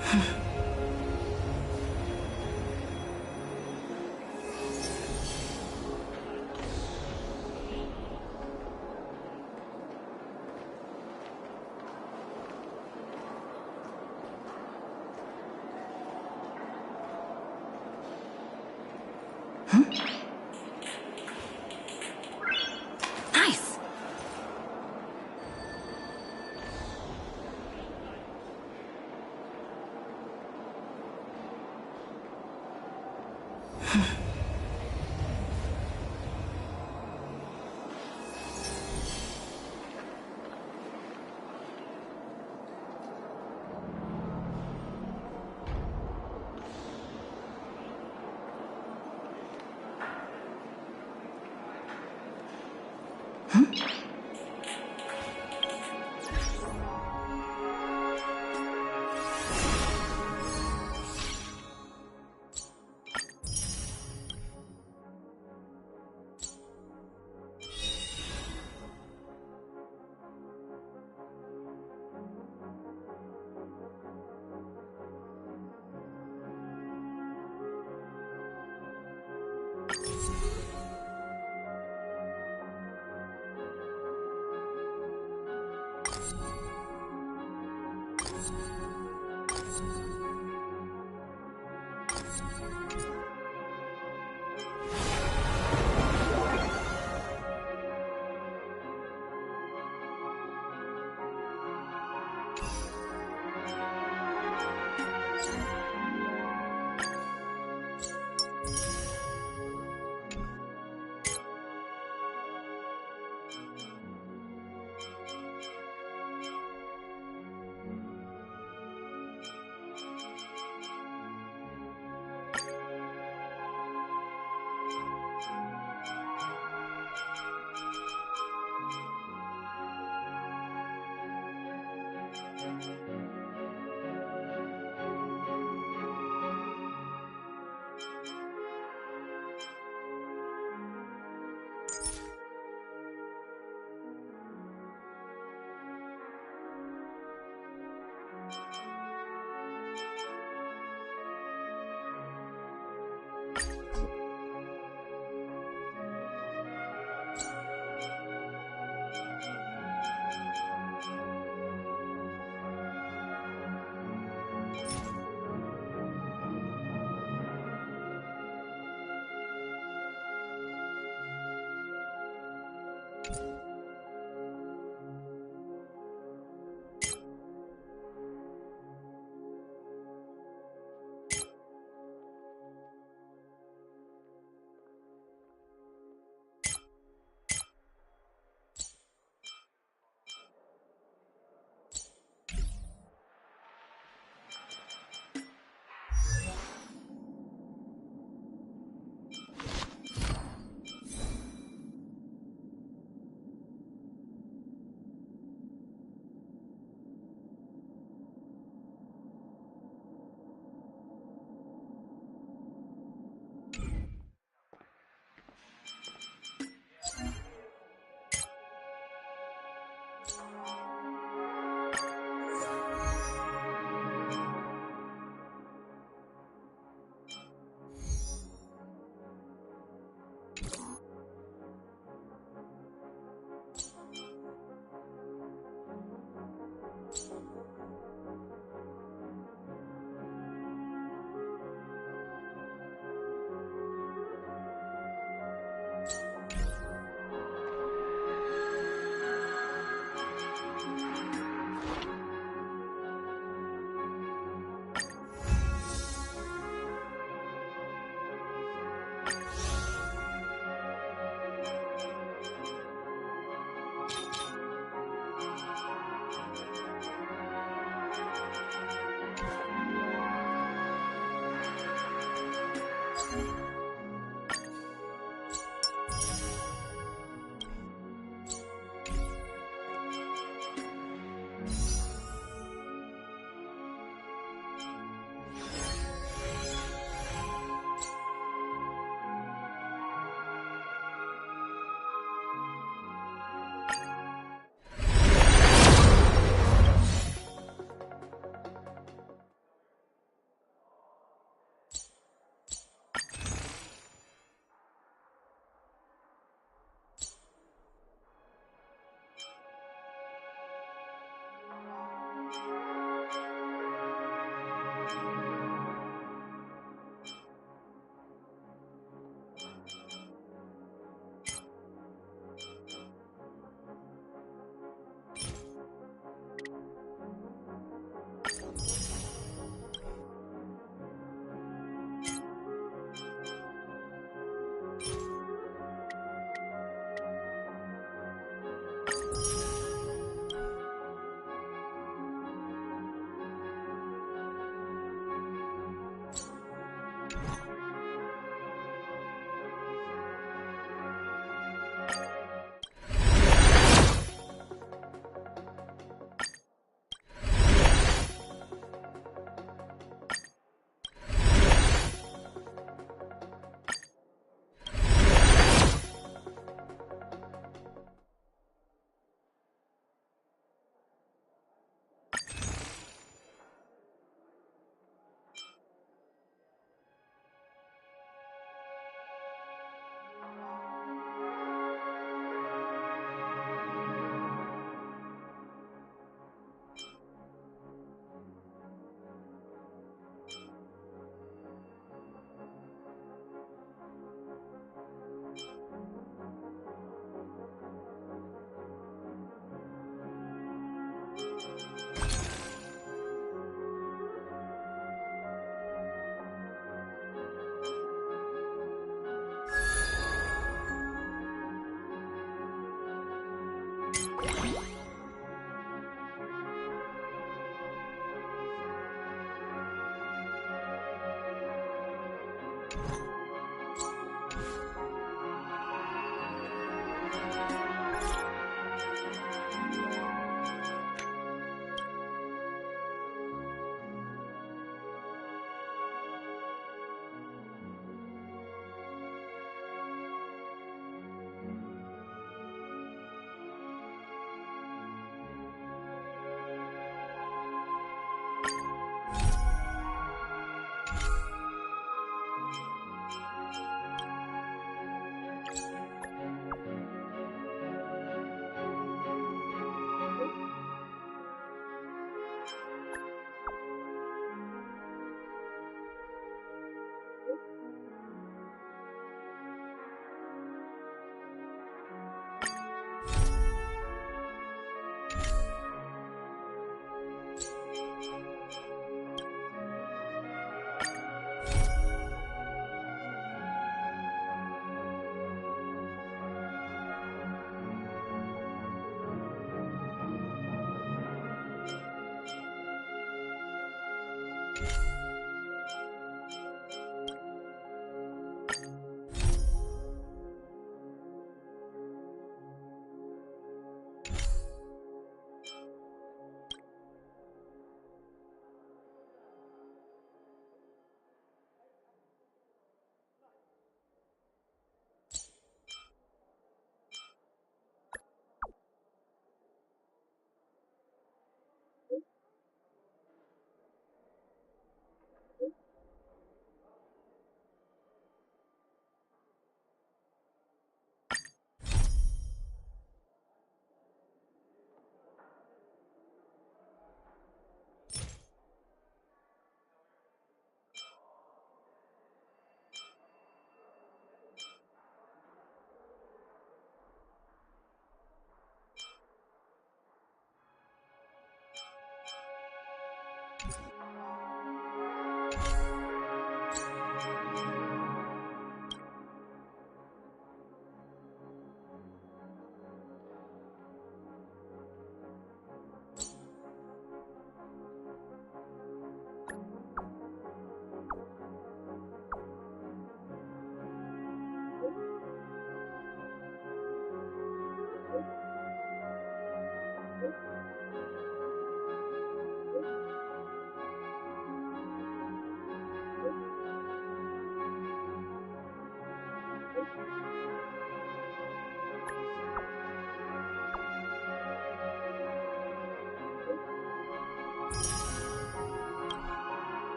Nice.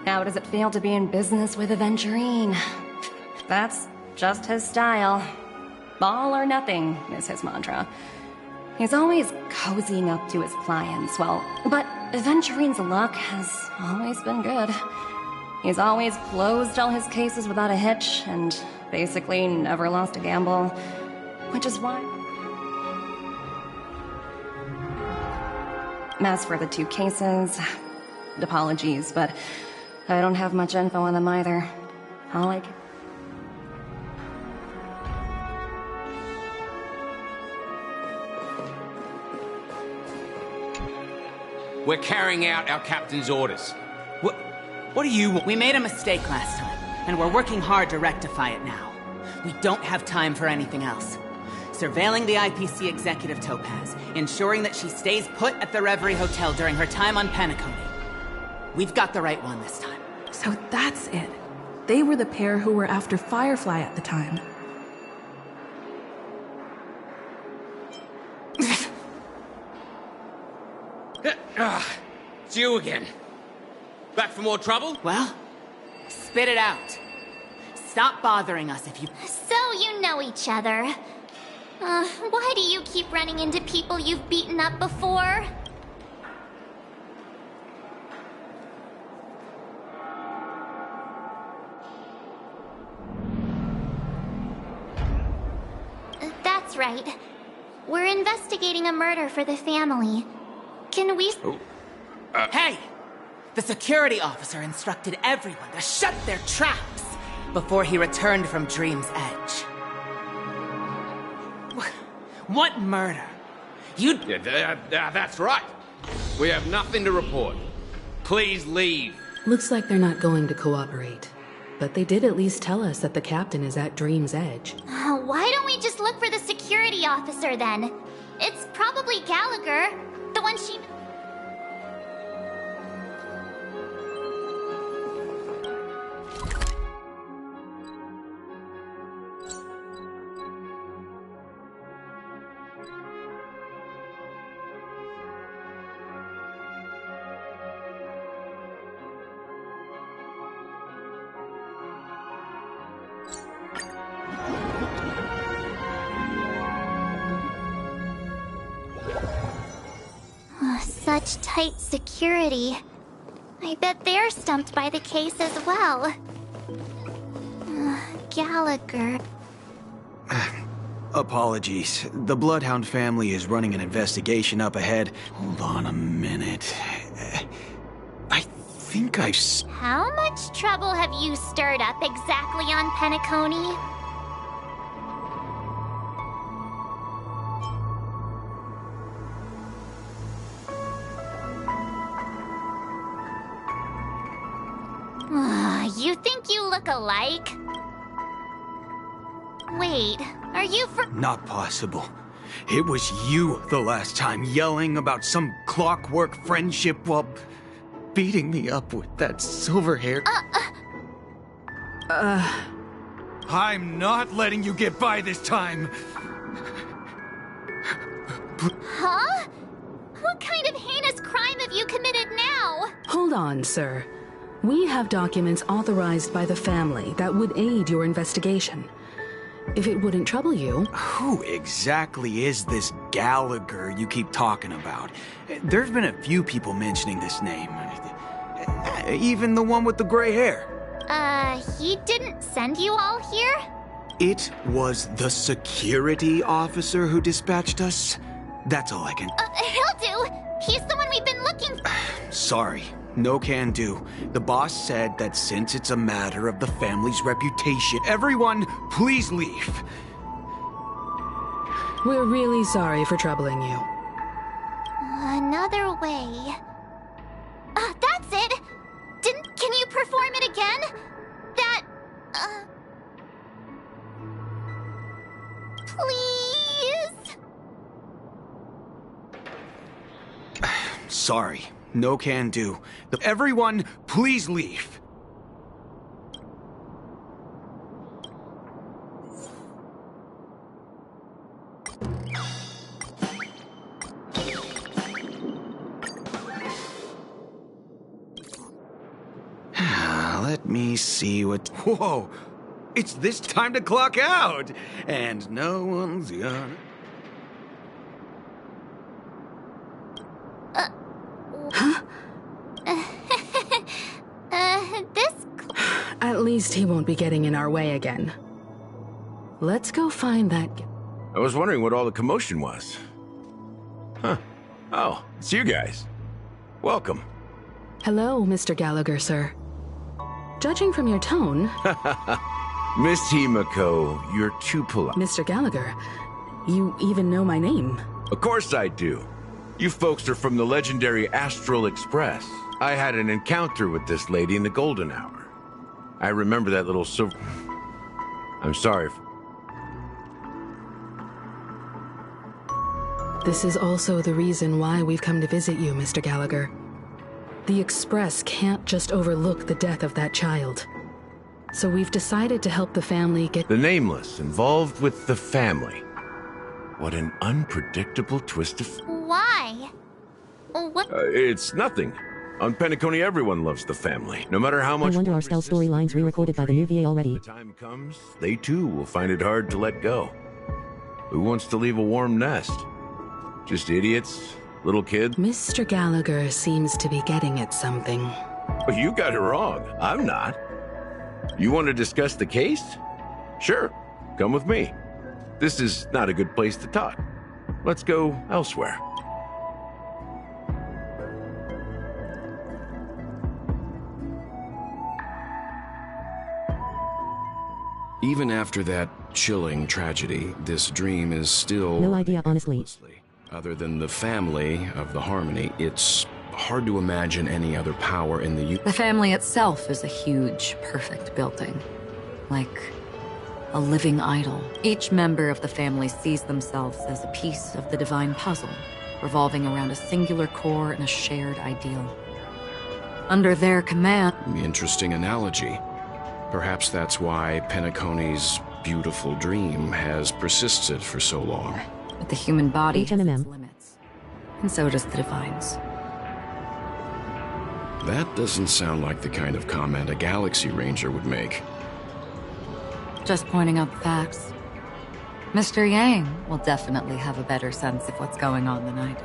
How does it feel to be in business with Aventurine? That's just his style. All or nothing is his mantra. He's always cozying up to his clients, but Aventurine's luck has always been good. He's always closed all his cases without a hitch, and basically never lost a gamble. Which is why... As for the 2 cases, apologies, but I don't have much info on them either. All I can... We're carrying out our captain's orders. What do you want? We made a mistake last time, and we're working hard to rectify it now. We don't have time for anything else. Surveilling the IPC executive Topaz, ensuring that she stays put at the Reverie Hotel during her time on Penacony. We've got the right one this time. So that's it. They were the pair who were after Firefly at the time. It's you again. Back for more trouble? Well, spit it out. Stop bothering us if you... So you know each other. Why do you keep running into people you've beaten up before? That's right. We're investigating a murder for the family. Can we... Hey! The security officer instructed everyone to shut their traps before he returned from Dream's Edge. What murder? You... That's right. We have nothing to report. Please leave. Looks like they're not going to cooperate. But they did at least tell us that the captain is at Dream's Edge. Why don't we just look for the security officer then? It's probably Gallagher, the one she... Such tight security. I bet they're stumped by the case as well. Gallagher. Apologies. The Bloodhound family is running an investigation up ahead. Hold on a minute. I think I've... How much trouble have you stirred up exactly on Penacony? You think you look alike? Wait, are you for— Not possible. It was you the last time, yelling about some clockwork friendship while beating me up with that silver hair. I'm not letting you get by this time. Huh? What kind of heinous crime have you committed now? Hold on, sir. We have documents authorized by the family that would aid your investigation. If it wouldn't trouble you... Who exactly is this Gallagher you keep talking about? There's been a few people mentioning this name. Even the one with the gray hair. He didn't send you all here? It was the security officer who dispatched us. That's all I can... He'll do! He's the one we've been looking for. Sorry. No can do. The boss said that since it's a matter of the family's reputation, everyone, please leave. We're really sorry for troubling you. Another way. That's it! Can you perform it again? That, please? Sorry. No can do. Everyone, please leave. Let me see what... Whoa! It's this time to clock out! And no one's gonna... At least he won't be getting in our way again. Let's go find that... I was wondering what all the commotion was. Huh. Oh, it's you guys. Welcome. Hello, Mr. Gallagher, sir. Judging from your tone... Miss Himiko, you're too polite. Mr. Gallagher, you even know my name. Of course I do. You folks are from the legendary Astral Express. I had an encounter with this lady in the Golden Hour. I remember that little silver... I'm sorry. This is also the reason why we've come to visit you, Mr. Gallagher. The Express can't just overlook the death of that child. So we've decided to help the family get... The Nameless involved with the family. What an unpredictable twist of... Why? What? It's nothing. On Penacony, everyone loves the family, no matter how much... I wonder are Stell storylines re-recorded by the new VA already? When the time comes, they too will find it hard to let go. Who wants to leave a warm nest? Just idiots? Little kids? Mr. Gallagher seems to be getting at something. Oh, you got it wrong. I'm not. You want to discuss the case? Sure. Come with me. This is not a good place to talk. Let's go elsewhere. Even after that chilling tragedy, this dream is still... No idea, honestly. Other than the family of the Harmony, it's hard to imagine any other power in the... The family itself is a huge, perfect building. Like a living idol. Each member of the family sees themselves as a piece of the divine puzzle, revolving around a singular core and a shared ideal. Under their command... Interesting analogy. Perhaps that's why Penacony's beautiful dream has persisted for so long. But the human body has HMMM. its limits. And so does the divine's. That doesn't sound like the kind of comment a Galaxy Ranger would make. Just pointing out the facts. Mr. Yang will definitely have a better sense of what's going on than I do.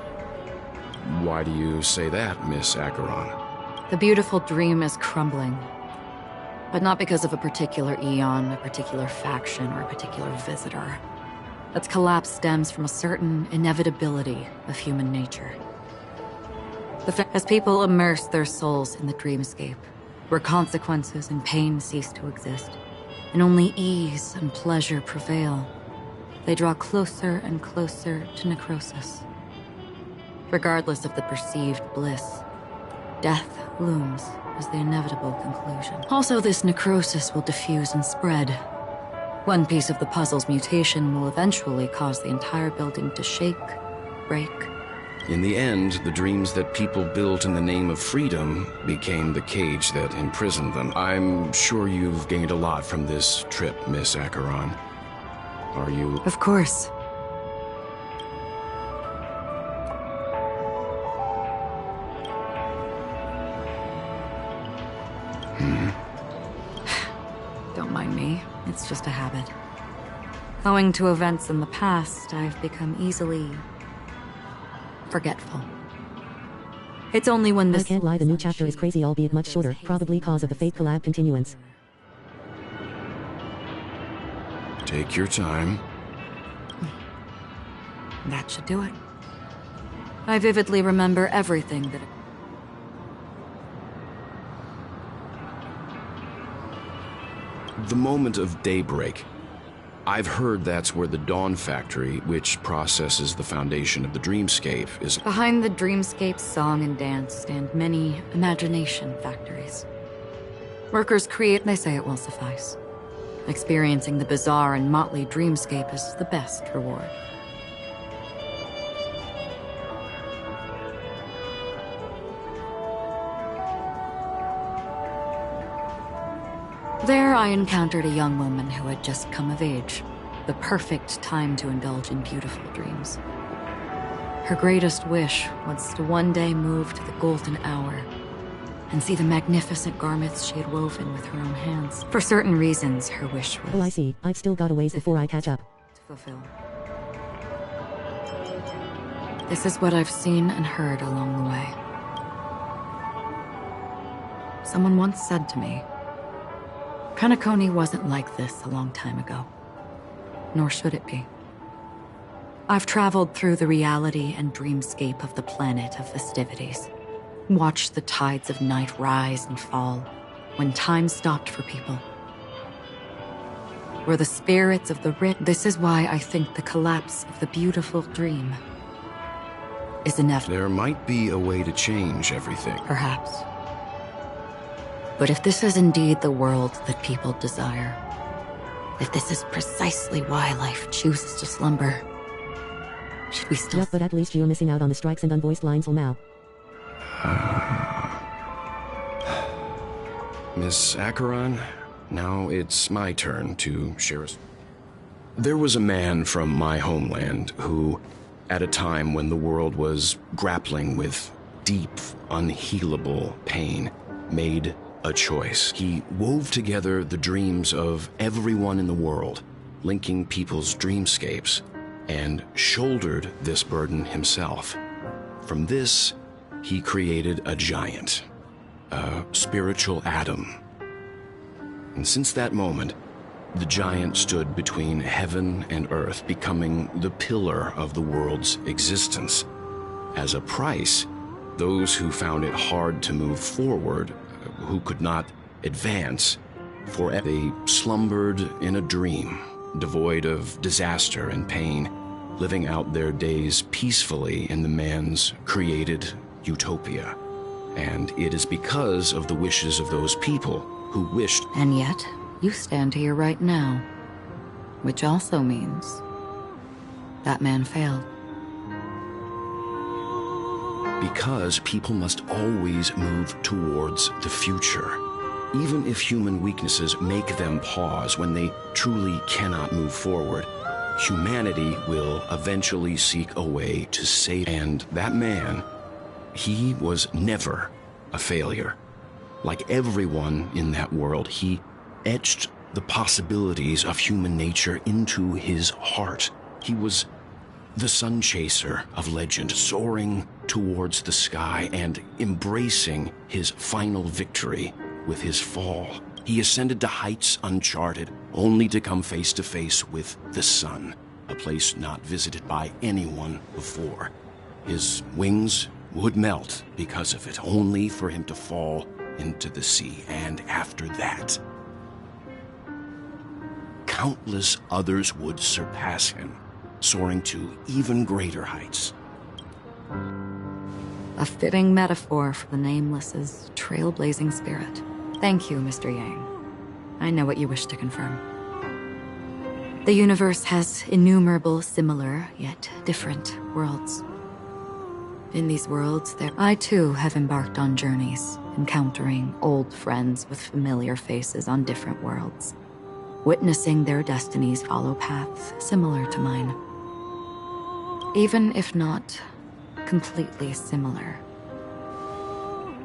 Why do you say that, Miss Acheron? The beautiful dream is crumbling. But not because of a particular eon, a particular faction, or a particular visitor. Its collapse stems from a certain inevitability of human nature. As people immerse their souls in the dreamscape, where consequences and pain cease to exist, and only ease and pleasure prevail, they draw closer and closer to necrosis. Regardless of the perceived bliss, death looms as the inevitable conclusion. Also, this necrosis will diffuse and spread. One piece of the puzzle's mutation will eventually cause the entire building to shake, break. In the end, the dreams that people built in the name of freedom became the cage that imprisoned them. I'm sure you've gained a lot from this trip, Miss Acheron. Are you... Of course. Don't mind me. It's just a habit. Owing to events in the past, I've become easily forgetful. It's only when this... I can't lie, the new chapter is crazy, albeit much shorter, probably cause of the Fate collab continuance. Take your time. That should do it. I vividly remember everything that... The moment of daybreak. I've heard that's where the Dawn Factory, which processes the foundation of the dreamscape, is... Behind the dreamscape's song and dance stand many imagination factories. Workers create, they say it will suffice. Experiencing the bizarre and motley dreamscape is the best reward. There I encountered a young woman who had just come of age, the perfect time to indulge in beautiful dreams. Her greatest wish was to one day move to the golden hour and see the magnificent garments she had woven with her own hands. For certain reasons, her wish was... Oh, I see. I've still got a ways before I catch up. ...to fulfill. This is what I've seen and heard along the way. Someone once said to me, Penacony wasn't like this a long time ago. Nor should it be. I've traveled through the reality and dreamscape of the planet of festivities. Watched the tides of night rise and fall when time stopped for people. Where the spirits of the rich... This is why I think the collapse of the beautiful dream is inevitable. There might be a way to change everything. Perhaps. But if this is indeed the world that people desire, if this is precisely why life chooses to slumber, should we still... Yep, but at least you're missing out on the strikes and unvoiced lines till now. Miss Acheron, now it's my turn to share a... There was a man from my homeland who, at a time when the world was grappling with deep, unhealable pain, made a choice. He wove together the dreams of everyone in the world, linking people's dreamscapes, and shouldered this burden himself. From this, he created a giant, a spiritual atom. And since that moment, the giant stood between heaven and earth, becoming the pillar of the world's existence. As a price, those who found it hard to move forward, who could not advance, For they slumbered in a dream, devoid of disaster and pain, living out their days peacefully in the man's created utopia. And it is because of the wishes of those people who wished. And yet, you stand here right now. Which also means that man failed. Because people must always move towards the future. Even if human weaknesses make them pause when they truly cannot move forward, humanity will eventually seek a way to save. And that man, he was never a failure. Like everyone in that world, he etched the possibilities of human nature into his heart. He was the sun chaser of legend, soaring towards the sky and embracing his final victory with his fall. He ascended to heights uncharted, only to come face to face with the sun, a place not visited by anyone before. His wings would melt because of it, only for him to fall into the sea. And after that, countless others would surpass him, soaring to even greater heights. A fitting metaphor for the Nameless's trailblazing spirit. Thank you, Mr. Yang. I know what you wish to confirm. The universe has innumerable similar, yet different worlds. In these worlds, I too have embarked on journeys, encountering old friends with familiar faces on different worlds, witnessing their destinies follow paths similar to mine. Even if not completely similar.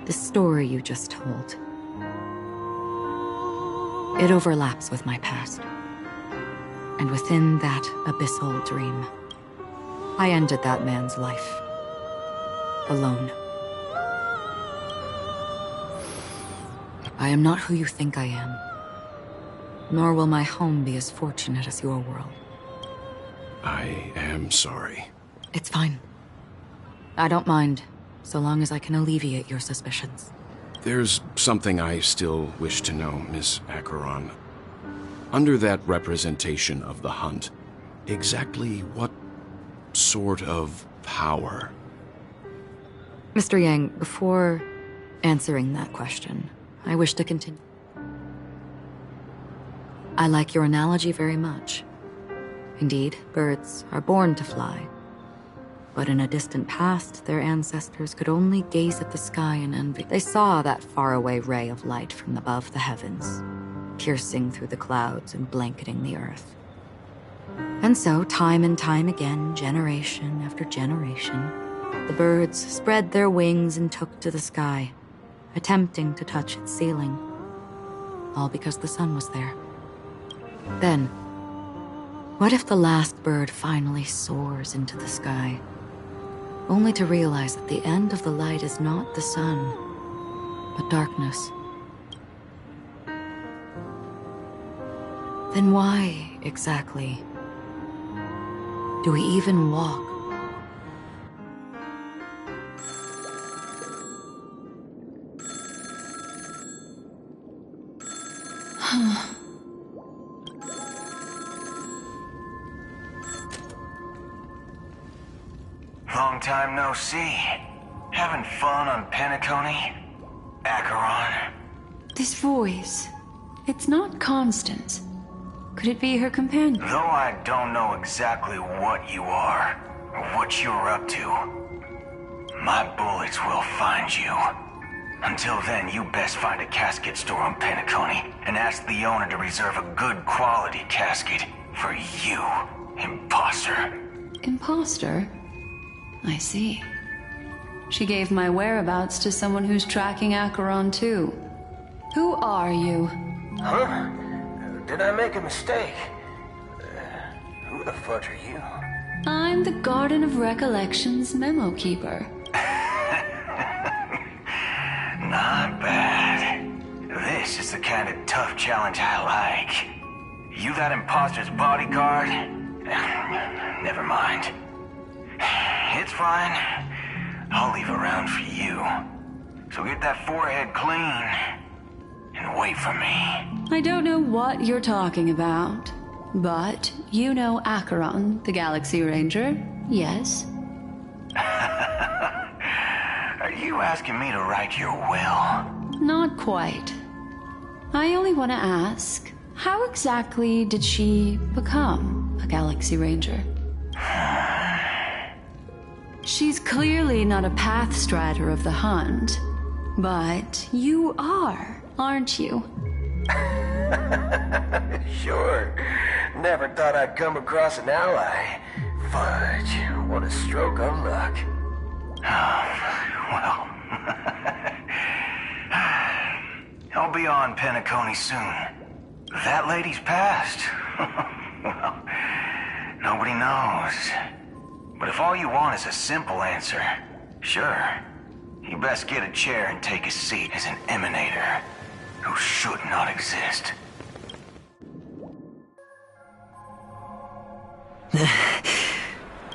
The story you just told, it overlaps with my past. And within that abyssal dream, I ended that man's life. Alone. I am not who you think I am. Nor will my home be as fortunate as your world. I am sorry. It's fine. I don't mind, so long as I can alleviate your suspicions. There's something I still wish to know, Miss Acheron. Under that representation of the hunt, exactly what sort of power? Mr. Yang, before answering that question, I wish to continue. I like your analogy very much. Indeed, birds are born to fly. But in a distant past, their ancestors could only gaze at the sky in envy. They saw that faraway ray of light from above the heavens, piercing through the clouds and blanketing the earth. And so, time and time again, generation after generation, the birds spread their wings and took to the sky, attempting to touch its ceiling, all because the sun was there. Then, what if the last bird finally soars into the sky, only to realize that the end of the light is not the sun, but darkness? Then why, exactly, do we even walk? Long time no see. Having fun on Penacony? Acheron? This voice, it's not Constance. Could it be her companion? Though I don't know exactly what you are, or what you're up to, my bullets will find you. Until then, you best find a casket store on Penacony and ask the owner to reserve a good quality casket for you, imposter. Imposter? I see. She gave my whereabouts to someone who's tracking Acheron too. Who are you? Huh? Did I make a mistake? Who the fudge are you? I'm the Garden of Recollection's memo keeper. Not bad. This is the kind of tough challenge I like. You that imposter's bodyguard? Never mind. It's fine. I'll leave a round for you. So get that forehead clean. and wait for me. I don't know what you're talking about, but you know Acheron, the Galaxy Ranger, yes? Are you asking me to write your will? Not quite. I only want to ask, how exactly did she become a Galaxy Ranger? She's clearly not a pathstrider of the hunt, but you are, aren't you? Sure. Never thought I'd come across an ally. Fudge, what a stroke of luck. Well, I'll be on Penacony soon. That lady's passed. Well, nobody knows. But if all you want is a simple answer, sure. You best get a chair and take a seat as an emanator who should not exist.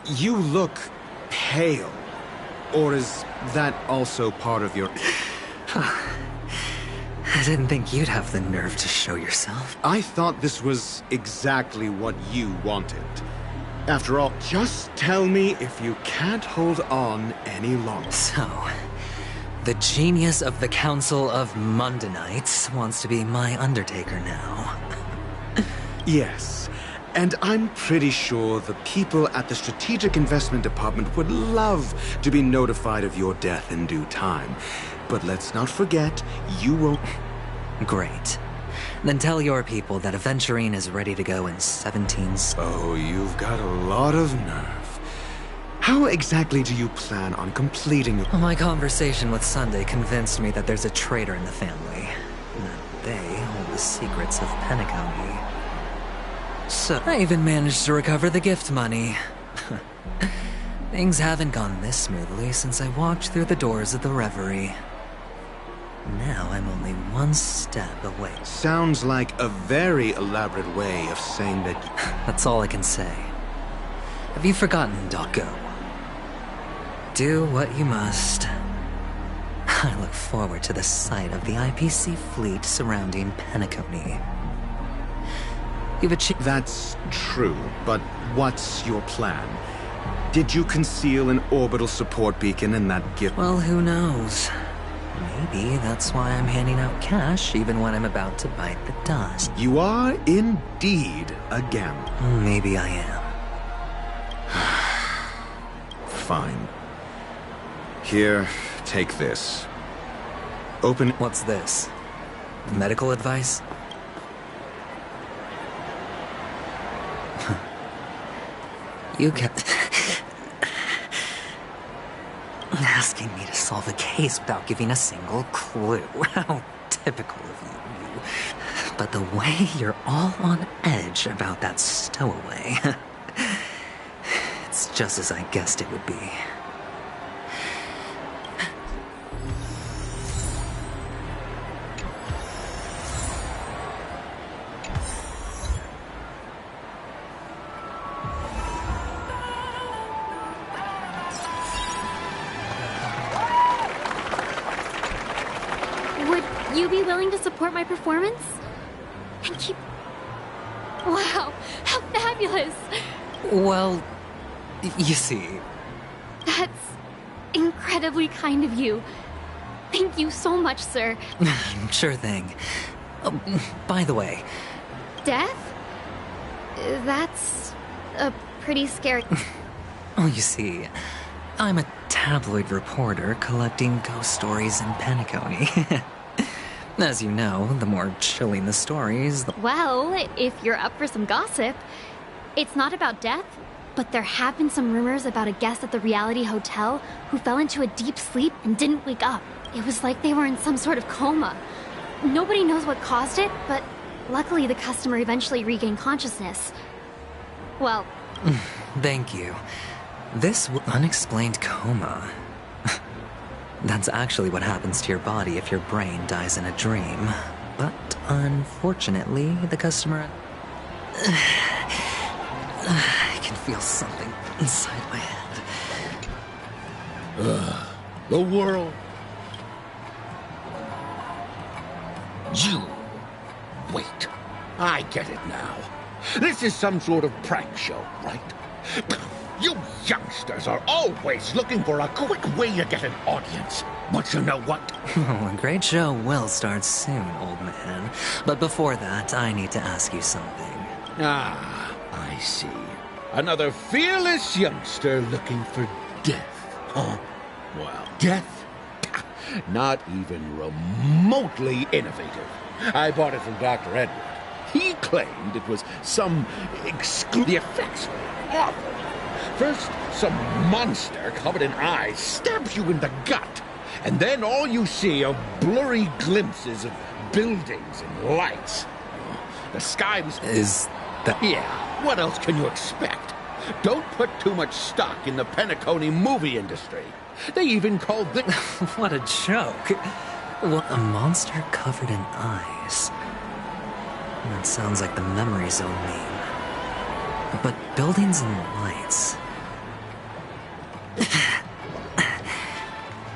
You look pale. Or is that also part of your... I didn't think you'd have the nerve to show yourself. I thought this was exactly what you wanted. After all, just tell me if you can't hold on any longer. So, the genius of the Council of Mundanites wants to be my Undertaker now. Yes, and I'm pretty sure the people at the Strategic Investment Department would love to be notified of your death in due time. But let's not forget, you won't... Great. Then tell your people that Aventurine is ready to go in 17... Oh, you've got a lot of nerve. How exactly do you plan on completing... My conversation with Sunday convinced me that there's a traitor in the family. That they hold the secrets of Penacony. So, I even managed to recover the gift money. Things haven't gone this smoothly since I walked through the doors of the Reverie. Now I'm only one step away. Sounds like a very elaborate way of saying that... That's all I can say. Have you forgotten, Doggo? Do what you must. I look forward to the sight of the IPC fleet surrounding Penacony. You've achieved... That's true, but what's your plan? Did you conceal an orbital support beacon in that gift? Well, who knows? Maybe that's why I'm handing out cash even when I'm about to bite the dust. You are indeed a gambler. Maybe I am. Fine. Here, take this. Open... What's this? Medical advice? You kept... asking me to solve a case without giving a single clue. How typical of you. But the way you're all on edge about that stowaway... it's just as I guessed it would be. You be willing to support my performance? And keep... Wow, how fabulous! Well, you see... That's incredibly kind of you. Thank you so much, sir. Sure thing. By the way... Death? That's a pretty scary... Oh, you see, I'm a tabloid reporter collecting ghost stories in Penacony. As you know, the more chilling the stories, the... Well, if you're up for some gossip, it's not about death, but there have been some rumors about a guest at the reality hotel who fell into a deep sleep and didn't wake up. It was like they were in some sort of coma. Nobody knows what caused it, but luckily the customer eventually regained consciousness. Well... Thank you. This unexplained coma... That's actually what happens to your body if your brain dies in a dream. But unfortunately, the customer... I can feel something inside my head. The world. You... Wait. I get it now. This is some sort of prank show, right? You youngsters are always looking for a quick way to get an audience. But you know what? Oh, a great show will start soon, old man. But before that, I need to ask you something. Ah, I see. Another fearless youngster looking for death, huh? Well, death? Not even remotely innovative. I bought it from Dr. Edward. He claimed it was some The effects were awful. First, some monster covered in eyes stabs you in the gut. And then all you see are blurry glimpses of buildings and lights. The sky was... Is that... Yeah, what else can you expect? Don't put too much stock in the Penacony movie industry. They even called the... What a joke. What, a monster covered in eyes? That sounds like the Memory Zone meme. But buildings and lights...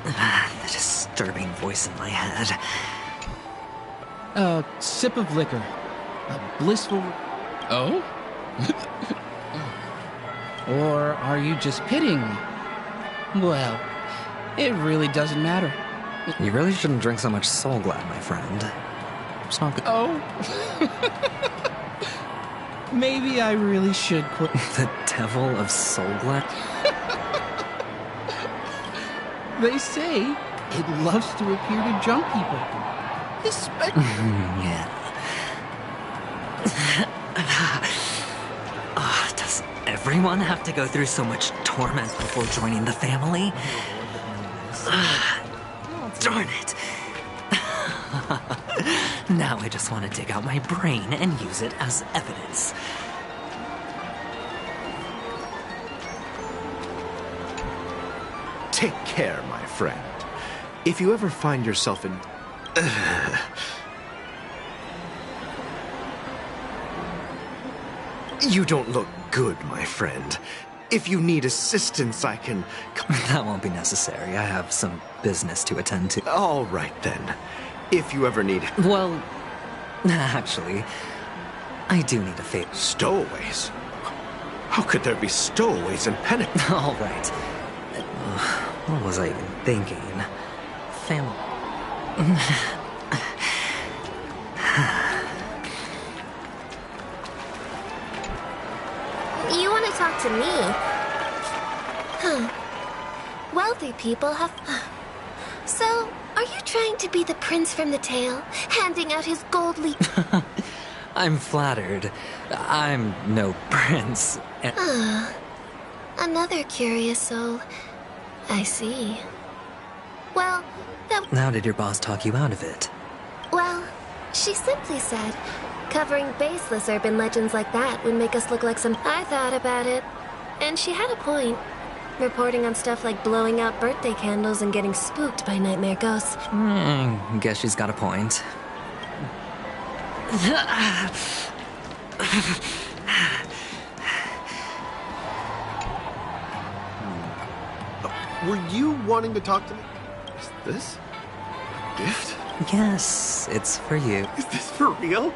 The disturbing voice in my head. A sip of liquor. A blissful... Oh? Or are you just pitying me? Well, it really doesn't matter. You really shouldn't drink so much Soul Glad, my friend. It's not good. Oh? Maybe I really should quit. The devil of Soul Glad? They say it loves to appear to drunk people. Especially... Yeah. Does everyone have to go through so much torment before joining the family? Darn it. Now I just want to dig out my brain and use it as evidence. Take care, my friend. If you ever find yourself in... You don't look good, my friend. If you need assistance, I can... That won't be necessary. I have some business to attend to. All right, then. If you ever need... Well, actually, I do need a favor. Stowaways? How could there be stowaways in Penacony? All right. What was I even thinking? Family. You want to talk to me? Huh. Wealthy people have... So, are you trying to be the prince from the tale? Handing out his gold leaf... I'm flattered. I'm no prince. Another curious soul. I see. Well, that... How did your boss talk you out of it? Well, she simply said, covering baseless urban legends like that would make us look like some... I thought about it, and she had a point. Reporting on stuff like blowing out birthday candles and getting spooked by nightmare ghosts. Guess she's got a point. Were you wanting to talk to me? Is this a gift? Yes, it's for you. Is this for real?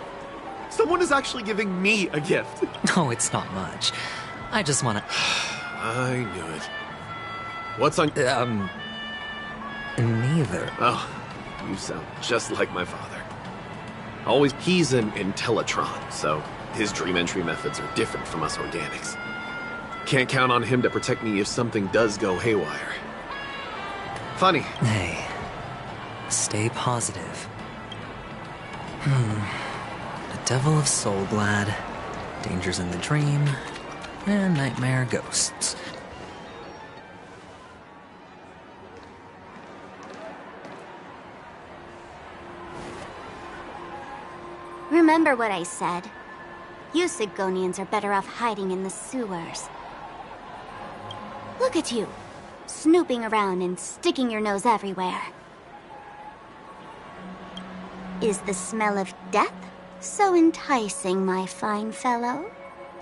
Someone is actually giving me a gift. No, it's not much. I just want to... I knew it. What's on... Neither. Oh, you sound just like my father. He's an Intellitron, so his dream entry methods are different from us organics. Can't count on him to protect me if something does go haywire. Funny. Hey, stay positive. The devil of Soul Glad, dangers in the dream, and nightmare ghosts. Remember what I said. You Sigonians are better off hiding in the sewers. Look at you, snooping around and sticking your nose everywhere. Is the smell of death so enticing, my fine fellow?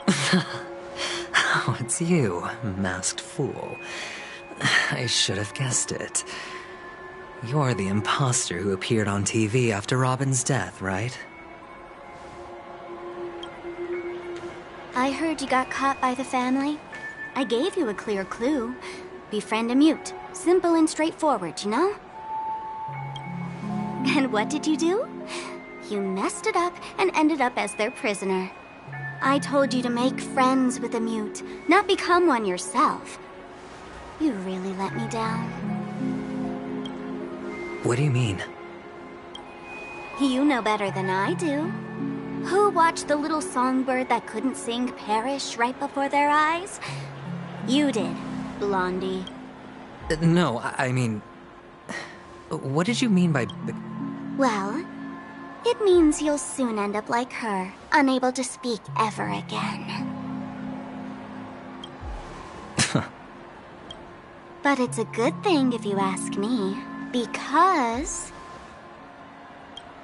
Oh, it's you, masked fool. I should have guessed it. You're the imposter who appeared on TV after Robin's death, right? I heard you got caught by the family. I gave you a clear clue. Befriend a mute. Simple and straightforward, you know? And what did you do? You messed it up and ended up as their prisoner. I told you to make friends with a mute, not become one yourself. You really let me down. What do you mean? You know better than I do. Who watched the little songbird that couldn't sing perish right before their eyes? You did, Blondie. No, I mean... What did you mean by... Well, it means you'll soon end up like her, unable to speak ever again. But it's a good thing if you ask me, because...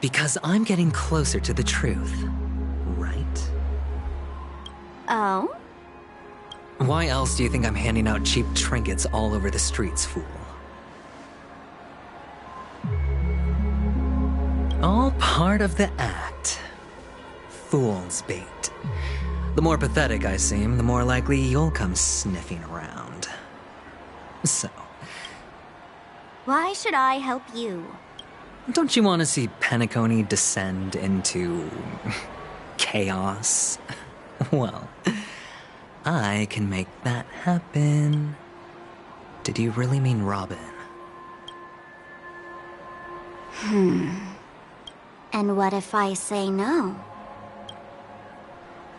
Because I'm getting closer to the truth, right? Oh? Why else do you think I'm handing out cheap trinkets all over the streets, fool? All part of the act. Fool's bait. The more pathetic I seem, the more likely you'll come sniffing around. So... Why should I help you? Don't you want to see Penacony descend into... chaos? Well, I can make that happen. Did you really mean Robin? And what if I say no?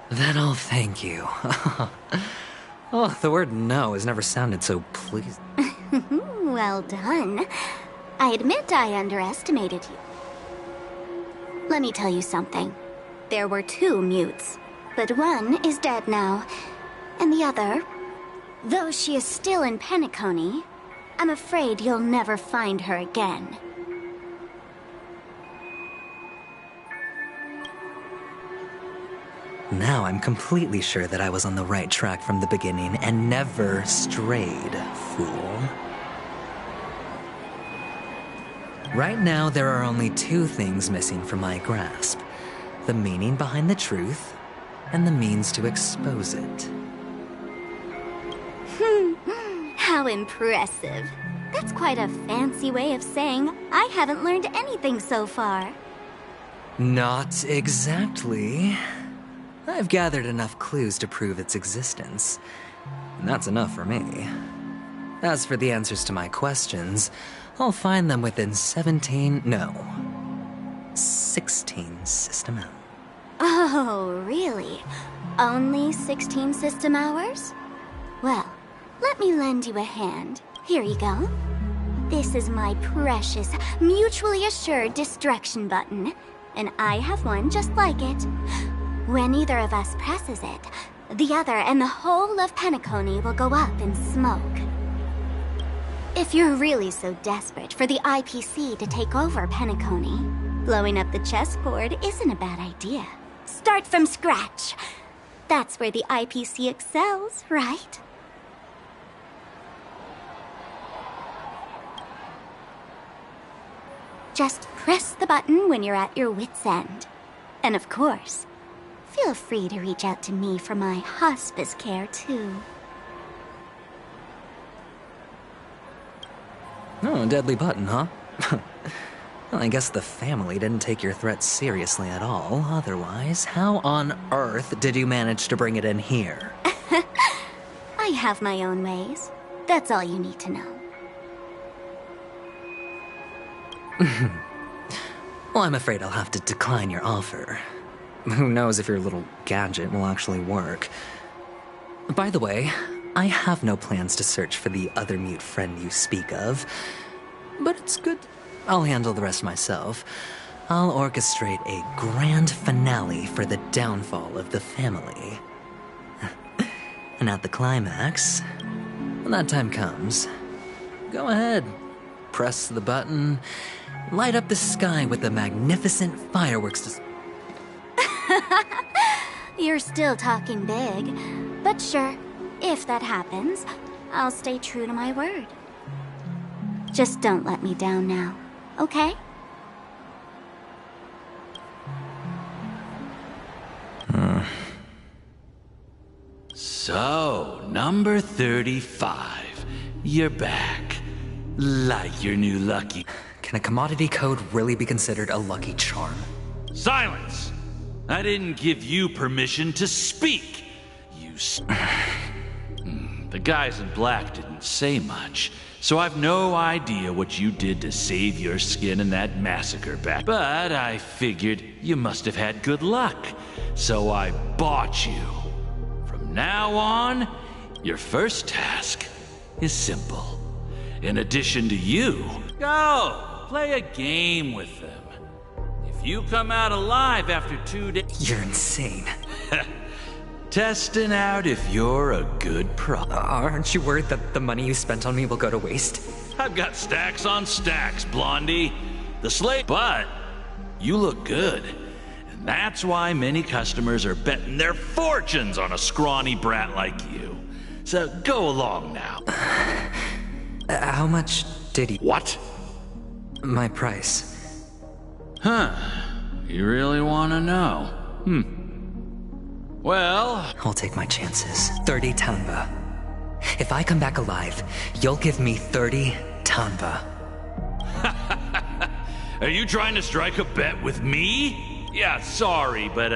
Then I'll thank you. Oh, the word no has never sounded so pleasing. Well done. I admit I underestimated you. Let me tell you something. There were 2 mutes, but one is dead now. And the other, though she is still in Penacony, I'm afraid you'll never find her again. Now I'm completely sure that I was on the right track from the beginning and never strayed, fool. Right now, there are only 2 things missing from my grasp. The meaning behind the truth, and the means to expose it. How impressive. That's quite a fancy way of saying I haven't learned anything so far. Not exactly. I've gathered enough clues to prove its existence, and that's enough for me. As for the answers to my questions, I'll find them within 16 system hours. Oh, really? Only 16 system hours? Well, let me lend you a hand. Here you go. This is my precious, mutually assured destruction button, and I have one just like it. When either of us presses it, the other and the whole of Penacony will go up in smoke. If you're really so desperate for the IPC to take over Penacony, blowing up the chessboard isn't a bad idea. Start from scratch. That's where the IPC excels, right? Just press the button when you're at your wit's end. And of course, feel free to reach out to me for my hospice care, too. Oh, a deadly button, huh? Well, I guess the family didn't take your threat seriously at all. Otherwise, how on earth did you manage to bring it in here? I have my own ways. That's all you need to know. Well, I'm afraid I'll have to decline your offer. Who knows if your little gadget will actually work. By the way, I have no plans to search for the other mute friend you speak of. But it's good. I'll handle the rest myself. I'll orchestrate a grand finale for the downfall of the family. And at the climax, when that time comes, go ahead. Press the button, light up the sky with the magnificent fireworks. You're still talking big. But sure, if that happens, I'll stay true to my word. Just don't let me down now, okay? So, number 35. You're back. Like your new lucky. Can a commodity code really be considered a lucky charm? Silence! I didn't give you permission to speak. The guys in black didn't say much, so I've no idea what you did to save your skin in that massacre back. But I figured you must have had good luck, so I bought you. From now on, your first task is simple. In addition to you, go play a game with them. If you come out alive after 2 days... You're insane. Testing out if you're a good pro. Aren't you worried that the money you spent on me will go to waste? I've got stacks on stacks, Blondie. The slave... But you look good. And that's why many customers are betting their fortunes on a scrawny brat like you. So go along now. How much did he... What? My price. Huh. You really want to know? Well... I'll take my chances. 30 tanva. If I come back alive, you'll give me 30 tanva. Are you trying to strike a bet with me? Yeah, sorry, but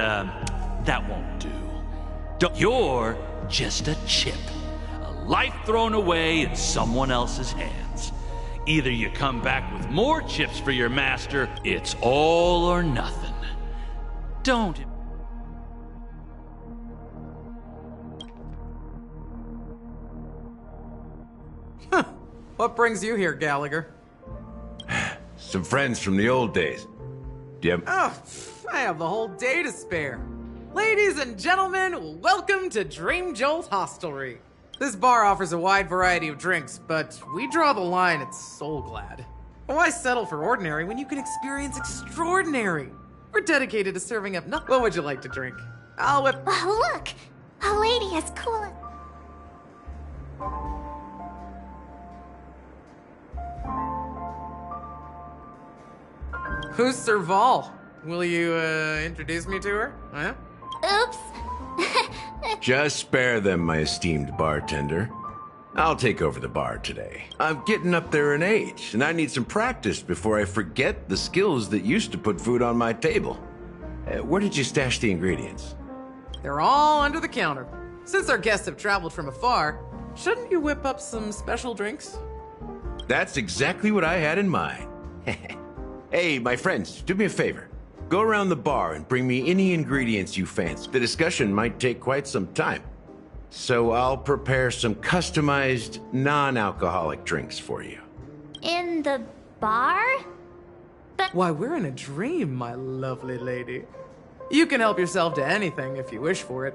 that won't do. You're just a chip. A life thrown away in someone else's hands. Either you come back with more chips for your master, it's all or nothing. Don't... What brings you here, Gallagher? Some friends from the old days. Do you have... Oh, I have the whole day to spare. Ladies and gentlemen, welcome to Dream Jolt Hostelry. This bar offers a wide variety of drinks, but we draw the line at Soul Glad. Why settle for ordinary when you can experience extraordinary? We're dedicated to serving up nothing. What would you like to drink? I'll whip... Oh, look! A lady as cool as... Who's Serval? Will you, introduce me to her? Huh? Oops. Just spare them, my esteemed bartender. I'll take over the bar today. I'm getting up there in age, and I need some practice before I forget the skills that used to put food on my table. Where did you stash the ingredients? They're all under the counter. Since our guests have traveled from afar, shouldn't you whip up some special drinks? That's exactly what I had in mind. Hey, my friends, do me a favor. Go around the bar and bring me any ingredients you fancy. The discussion might take quite some time. So I'll prepare some customized, non-alcoholic drinks for you. In the bar? But... Why, we're in a dream, my lovely lady. You can help yourself to anything if you wish for it.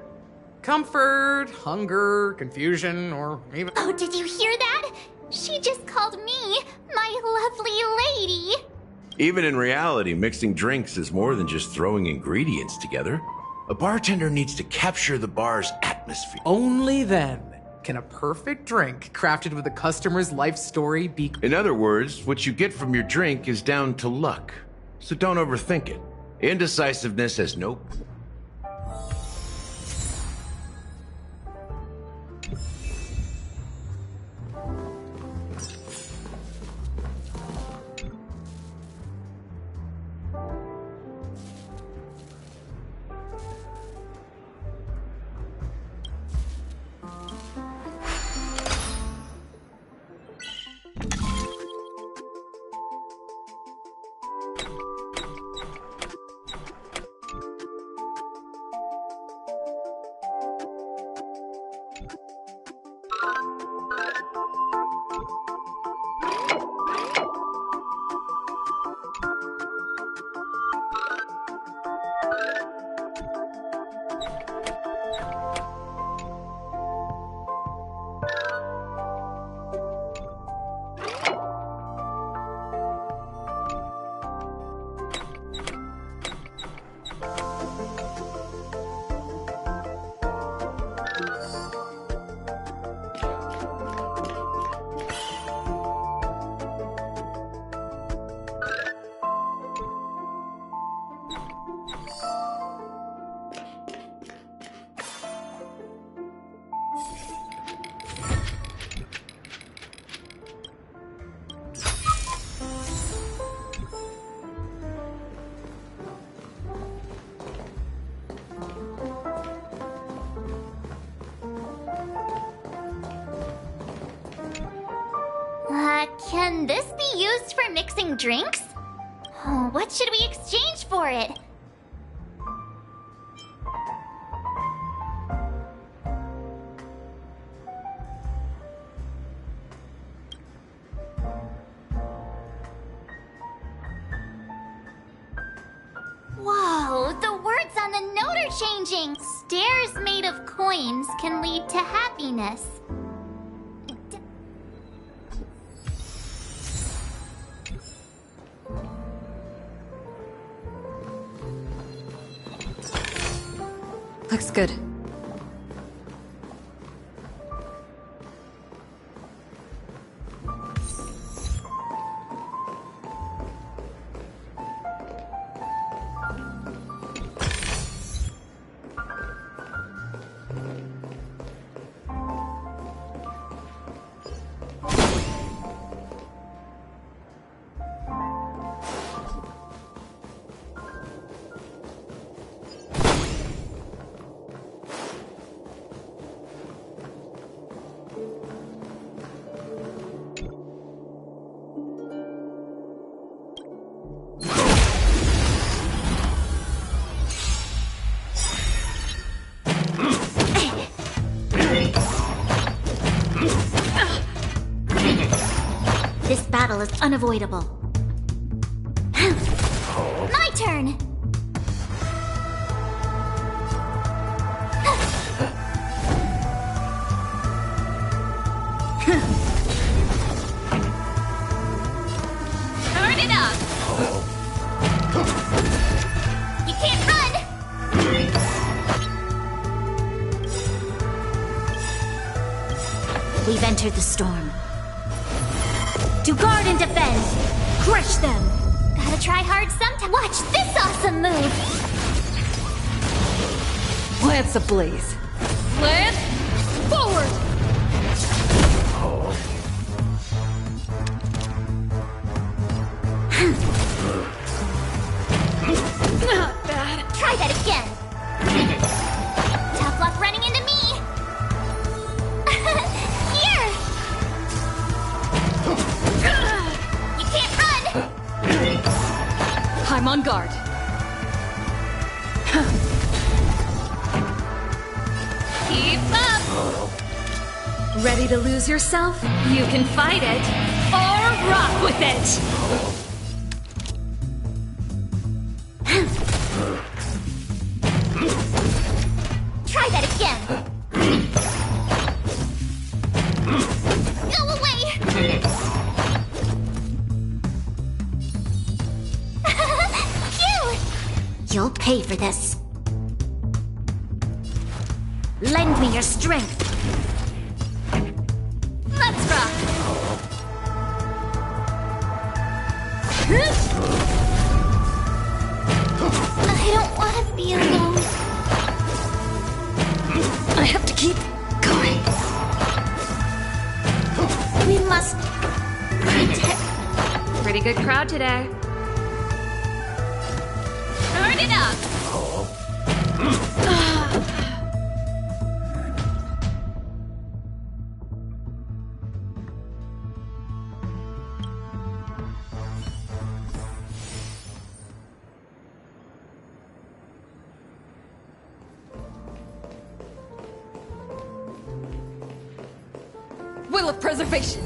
Comfort, hunger, confusion, or even... Oh, did you hear that? She just called me my lovely lady. Even in reality, mixing drinks is more than just throwing ingredients together. A bartender needs to capture the bar's atmosphere. Only then can a perfect drink crafted with a customer's life story be... In other words, what you get from your drink is down to luck. So don't overthink it. Indecisiveness has no... Can this be used for mixing drinks? Oh, what should we exchange for it? Whoa, the words on the note are changing! Stairs made of coins can lead to happiness. Looks good. This battle is unavoidable. My turn! Turn it up! You can't run! We've entered the storm. To guard and defend! Crush them! Gotta try hard sometime. Watch this awesome move! Lance ablaze. Lance, forward! Not bad. Try that again. Tough luck running into me. Here! You can't run! I'm on guard. Keep up! Ready to lose yourself? You can fight it, or rock with it! Try that again. Go away! Phew! You'll pay for this. Lend me your strength. Let's rock. I don't want to be alone. I have to keep going. We must protect. Pretty good crowd today. Turn it up. Will of preservation.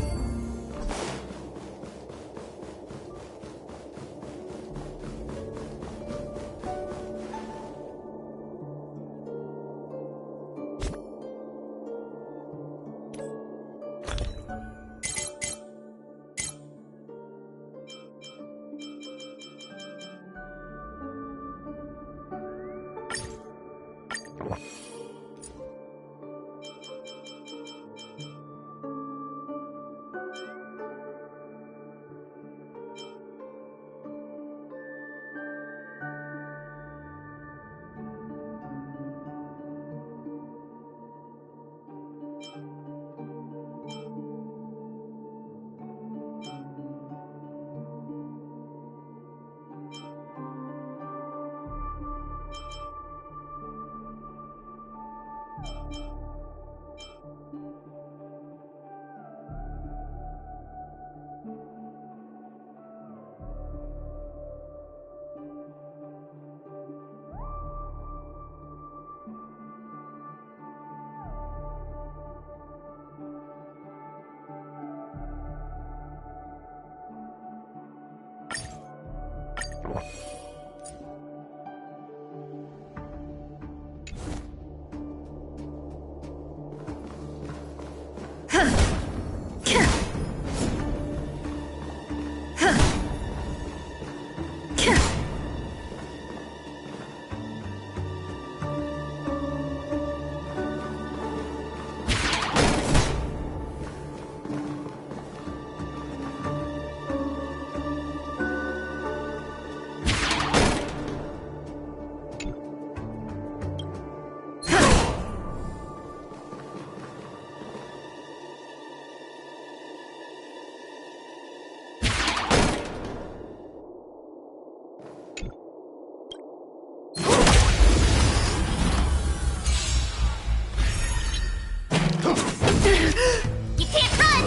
You can't run!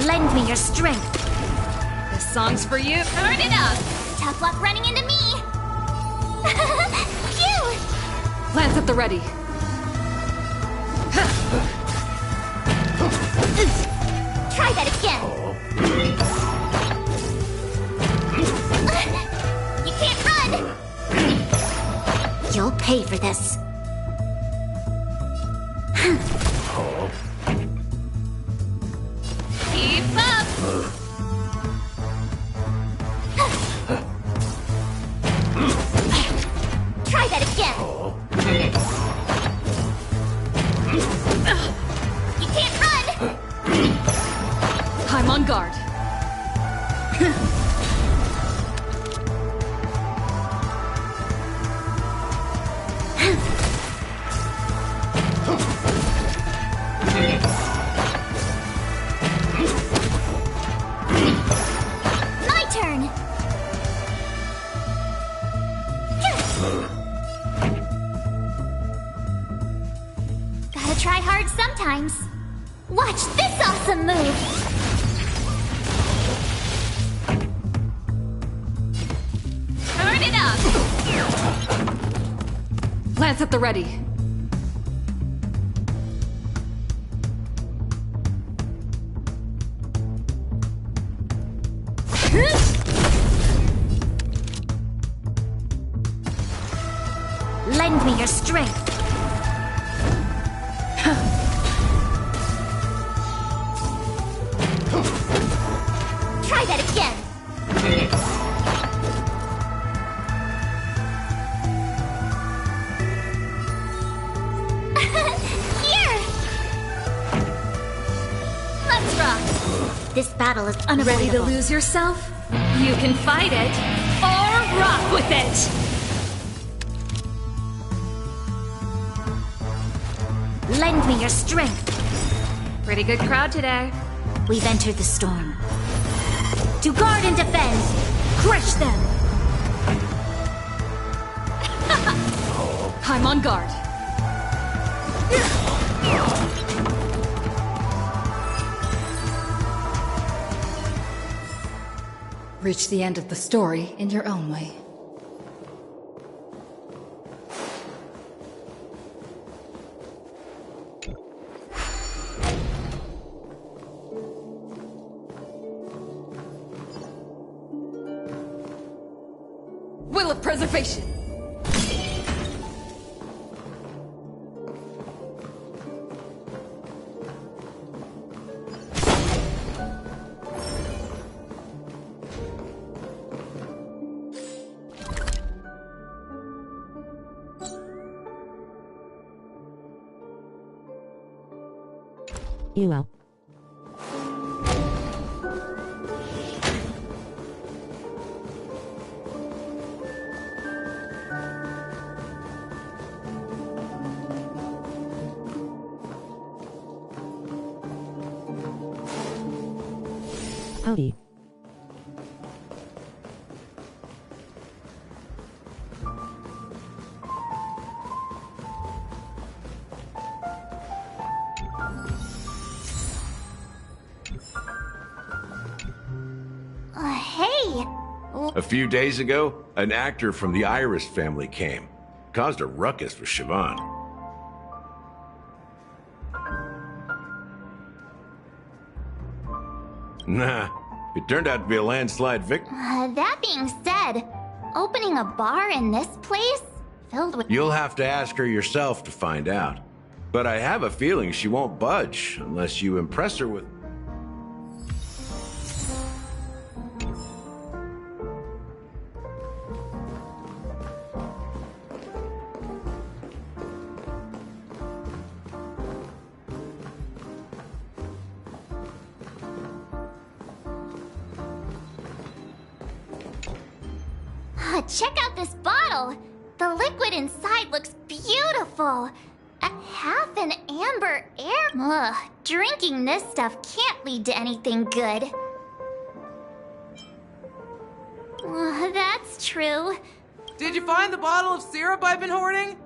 Lend me your strength. This song's for you. Turn it up! Tough luck running into me! Phew! Lance at the ready. Try that again! You can't run! You'll pay for this. Keep up! Try that again! You can't run! I'm on guard. My turn! Gotta try hard sometimes. Watch this awesome move! Turn it up! Lance at the ready. Lend me your strength. Try that again. Here! Let's rock. This battle is unavoidable. Ready to lose yourself? You can fight it, or rock with it! Lend me your strength. Pretty good crowd today. We've entered the storm. To guard and defend! Crush them! I'm on guard. Reach the end of the story in your own way. Will of preservation! You will. Howdy. Hey! A few days ago, an actor from the Iris family came. Caused a ruckus for Siobhan. Nah, it turned out to be a landslide victory. That being said, opening a bar in this place, filled with... You'll have to ask her yourself to find out. But I have a feeling she won't budge unless you impress her with... Check out this bottle! The liquid inside looks beautiful! Half an amber air. Ugh, drinking this stuff can't lead to anything good. That's true. Did you find the bottle of syrup I've been hoarding?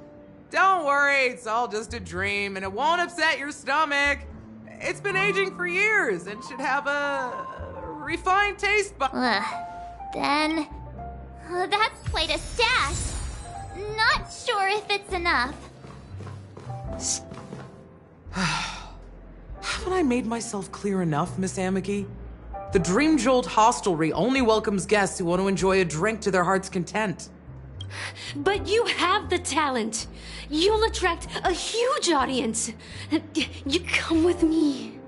Don't worry, it's all just a dream and it won't upset your stomach. It's been aging for years and should have a refined taste. Then... that's quite a stash. Not sure if it's enough. Haven't I made myself clear enough, Miss Amiki? The Dream Jolt Hostelry only welcomes guests who want to enjoy a drink to their heart's content. But you have the talent. You'll attract a huge audience. You come with me.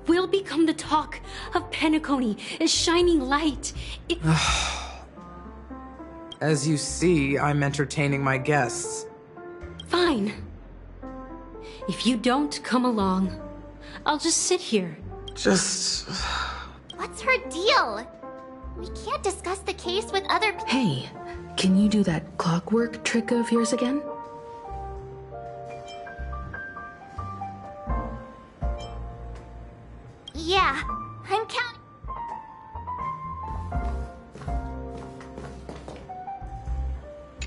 We'll become the talk of Penacony, a shining light. As you see, I'm entertaining my guests. Fine. If you don't come along, I'll just sit here. What's her deal? We can't discuss the case with other people. Hey, can you do that clockwork trick of yours again? Yeah, I'm counting.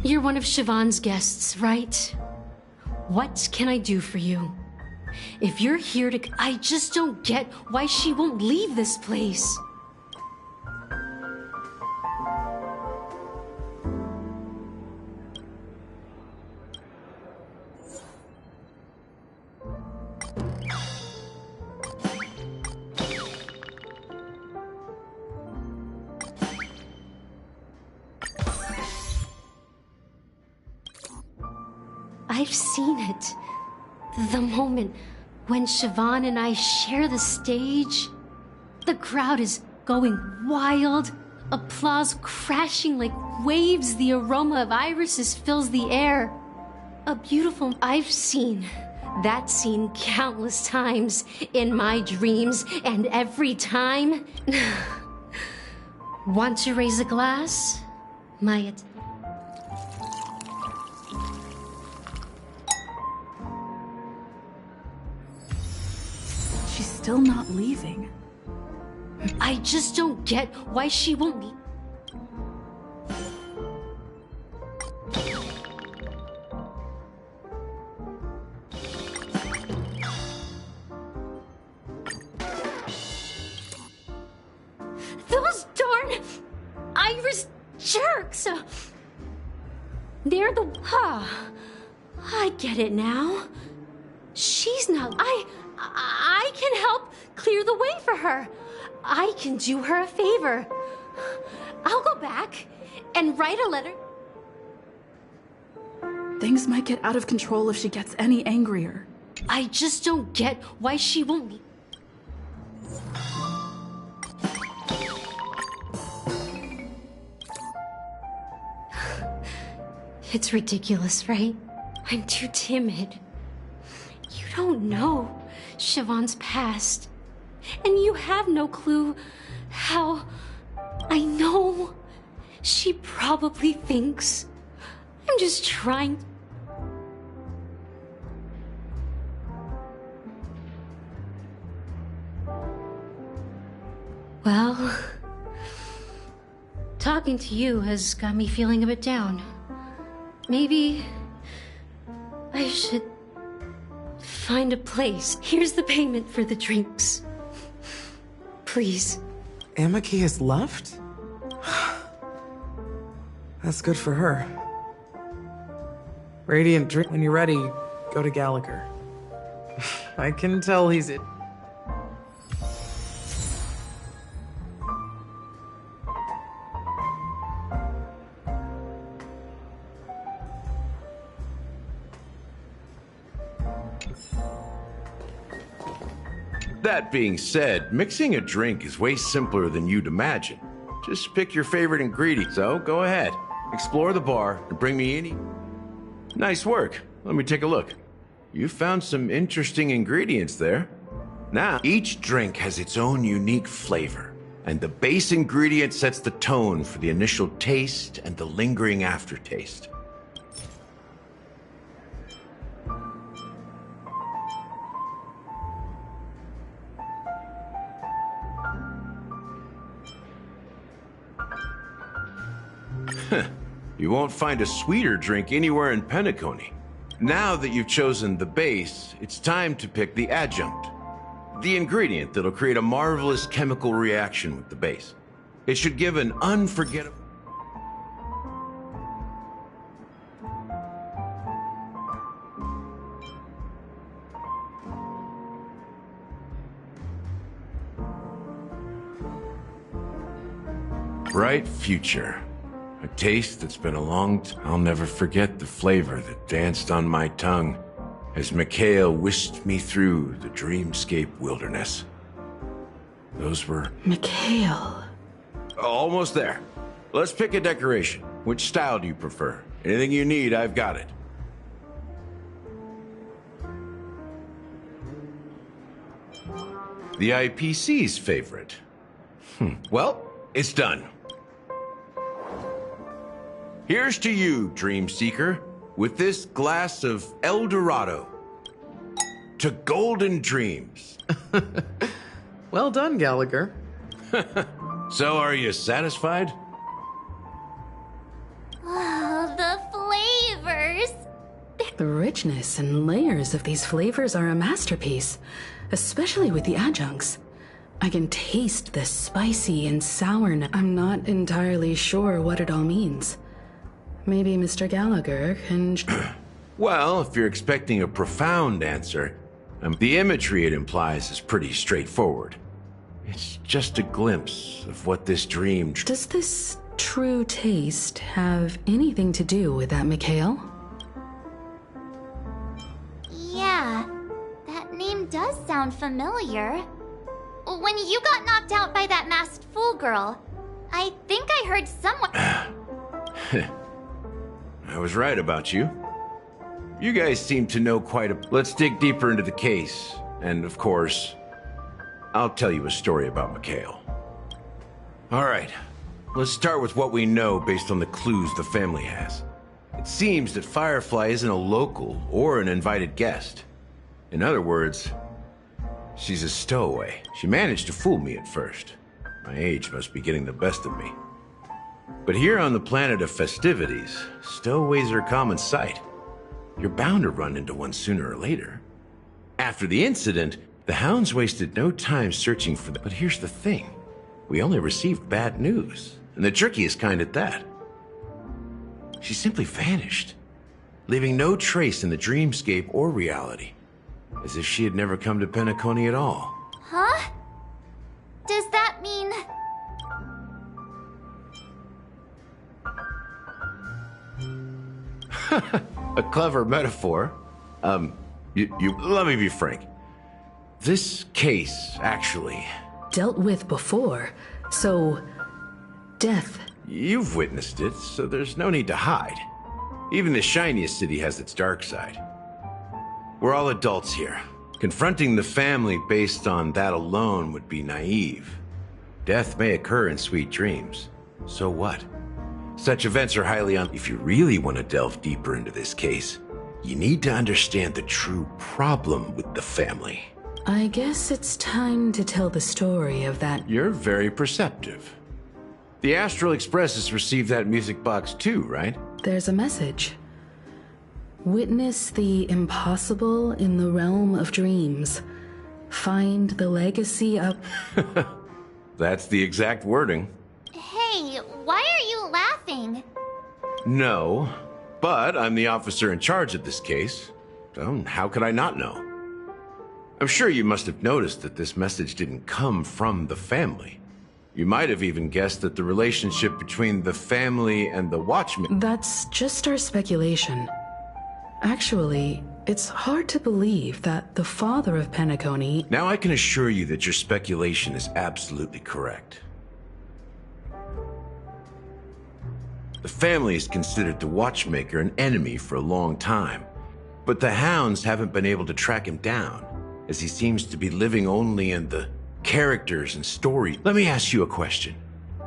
You're one of Siobhan's guests, right? What can I do for you? If you're here to... I just don't get why she won't leave this place. I've seen it. The moment when Siobhan and I share the stage. The crowd is going wild. Applause crashing like waves. The aroma of irises fills the air. A beautiful... I've seen that scene countless times in my dreams, and every time... Want to raise a glass? My... She's still not leaving. I just don't get why she won't be. Those darn Irish jerks! They're the... I get it now. She's not... I can help clear the way for her. I can do her a favor. I'll go back and write a letter. Things might get out of control if she gets any angrier. I just don't get why she won't be. It's ridiculous, right? I'm too timid. You don't know Siobhan's past. And you have no clue how... I know she probably thinks I'm just trying... Well, talking to you has got me feeling a bit down. Maybe I should find a place. Here's the payment for the drinks. Please. Amiki has left? That's good for her. Radiant, drink when you're ready. Go to Gallagher. I can tell he's it. That being said, mixing a drink is way simpler than you'd imagine. Just pick your favorite ingredient. So go ahead, explore the bar, and bring me any. Nice work. Let me take a look. You found some interesting ingredients there. Now, each drink has its own unique flavor, and the base ingredient sets the tone for the initial taste and the lingering aftertaste. You won't find a sweeter drink anywhere in Penacony. Now that you've chosen the base, it's time to pick the adjunct. The ingredient that'll create a marvelous chemical reaction with the base. It should give an unforgettable... bright future. A taste that's been a long time. I'll never forget the flavor that danced on my tongue as Mikhail whisked me through the dreamscape wilderness. Those were... Mikhail. Almost there. Let's pick a decoration. Which style do you prefer? Anything you need, I've got it. The IPC's favorite. Well, it's done. Here's to you, Dream Seeker, with this glass of El Dorado. To golden dreams. Well done, Gallagher. So, are you satisfied? Oh, the flavors! The richness and layers of these flavors are a masterpiece, especially with the adjuncts. I can taste the spicy and sourness. I'm not entirely sure what it all means. Maybe Mr. Gallagher can... Well, if you're expecting a profound answer, the imagery it implies is pretty straightforward. It's just a glimpse of what this dream... Does this true taste have anything to do with that, Mikhail? Yeah, that name does sound familiar. When you got knocked out by that masked fool girl, I think I heard someone... I was right about you. You guys seem to know quite a... Let's dig deeper into the case. And, of course, I'll tell you a story about Mikhail. All right, let's start with what we know based on the clues the family has. It seems that Firefly isn't a local or an invited guest. In other words, she's a stowaway. She managed to fool me at first. My age must be getting the best of me. But here on the planet of festivities, stowaways are a common sight. You're bound to run into one sooner or later. After the incident, the hounds wasted no time searching for them. But here's the thing. We only received bad news, and the trickiest kind at that. She simply vanished, leaving no trace in the dreamscape or reality, as if she had never come to Penacony at all. Huh? Does that mean... A clever metaphor. Let me be frank. This case, actually... Dealt with before, so... death. You've witnessed it, so there's no need to hide. Even the shiniest city has its dark side. We're all adults here. Confronting the family based on that alone would be naive. Death may occur in sweet dreams. So what? Such events are highly If you really want to delve deeper into this case, you need to understand the true problem with the family. I guess it's time to tell the story of that... You're very perceptive. The Astral Express has received that music box too, right? There's a message. Witness the impossible in the realm of dreams. Find the legacy of... That's the exact wording. Hey, why are you laughing? No, but I'm the officer in charge of this case. So how could I not know? I'm sure you must have noticed that this message didn't come from the family. You might have even guessed that the relationship between the family and the Watchmen... That's just our speculation. Actually, It's hard to believe that the father of Penacony... Now I can assure you that your speculation is absolutely correct. The family has considered the Watchmaker an enemy for a long time, but the hounds haven't been able to track him down, as he seems to be living only in the characters and stories. Let me ask you a question.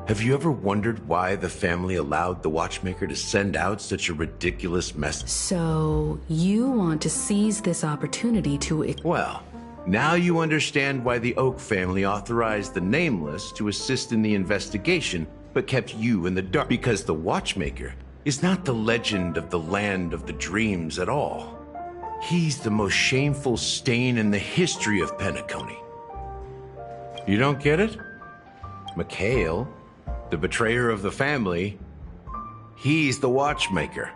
Have you ever wondered why the family allowed the Watchmaker to send out such a ridiculous message? So, you want to seize this opportunity to... Well, now you understand why the Oak family authorized the Nameless to assist in the investigation, but kept you in the dark. Because the Watchmaker is not the legend of the Land of the Dreams at all. He's the most shameful stain in the history of Penacony. You don't get it? Mikhail, the betrayer of the family, he's the Watchmaker.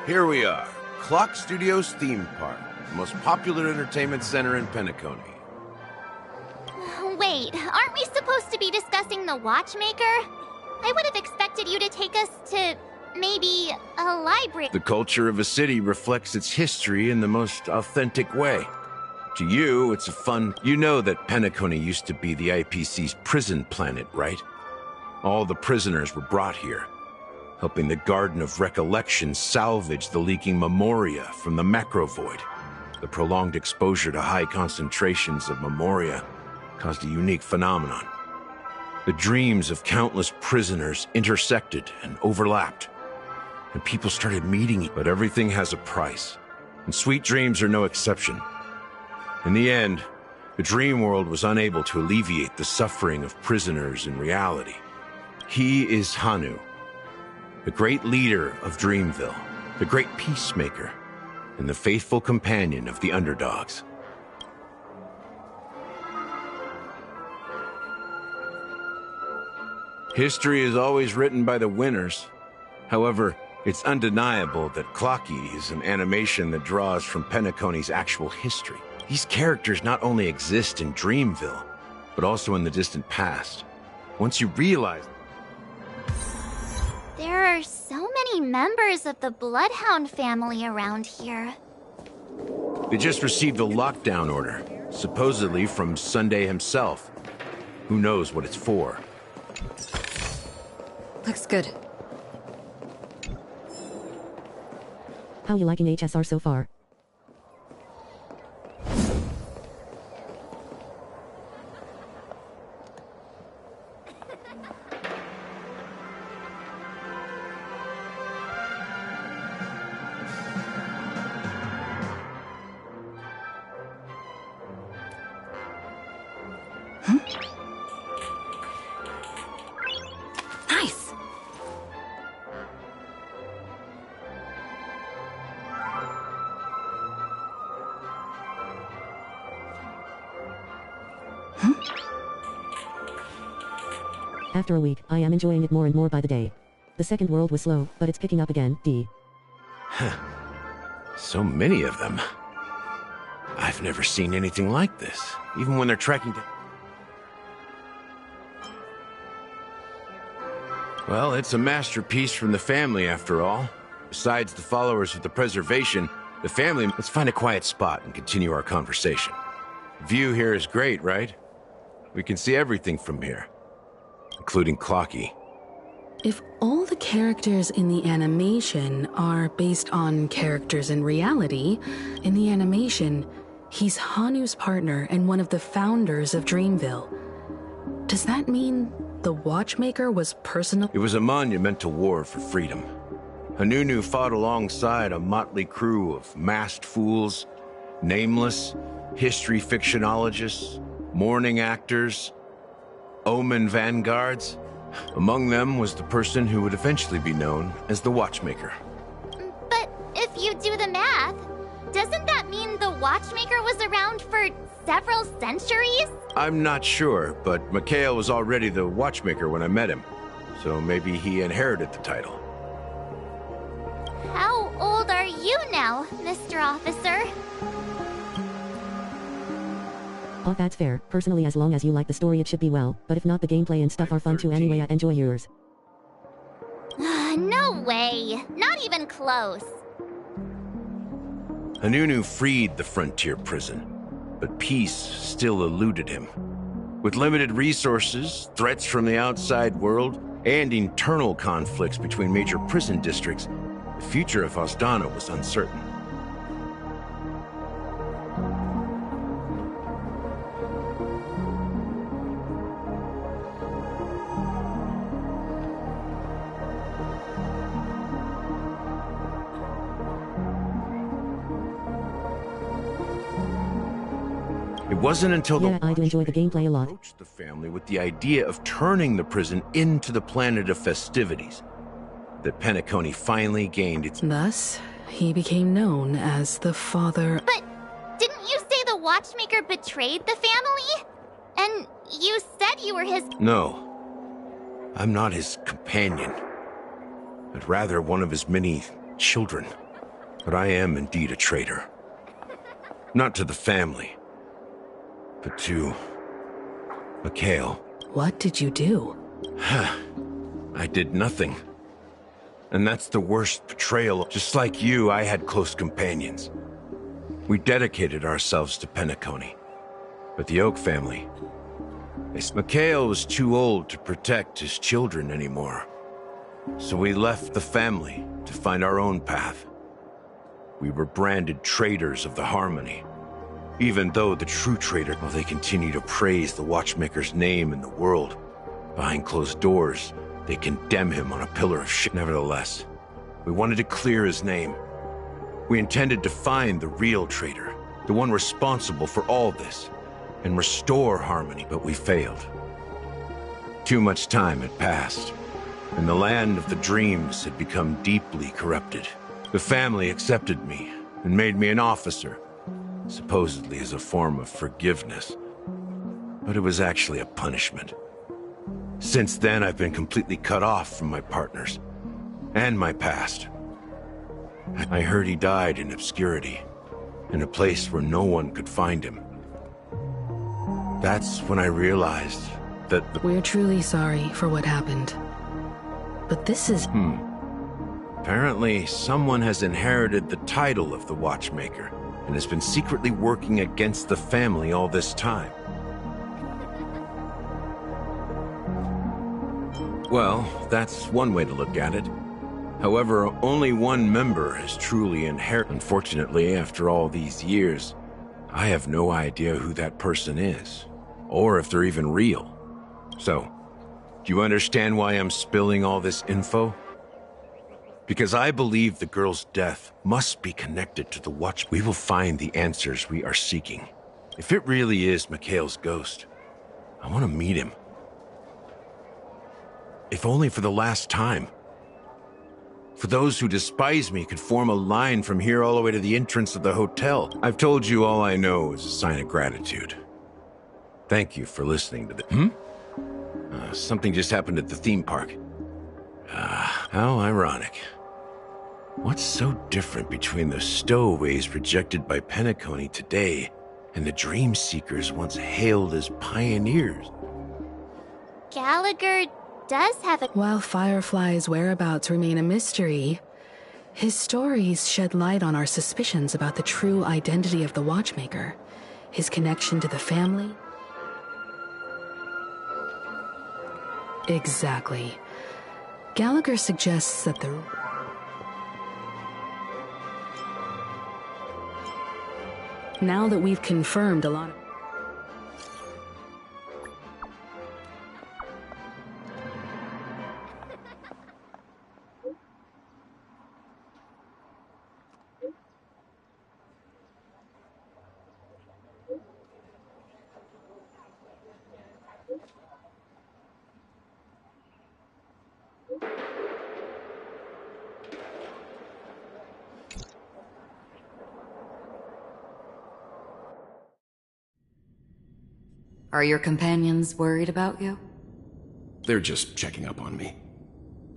Here we are, Clock Studios theme park, the most popular entertainment center in Penacony. Wait, aren't we supposed to be discussing the Watchmaker? I would have expected you to take us to, maybe, a library. The culture of a city reflects its history in the most authentic way. To you, it's a fun... You know that Penacony used to be the IPC's prison planet, right? All the prisoners were brought here, helping the Garden of Recollection salvage the leaking memoria from the macrovoid. The prolonged exposure to high concentrations of memoria caused a unique phenomenon. The dreams of countless prisoners intersected and overlapped, and people started meeting. But everything has a price, and sweet dreams are no exception. In the end, the dream world was unable to alleviate the suffering of prisoners in reality. He is Hanu, the great leader of Dreamville, the great peacemaker, and the faithful companion of the underdogs. History is always written by the winners. However, it's undeniable that Clocky is an animation that draws from Penacony's actual history. These characters not only exist in Dreamville, but also in the distant past. Once you realize... There are so many members of the Bloodhound family around here. They just received a lockdown order, supposedly from Sunday himself. Who knows what it's for? Looks good. How you liking HSR so far? Nice. After a week, I am enjoying it more and more by the day. The second world was slow, but it's picking up again, D. So many of them. I've never seen anything like this, even when they're tracking down... Well, it's a masterpiece from the family, after all. Besides the followers of the preservation, the family... Let's find a quiet spot and continue our conversation. The view here is great, right? We can see everything from here, including Clocky. If all the characters in the animation are based on characters in reality, in the animation, he's Hanu's partner and one of the founders of Dreamville. Does that mean the Watchmaker was personal? It was a monumental war for freedom. Hanunu fought alongside a motley crew of masked fools, nameless, history fictionologists, mourning actors, omen vanguards. Among them was the person who would eventually be known as the Watchmaker. But if you do the math, doesn't that mean the Watchmaker was around for several centuries? I'm not sure, but Mikhail was already the Watchmaker when I met him, so maybe he inherited the title. How old are you now, Mr. Officer? Oh, that's fair. Personally, as long as you like the story, it should be well. But if not, the gameplay and stuff are fun too anyway. I enjoy yours. No way. Not even close. Anunu freed the frontier prison, but peace still eluded him. With limited resources, threats from the outside world, and internal conflicts between major prison districts, the future of Osdana was uncertain. It wasn't until I do enjoy the gameplay a lot. approached the family with the idea of turning the prison into the planet of festivities that Penacony finally gained its... Thus, he became known as the father... But didn't you say the watchmaker betrayed the family? And you said you were his... No. I'm not his companion, but rather one of his many children. But I am indeed a traitor. Not to the family, but to Mikhail. What did you do? I did nothing. And that's the worst betrayal. Just like you, I had close companions. We dedicated ourselves to Penacony. But the Oak family... Mikhail was too old to protect his children anymore. So we left the family to find our own path. We were branded traitors of the Harmony. Even though the true traitor, well, they continue to praise the Watchmaker's name in the world. Behind closed doors, they condemn him on a pillar of shit. Nevertheless, we wanted to clear his name. We intended to find the real traitor, the one responsible for all this, and restore Harmony, but we failed. Too much time had passed, and the land of the dreams had become deeply corrupted. The family accepted me and made me an officer, supposedly as a form of forgiveness. But it was actually a punishment. Since then, I've been completely cut off from my partners and my past. I heard he died in obscurity, in a place where no one could find him. That's when I realized that We're truly sorry for what happened. But this is... Apparently, someone has inherited the title of the Watchmaker and has been secretly working against the family all this time. Well, that's one way to look at it. However, only one member has truly inherited. Unfortunately, after all these years, I have no idea who that person is, or if they're even real. So, do you understand why I'm spilling all this info? Because I believe the girl's death must be connected to the watch. We will find the answers we are seeking. If it really is Mikhail's ghost, I want to meet him. If only for the last time. For those who despise me could form a line from here all the way to the entrance of the hotel. I've told you all I know is a sign of gratitude. Thank you for listening to this. Something just happened at the theme park. How ironic. What's so different between the stowaways rejected by Penacony today and the dream seekers once hailed as pioneers? Gallagher does have a... While Firefly's whereabouts remain a mystery, his stories shed light on our suspicions about the true identity of the Watchmaker, his connection to the family. Exactly. Gallagher suggests that the... Now that we've confirmed a lot of... Are your companions worried about you? They're just checking up on me.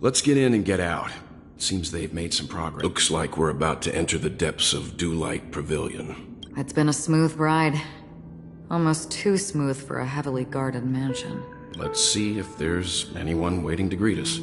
Let's get in and get out. Seems they've made some progress. Looks like we're about to enter the depths of Dewlight Pavilion. It's been a smooth ride. Almost too smooth for a heavily guarded mansion. Let's see if there's anyone waiting to greet us.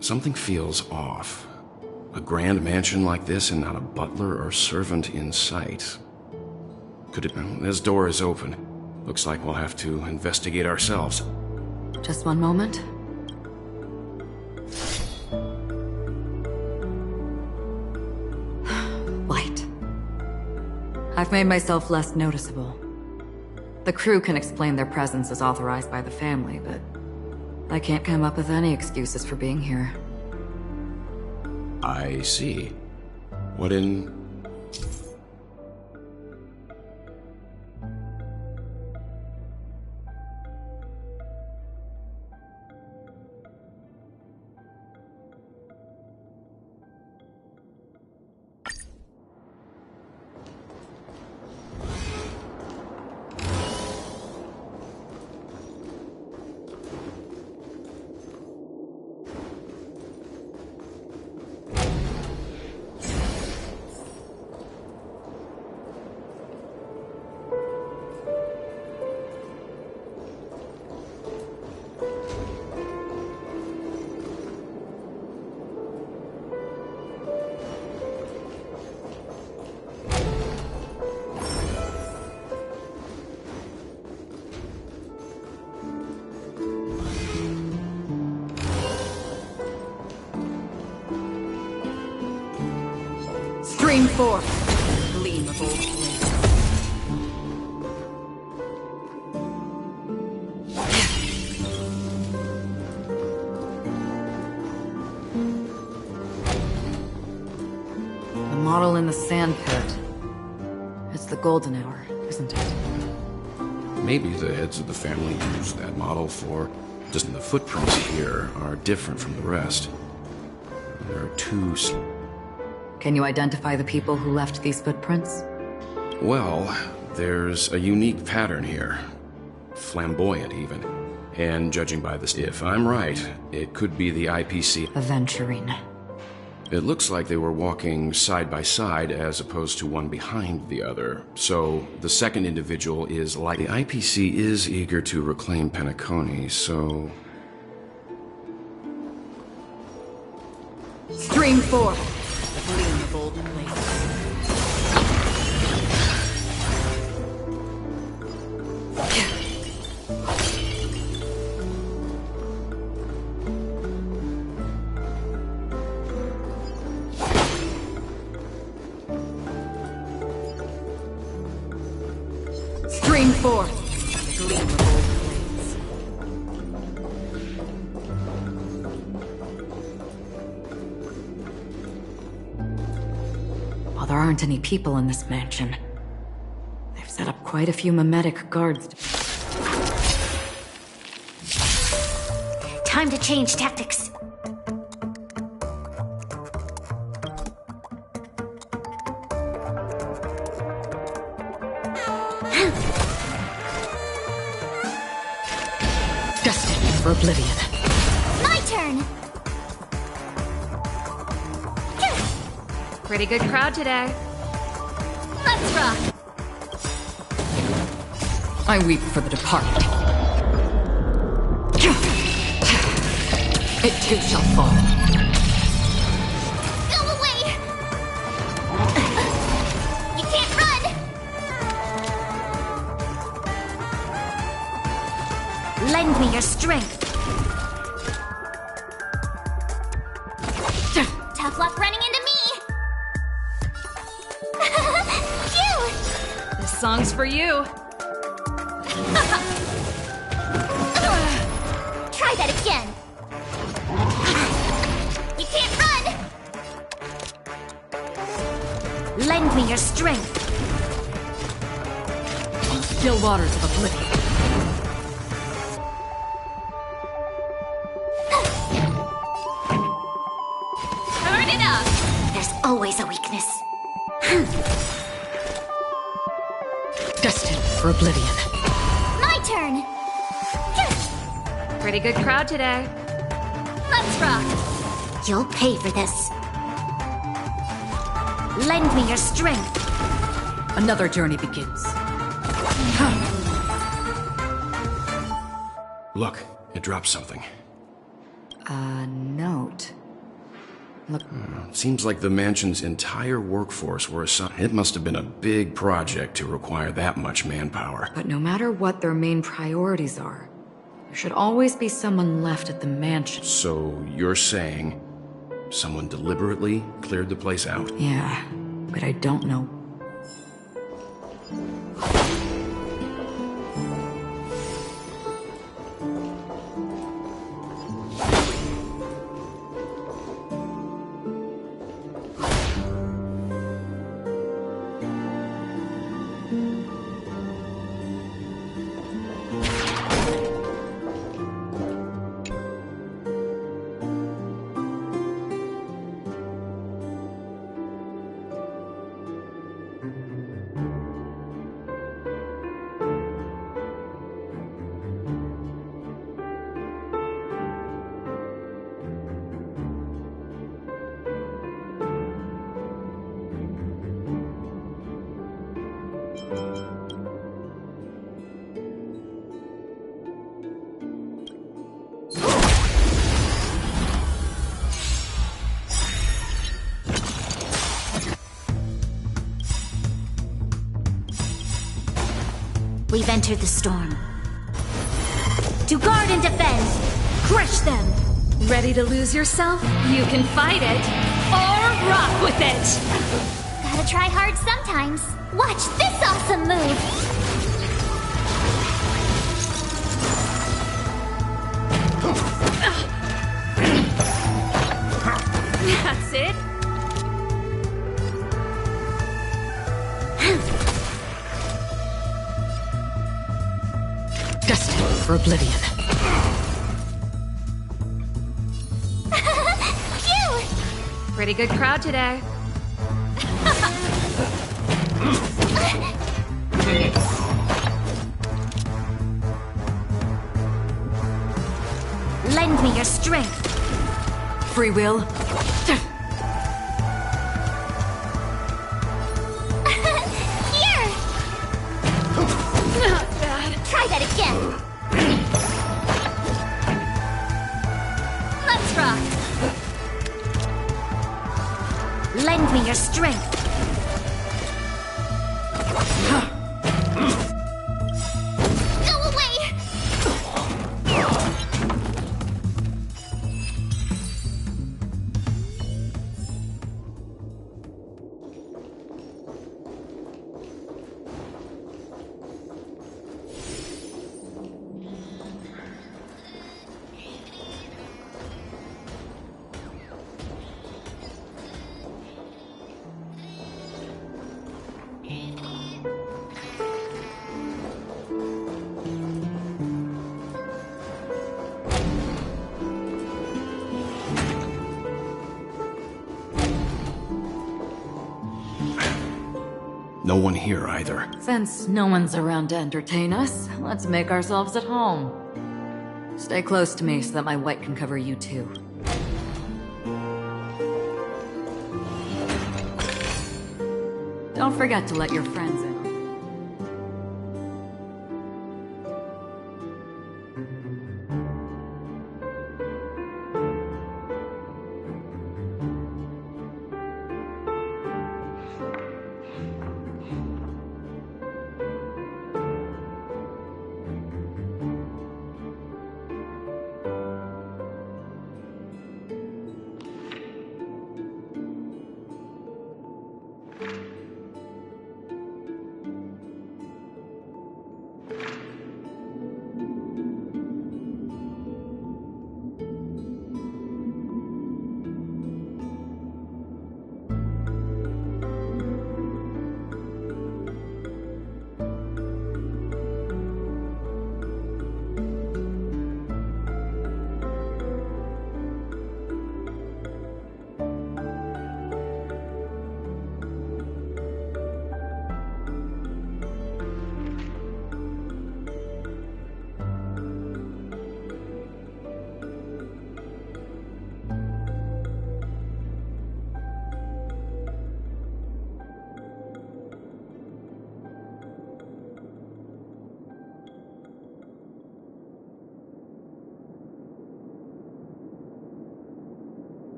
Something feels off. A grand mansion like this and not a butler or servant in sight. Could it... This door is open. Looks like we'll have to investigate ourselves. Just one moment. Light. I've made myself less noticeable. The crew can explain their presence as authorized by the family, but I can't come up with any excuses for being here. I see. What in... Stream forth, gleam of old blades. The model in the sand pit. It's the golden hour, isn't it? Maybe the heads of the family used that model for... Just the footprints here are different from the rest. There are two... Can you identify the people who left these footprints? Well, there's a unique pattern here. Flamboyant, even. And judging by this, if I'm right, it could be the IPC. Aventurine. It looks like they were walking side by side as opposed to one behind the other. So the second individual is like... The IPC is eager to reclaim Penacony, so... Stream forth! The gleam of old blades. Stream forth! The gleam of old blades. While there aren't any people in this mansion, they've set up quite a few mimetic guards. Time to change tactics. Destined for oblivion. My turn! Pretty good crowd today. Let's rock! I weep for the departed. It too shall fall. Go away! You can't run! Lend me your strength. Tough luck running into me! Phew! This song's for you. Try that again. You can't run! Lend me your strength. On still waters of oblivion. Turn it up! There's always a weakness. Destined for oblivion. My turn! Pretty good crowd today. Let's rock! You'll pay for this. Lend me your strength. Another journey begins. Look, it dropped something. A note. Look. Seems like the mansion's entire workforce were assigned. It must have been a big project to require that much manpower. But no matter what their main priorities are, there should always be someone left at the mansion. So you're saying someone deliberately cleared the place out? Yeah, but I don't know. We've entered the storm. To guard and defend! Crush them! Ready to lose yourself? You can fight it, or rock with it! Gotta try hard sometimes. Watch this awesome move! That's it? Destined for oblivion. Phew! Pretty good crowd today. Lend me your strength. Free will. Here! Not bad. Try that again. Let's rock. Lend me your strength. Go away! No one here either. Since no one's around to entertain us, let's make ourselves at home. Stay close to me so that my white can cover you too. Don't forget to let your friends in.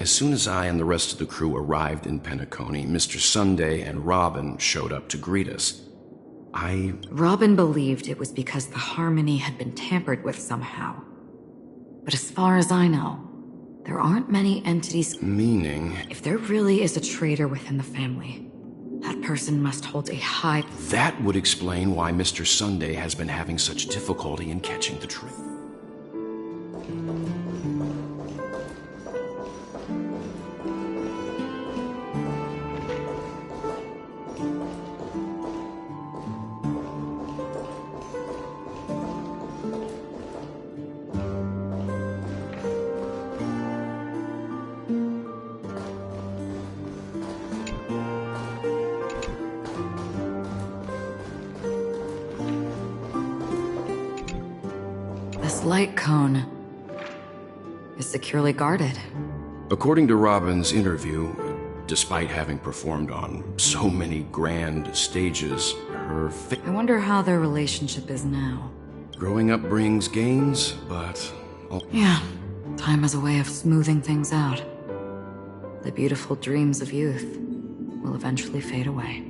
As soon as I and the rest of the crew arrived in Penacony, Mr. Sunday and Robin showed up to greet us. Robin believed it was because the harmony had been tampered with somehow. But as far as I know, there aren't many entities. Meaning? If there really is a traitor within the family, that person must hold a high... That would explain why Mr. Sunday has been having such difficulty in catching the train. This light cone is securely guarded. According to Robin's interview, despite having performed on so many grand stages, her I wonder how their relationship is now. Growing up brings gains, but... Yeah, time has a way of smoothing things out. The beautiful dreams of youth will eventually fade away.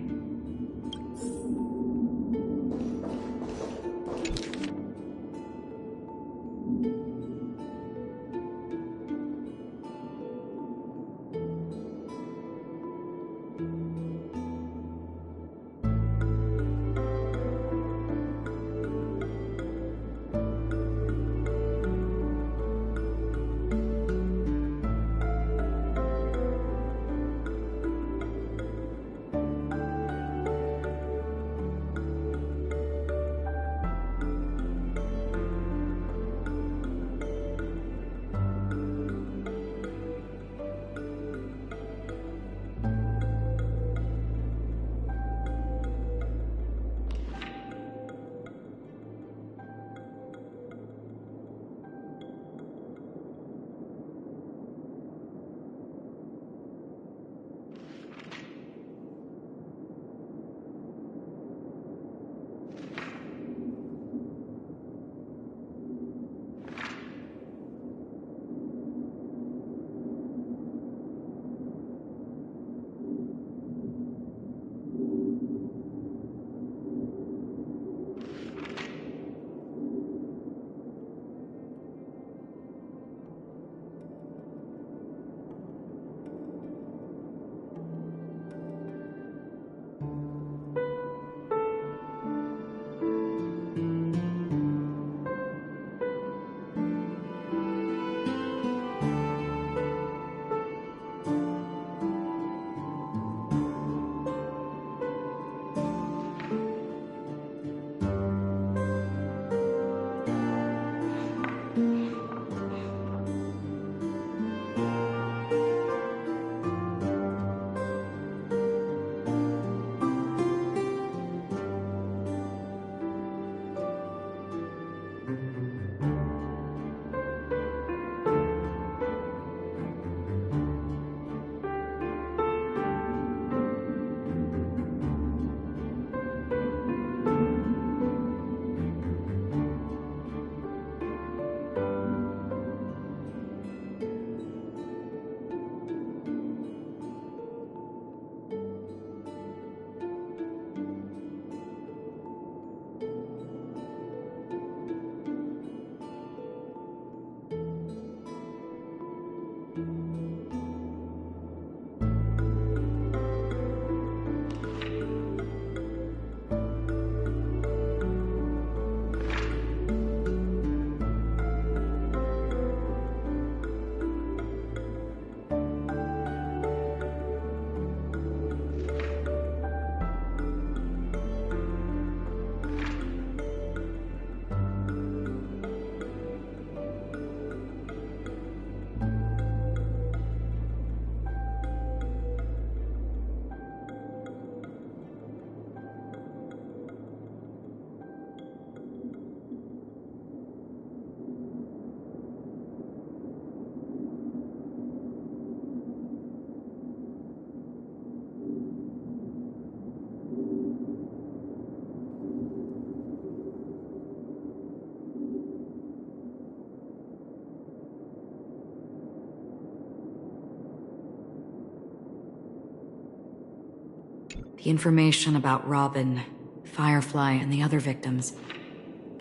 The information about Robin, Firefly, and the other victims.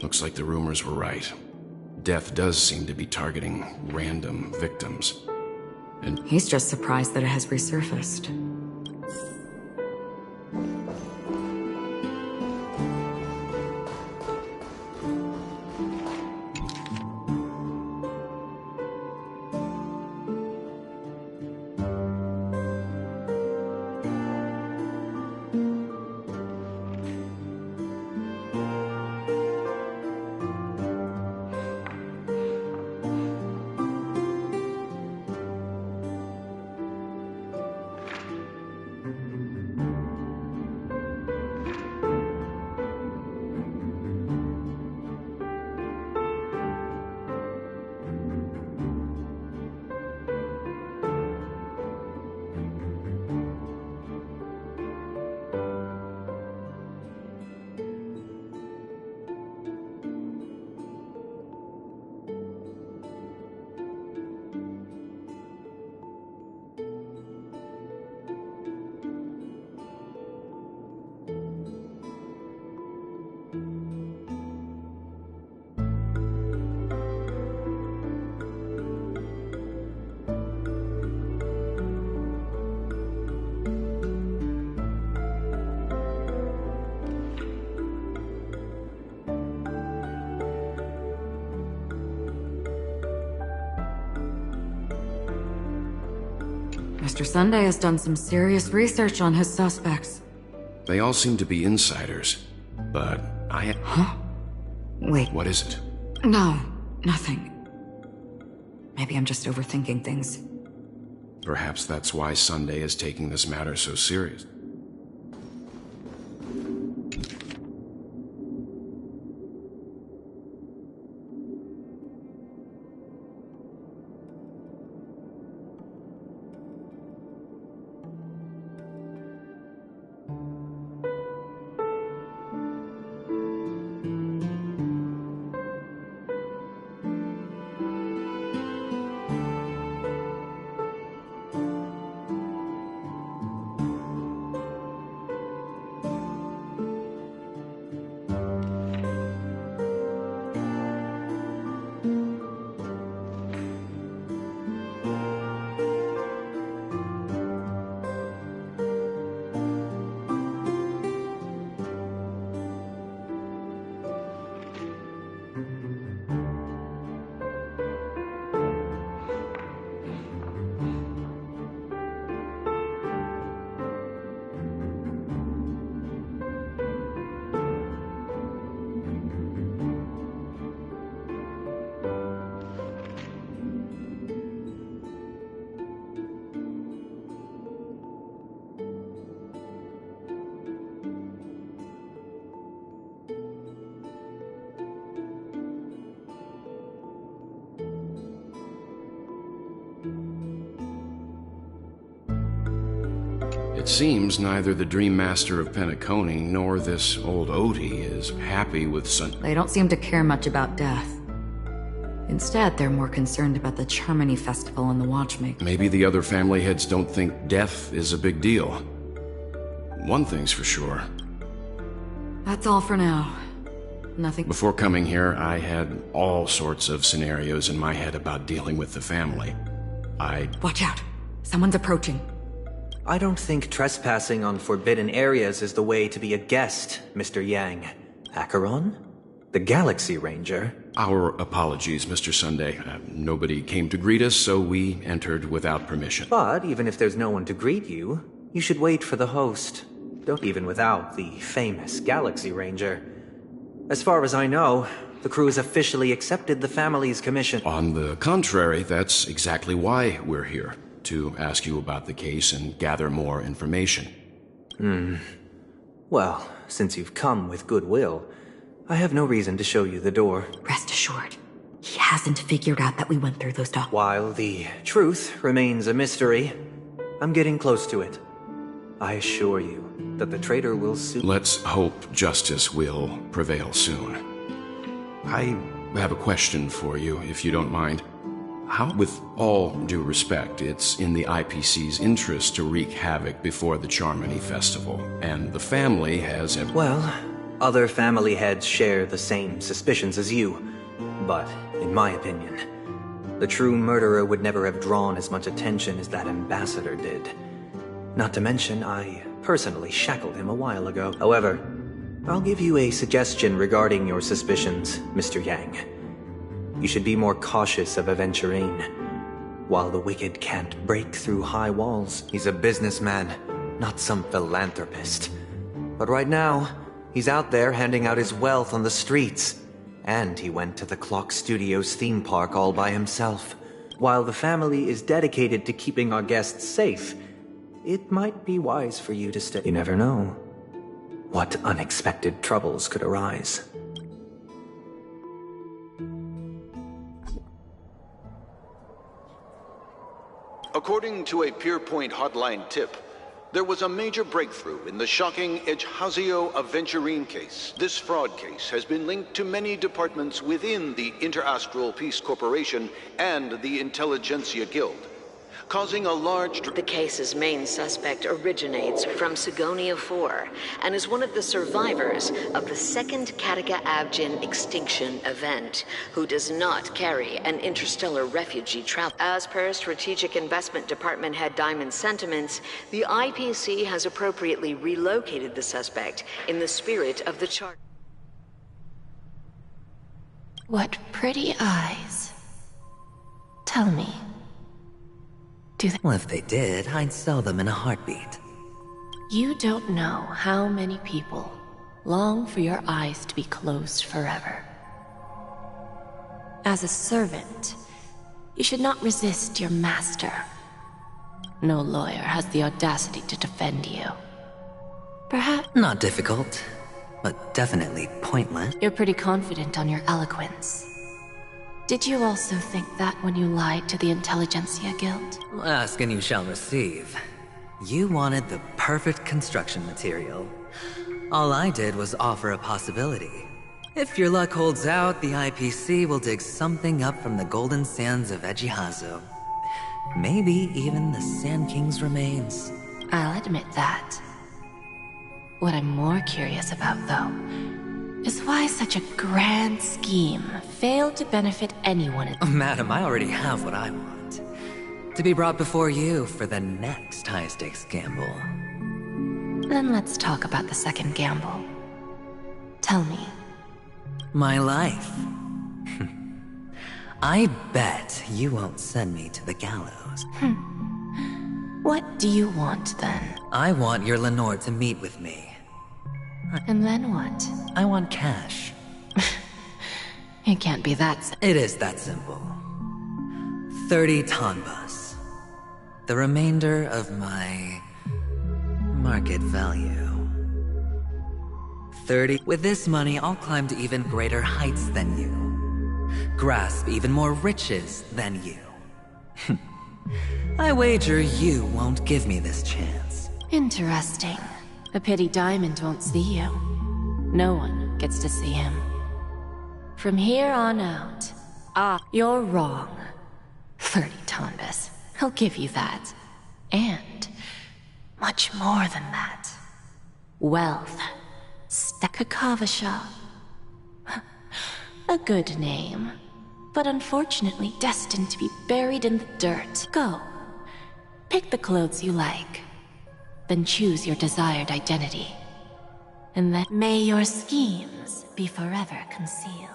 Looks like the rumors were right. Death does seem to be targeting random victims. And he's just surprised that it has resurfaced. Mr. Sunday has done some serious research on his suspects. they all seem to be insiders, but I... Huh? Wait. What is it? No, nothing. Maybe I'm just overthinking things. Perhaps that's why Sunday is taking this matter so seriously. It seems neither the Dream Master of Penacony nor this old Odie is happy with They don't seem to care much about death. Instead, they're more concerned about the Charmony Festival and the Watchmaker. Maybe the other family heads don't think death is a big deal. One thing's for sure. That's all for now. Nothing. Before coming here, I had all sorts of scenarios in my head about dealing with the family. Watch out! Someone's approaching. I don't think trespassing on forbidden areas is the way to be a guest, Mr. Yang. Acheron? The Galaxy Ranger? Our apologies, Mr. Sunday. Nobody came to greet us, so we entered without permission. But even if there's no one to greet you, you should wait for the host. Don't even without the famous Galaxy Ranger. As far as I know, the crew's officially accepted the family's commission. On the contrary, that's exactly why we're here. To ask you about the case and gather more information. Well, since you've come with goodwill, I have no reason to show you the door. Rest assured, he hasn't figured out that we went through those documents. While the truth remains a mystery, I'm getting close to it. I assure you that the traitor will soon... Let's hope justice will prevail soon. I have a question for you, if you don't mind. How? With all due respect, it's in the IPC's interest to wreak havoc before the Charmony Festival, and the family has... Well, other family heads share the same suspicions as you, but in my opinion, the true murderer would never have drawn as much attention as that ambassador did. Not to mention, I personally shackled him a while ago. However, I'll give you a suggestion regarding your suspicions, Mr. Yang. You should be more cautious of Aventurine. While the wicked can't break through high walls, he's a businessman, not some philanthropist. But right now, he's out there handing out his wealth on the streets. And he went to the Clock Studios theme park all by himself. While the family is dedicated to keeping our guests safe, it might be wise for you to stay. You never know what unexpected troubles could arise. According to a Pierpoint hotline tip, there was a major breakthrough in the shocking Ejhazio Aventurine case. This fraud case has been linked to many departments within the Interastral Peace Corporation and the Intelligentsia Guild, causing a large... The case's main suspect originates from Sigonia 4 and is one of the survivors of the second Kataka Abjin extinction event, who does not carry an interstellar refugee travel. As per Strategic Investment Department head Diamond's sentiments, the IPC has appropriately relocated the suspect in the spirit of the chart. What pretty eyes. Tell me. Well, if they did, I'd sell them in a heartbeat. You don't know how many people long for your eyes to be closed forever. As a servant, you should not resist your master. No lawyer has the audacity to defend you. Perhaps... Not difficult, but definitely pointless. You're pretty confident on your eloquence. Did you also think that when you lied to the Intelligentsia Guild? Ask and you shall receive. You wanted the perfect construction material. All I did was offer a possibility. If your luck holds out, the IPC will dig something up from the golden sands of Ejhazio. Maybe even the Sand King's remains. I'll admit that. What I'm more curious about, though, is why such a grand scheme failed to benefit anyone. Madam, I already have what I want. To be brought before you for the next high-stakes gamble. Then let's talk about the second gamble. Tell me. My life. I bet you won't send me to the gallows. What do you want, then? I want your Lenore to meet with me. And then what? I want cash. It can't be that simple. It is that simple. 30 tonbas. The remainder of my... market value. 30. With this money, I'll climb to even greater heights than you. Grasp even more riches than you. I wager you won't give me this chance. Interesting. A pity Diamond won't see you. No one gets to see him. From here on out... you're wrong. 30 tonbas. I'll give you that. And... much more than that. Wealth. Kakavasha. A good name. But unfortunately destined to be buried in the dirt. Go. Pick the clothes you like. Then choose your desired identity. And then may your schemes be forever concealed.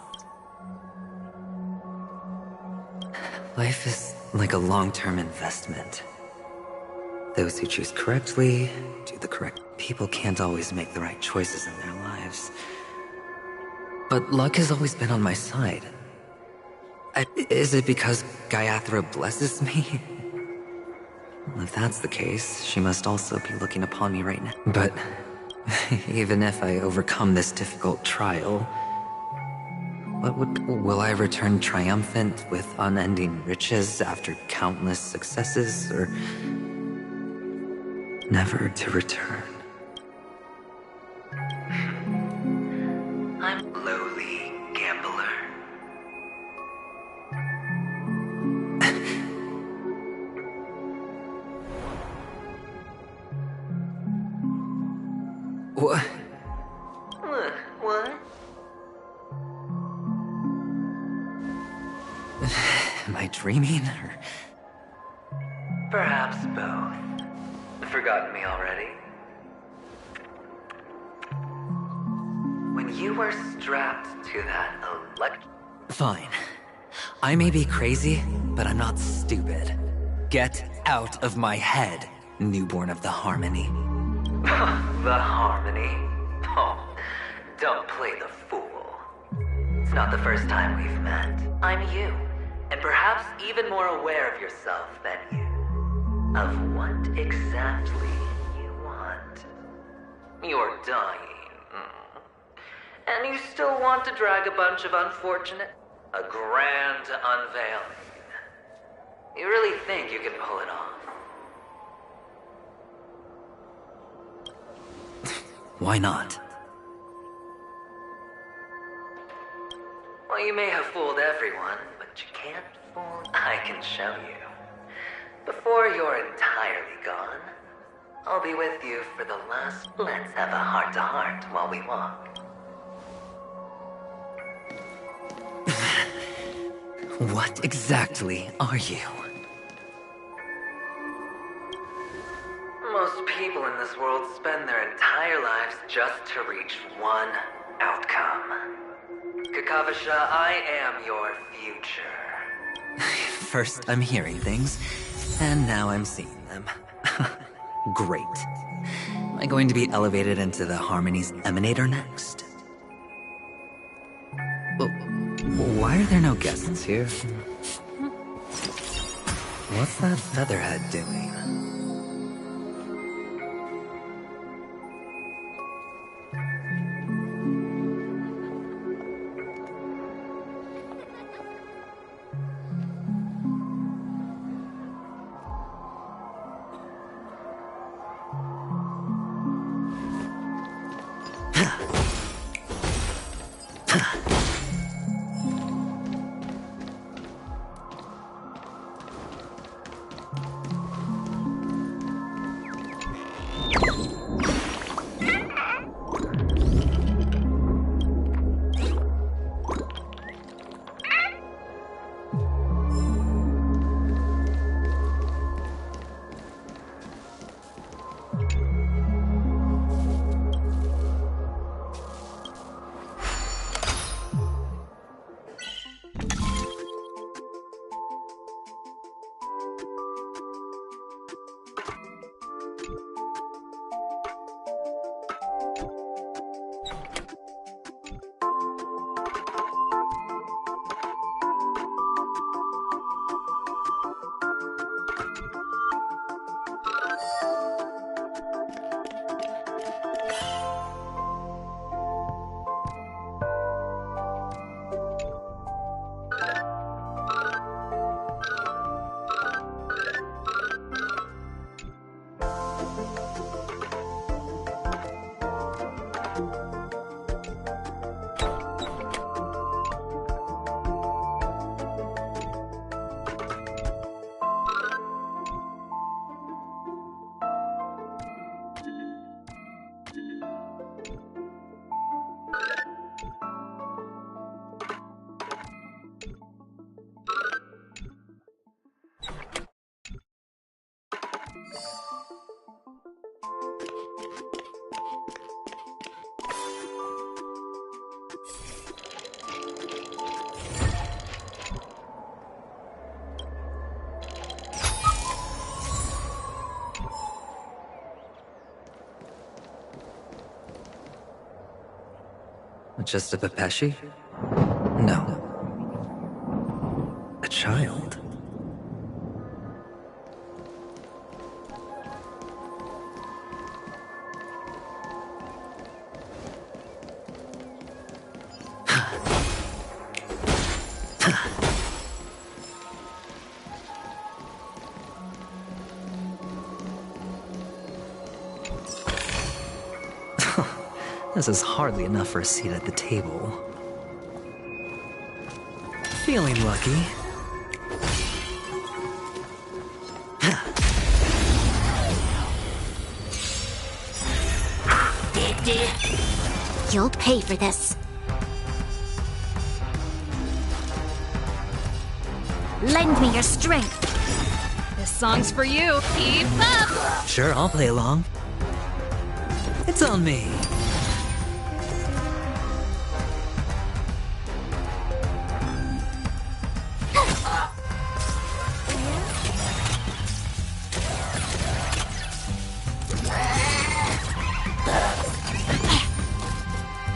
Life is like a long-term investment. Those who choose correctly, do the correct... People can't always make the right choices in their lives. But luck has always been on my side. Is it because Gaiathra blesses me? Well, if that's the case, she must also be looking upon me right now. But even if I overcome this difficult trial, will I return triumphant with unending riches after countless successes, or never to return? I'm lowly gambler. What? What? Am I dreaming? Or... Perhaps both. Forgotten me already? When you were strapped to that Fine. I may be crazy, but I'm not stupid. Get out of my head, newborn of the Harmony. The Harmony? Oh, don't play the fool. It's not the first time we've met. I'm you, and perhaps even more aware of yourself than you. Of what exactly you want. You're dying. And you still want to drag a bunch of unfortunate... A grand unveiling. You really think you can pull it off? Why not? Well, you may have fooled everyone, but you can't fool... I can show you. Before you're entirely gone, I'll be with you for the last... Let's have a heart-to-heart while we walk. What exactly are you? Most people in this world spend their entire lives just to reach one outcome. Kakavasha, I am your future. First, I'm hearing things, and now I'm seeing them. Great. Am I going to be elevated into the Harmony's Emanator next? Why are there no guests here? What's that featherhead doing? Just a Pepeshi? No. A child? This is hardly enough for a seat at the table. Feeling lucky. You'll pay for this. Lend me your strength. This song's for you. Keep up! Sure, I'll play along. It's on me.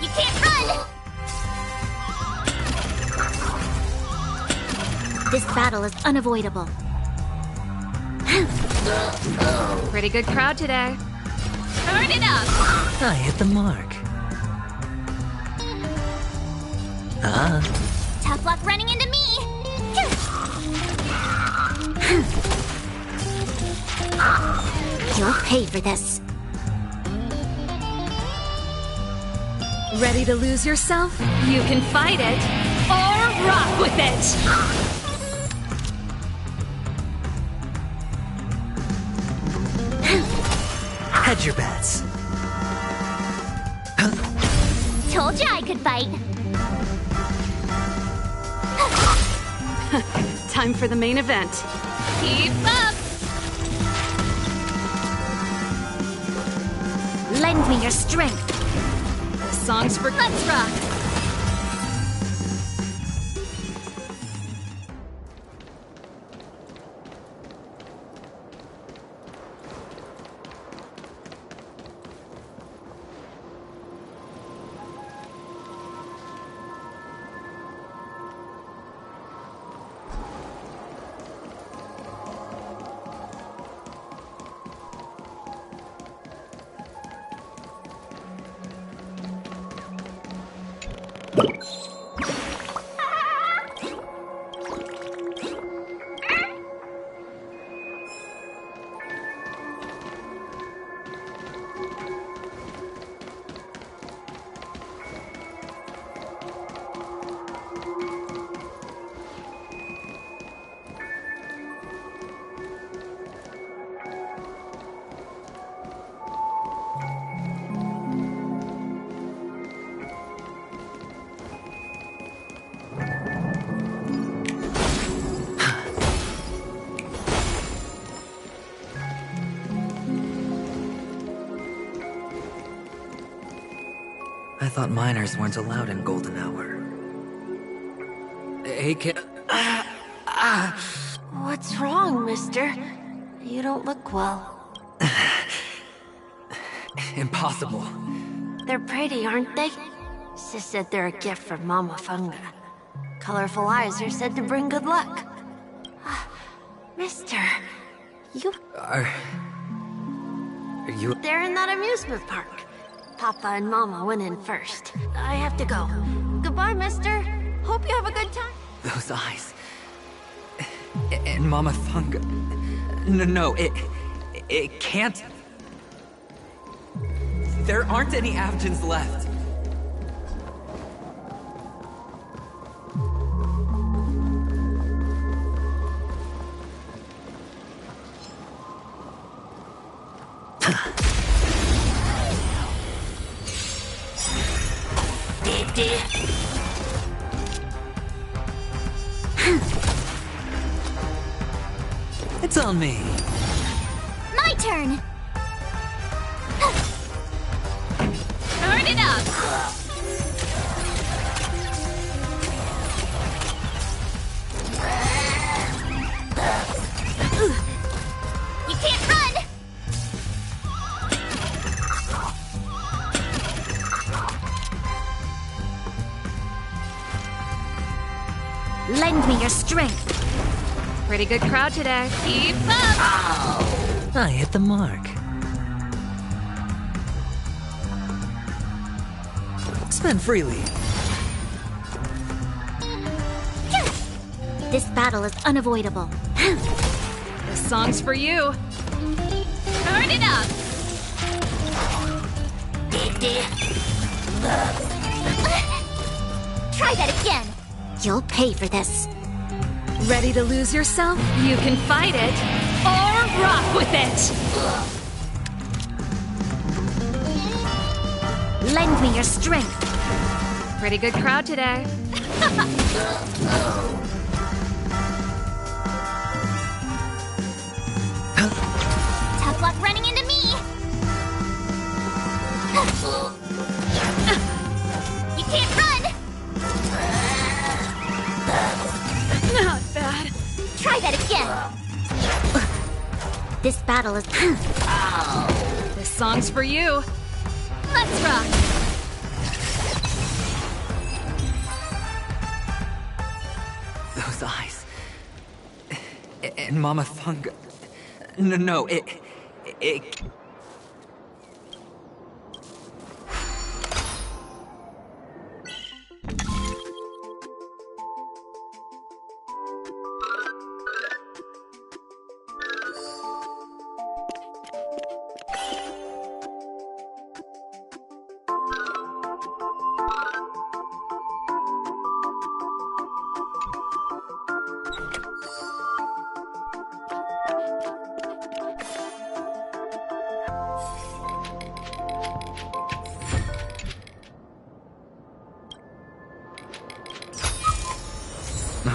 You can't run! This battle is unavoidable. Pretty good crowd today. Turn it up! I hit the mark. Tough luck running into me! You'll pay for this. Ready to lose yourself? You can fight it, or rock with it! Hedge your bets. Told you I could fight. Time for the main event. Keep up! Lend me your strength. This song's for... Let's rock! I thought minors weren't allowed in Golden Hour. Hey, kid. What's wrong, mister? You don't look well. Impossible. They're pretty, aren't they? Sis said they're a gift from Mama Funga. Colorful eyes are said to bring good luck. Mister, you... Are you... They're in that amusement park. Papa and Mama went in first. I have to go. Goodbye, mister. Hope you have a good time. Those eyes. And Mama Funga. No, it can't. There aren't any Avgens left. It's on me. My turn! Turn it up! You can't run! Lend me your strength. Pretty good crowd today. Keep up! I hit the mark. Spend freely. This battle is unavoidable. This song's for you. Turn it up! Try that again. You'll pay for this. Ready to lose yourself? You can fight it, or rock with it! Lend me your strength. Pretty good crowd today. Tough luck running into me! You can't run! Not bad. Try that again! This battle is... This song's for you. Let's rock. Those eyes. And Mama Funga. No, it... A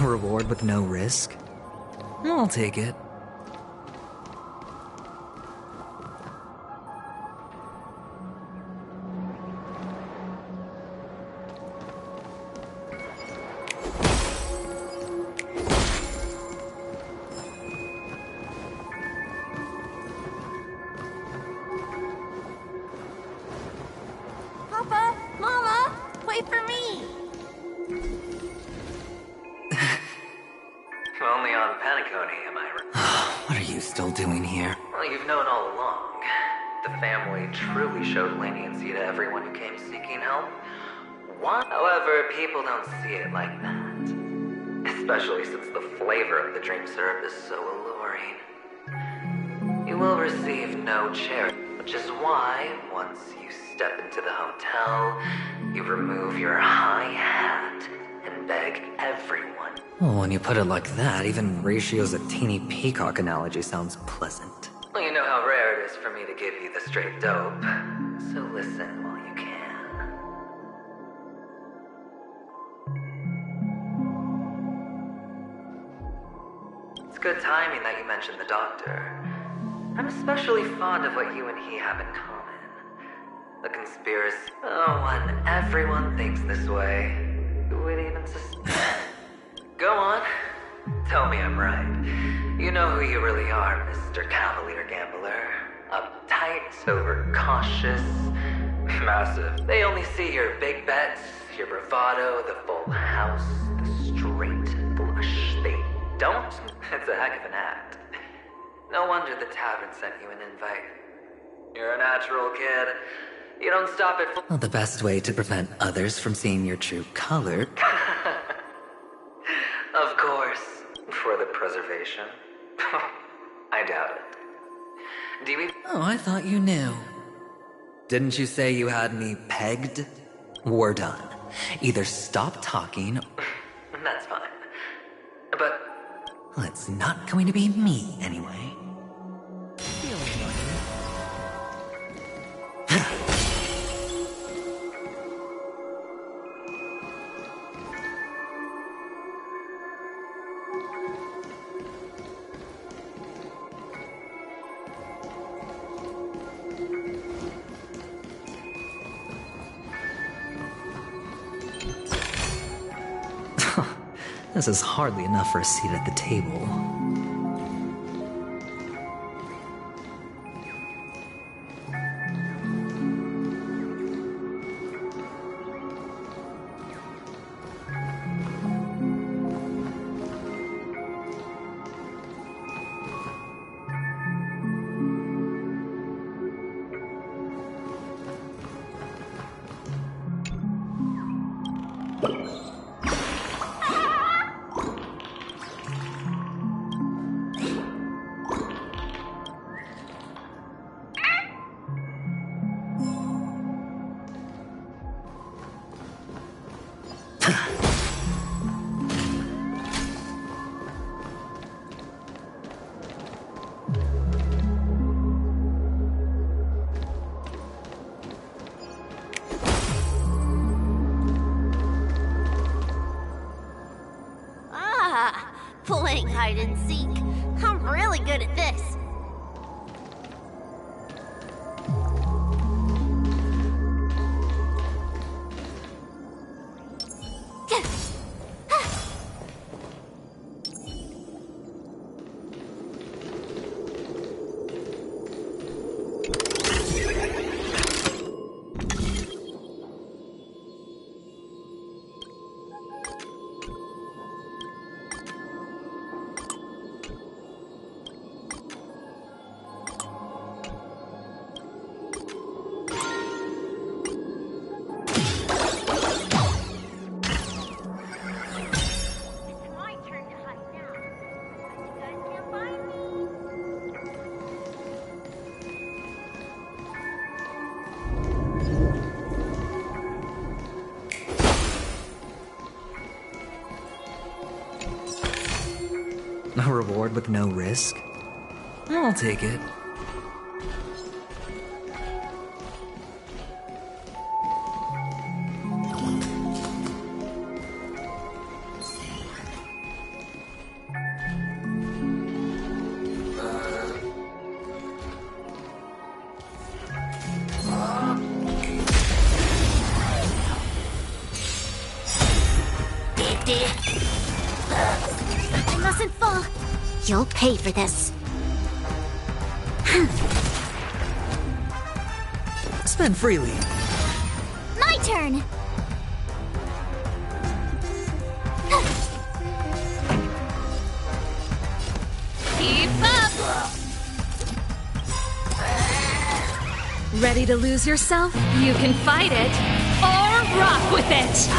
reward with no risk? I'll take it. Papa! Mama! Wait for me! Only on Paniconi, am I right? What are you still doing here? Well, you've known all along. The family truly showed leniency to everyone who came seeking help. What? However, people don't see it like that. Especially since the flavor of the drink syrup is so alluring. You will receive no charity, which is why, once you step into the hotel, you remove your high hat and beg everyone. Well, when you put it like that, even Ratio's a teeny peacock analogy sounds pleasant. Well, you know how rare it is for me to give you the straight dope. So listen while you can. It's good timing that you mentioned the doctor. I'm especially fond of what you and he have in common. The conspiracy. Oh, when everyone thinks this way, who would even Go on. Tell me I'm right. You know who you really are, Mr. Cavalier Gambler. Uptight, overcautious, massive. They only see your big bets, your bravado, the full house, the straight flush. They don't. It's a heck of an act. No wonder the tavern sent you an invite. You're a natural kid. You don't stop at Well, the best way to prevent others from seeing your true color... Of course, for the preservation. I doubt it. Do we... Oh, I thought you knew. Didn't you say you had me pegged? We're done. Either stop talking... That's fine. But... Well, it's not going to be me, anyway. This is hardly enough for a seat at the table. playing hide and seek. I'm really good at this. A reward with no risk? I'll take it. I mustn't fall. You'll pay for this. Spend freely. My turn! Keep up! Ready to lose yourself? You can fight it, or rock with it!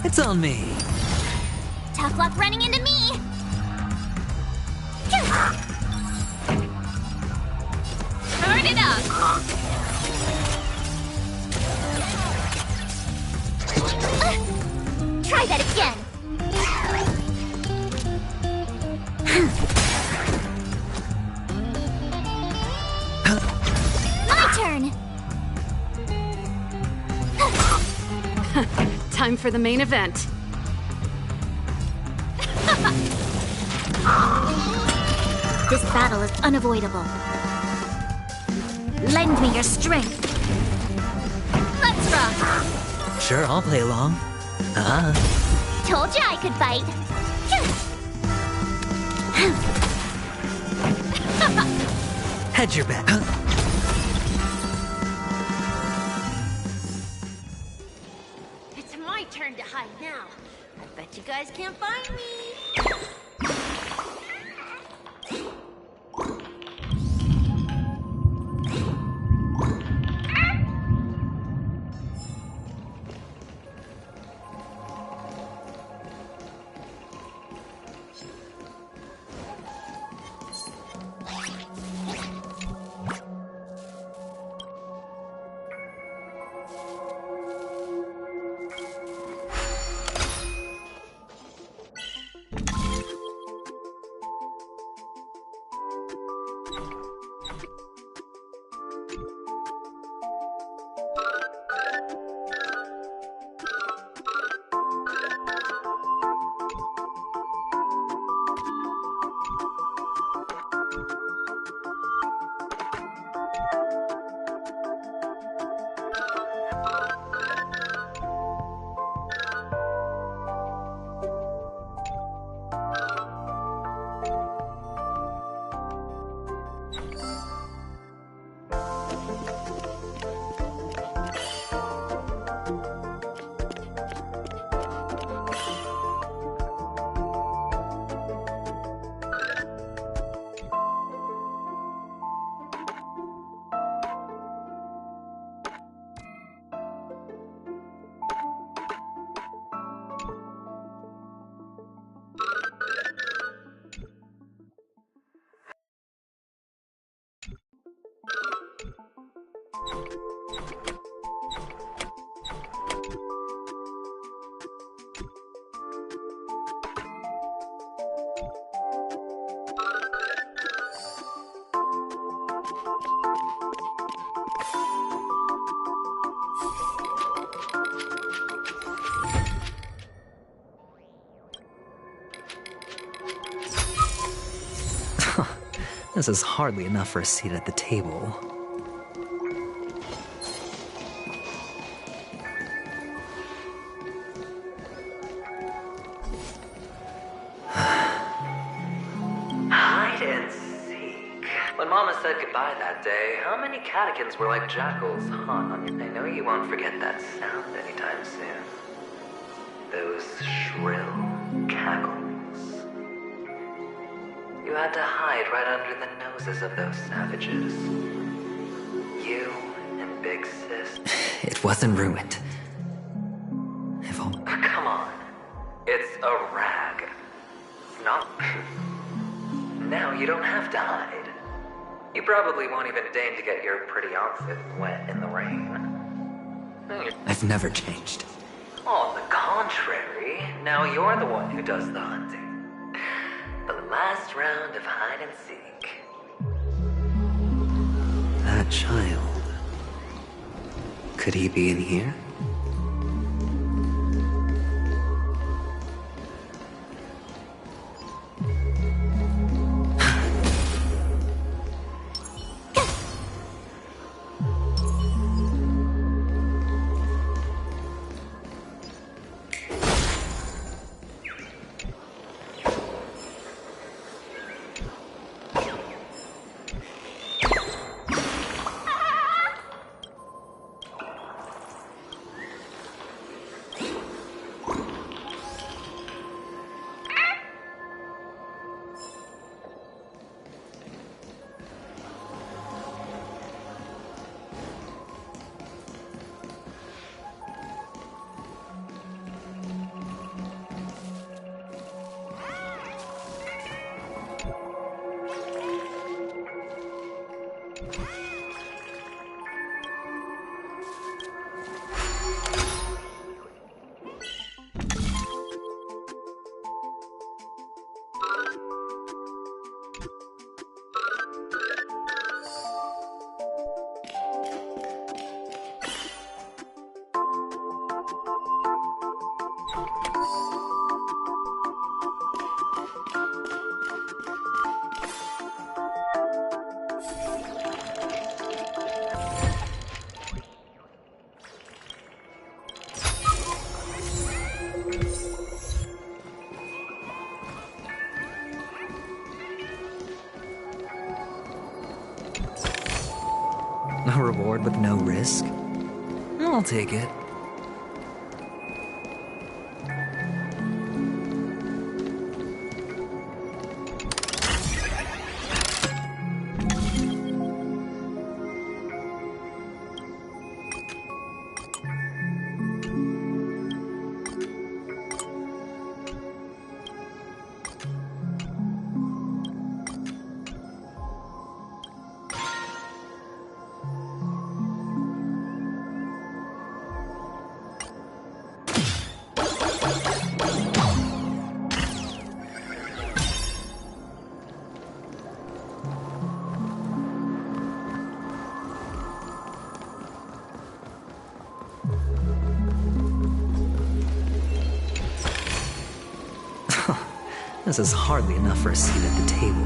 It's on me. Tough luck running into me! Turn it up! Try that again! My turn! Time for the main event. This battle is unavoidable. Lend me your strength. Let's rock! Sure, I'll play along. Told you I could fight. Hedge your bet. It's my turn to hide now. I bet you guys can't find me. This is hardly enough for a seat at the table. Hide and seek. When Mama said goodbye that day, how many catechins were like jackals hung on you? I know you won't forget that sound anytime soon. Those shrill cackles. You had to hide right under the noses of those savages. You and Big Sis. It wasn't ruined. Come on. It's a rag. Not... Now you don't have to hide. You probably won't even deign to get your pretty outfit wet in the rain. I've never changed. On the contrary, now you're the one who does the hunting. The last round of hide and seek. That child. Could he be in here? A reward with no risk? I'll take it. This is hardly enough for a seat at the table.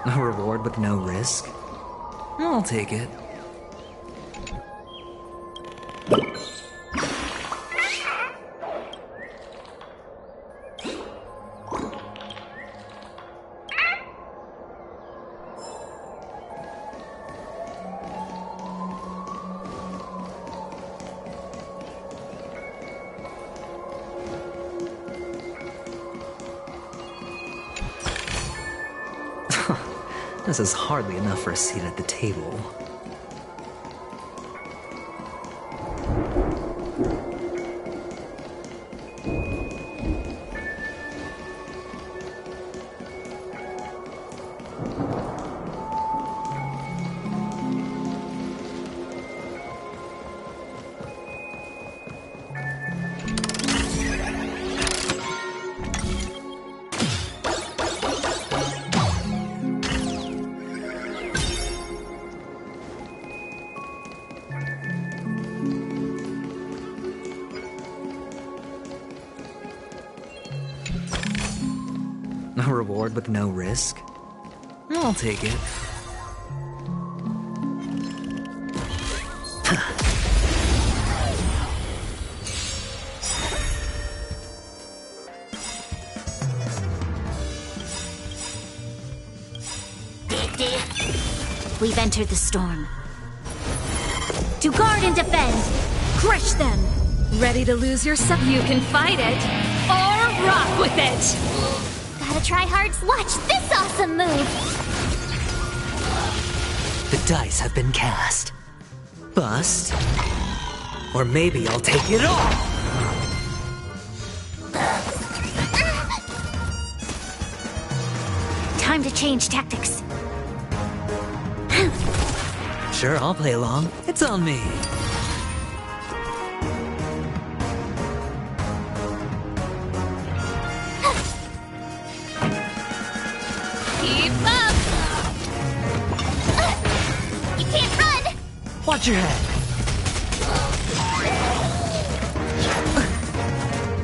A reward with no risk? I'll take it. This is hardly enough for a seat at the table. reward with no risk. I'll take it. We've entered the storm. To guard and defend! Crush them! Ready to lose yourself? You can fight it, or rock with it! Gotta try hard. Watch this awesome move! The dice have been cast. Bust. Or maybe I'll take it all! Time to change tactics. Sure, I'll play along. It's on me. Keep up! You can't run! Watch your head.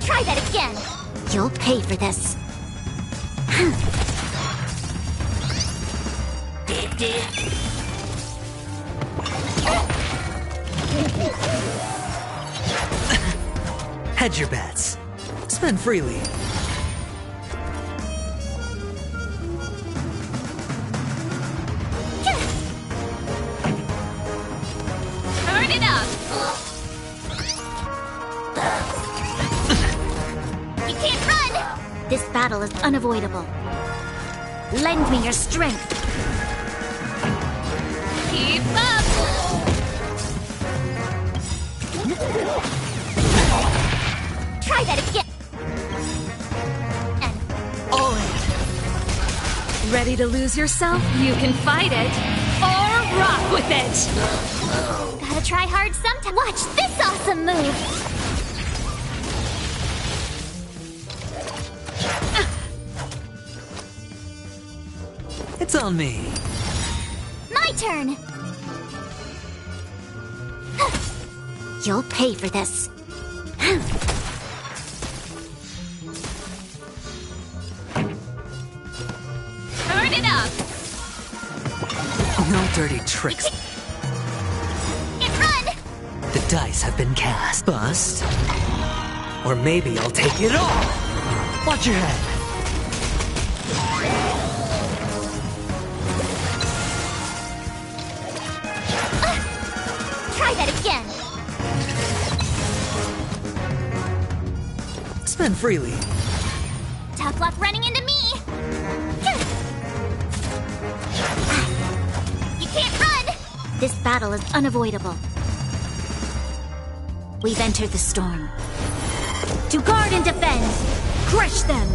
Try that again. You'll pay for this. Hedge your bets. Spend freely. Turn it up! You can't run! This battle is unavoidable. Lend me your strength. Keep up! Try that again. All in. Ready to lose yourself? You can fight it, or rock with it! Gotta try hard sometime. Watch this awesome move! It's on me. My turn! You'll pay for this. Turn it up! No dirty tricks. Can't run! The dice have been cast. Bust. Or maybe I'll take it all. Watch your head. Try that again. Spend freely. Tough luck running into me. You can't run! This battle is unavoidable. We've entered the storm. To guard and defend! Crush them!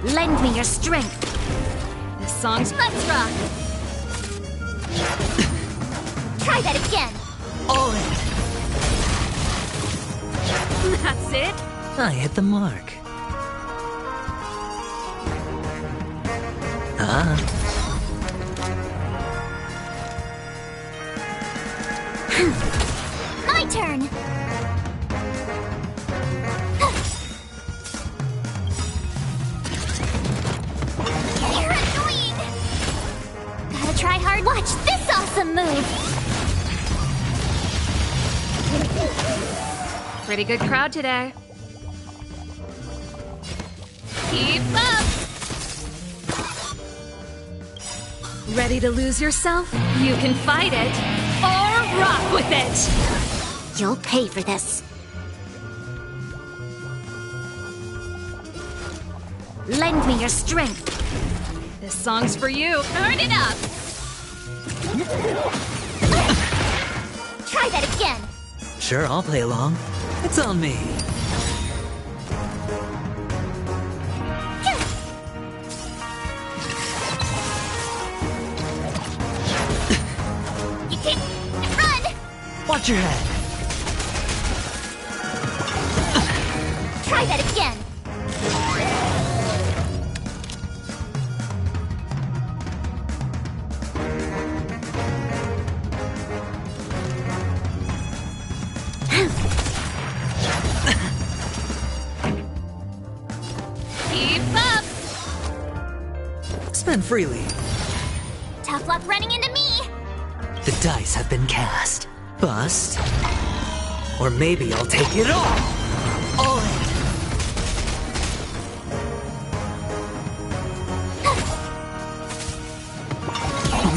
Lend me your strength. This song's Let's rock! Try that again! All in. That's it? I hit the mark. My turn! You're annoying! Gotta try hard. Watch this awesome move! Pretty good crowd today. Keep up! Ready to lose yourself? You can fight it, or rock with it! You'll pay for this. Lend me your strength. This song's for you. Turn it up! Try that again. Sure, I'll play along. It's on me. You can't run! Watch your head. Try that again. Keep Spend freely. Tough luck running into me! The dice have been cast. Bust. Or maybe I'll take it all! All in!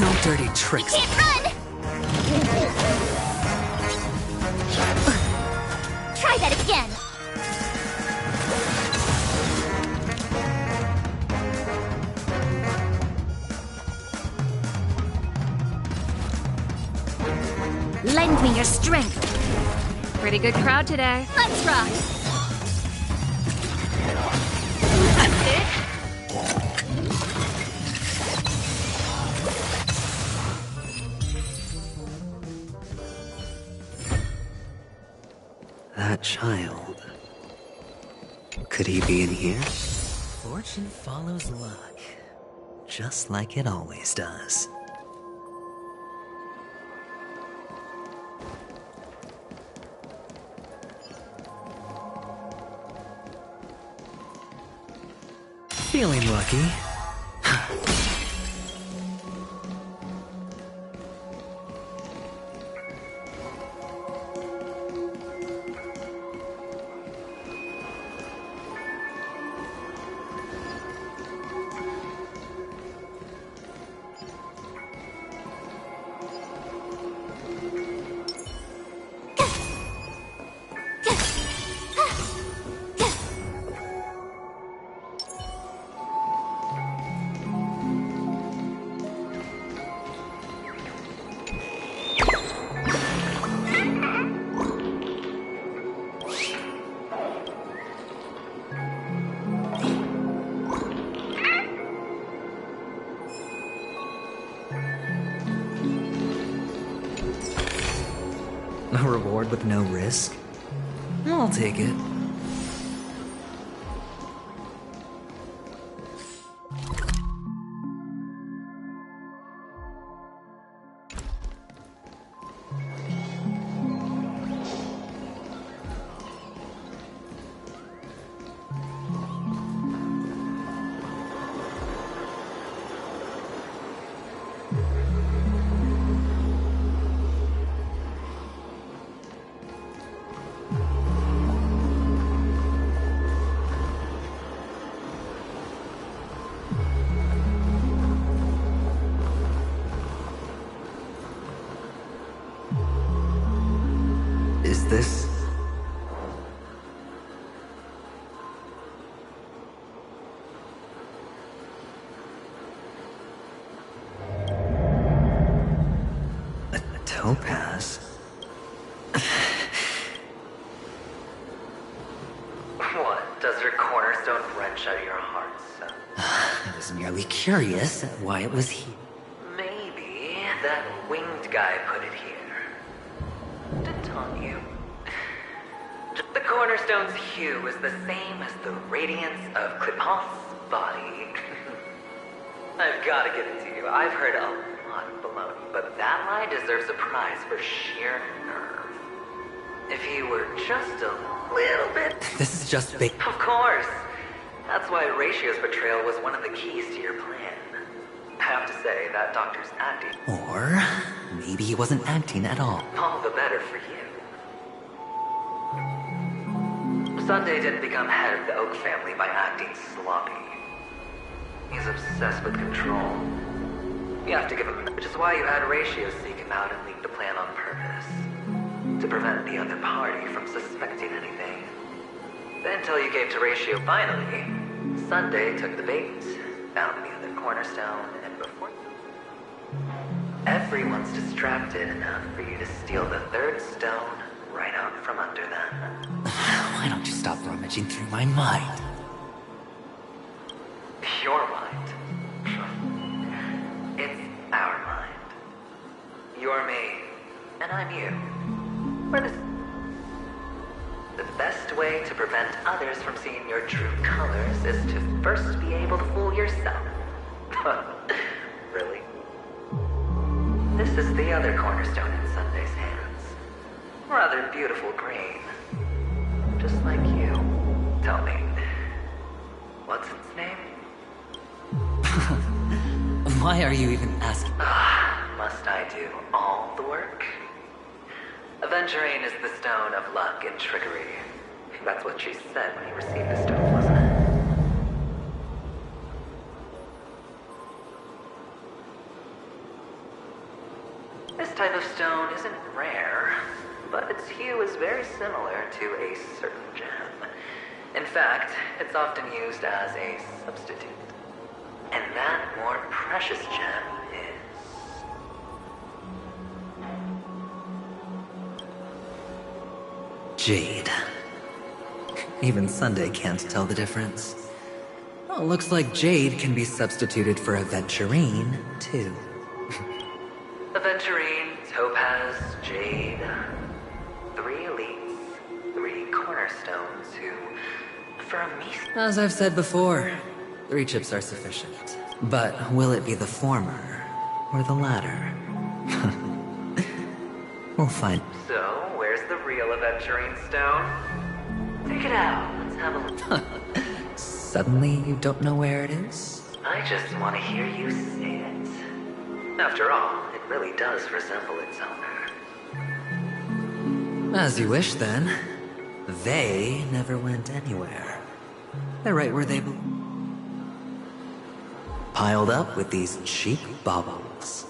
No dirty tricks. Can't run! Try that again! Lend me your strength. Pretty good crowd today. Let's rock! That's it. That child. Could he be in here? Fortune follows luck. Just like it always does. Feeling lucky. A reward with no risk? I'll take it. Is this... a topaz? What? Does your cornerstone wrench at your heart, son? I was merely curious at why it was here. Maybe that winged guy put it here. To taunt you. The cornerstone's hue is the same as the radiance of Cliphoff's body. I've got to give it to you. I've heard a lot of baloney, but that lie deserves a prize for sheer nerve. If he were just a little bit... This is just big... Of course. That's why Ratio's betrayal was one of the keys to your plan. I have to say, that doctor's acting. Or maybe he wasn't acting at all. All the better for you. Sunday didn't become head of the Oak family by acting sloppy. He's obsessed with control. You have to give him... Which is why you had Ratio seek him out and leak the plan on purpose. To prevent the other party from suspecting anything. Then until you gave to Ratio finally, Sunday took the bait, found the other cornerstone, and before... Everyone's distracted enough for you to steal the third stone right out from under them. Why don't you stop rummaging through my mind? Your mind. It's our mind. You're me, and I'm you. We're the best way to prevent others from seeing your true colors is to first be able to fool yourself. Really? This is the other cornerstone in Sunday's hands. Rather beautiful green. Just like you. Tell me, what's its name? Why are you even asking? Must I do all the work? Aventurine is the stone of luck and trickery. That's what she said when you received the stone, wasn't it? This type of stone isn't rare, but its hue is very similar to a certain gem. In fact, it's often used as a substitute. And that more precious gem is... Jade. Even Sunday can't tell the difference. Well, looks like Jade can be substituted for Aventurine, too. Aventurine, Topaz, Jade. 3 elites, 3 cornerstones who, for me... As I've said before, 3 chips are sufficient. But will it be the former or the latter? We'll find. So, where's the real Aventurine stone? Take it out. Let's have a look. Suddenly you don't know where it is? I just want to hear you say it. After all, it really does resemble its owner. As you wish, then. They never went anywhere. They're right where they belong. Piled up with these cheap baubles.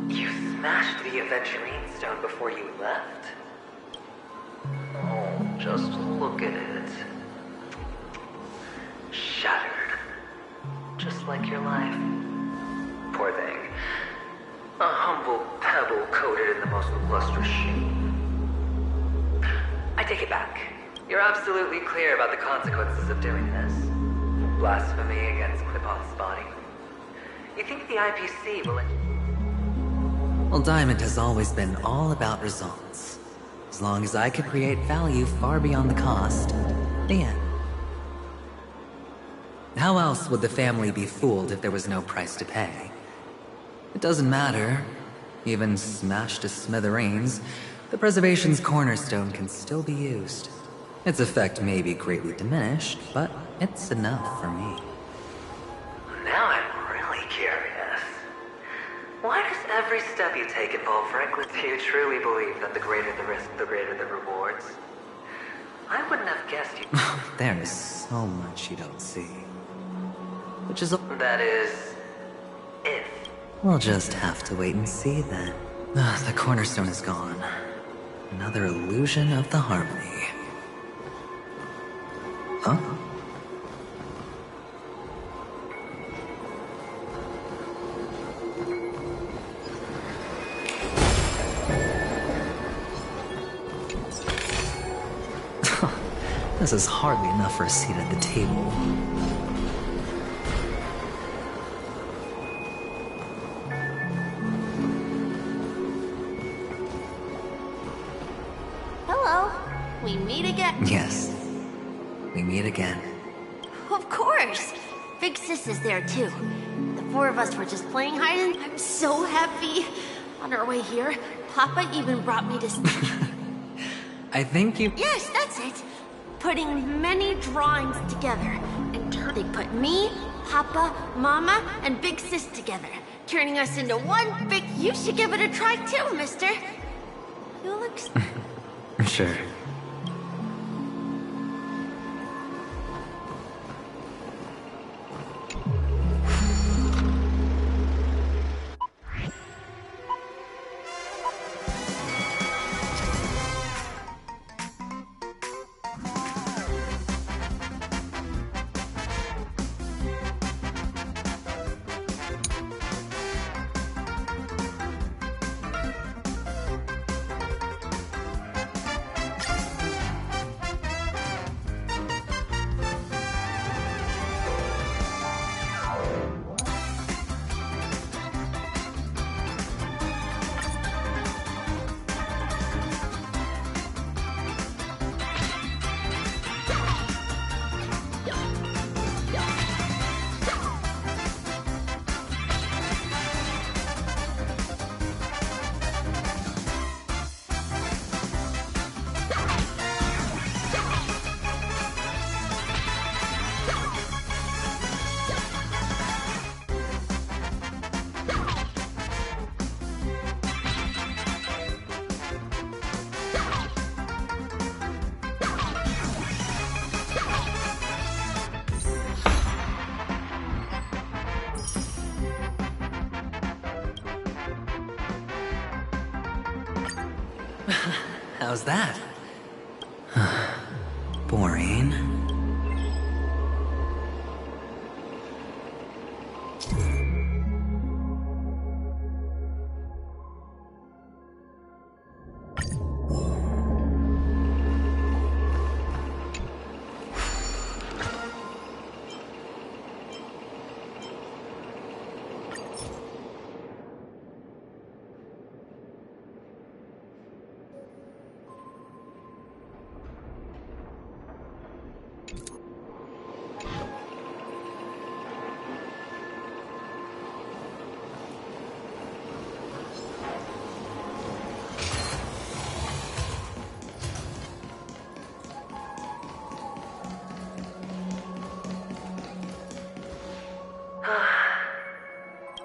You smashed the Aventurine stone before you left? Oh, just look at it. Shattered. Just like your life. Poor thing. A humble pebble coated in the most lustrous sheen. I take it back. You're absolutely clear about the consequences of doing this. Blasphemy against Clip-On's body. You think the IPC will... Well, Diamond has always been all about results. As long as I could create value far beyond the cost. The end. How else would the family be fooled if there was no price to pay? It doesn't matter. Even smashed to smithereens, the preservation's cornerstone can still be used. Its effect may be greatly diminished, but it's enough for me. Now I'm really curious. Why does every step you take involve reckless? Do you truly believe that the greater the risk, the greater the rewards? I wouldn't have guessed you... There is so much you don't see. Which is... That is... if. We'll just have to wait and see then. The cornerstone is gone. Another illusion of the harmony. Huh? This is hardly enough for a seat at the table. Hello. We meet again. Yes. We meet again. Of course. Big Sis is there too. The 4 of us were just playing hide and I'm so happy. On our way here, Papa even brought me this. I think you... Yes, that's it. Putting many drawings together. And they put me, Papa, Mama, and Big Sis together. Turning us into one big... You should give it a try too, mister. You look... Sure. How's that? Boring.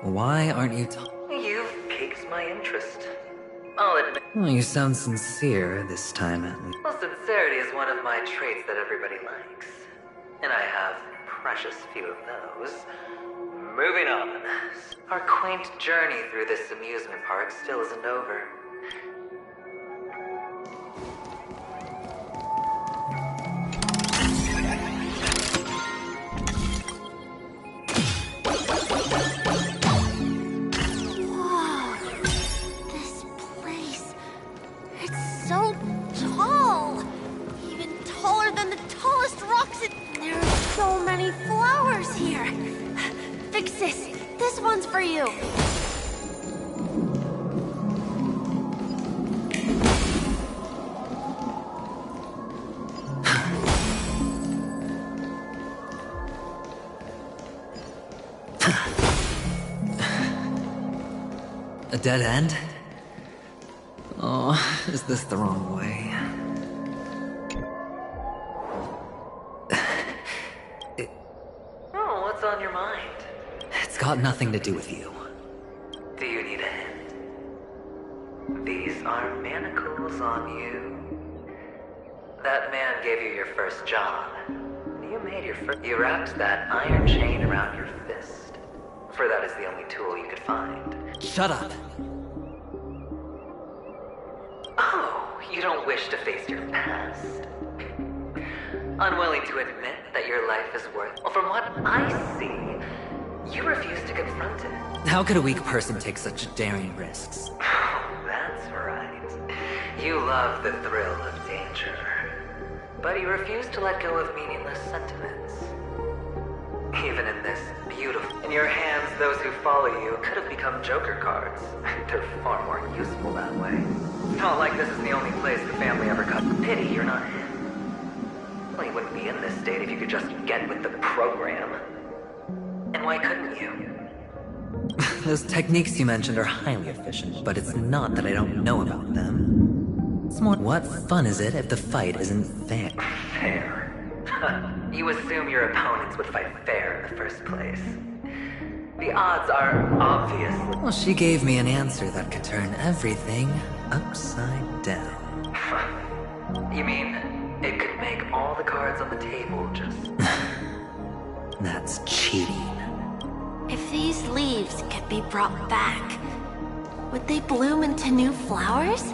Why aren't you You've piqued my interest. I'll admit. Well, you sound sincere this time at least. Well, sincerity is one of my traits that everybody likes. And I have precious few of those. Moving on. Our quaint journey through this amusement park still isn't over. So tall! Even taller than the tallest rocks there are so many flowers here! Vixis, this one's for you! A dead end? Oh, is this the wrong way? Oh, what's on your mind? It's got nothing to do with you. Do you need a hint? These are manacles on you. That man gave you your first job. You made your first. You wrapped that iron chain around your fist. For that is the only tool you could find. Shut up! Oh, you don't wish to face your past. Unwilling to admit that your life is worth. Well, from what I see, you refuse to confront it. How could a weak person take such daring risks? That's right. You love the thrill of danger. But you refuse to let go of meaningless sentiments. Even in this beautiful... In your hands, those who follow you could have become Joker cards. They're far more useful that way. Not like this is the only place the family ever cut. Pity you're not him. Well, you wouldn't be in this state if you could just get with the program. And why couldn't you? Those techniques you mentioned are highly efficient, but it's not that I don't know about them. It's more, what fun is it if the fight isn't fair? Fair? You assume your opponents would fight fair in the first place. The odds are obviously... Well, she gave me an answer that could turn everything upside down. You mean, it could make all the cards on the table just... That's cheating. If these leaves could be brought back, would they bloom into new flowers?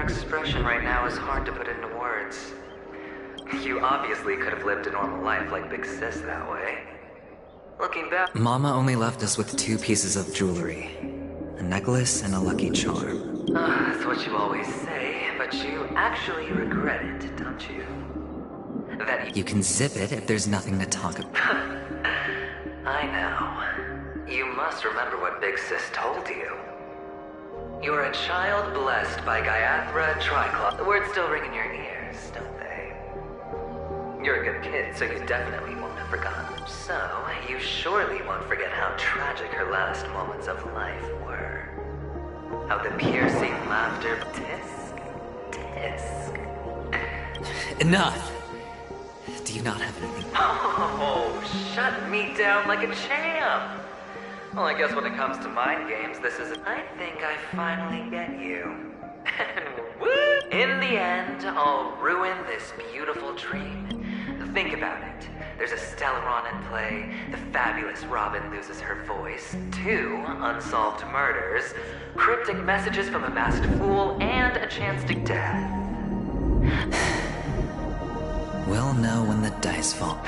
Expression right now is hard to put into words. You obviously could have lived a normal life like Big Sis that way. Looking back... Mama only left us with 2 pieces of jewelry. A necklace and a lucky charm. That's what you always say, but you actually regret it, don't you? That you can zip it if there's nothing to talk about. I know. You must remember what Big Sis told you. You're a child blessed by Gaiathra Triclops. The words still ring in your ears, don't they? You're a good kid, so you definitely won't have forgotten. So, you surely won't forget how tragic her last moments of life were. How the piercing laughter tisk, tisk. Enough! Do you not have anything? Oh, shut me down like a champ! Well, I guess when it comes to mind games, this is... I think I finally get you. And woo! In the end, I'll ruin this beautiful dream. Think about it. There's a Stellaron in play, the fabulous Robin loses her voice, 2 unsolved murders, cryptic messages from a masked fool, and a chance to death. We'll know when the dice fall.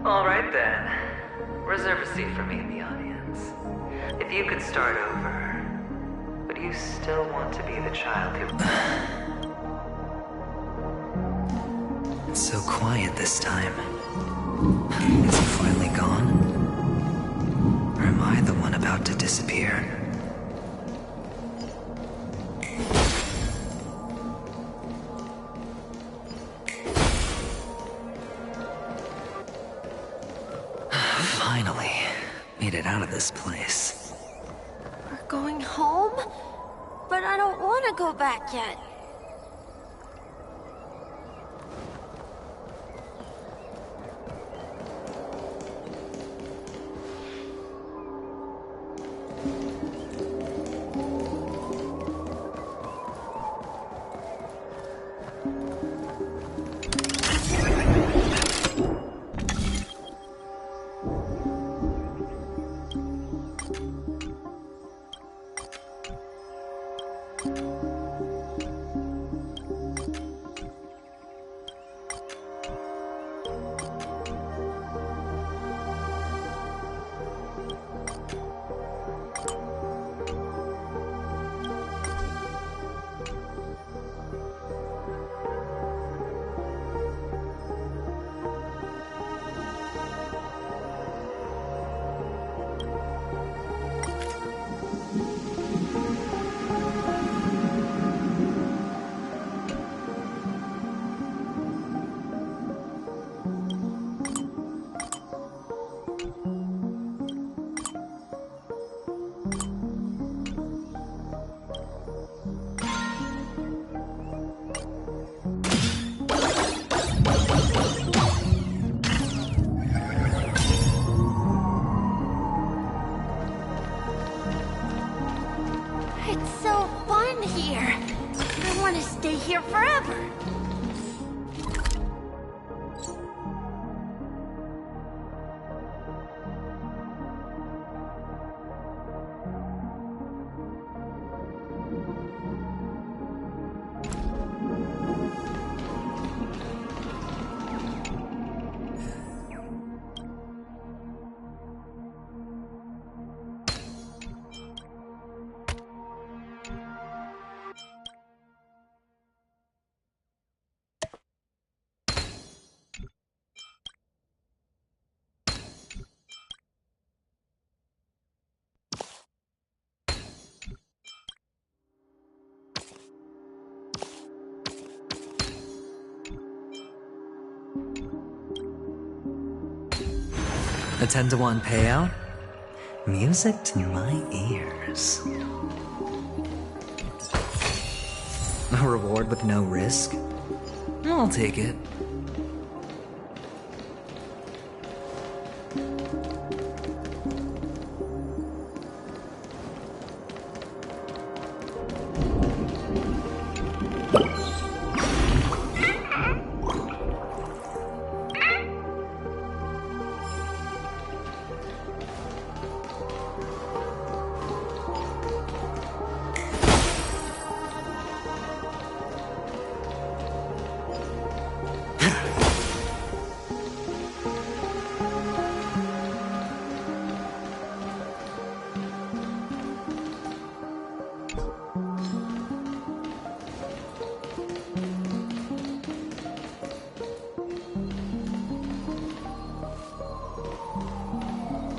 Alright then. Reserve a seat for me in the audience. If you could start over, would you still want to be the child who... It's so quiet this time. Is he finally gone? Or am I the one about to disappear? Finally, made it out of this place. We're going home? But I don't want to go back yet. Here forever. A 10-to-1 payout? Music to my ears. A reward with no risk? I'll take it.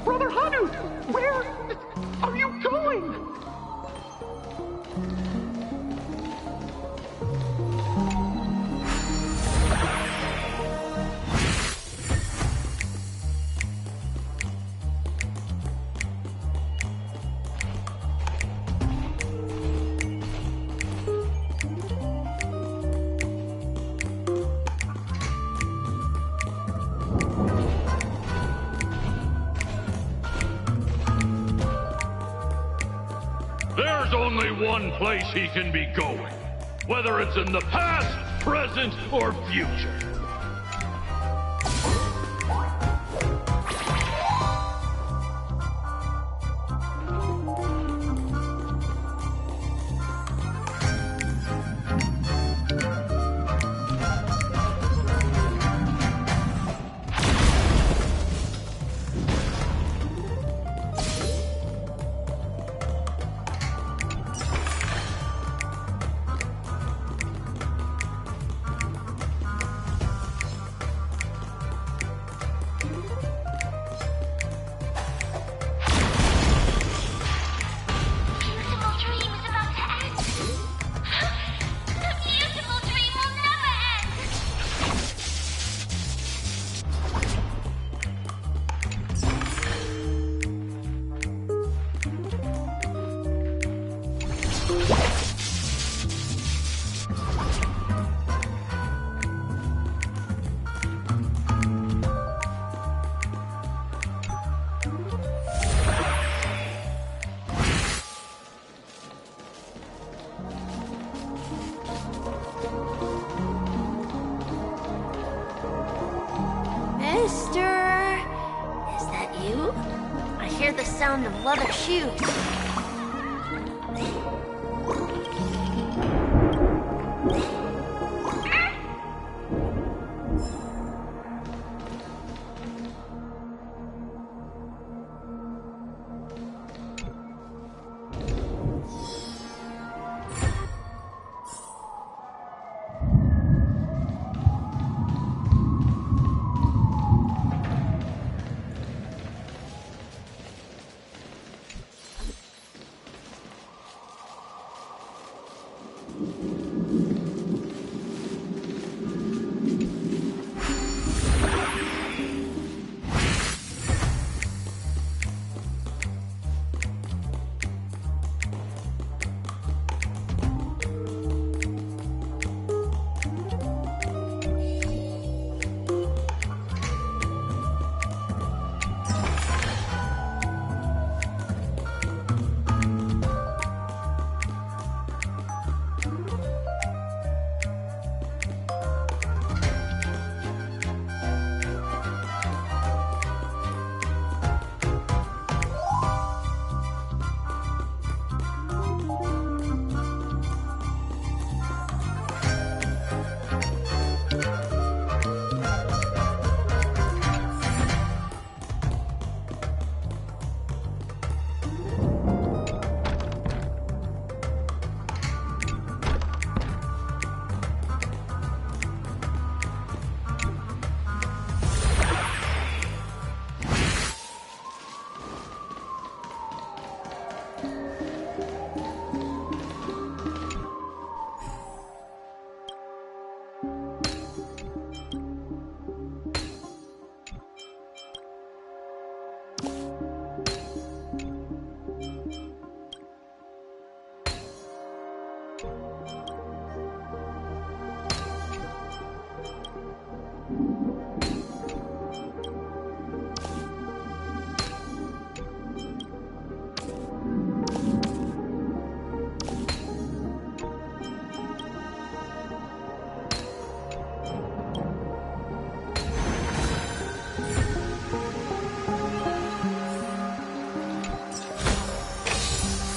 Brother Hanu, where are you going? There's only one place he can be going, whether it's in the past, present, or future. Mister, is that you? I hear the sound of leather shoes.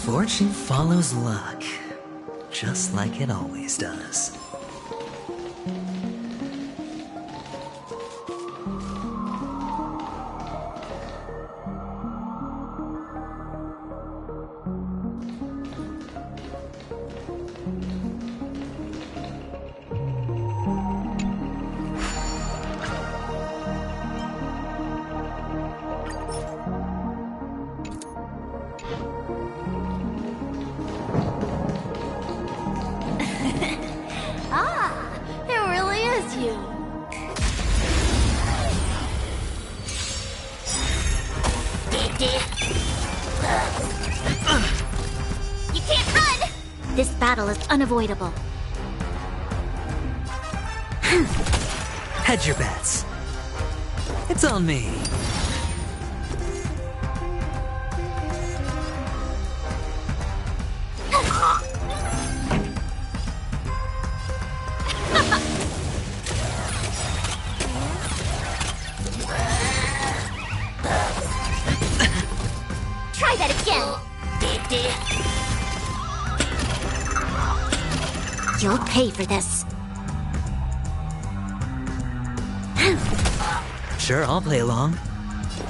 Fortune follows luck, just like it always does. This battle is unavoidable. Hedge your bets. It's on me. Try that again. You'll pay for this. Sure, I'll play along.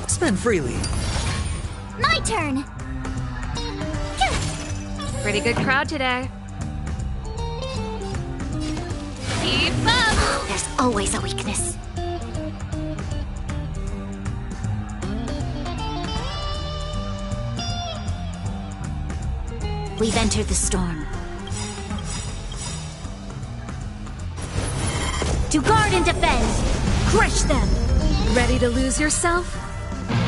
Spend freely. My turn. Pretty good crowd today. Keep up! There's always a weakness. We've entered the storm. To guard and defend! Crush them! Ready to lose yourself?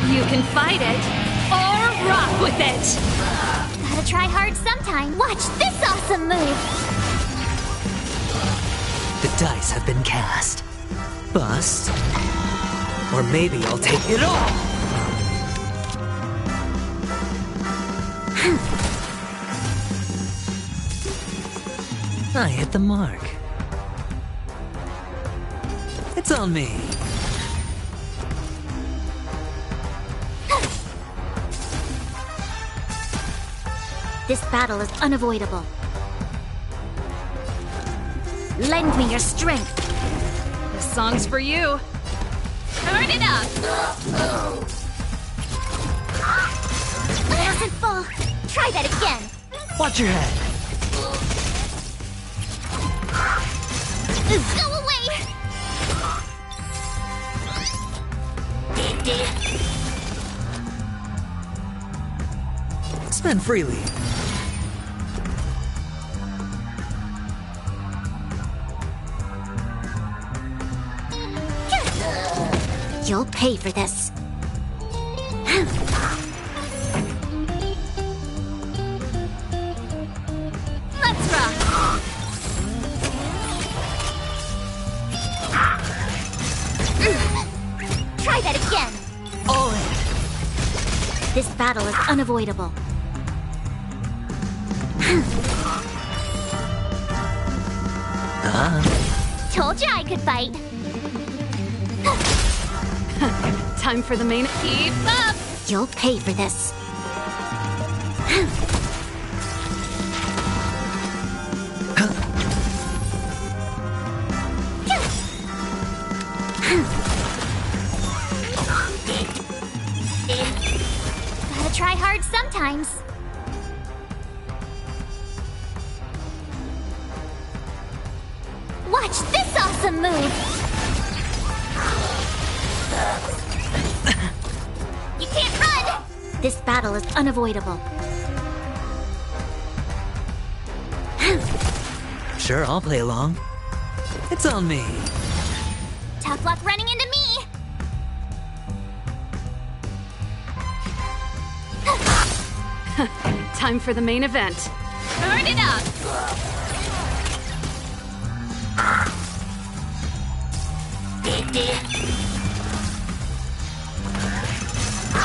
You can fight it, or rock with it! Gotta try hard sometime. Watch this awesome move! The dice have been cast. Bust. Or maybe I'll take it all! I hit the mark. It's on me. This battle is unavoidable. Lend me your strength. This song's for you. Turn it up! It doesn't fall. Try that again. Watch your head. Go away! Spend freely. You'll pay for this. Let's rock! Try that again. All in. This battle is unavoidable. Told you I could fight. Time for the main. Keep up! You'll pay for this. Gotta try hard sometimes. Watch this awesome move! You can't run! This battle is unavoidable. Sure, I'll play along. It's on me. Tough luck running into me! Time for the main event. Turn it up!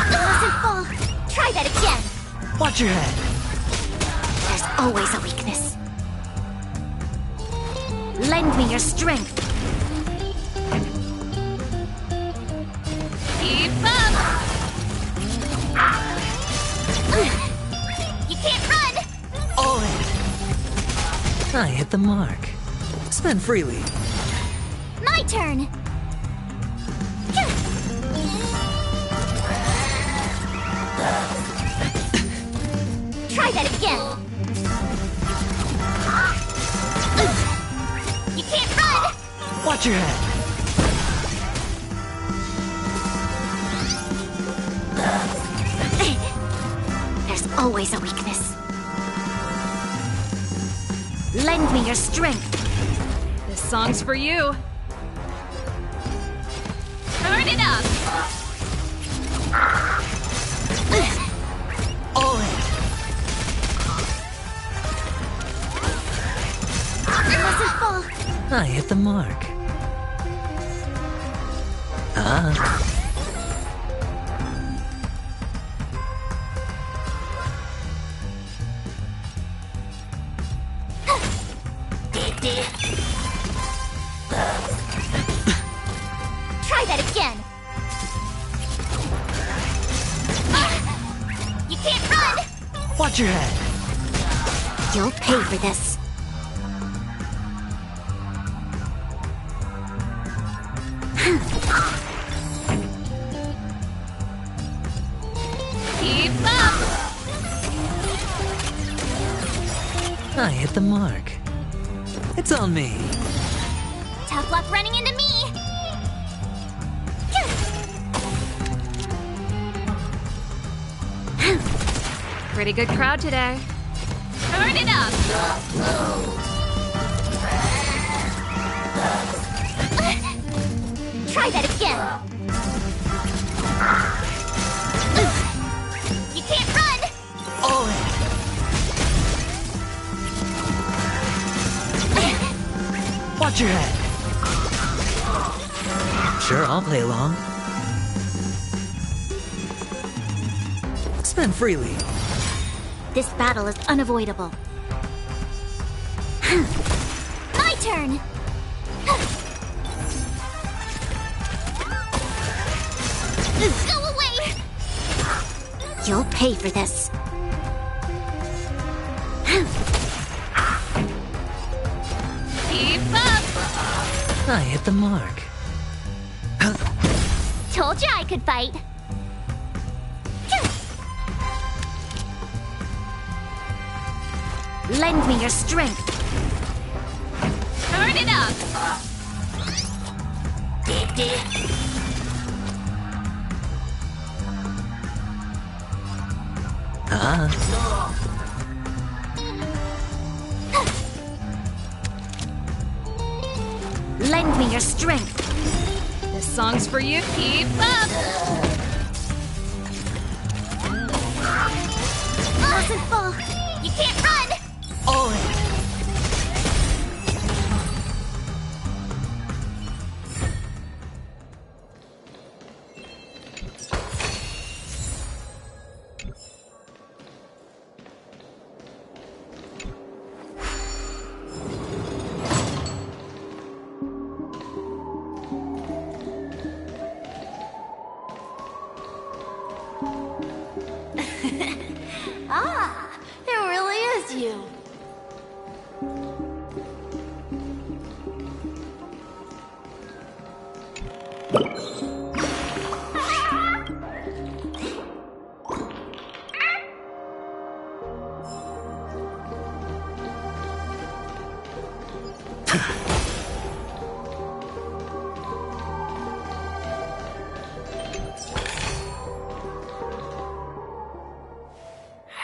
Doesn't fall. Try that again. Watch your head. There's always a weakness. Lend me your strength. Keep up! You can't run! All in. I hit the mark. Spend freely. My turn. Try that again. You can't run! Watch your head. There's always a weakness. Lend me your strength. This song's for you. Turn it up! All in. It doesn't fall. I hit the mark. Try that again. You can't Watch your head. You'll pay for this. Keep up! I hit the mark. It's on me. Tough luck running into me! Pretty good crowd today. Turn it up! Try that again! You can't run! Oh! Watch your head. Sure, I'll play along. Spend freely. This battle is unavoidable. My turn! Go away! You'll pay for this. Keep up! I hit the mark. Told you I could fight. Lend me your strength. Turn it up! Lend me your strength. This song's for you. Keep up! Mustn't fall. You can't run. Oh! Ah, it really is you.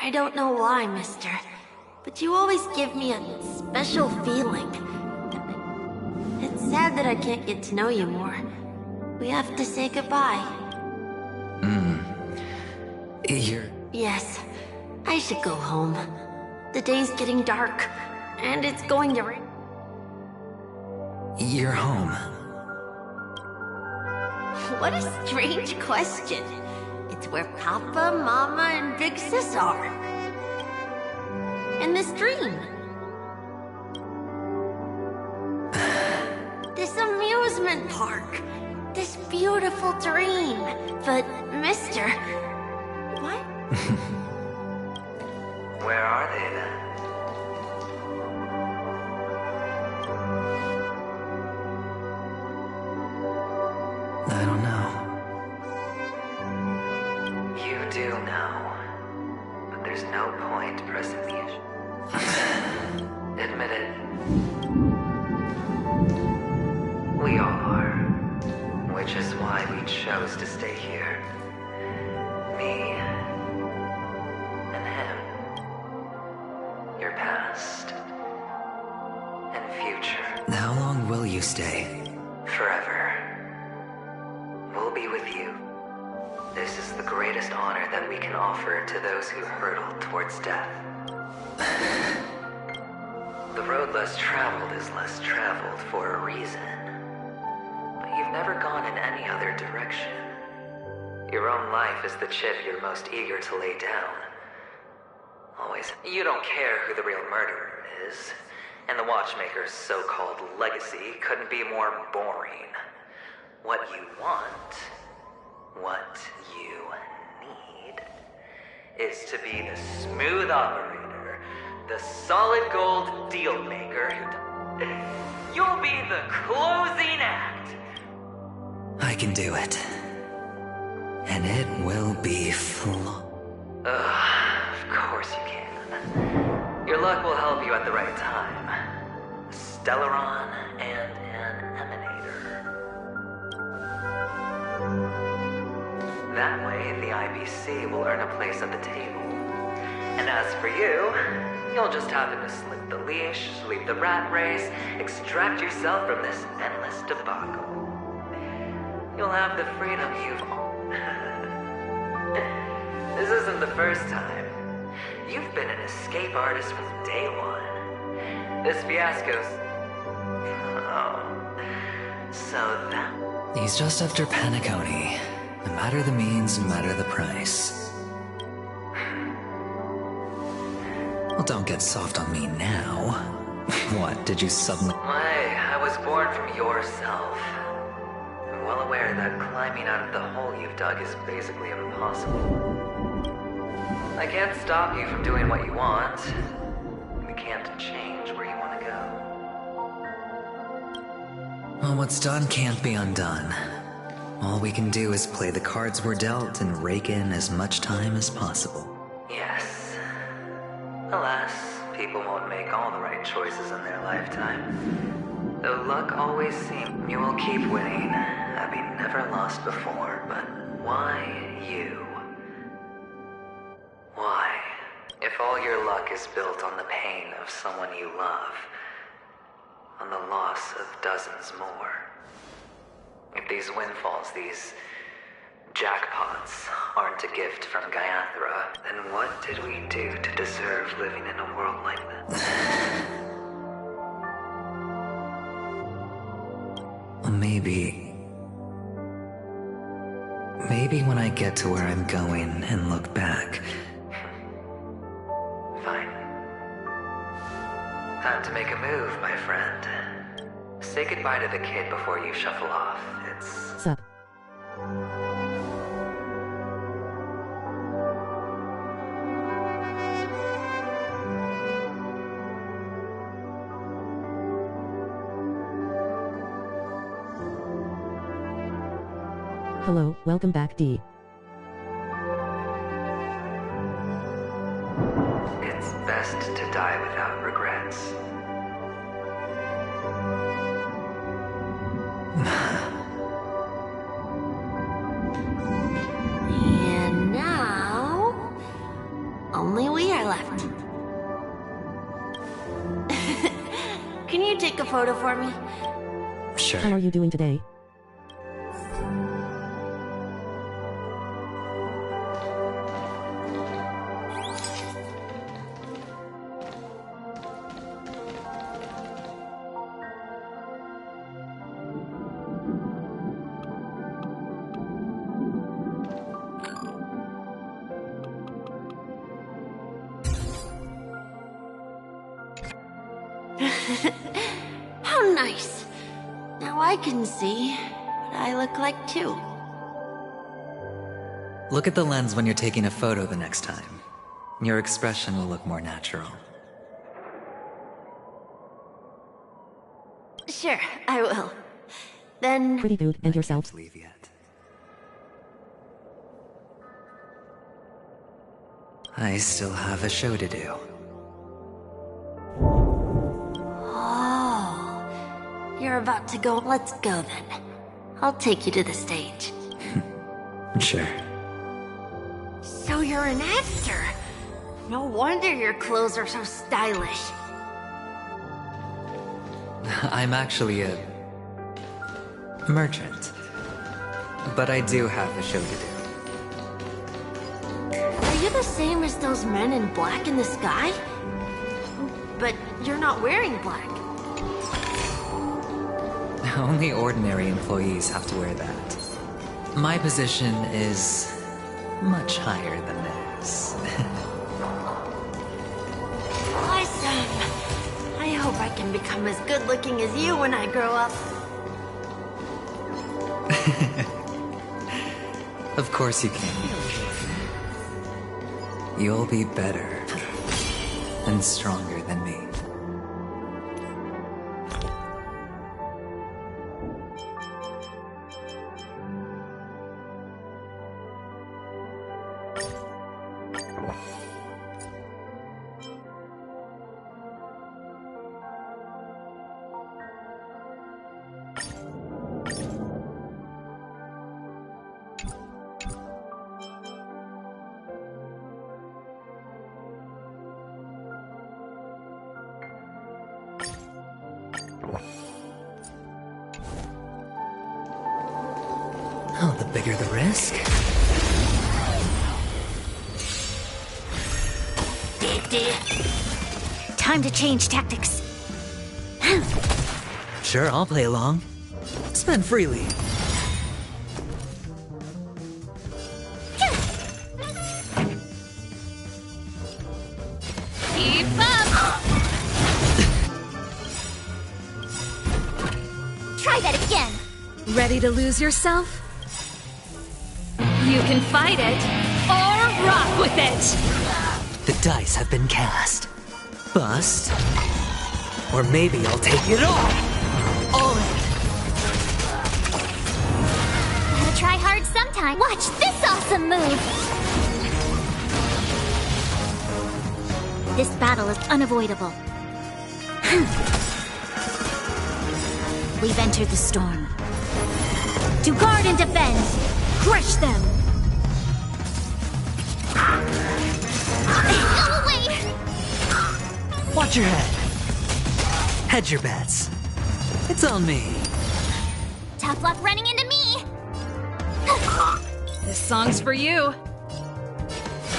I don't know why, mister, but you always give me a special feeling. It's sad that I can't get to know you more. We have to say goodbye. Yes, I should go home. The day's getting dark, and it's going to rain. You're home. What a strange question. It's where Papa, Mama, and Big Sis are. In this dream. This amusement park. This beautiful dream. But, mister... What? Where are they then? I don't know. You do know. But there's no point pressing the issue. Admit it. We all are. Which is why we chose to stay here. Me and him. Your past and future. How long will you stay? Forever. We'll be with you. This is the greatest honor that we can offer to those who hurtle towards death. The road less traveled is less traveled for a reason. But you've never gone in any other direction. Your own life is the chip you're most eager to lay down. Always. You don't care who the real murderer is. And the Watchmaker's so-called legacy couldn't be more boring. What you want, what you need, is to be the smooth operator, the solid gold deal maker. You'll be the closing act. I can do it. And it will be Of course you can. Your luck will help you at the right time. A Stellaron and an Emanator. That way, the IBC will earn a place at the table. And as for you, you'll just happen to slip the leash, leave the rat race, extract yourself from this endless debacle. You'll have the freedom you've... This isn't the first time. You've been an escape artist from day one. This fiasco's... Oh. So that... He's just after Paniconi. No matter the means, no matter the price. Well, don't get soft on me now. What, did you suddenly... I was born from yourself. I'm well aware that climbing out of the hole you've dug is basically impossible. I can't stop you from doing what you want. We can't change where you want to go. Well, what's done can't be undone. All we can do is play the cards we're dealt and rake in as much time as possible. Yes. Alas, people won't make all the right choices in their lifetime. Though luck always seems you will keep winning, having never lost before, but why you? Why? If all your luck is built on the pain of someone you love, on the loss of dozens more. If these windfalls, these jackpots, aren't a gift from Gaiathra, then what did we do to deserve living in a world like this? Maybe when I get to where I'm going and look back. Fine. Time to make a move, my friend. Say goodbye to the kid before you shuffle off. It's... Sup. Hello, welcome back, D. It's best to die without regrets. And now... only we are left. Can you take a photo for me? Sure. How are you doing today? How nice. Now I can see what I look like too. Look at the lens when you're taking a photo the next time. Your expression will look more natural. Sure, I will. Then... Pretty dude, and yourself? Leave yet. I still have a show to do. Oh, you're about to go. Let's go then. I'll take you to the stage. Sure. So you're an actor. No wonder your clothes are so stylish. I'm actually a merchant. But I do have a show to do. Are you the same as those men in black in the sky? But you're not wearing black. Only ordinary employees have to wear that. My position is much higher than theirs. Awesome! I hope I can become as good looking as you when I grow up. Of course you can. You'll be better and stronger than me. Oh, the bigger the risk. Time to change tactics. Sure, I'll play along. Spend freely. Keep up! Try that again. Ready to lose yourself? You can fight it, or rock with it! The dice have been cast. Bust. Or maybe I'll take it all! All in. Gotta try hard sometime. Watch this awesome move! This battle is unavoidable. We've entered the storm. To guard and defend! Crush them! Go away! Watch your head. Hedge your bets. It's on me. Tough luck running into me! This song's for you.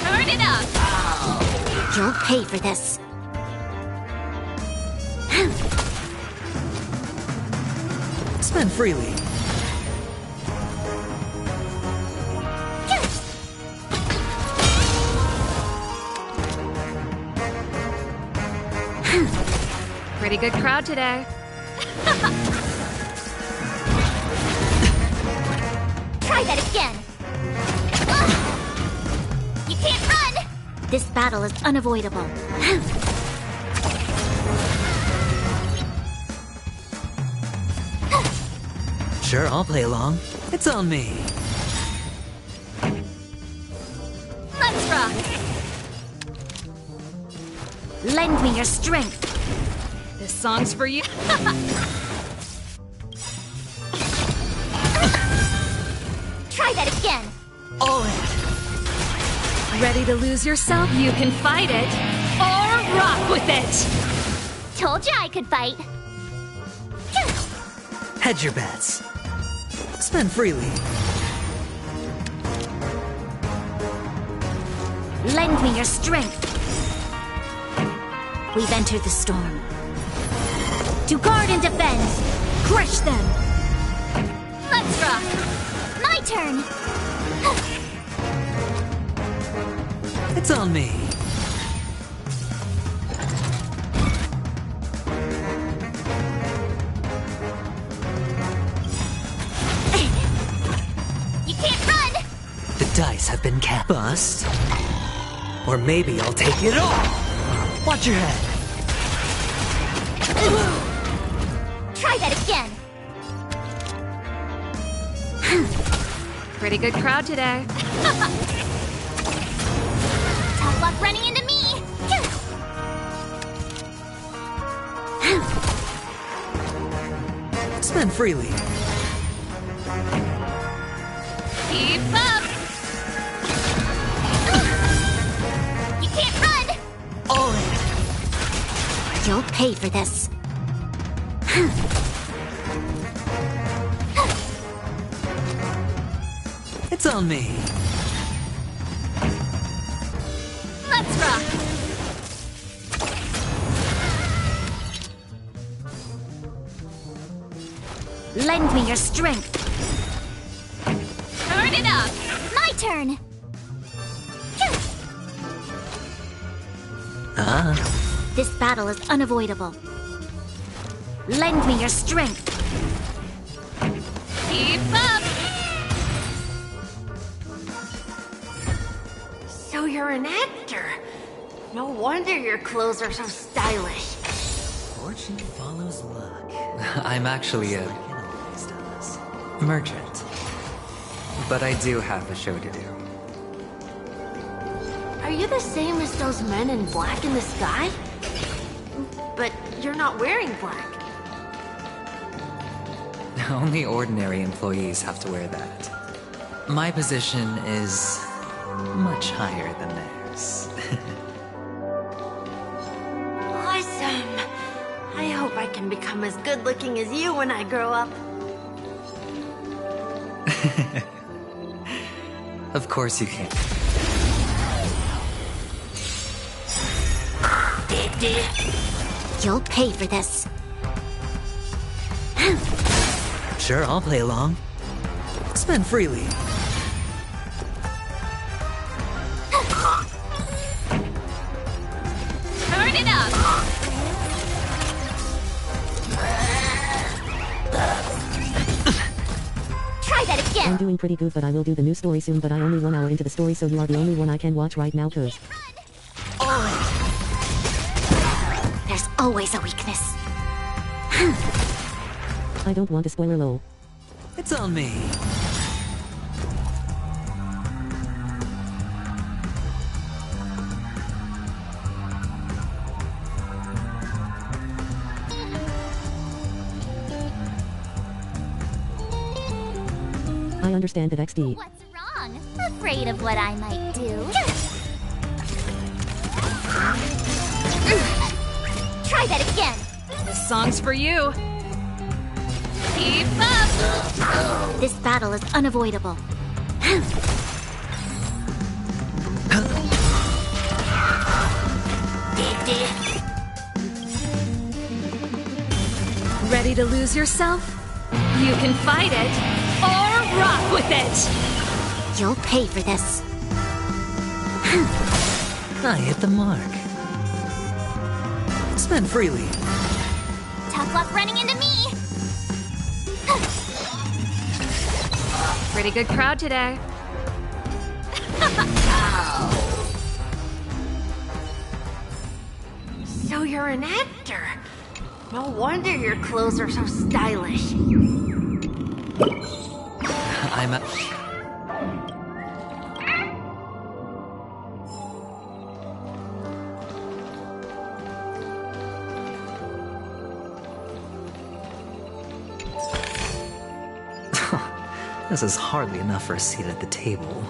Turn it up! You'll pay for this. Spend freely. Pretty good crowd today. Try that again! You can't run! This battle is unavoidable. Sure, I'll play along. It's on me. Let's rock! Lend me your strength. This song's for you. Try that again! All in. Ready to lose yourself? You can fight it, or rock with it! Told you I could fight. Hedge your bets. Spend freely. Lend me your strength. We've entered the storm. To guard and defend! Crush them! Let's rock! My turn! It's on me. You can't run! The dice have been cast. Bust. Or maybe I'll take it all! Watch your head. Try that again! Pretty good crowd today. Tough luck running into me! Spend freely. Keep up! You can't run! All in. You'll pay for this. It's on me. Let's rock! Lend me your strength. Turn it up! My turn! This battle is unavoidable. Lend me your strength. Keep up! So you're an actor. No wonder your clothes are so stylish. Fortune follows luck. I'm actually a merchant. But I do have a show to do. Are you the same as those men in black in the sky? But you're not wearing black. Only ordinary employees have to wear that. My position is much higher than theirs. Awesome! I hope I can become as good looking as you when I grow up. Of course you can. You'll pay for this. Sure, I'll play along. Spend freely. Turn it up! Try that again! I'm doing pretty good, but I will do the new story soon, but I only 1 hour into the story, so you are the only one I can watch right now, cause... There's always a weakness. I don't want a spoiler, lol. It's on me. I understand that XD. What's wrong? Afraid of what I might do? Try that again! This song's for you. Keep up! This battle is unavoidable. Ready to lose yourself? You can fight it, or rock with it! You'll pay for this. I hit the mark. Spend freely. Tough luck running into me! Pretty good crowd today. So you're an actor. No wonder your clothes are so stylish. I'm a... This is hardly enough for a seat at the table.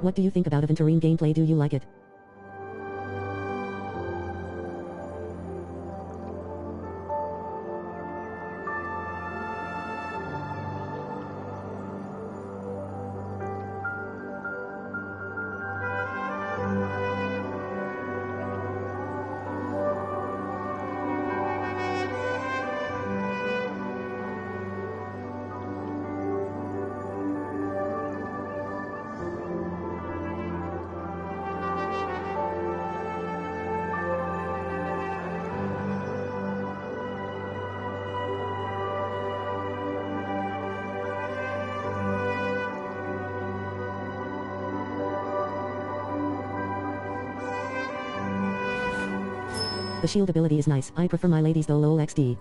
What do you think about Aventurine gameplay? Do you like it? The shield ability is nice. I prefer my ladies though lol XD.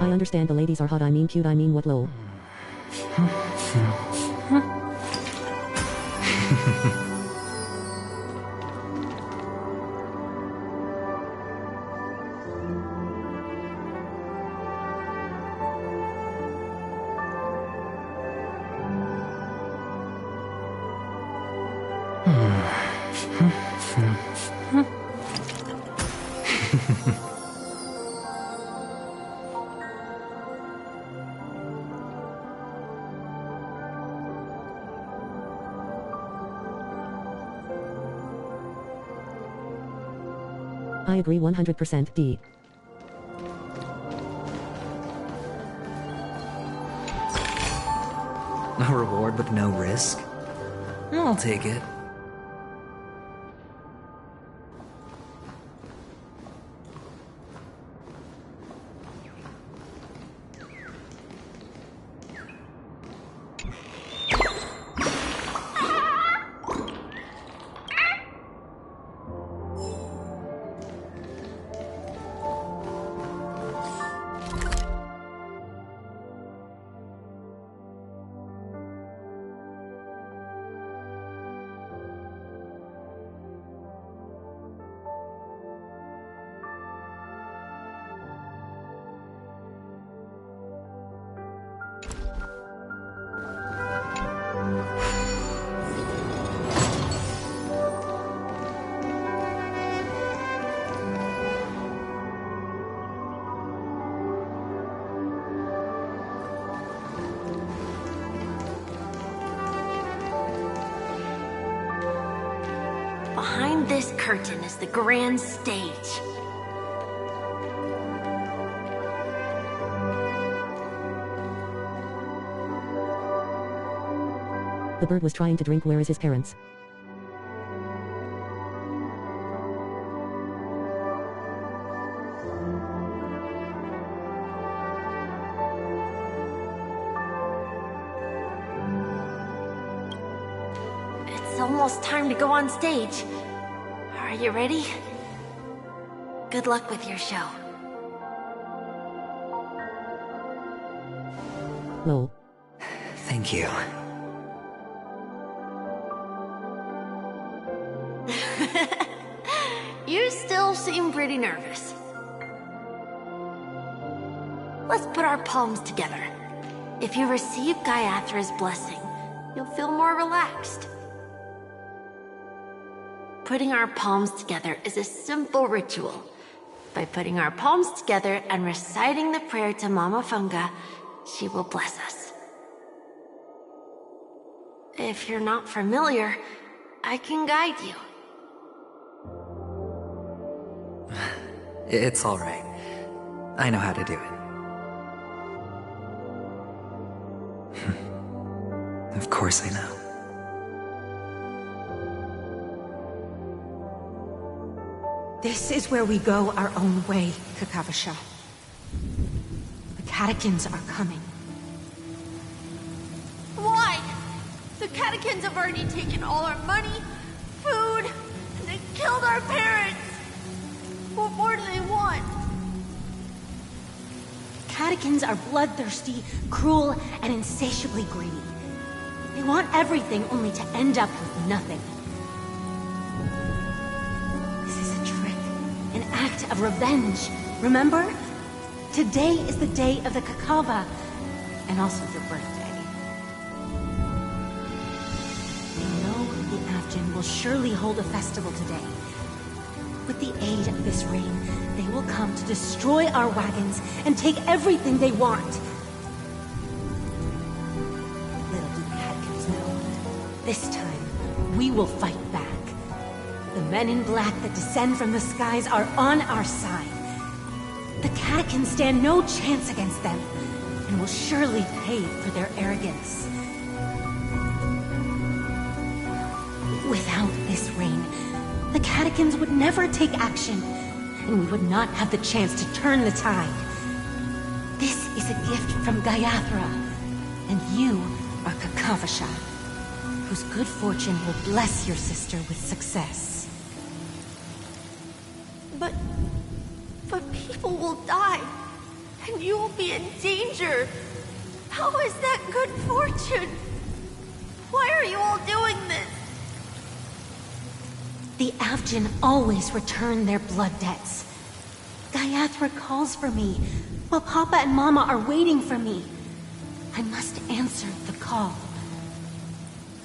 I understand the ladies are hot, I mean cute, I mean what lol. I agree 100% D. A reward with no risk? I'll take it. this curtain is the grand stage. The bird was trying to drink. Where is his parents? It's almost time to go on stage. Are you ready? Good luck with your show. Lol. Thank you. You still seem pretty nervous. Let's put our palms together. If you receive Gaiathra's blessing, you'll feel more relaxed. Putting our palms together is a simple ritual. By putting our palms together and reciting the prayer to Mama Funga, she will bless us. If you're not familiar, I can guide you. It's all right. I know how to do it. Of course I know. This is where we go our own way, Kakavasha. The catechins are coming. Why? The catechins have already taken all our money, food, and they killed our parents. What more do they want? Catechins are bloodthirsty, cruel, and insatiably greedy. They want everything only to end up with nothing. This is a trick, an act of revenge. Remember? Today is the day of the Kakava, and also your birthday. They know the Avgin will surely hold a festival today. With the aid of this rain, they will come to destroy our wagons and take everything they want. Little do the Hadkins know, this time, we will fight back. The men in black that descend from the skies are on our side. The catechins stand no chance against them, and will surely pay for their arrogance. Without this rain, the catechins would never take action, and we would not have the chance to turn the tide. This is a gift from Gaiathra, and you are Kakavasha, whose good fortune will bless your sister with success. But people will die, and you will be in danger. How is that good fortune? Why are you all doing this? The Avgin always return their blood debts. Gaiathra calls for me, while Papa and Mama are waiting for me. I must answer the call.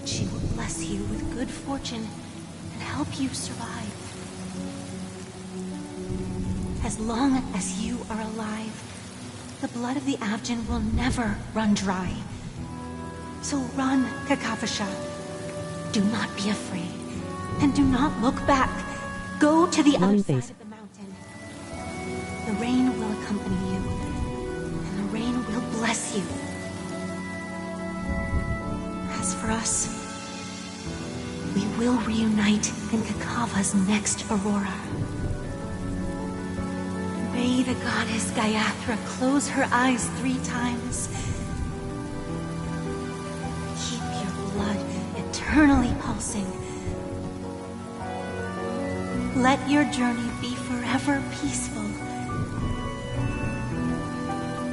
She will bless you with good fortune and help you survive. As long as you are alive, the blood of the Avgin will never run dry. So run, Kakavasha. Do not be afraid. And do not look back. Go to the other side of the mountain. The rain will accompany you, and the rain will bless you. As for us, we will reunite in Kakava's next aurora. May the goddess Gaiathra close her eyes 3 times. Keep your blood eternally pulsing. Let your journey be forever peaceful.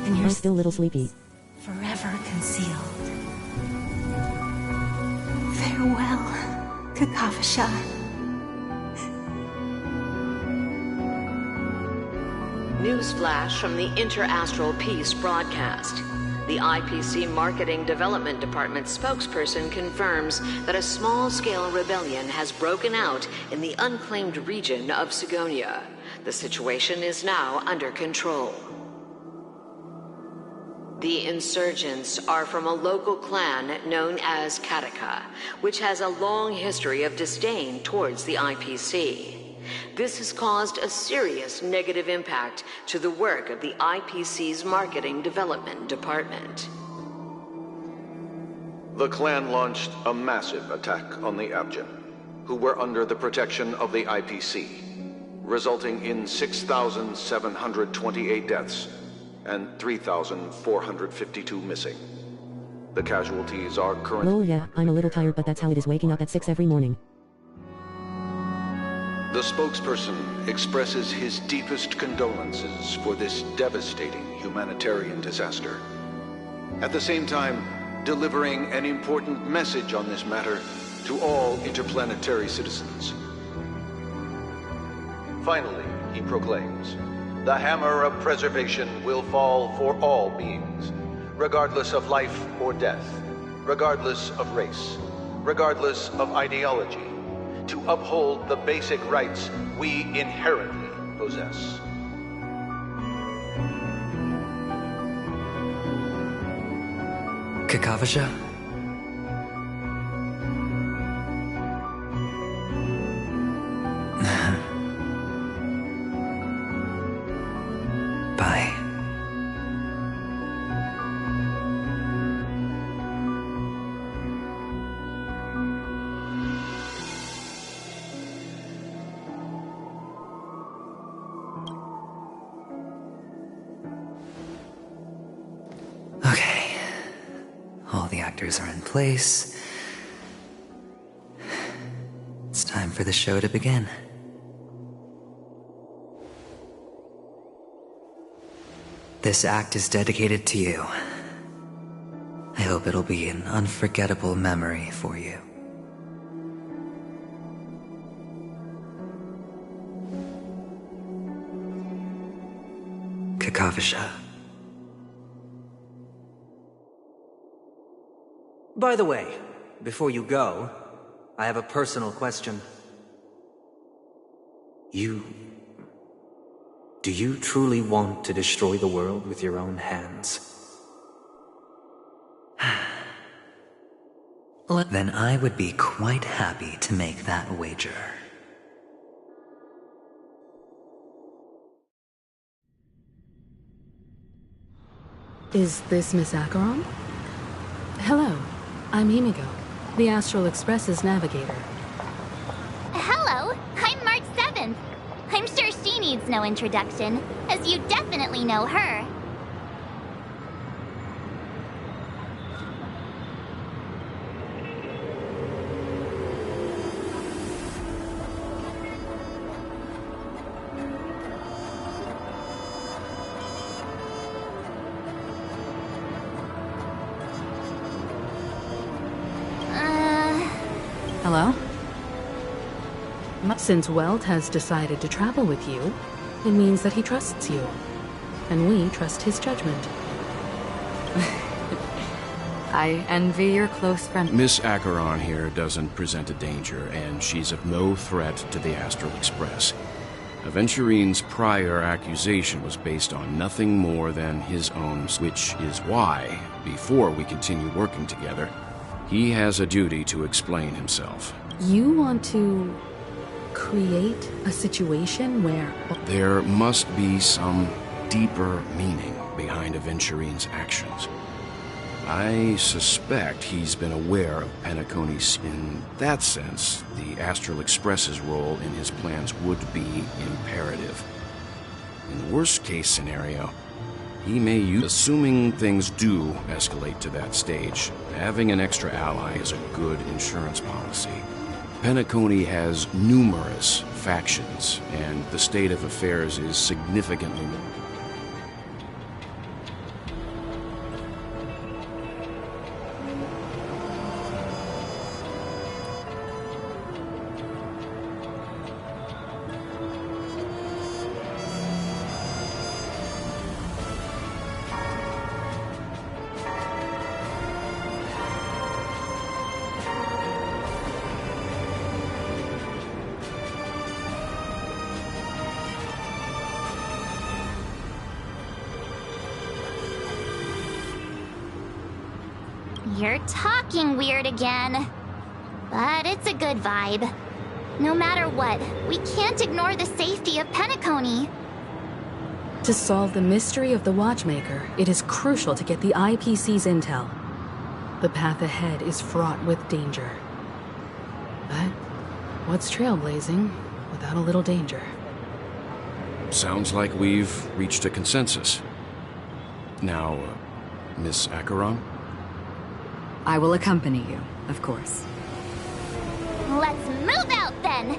And your I'm still a little sleepy. Forever concealed. Farewell, Kakavasha. Newsflash from the Interastral Peace broadcast. The IPC Marketing Development Department spokesperson confirms that a small-scale rebellion has broken out in the unclaimed region of Sigonia. The situation is now under control. The insurgents are from a local clan known as Kataka, which has a long history of disdain towards the IPC. This has caused a serious negative impact to the work of the IPC's Marketing Development Department. The clan launched a massive attack on the Abjin, who were under the protection of the IPC, resulting in 6,728 deaths and 3,452 missing. The casualties are currently... Oh yeah, I'm a little tired, but that's how it is waking up at 6 every morning. The spokesperson expresses his deepest condolences for this devastating humanitarian disaster. At the same time, delivering an important message on this matter to all interplanetary citizens. Finally, he proclaims, the hammer of preservation will fall for all beings, regardless of life or death, regardless of race, regardless of ideology, to uphold the basic rights we inherently possess. Kakavasha? Bye. Okay. All the actors are in place. It's time for the show to begin. This act is dedicated to you. I hope it'll be an unforgettable memory for you. Kakavasha. By the way, before you go, I have a personal question. Do you truly want to destroy the world with your own hands? Then I would be quite happy to make that wager. Is this Miss Acheron? Hello, I'm Himiko, the Astral Express's navigator. Hello, I'm March 7th. I'm sure she needs no introduction, as you definitely know her. Hello? Since Welt has decided to travel with you, it means that he trusts you. And we trust his judgment. I envy your close friend. Miss Acheron here doesn't present a danger, and she's of no threat to the Astral Express. Aventurine's prior accusation was based on nothing more than his own, which is why, before we continue working together, he has a duty to explain himself. You want to create a situation where... There must be some deeper meaning behind Aventurine's actions. I suspect he's been aware of Penacony's... In that sense, the Astral Express's role in his plans would be imperative. In the worst-case scenario, he may use... Assuming things do escalate to that stage, having an extra ally is a good insurance policy. Penacony has numerous factions, and the state of affairs is significantly... You're talking weird again. But it's a good vibe. No matter what, we can't ignore the safety of Penacony. To solve the mystery of the Watchmaker, it is crucial to get the IPC's intel. The path ahead is fraught with danger. But what's trailblazing without a little danger? Sounds like we've reached a consensus. Now, Miss Acheron? I will accompany you, of course. Let's move out then!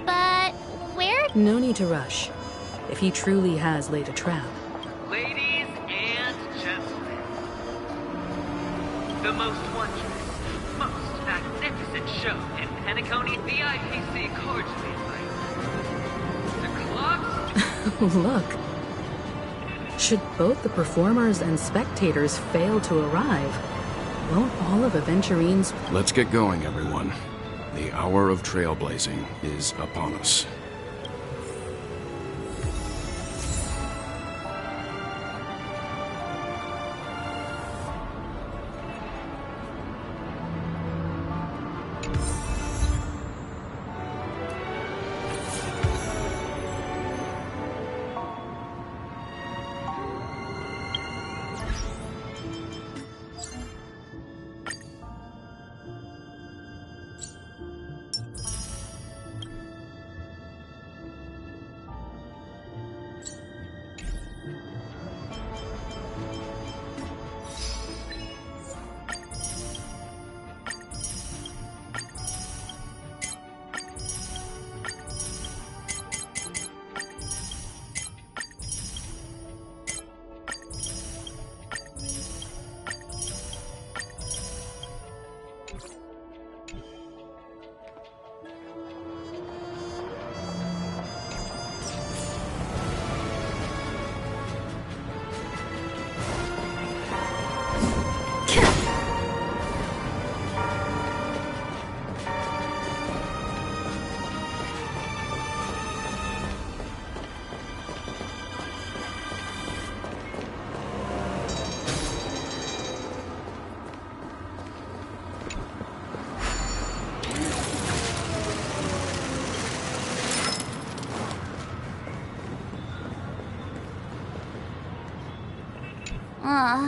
But where? No need to rush. If he truly has laid a trap. Ladies and gentlemen, the most wondrous, most magnificent show in Penacony, the IPC cordially invites. The clocks... Look. Should both the performers and spectators fail to arrive, won't all of Aventurine's... Let's get going, everyone. The hour of trailblazing is upon us.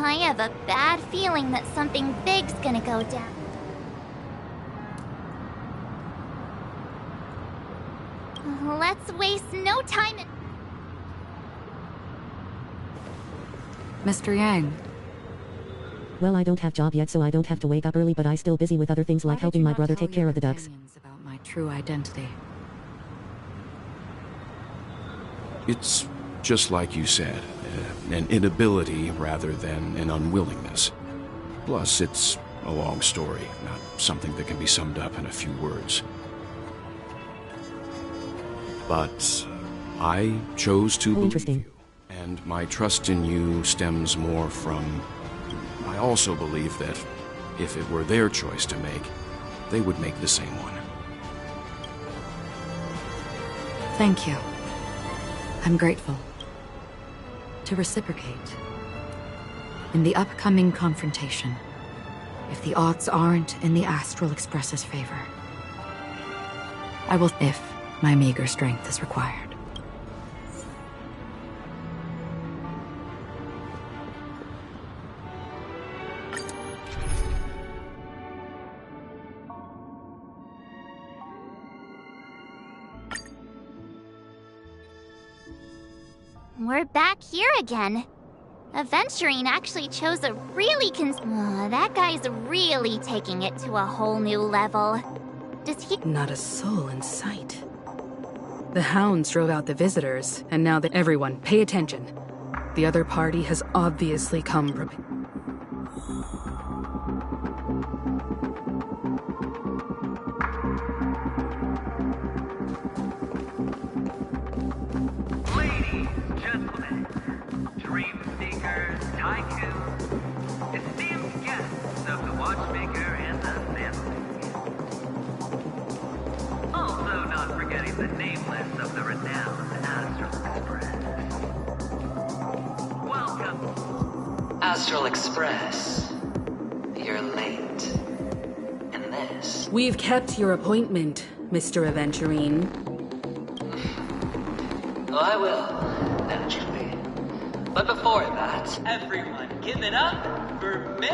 I have a bad feeling that something big's gonna go down. Let's waste no time in... Mr. Yang. Well, I don't have job yet, so I don't have to wake up early, but I still busy with other things like helping my brother take care of the ducks. About my true identity. It's just like you said, an inability rather than an unwillingness. Plus, it's a long story, not something that can be summed up in a few words. But I chose to believe you, and my trust in you stems more from... I also believe that if it were their choice to make, they would make the same one. Thank you. I'm grateful. To reciprocate. In the upcoming confrontation, if the odds aren't in the Astral Express's favor, I will, if my meager strength is required. We're back here again. Aventurine actually chose a really that guy's really taking it to a whole new level. Does he... Not a soul in sight. The hounds drove out the visitors, and now that everyone, pay attention. The other party has obviously come from... Ladies, gentlemen, dream seekers, tycoons, esteemed guests of the Watchmaker and the family. Also not forgetting the nameless of the renowned Astral Express. Welcome. Astral Express. We've kept your appointment, Mr. Aventurine. I will, naturally. But before that, everyone give it up for Miss...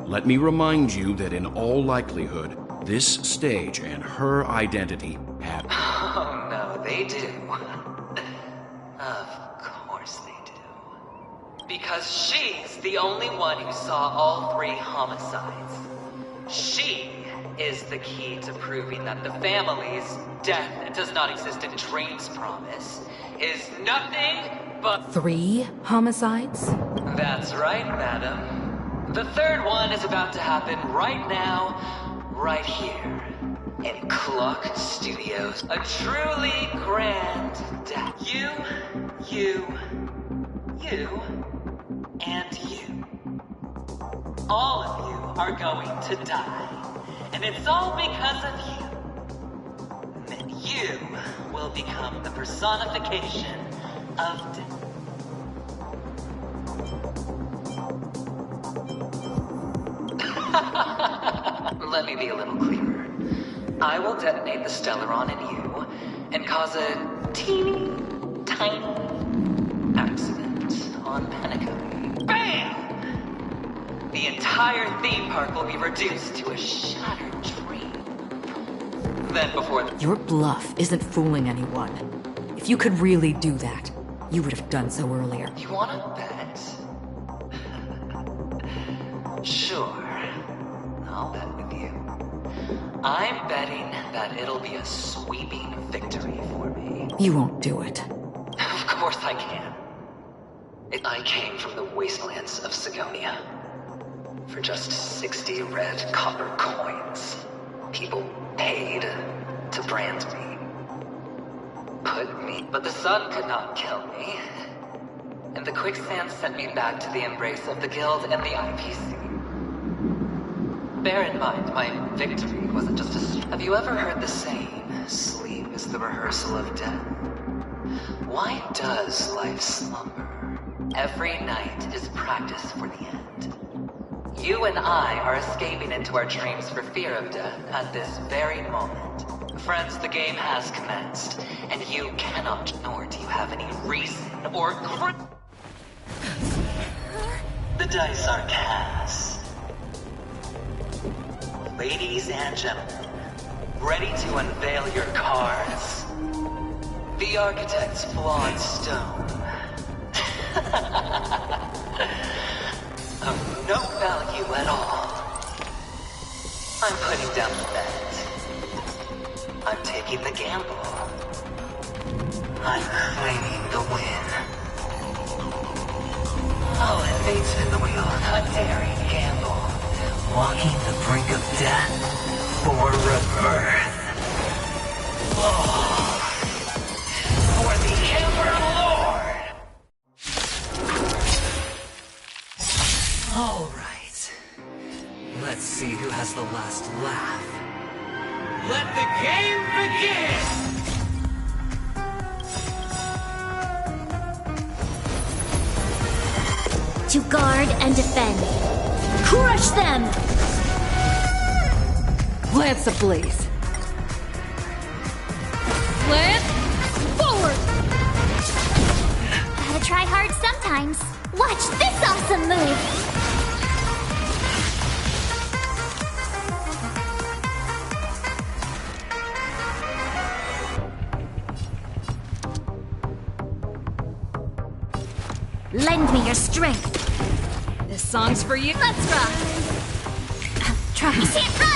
Let me remind you that in all likelihood, this stage and her identity have... Oh, no, they do. Of course they do. Because she's the only one who saw all 3 homicides. She is the key to proving that the family's death does not exist in Dream's promise is nothing but... 3 homicides? That's right, madam. The 3rd one is about to happen right now, right here, in Clock Studios. A truly grand death. You, and you. All of you are going to die. And it's all because of you. And you will become the personification of death. Let me be a little clearer. I will detonate the Stellaron in you and cause a teeny, tiny accident on Penacony. BAM! The entire theme park will be reduced to a shattered dream. Then before the... Your bluff isn't fooling anyone. If you could really do that, you would have done so earlier. You wanna bet? Sure. I'll bet with you. I'm betting that it'll be a sweeping victory for me. You won't do it. Of course I can. I came from the wastelands of Sigonia. For just 60 red copper coins, people paid to brand me. But the sun could not kill me. And the quicksand sent me back to the embrace of the Guild and the IPC. Bear in mind, my victory wasn't just a... Have you ever heard the saying, sleep is the rehearsal of death? Why does life slumber? Every night is practice for the end. You and I are escaping into our dreams for fear of death at this very moment. Friends, the game has commenced, and you cannot, nor do you have any reason or... The dice are cast. Ladies and gentlemen, ready to unveil your cards? The architect's flawed stone. Of no value at all. I'm putting down the bet. I'm taking the gamble. I'm claiming the win. I'll invade spin the wheel, a daring gamble. Walking the brink of death for rebirth. Oh, for the Emperor Lord! All right. Let's see who has the last laugh. Let the game begin! To guard and defend. Crush them! Lance ablaze. Lance, forward! Gotta try hard sometimes. Watch this awesome move! Lend me your strength. This song's for you. Let's rock. Try. You can't run!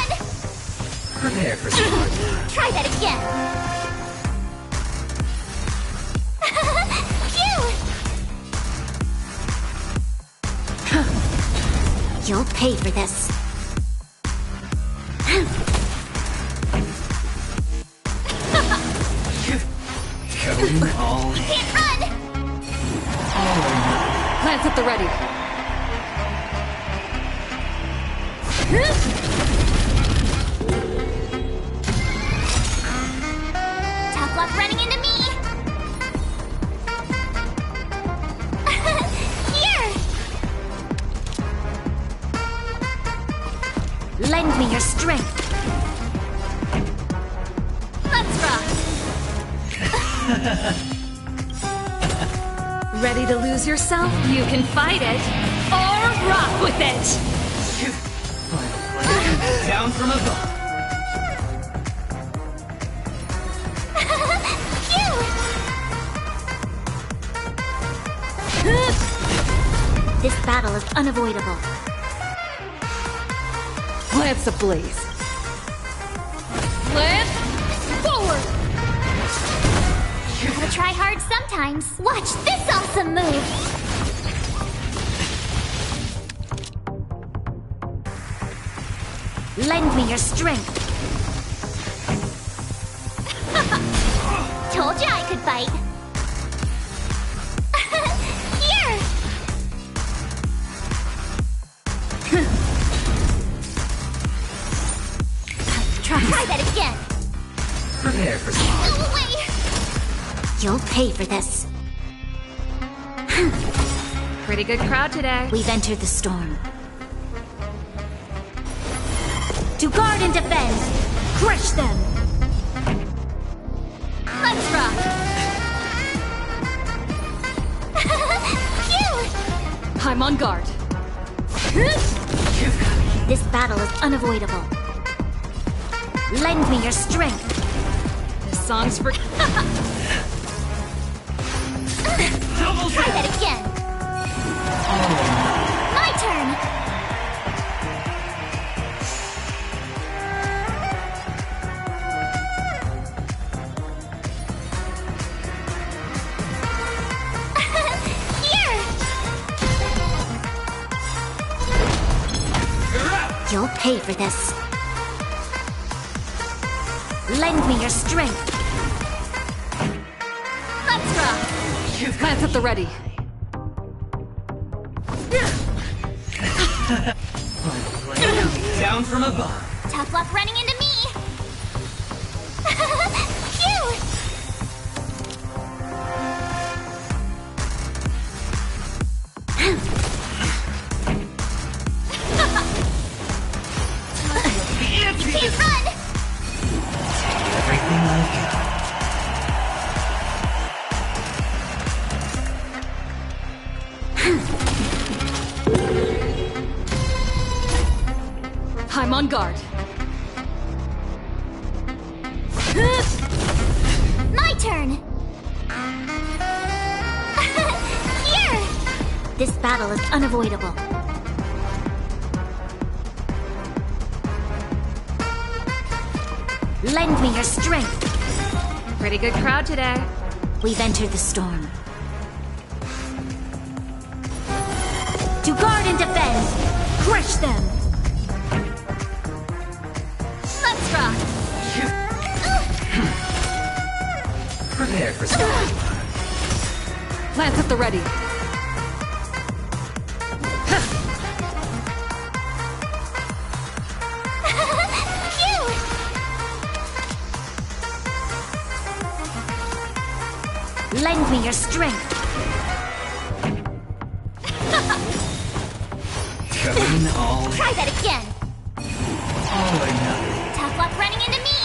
Prepare for some hard work. Try that again. Phew! You'll pay for this. Going all in. You can't run! Lance at the ready. flop running into me! Here! Lend me your strength. Let's rock! Ready to lose yourself? You can fight it, or rock with it! Down from above. This battle is unavoidable. Lance ablaze. Lance forward! Gotta try hard sometimes. Watch this awesome move! Lend me your strength. Told you I could fight. Here! Try that again. Prepare for some. Go away! You'll pay for this. Pretty good crowd today. We've entered the storm. To guard and defend! Crush them! Let's rock! Phew! I'm on guard. This battle is unavoidable. Lend me your strength. This song's for... Try that again! My turn! Here! You'll pay for this. Lend me your strength. Let's rock! Lance at the ready. Down from above. Tough luck running into me! Phew! You can't run! Everything I've got. I'm on guard. My turn! Here! This battle is unavoidable. Lend me your strength. Pretty good crowd today. We've entered the storm. To guard and defend! Crush them! Let's rock! Prepare for some. Lance at the ready. Lend me your strength. Coming all Try that again! or nothing. Tough luck running into me!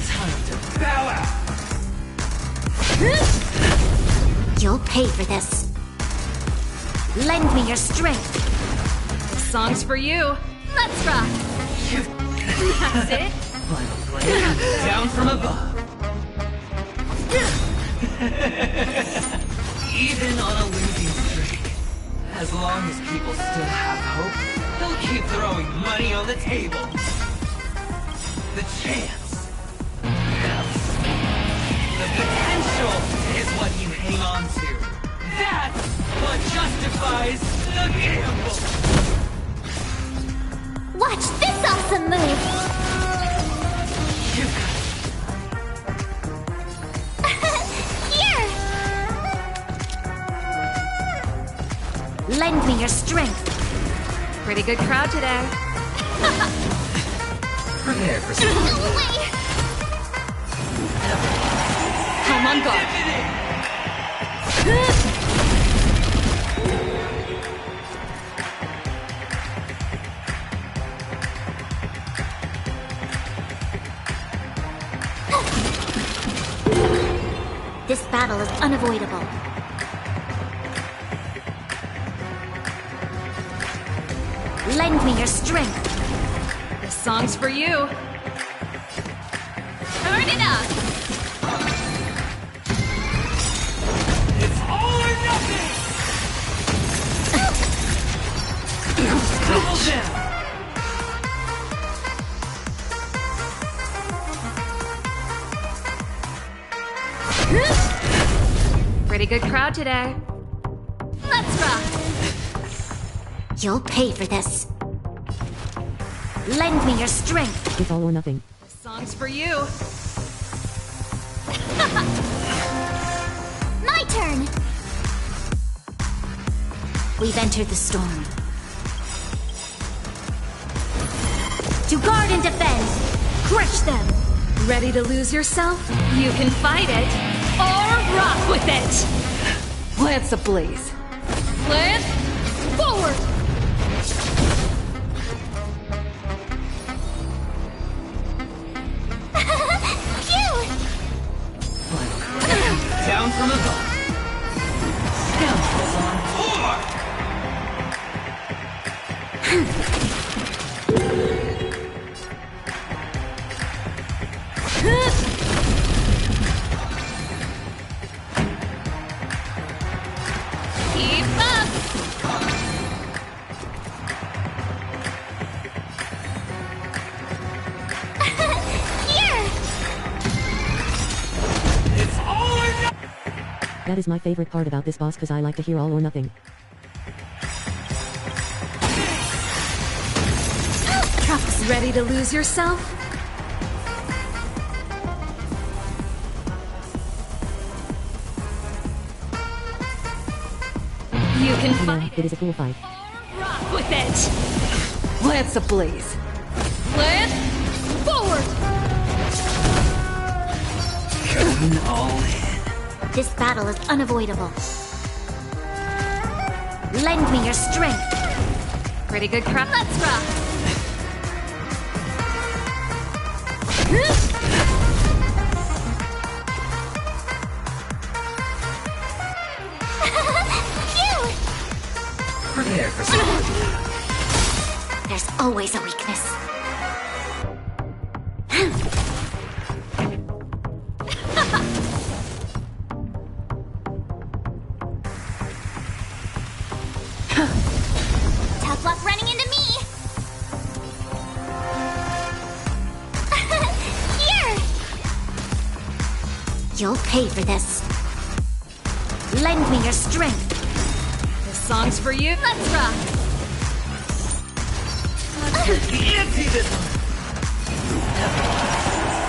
Time to bow out. You'll pay for this. Lend me your strength. This song's for you. Let's rock! That's it. Final blade. Down from above. Even on a losing streak, as long as people still have hope, he'll keep throwing money on the table. The chance. Yes. The potential is what you hang on to. That's what justifies the gamble. Watch this awesome move! Here! me your strength. Pretty good crowd today. Prepare for some. I'm on guard. This battle is unavoidable. Lend me your strength. This song's for you. Turn it up. It's all or nothing! Double down! Pretty good crowd today. Let's rock! You'll pay for this. Lend me your strength. It's all or nothing. This song's for you. My turn! We've entered the storm. To guard and defend! Crush them! Ready to lose yourself? You can fight it, or rock with it! Lance ablaze. Lance, forward! Down from above. Scoundrels on board! Keep up! Here! It's all or nothing! That is my favorite part about this boss because I like to hear all or nothing. Ready to lose yourself? You can fight it is a cool fight. Rock with it! Lance ablaze. Lance, forward! Going all in. This battle is unavoidable. Lend me your strength. Pretty good crowd. Let's rock! Prepare for some. There's always a weakness. Tough luck running into me! Here! You'll pay for this. Lend me your strength. This song's for you. Let's rock! Let's get the ante this one!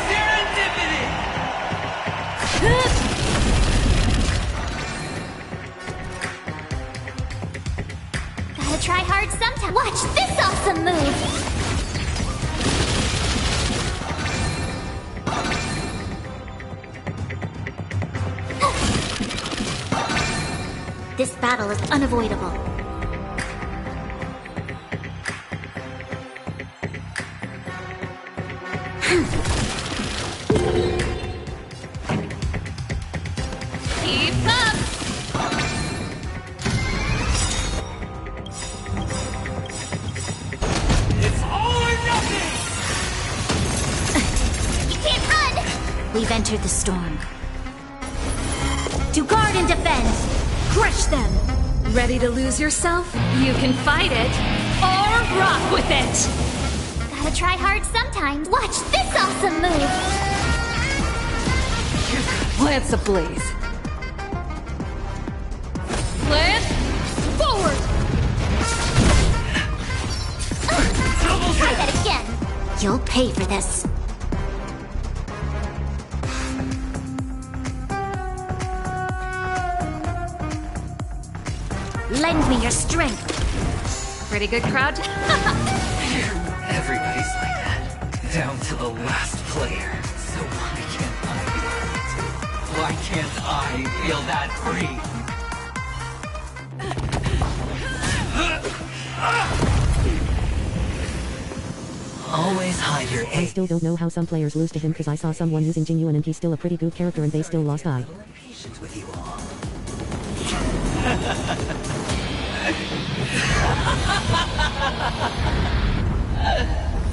Serendipity! Gotta try hard sometime. Watch this awesome move! This battle is unavoidable. Keep up! It's all or nothing! You can't run! We've entered the storm. To guard and defend! Crush them! Ready to lose yourself? You can fight it, or rock with it! Gotta try hard sometimes. Watch this awesome move! Lance ablaze. Lance, forward! Try that again! You'll pay for this. Lend me your strength. Pretty good crowd. Everybody's like that, down to the last player. So why can't I be right? Why can't I feel that free? Always hide your I still don't know how some players lose to him because I saw someone using Jingyuan and he's still a pretty good character and they still lost. Patience with you all.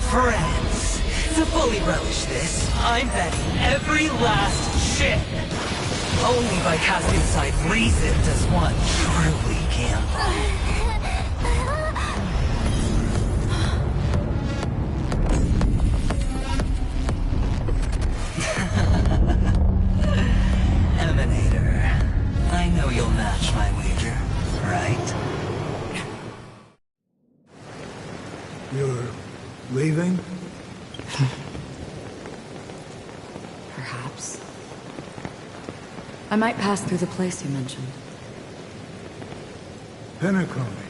Friends, to fully relish this, I'm betting every last chip. Only by casting aside reason does one truly gamble. Emanator, I know you'll match my wager, right? You're leaving? Perhaps. I might pass through the place you mentioned. Penacony.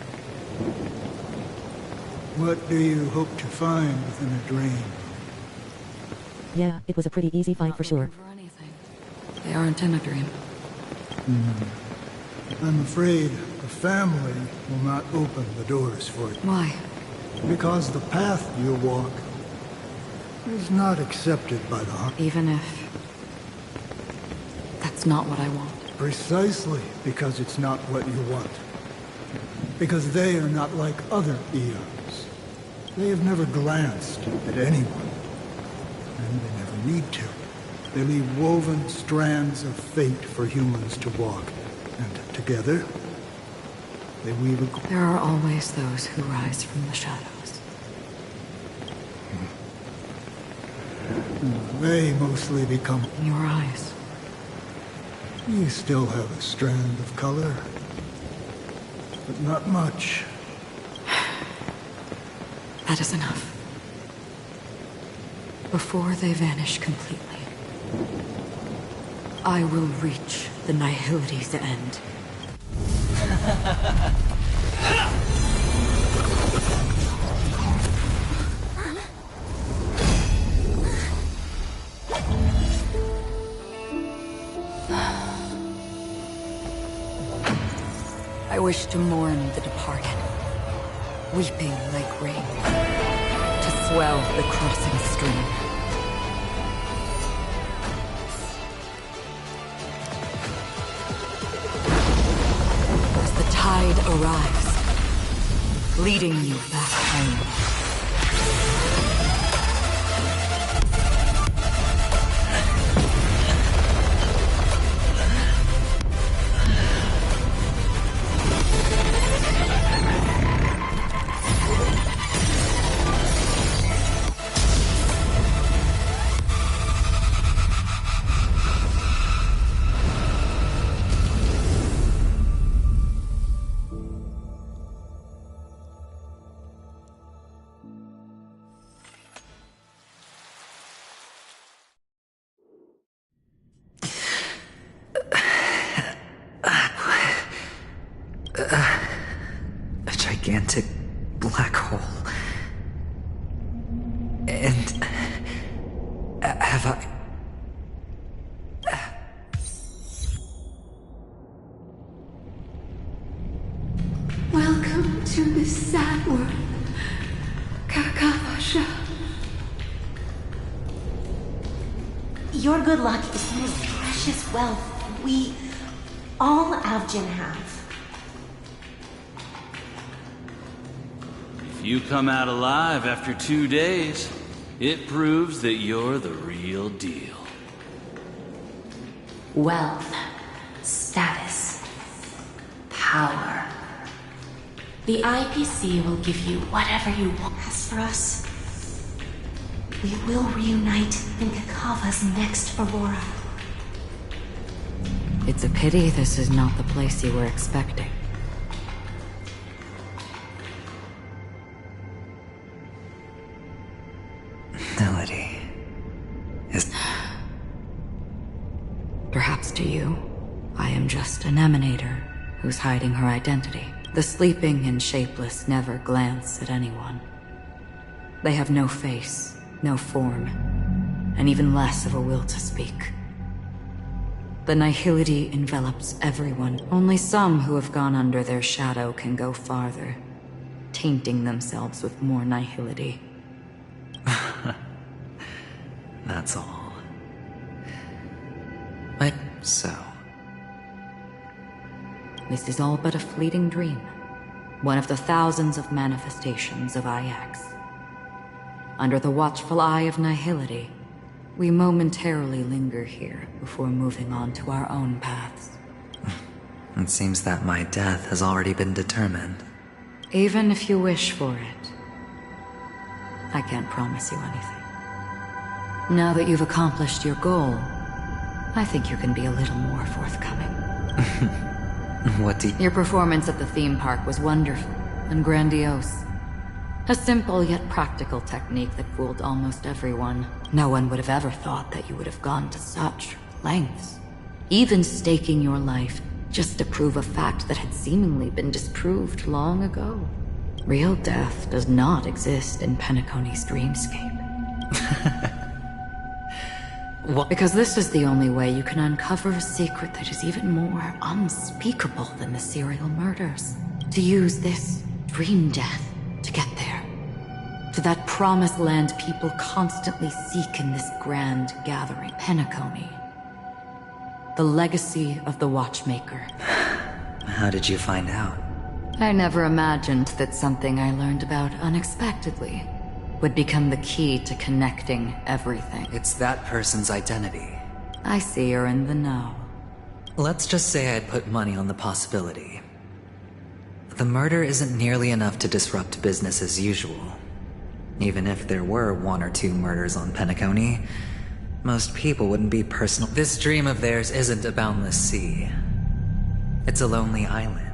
What do you hope to find within a dream? Yeah, it was a pretty easy fight for sure. They aren't in a dream. I'm afraid the family will not open the doors for you. Why? Because the path you walk is not accepted by the heart. Even if... that's not what I want. Precisely because it's not what you want. Because they are not like other eons. They have never glanced at anyone. And they never need to. They leave woven strands of fate for humans to walk. And together, they weave a... There are always those who rise from the shadows. They mostly become... In your eyes. You still have a strand of color. But not much. That is enough. Before they vanish completely, I will reach the nihility's end. I wish to mourn the departed, weeping like rain, to swell the crossing stream. As the tide arrives, leading you back home. A gigantic black hole. And... have I... Welcome to this sad world, Kakavasha. Your good luck is the most precious wealth we, all Avgin, have. If you come out alive after 2 days, it proves that you're the real deal. Wealth, status, power. The IPC will give you whatever you want. As for us, we will reunite in Kakava's next Aurora. It's a pity this is not the place you were expecting. Melody is... Perhaps to you, I am just an emanator who's hiding her identity. The sleeping and shapeless never glance at anyone. They have no face, no form, and even less of a will to speak. The nihility envelops everyone. Only some who have gone under their shadow can go farther, tainting themselves with more nihility. That's all. But so... This is all but a fleeting dream. One of the thousands of manifestations of IX. Under the watchful eye of nihility, we momentarily linger here before moving on to our own paths. It seems that my death has already been determined. Even if you wish for it, I can't promise you anything. Now that you've accomplished your goal, I think you can be a little more forthcoming. What do you... Your performance at the theme park was wonderful and grandiose. A simple yet practical technique that fooled almost everyone. No one would have ever thought that you would have gone to such lengths. Even staking your life just to prove a fact that had seemingly been disproved long ago. Real death does not exist in Penacony's dreamscape. What? Because this is the only way you can uncover a secret that is even more unspeakable than the serial murders. To use this dream death to get there. To that promised land people constantly seek in this grand gathering. Penacony. The legacy of the Watchmaker. How did you find out? I never imagined that something I learned about unexpectedly would become the key to connecting everything. It's that person's identity. I see you're in the know. Let's just say I'd put money on the possibility. The murder isn't nearly enough to disrupt business as usual. Even if there were 1 or 2 murders on Penacony, most people wouldn't be personal. This dream of theirs isn't a boundless sea. It's a lonely island.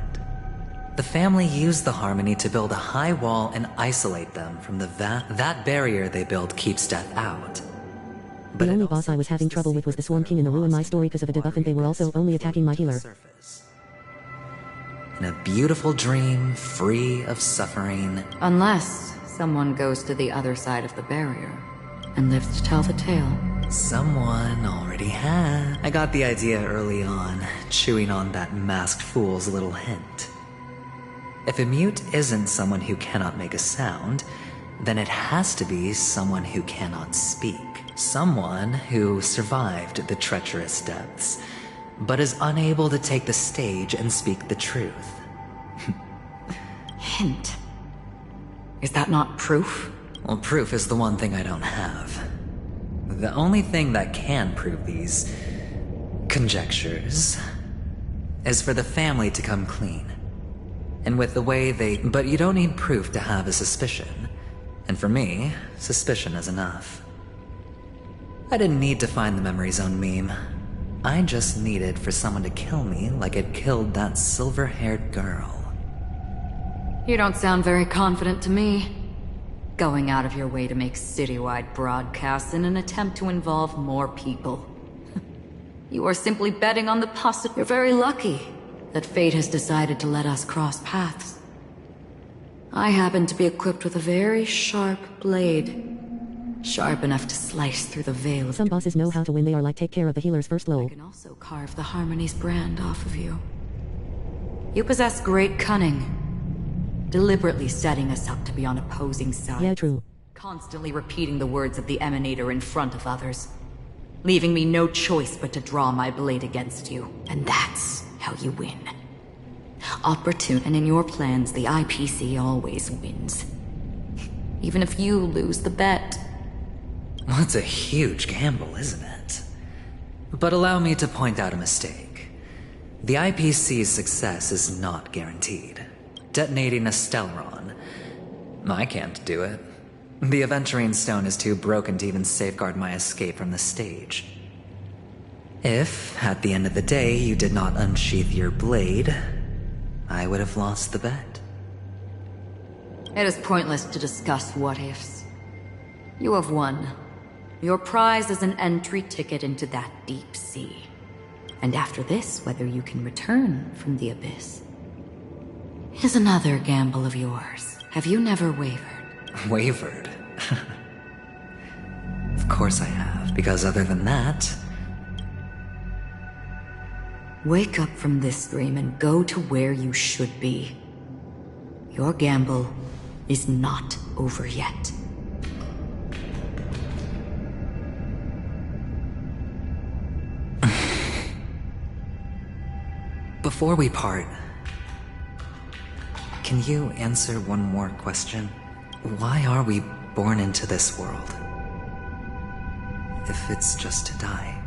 The family used the Harmony to build a high wall and isolate them from the that barrier they built keeps death out. But the only boss I was having trouble with was the Swarm King in the Ruin My Story because of a debuff, and they were also only attacking my healer. In a beautiful dream, free of suffering. Unless someone goes to the other side of the barrier and lives to tell the tale. Someone already had. I got the idea early on, chewing on that masked fool's little hint. If a mute isn't someone who cannot make a sound, then it has to be someone who cannot speak. Someone who survived the treacherous depths, but is unable to take the stage and speak the truth. Hint? Is that not proof? Well, proof is the one thing I don't have. The only thing that can prove these conjectures is for the family to come clean. And with the way they... But you don't need proof to have a suspicion. And for me, suspicion is enough. I didn't need to find the Memory Zone meme. I just needed for someone to kill me like it killed that silver-haired girl. You don't sound very confident to me. Going out of your way to make citywide broadcasts in an attempt to involve more people. You are simply betting on the possibility. You're very lucky that fate has decided to let us cross paths. I happen to be equipped with a very sharp blade. Sharp enough to slice through the veil of... Some bosses know how to win. They are like take care of the healer's first lol. I can also carve the Harmony's brand off of you. You possess great cunning. Deliberately setting us up to be on opposing sides. Yeah, true. Constantly repeating the words of the Emanator in front of others. Leaving me no choice but to draw my blade against you. And that's how you win. Opportune, and in your plans, the IPC always wins. Even if you lose the bet. Well, it's a huge gamble, isn't it? But allow me to point out a mistake. The IPC's success is not guaranteed. Detonating a Stellaron, I can't do it. The Aventurine Stone is too broken to even safeguard my escape from the stage. If, at the end of the day, you did not unsheath your blade, I would have lost the bet. It is pointless to discuss what-ifs. You have won. Your prize is an entry ticket into that deep sea. And after this, whether you can return from the abyss is another gamble of yours. Have you never wavered? Wavered? Of course I have, because other than that... Wake up from this dream and go to where you should be. Your gamble is not over yet. Before we part, can you answer one more question? Why are we born into this world? If it's just to die.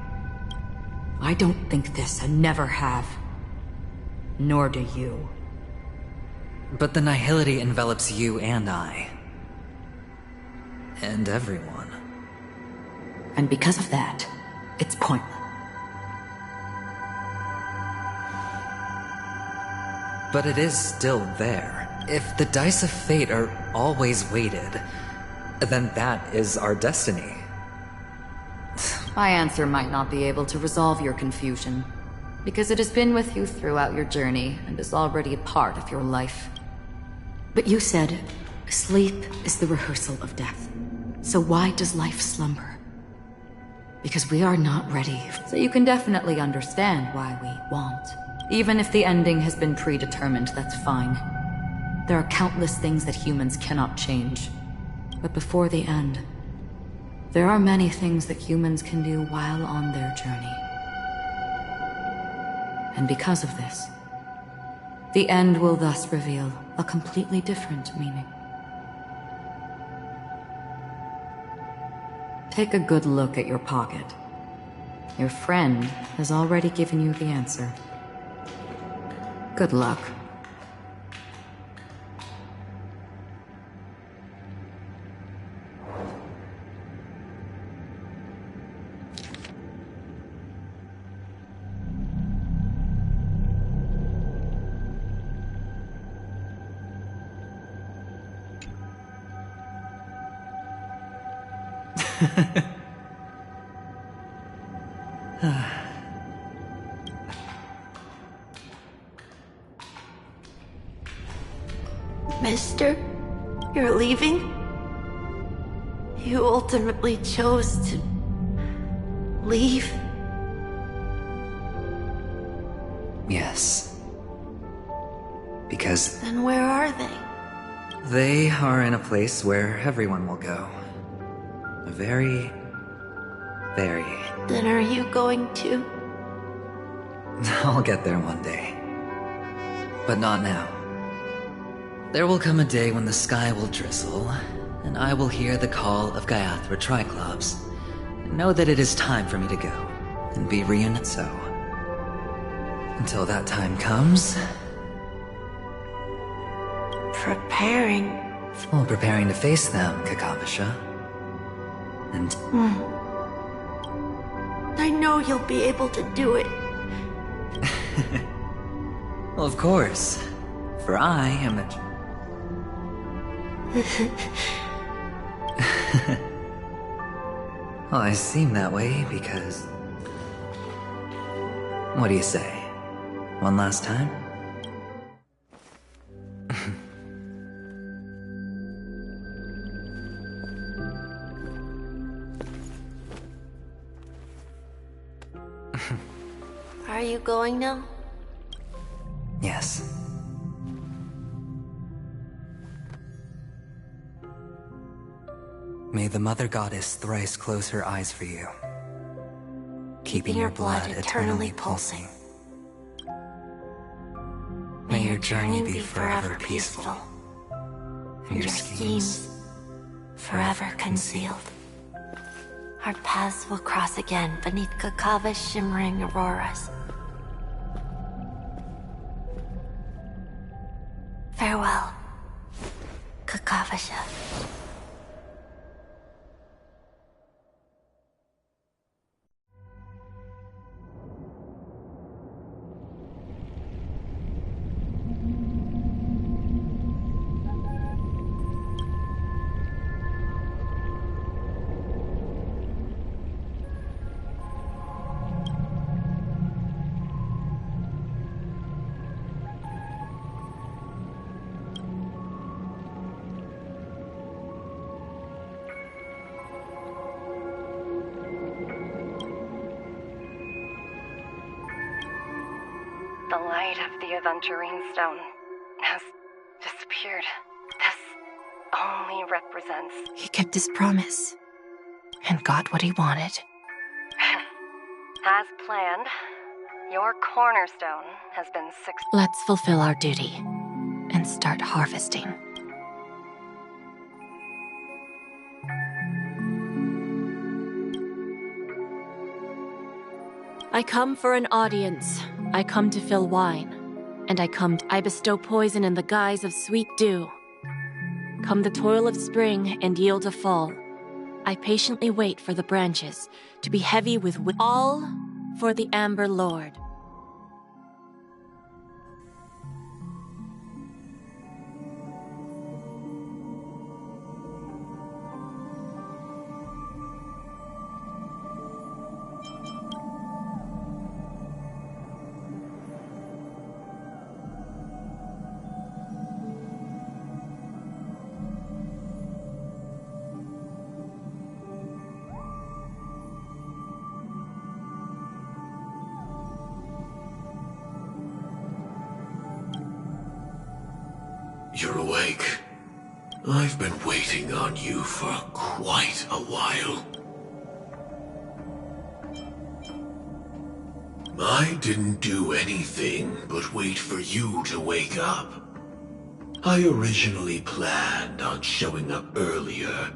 I don't think this and never have. Nor do you. But the nihility envelops you and I. And everyone. And because of that, it's pointless. But it is still there. If the dice of fate are always weighted, then that is our destiny. My answer might not be able to resolve your confusion, because it has been with you throughout your journey and is already a part of your life. But you said, sleep is the rehearsal of death. So why does life slumber? Because we are not ready, so you can definitely understand why we want. Even if the ending has been predetermined, that's fine. There are countless things that humans cannot change. But before the end, there are many things that humans can do while on their journey. And because of this, the end will thus reveal a completely different meaning. Take a good look at your pocket. Your friend has already given you the answer. Good luck. Mister, you're leaving? You ultimately chose to leave? Yes. Because Then where are they? they are in a place where everyone will go. A very... Then are you going to? I'll get there one day. But not now. There will come a day when the sky will drizzle, and I will hear the call of Gaiathra Triclops, and know that it is time for me to go, and be reunited so. Until that time comes... Preparing to face them, Kakavasha. And... I know you'll be able to do it. Well, of course. For I am a... Well, I seem that way because... What do you say? One last time? Are you going now? Yes. May the Mother Goddess thrice close her eyes for you, keeping your blood eternally pulsing. May your journey be forever peaceful, and your schemes forever concealed. Our paths will cross again beneath Kakava's shimmering auroras. Farewell, Kakavasha. The light of the Aventurine Stone has disappeared. This only represents... He kept his promise and got what he wanted. As planned, your cornerstone has been Let's fulfill our duty and start harvesting. I come for an audience. I come to fill wine. And I bestow poison in the guise of sweet dew. Come the toil of spring and yield a fall. I patiently wait for the branches to be heavy with all for the Amber Lord. You're awake. I've been waiting on you for quite a while. I didn't do anything but wait for you to wake up. I originally planned on showing up earlier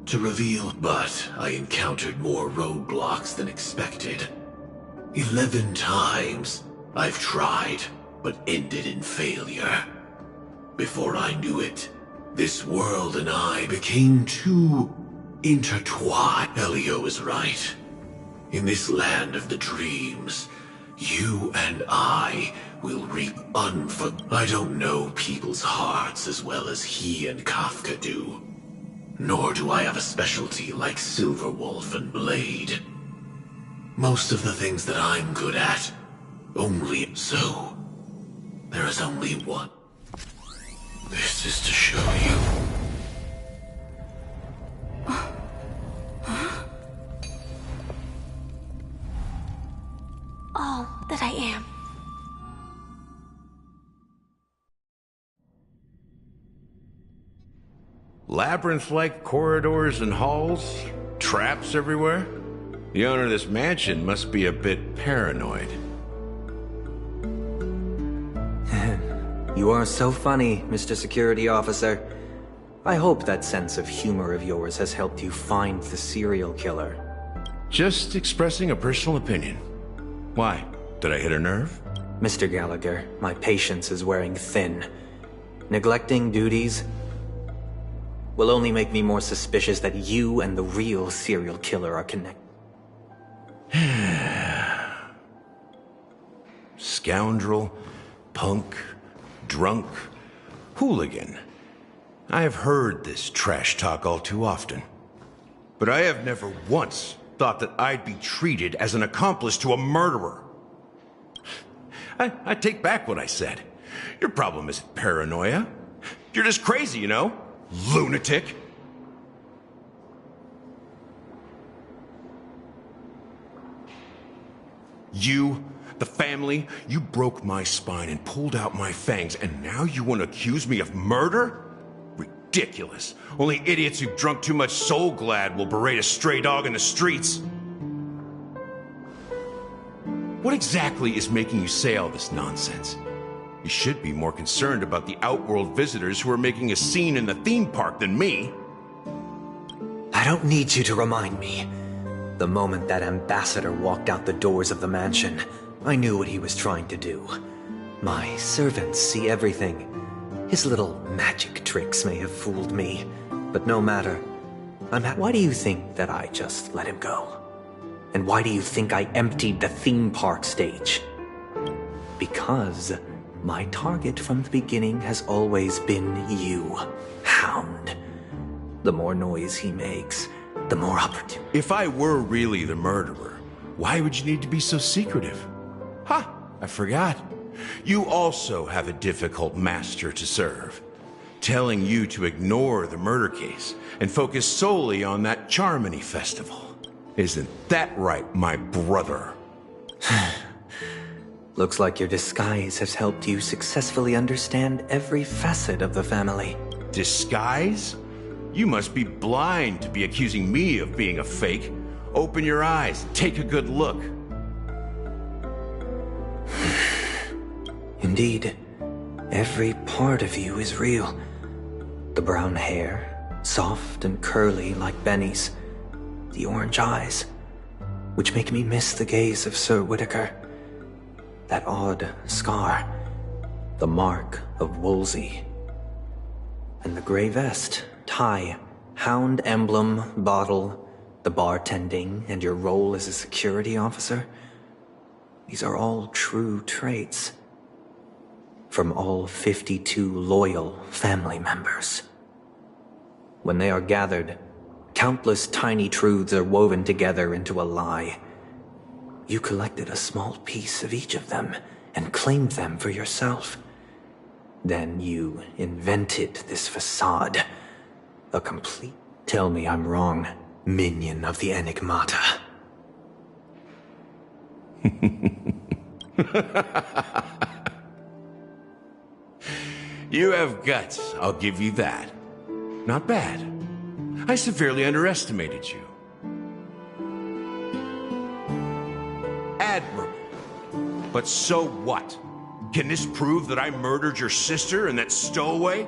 to reveal, but I encountered more roadblocks than expected. 11 times I've tried, but ended in failure. Before I knew it, this world and I became too intertwined. Elio is right. In this land of the dreams, you and I will reap I don't know people's hearts as well as he and Kafka do. Nor do I have a specialty like Silverwolf and Blade. Most of the things that I'm good at, only so. There is only one. This is to show you. All that I am. Labyrinth-like corridors and halls? Traps everywhere? The owner of this mansion must be a bit paranoid. You are so funny, Mr. Security Officer. I hope that sense of humor of yours has helped you find the serial killer. Just expressing a personal opinion. Why? Did I hit a nerve? Mr. Gallagher, my patience is wearing thin. Neglecting duties will only make me more suspicious that you and the real serial killer are connected. Scoundrel, punk, drunk, hooligan. I have heard this trash talk all too often. But I have never once thought that I'd be treated as an accomplice to a murderer. I take back what I said. Your problem isn't paranoia. You're just crazy, you know? Lunatic. You, the family, you broke my spine and pulled out my fangs, and now you want to accuse me of murder? Ridiculous. Only idiots who've drunk too much Soul Glad will berate a stray dog in the streets. What exactly is making you say all this nonsense? You should be more concerned about the Outworld visitors who are making a scene in the theme park than me. I don't need you to remind me. The moment that ambassador walked out the doors of the mansion, I knew what he was trying to do. My servants see everything. His little magic tricks may have fooled me, but no matter. Why do you think that I just let him go? And why do you think I emptied the theme park stage? Because my target from the beginning has always been you, Hound. The more noise he makes, the more opportunity. If I were really the murderer, why would you need to be so secretive? Ha! I forgot. You also have a difficult master to serve, telling you to ignore the murder case and focus solely on that Charmony festival. Isn't that right, my brother? Looks like your disguise has helped you successfully understand every facet of the family. Disguise? You must be blind to be accusing me of being a fake. Open your eyes, take a good look. Indeed, every part of you is real. The brown hair, soft and curly like Benny's. The orange eyes, which make me miss the gaze of Sir Whitaker. That odd scar, the mark of Wolsey. And the gray vest, tie, hound emblem, bottle, the bartending, and your role as a security officer. These are all true traits. From all 52 loyal family members. When they are gathered, countless tiny truths are woven together into a lie. You collected a small piece of each of them and claimed them for yourself. Then you invented this facade. A complete, tell me I'm wrong, minion of the Enigmata. You have guts, I'll give you that. Not bad. I severely underestimated you. Admirable. But so what? Can this prove that I murdered your sister and that stowaway?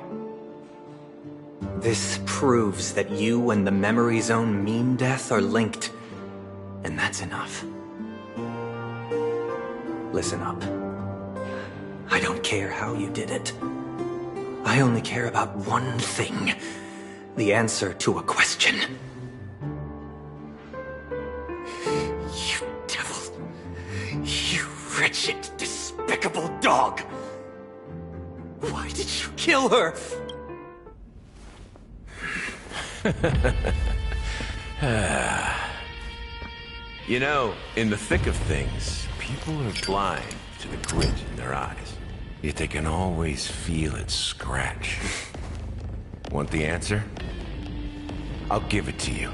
This proves that you and the Memory Zone meme death are linked. And that's enough. Listen up. I don't care how you did it. I only care about one thing. The answer to a question. You devil. You wretched, despicable dog. Why did you kill her? You know, in the thick of things, people are blind to the grit in their eyes. Yet they can always feel it scratch. Want the answer? I'll give it to you.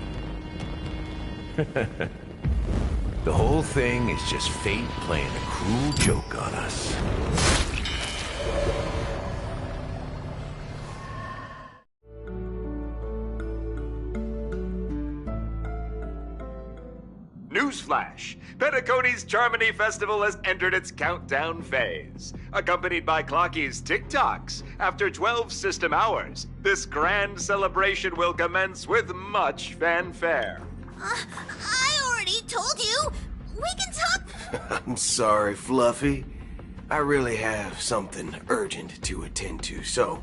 The whole thing is just fate playing a cruel joke on us. Newsflash! Penacony's Charmony Festival has entered its countdown phase. Accompanied by Clocky's TikToks, after 12 system hours, this grand celebration will commence with much fanfare. I already told you! We can talk— I'm sorry, Fluffy. I really have something urgent to attend to, so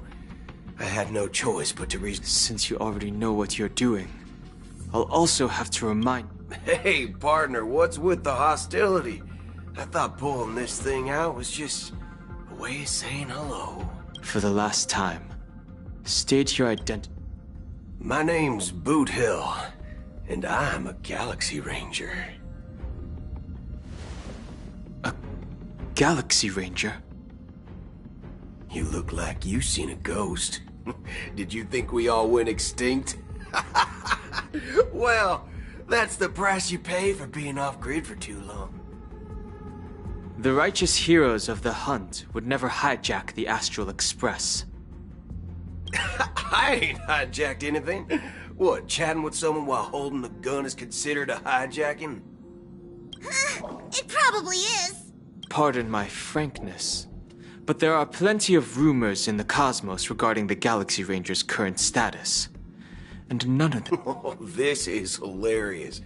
I had no choice but to Since you already know what you're doing, I'll also have to remind— Hey, partner, what's with the hostility? I thought pulling this thing out was just a way of saying hello. For the last time, state your identity. My name's Boot Hill, and I'm a Galaxy Ranger. A Galaxy Ranger? You look like you seen a ghost. Did you think we all went extinct? Well, that's the price you pay for being off-grid for too long. The righteous heroes of the hunt would never hijack the Astral Express. I ain't hijacked anything. What, chatting with someone while holding a gun is considered a hijacking? It probably is. Pardon my frankness, but there are plenty of rumors in the cosmos regarding the Galaxy Ranger's current status. And none of them— Oh, this is hilarious.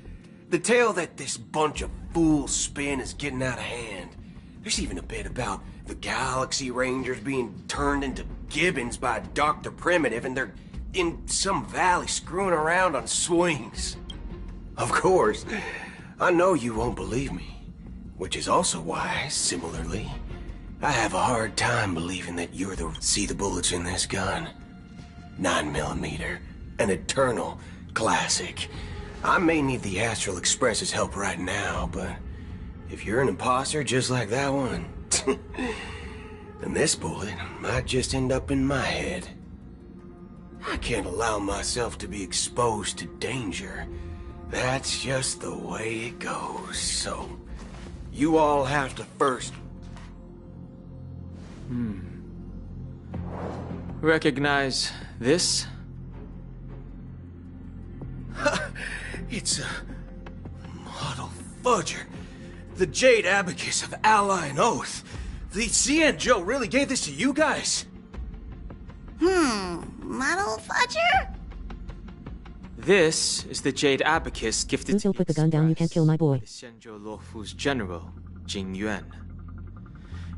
The tale that this bunch of fools spin is getting out of hand. There's even a bit about the Galaxy Rangers being turned into gibbons by Dr. Primitive, and they're in some valley screwing around on swings. Of course, I know you won't believe me, which is also why, similarly, I have a hard time believing that you're the— See the bullets in this gun? 9mm. An eternal classic. I may need the Astral Express's help right now, but if you're an imposter just like that one, then this bullet might just end up in my head. I can't allow myself to be exposed to danger. That's just the way it goes. So, you all have to first Recognize this? It's a model fudger. The Jade Abacus of Ally and Oath. The CN Joe really gave this to you guys? Model fudger? This is the Jade Abacus gifted Uzo, put the gun down, you can't kill my boy. the Xianzhou Luofu's general, Jing Yuan.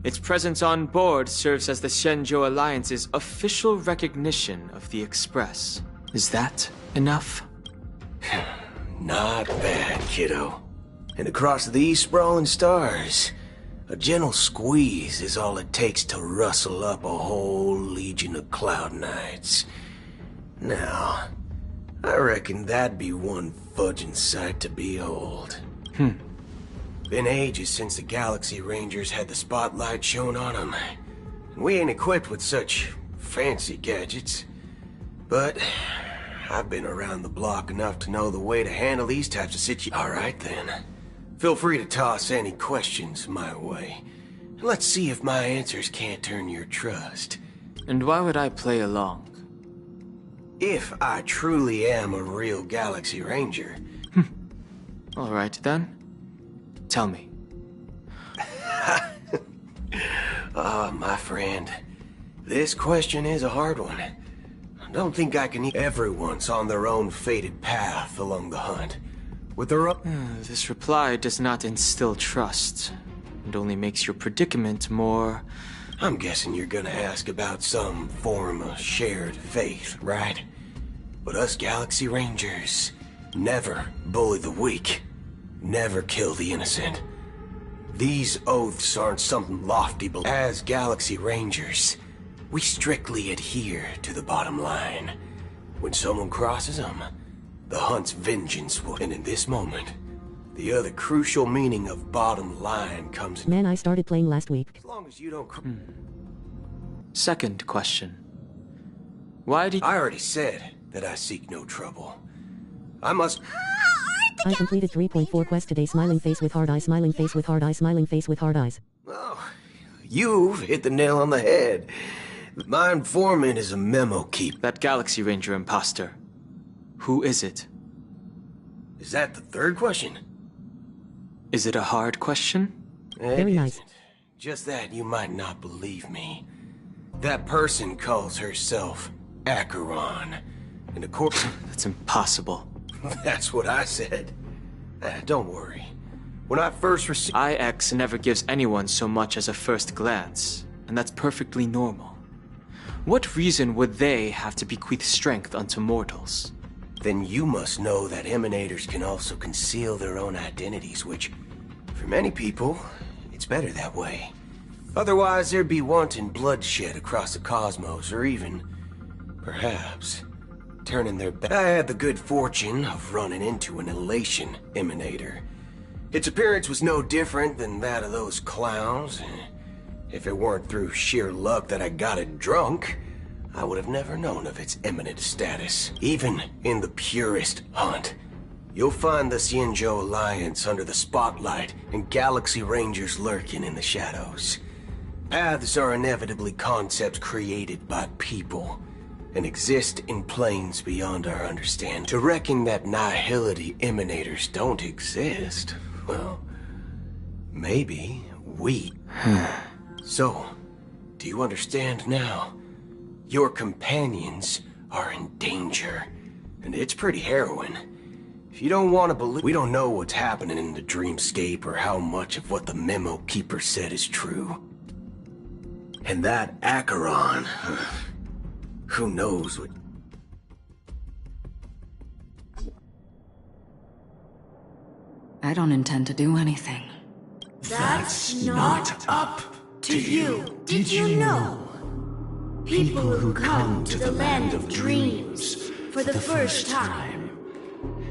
Its presence on board serves as the Xianzhou Alliance's official recognition of the Express. Is that enough? Not bad, kiddo. And across these sprawling stars, a gentle squeeze is all it takes to rustle up a whole legion of Cloud Knights. Now, I reckon that'd be one fudging sight to behold. Been ages since the Galaxy Rangers had the spotlight shone on them. We ain't equipped with such fancy gadgets. But I've been around the block enough to know the way to handle these types of situations. Alright then. Feel free to toss any questions my way. Let's see if my answers can't turn your trust. And why would I play along? If I truly am a real Galaxy Ranger. Alright then. Tell me. My friend. This question is a hard one. I don't think I can... Everyone's on their own fated path along the hunt. With their own... This reply does not instill trust. It only makes your predicament more... I'm guessing you're gonna ask about some form of shared faith, right? But us Galaxy Rangers never bully the weak. Never kill the innocent. These oaths aren't something lofty, but as Galaxy Rangers, we strictly adhere to the bottom line. When someone crosses them, the hunt's vengeance will... And in this moment, the other crucial meaning of bottom line comes... Man, I started playing last week. As long as you don't... Second question. Why did... I already said that I seek no trouble. I must... I completed 3.4 quests today. Smiling face with hard eyes, smiling face with hard eyes, smiling face with hard eyes. Oh, you've hit the nail on the head. My informant is a memo keep. That Galaxy Ranger imposter. Who is it? Is that the third question? Is it a hard question? Very nice. Just that you might not believe me. That person calls herself Acheron. And of course... That's impossible. That's what I said. Don't worry. When I first received... IX never gives anyone so much as a first glance, and that's perfectly normal. What reason would they have to bequeath strength unto mortals? Then you must know that emanators can also conceal their own identities, which, for many people, it's better that way. Otherwise, there'd be wanton bloodshed across the cosmos, or even, perhaps, turning their back. I had the good fortune of running into an elation emanator. Its appearance was no different than that of those clowns. If it weren't through sheer luck that I got it drunk, I would have never known of its eminent status. Even in the purest hunt, you'll find the Xianzhou Alliance under the spotlight and Galaxy Rangers lurking in the shadows. Paths are inevitably concepts created by people and exist in planes beyond our understanding. To reckon that nihility emanators don't exist, well, maybe we... So, do you understand now? Your companions are in danger, and it's pretty harrowing. If you don't want to believe... We don't know what's happening in the dreamscape or how much of what the memo keeper said is true. And that Acheron... Who knows what... I don't intend to do anything. That's not up to you. Did you know? People who come to the land of dreams for the first time,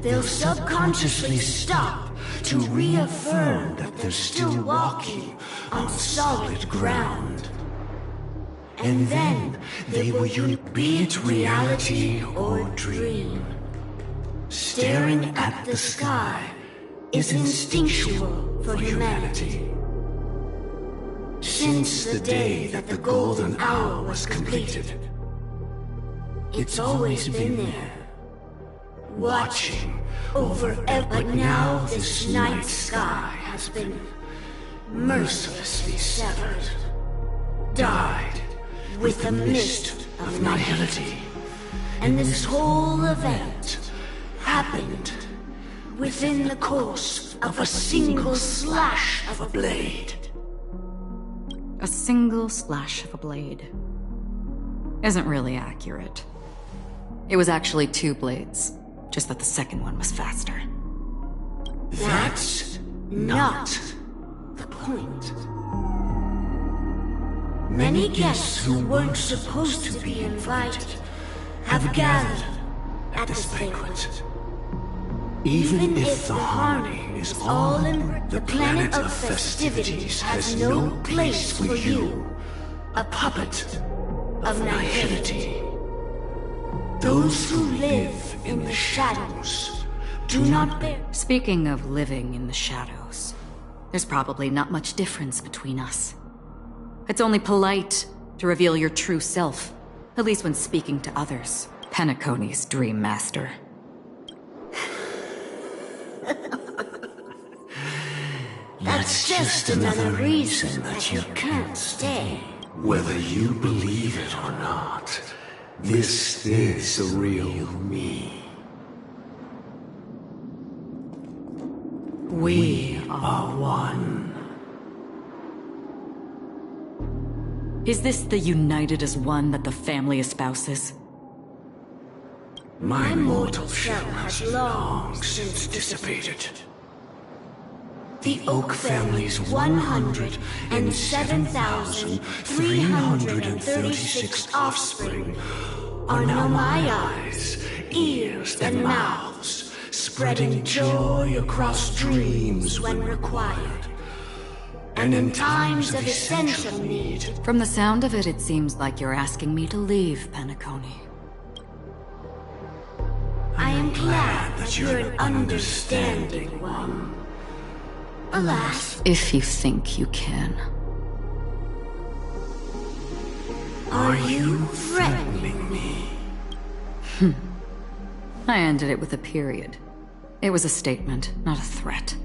they'll subconsciously stop to reaffirm that they're still walking on solid ground. And then they will be it reality or dream. Staring at the sky is instinctual for humanity. Since the day that the golden hour was completed, it's always been there, watching over But now this night sky has been mercilessly severed, dyed with the mist of nihility. And this whole event happened within the course of a single slash of a blade. A single slash of a blade isn't really accurate. It was actually 2 blades, just that the second one was faster. That's not the point. Many guests who weren't supposed to be invited have gathered at this banquet. Even if the harmony is all in, the planet of festivities has no place for you, a puppet of nihility. Those who live in the shadows do not bear. Speaking of living in the shadows, there's probably not much difference between us. It's only polite to reveal your true self, at least when speaking to others. Penacony's Dream Master. That's just another reason that you can't stay. Whether you believe it or not, this is the real me. We are one. Is this the united as one that the family espouses? My mortal shell has long since dissipated. The Oak family's 107,336 offspring are now my eyes, ears, and mouths, spreading joy across dreams when required, and in times of essential need. From the sound of it, it seems like you're asking me to leave, Penacony. I am glad that you're an understanding one. Alas, if you think you can. Are you threatening me? I ended it with a period. It was a statement, not a threat.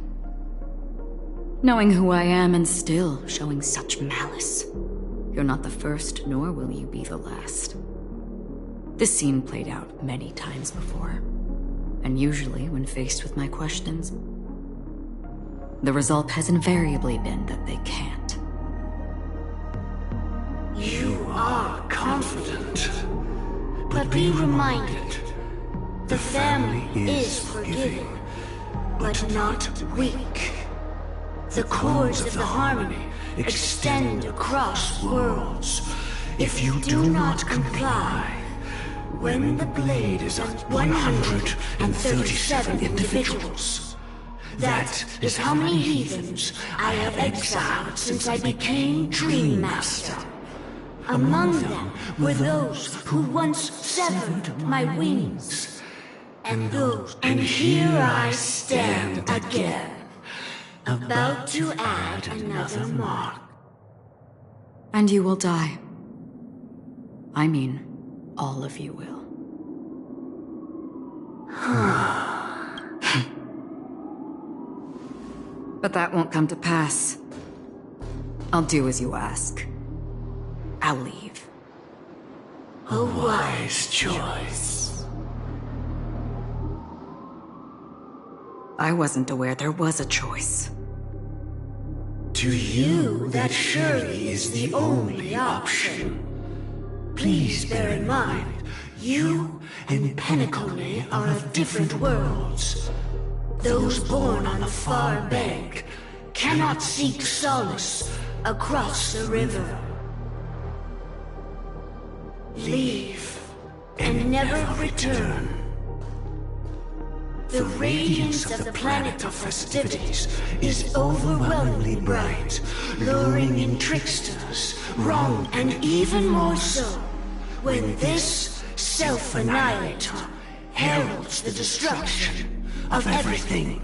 Knowing who I am and still showing such malice. You're not the first, nor will you be the last. This scene played out many times before. And usually, when faced with my questions, the result has invariably been that they can't. You are confident. But be reminded, the family is forgiving, but not weak. The cords of the harmony extend across worlds. If you do not comply, when the blade is on 137 individuals, that is how many heathens I have exiled since I became Dream Master. Among them were those who once severed my wings. And here I stand again, about to add another mark. And you will die. I mean, all of you will. But that won't come to pass. I'll do as you ask. I'll leave. A wise choice. I wasn't aware there was a choice. To you, that surely is the only option. Please bear in mind, you and Penacony are of different worlds. Those born on the far bank cannot seek solace across the river. Leave and never return. The radiance of the planet of festivities is overwhelmingly bright, luring in tricksters, wrong, and even more so when this self-annihilator heralds the destruction of everything.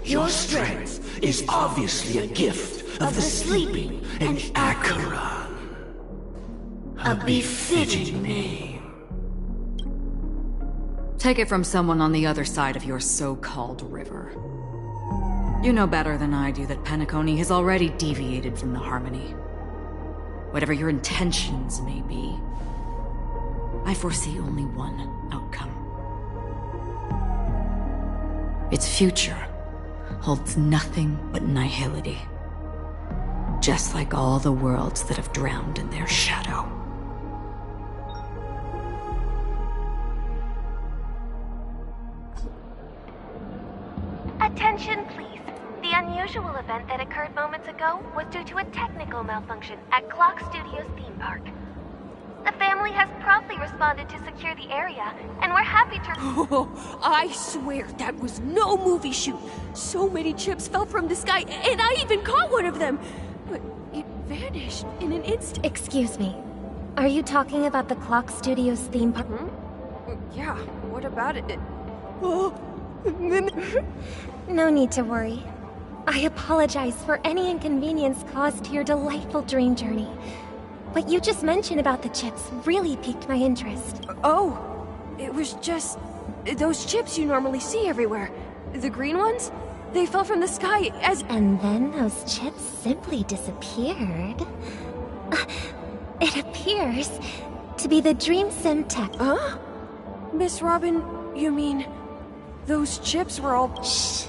Your strength is obviously a gift of the sleeping and Acheron. A befitting name. Take it from someone on the other side of your so-called river. You know better than I do that Penacony has already deviated from the Harmony. Whatever your intentions may be, I foresee only one outcome. Its future holds nothing but nihility. Just like all the worlds that have drowned in their shadow. Attention, please. The unusual event that occurred moments ago was due to a technical malfunction at Clock Studios theme park. The family has promptly responded to secure the area, and we're happy to— Oh, I swear that was no movie shoot. So many chips fell from the sky, and I even caught one of them. But it vanished in an instant. Excuse me. Are you talking about the Clock Studios theme park? Yeah, what about it? No need to worry. I apologize for any inconvenience caused to your delightful dream journey. What you just mentioned about the chips really piqued my interest. Oh, it was just those chips you normally see everywhere. The green ones? They fell from the sky as— And then those chips simply disappeared. It appears to be the Dream Sim tech. Huh? Miss Robin, you mean those chips were all— Shh.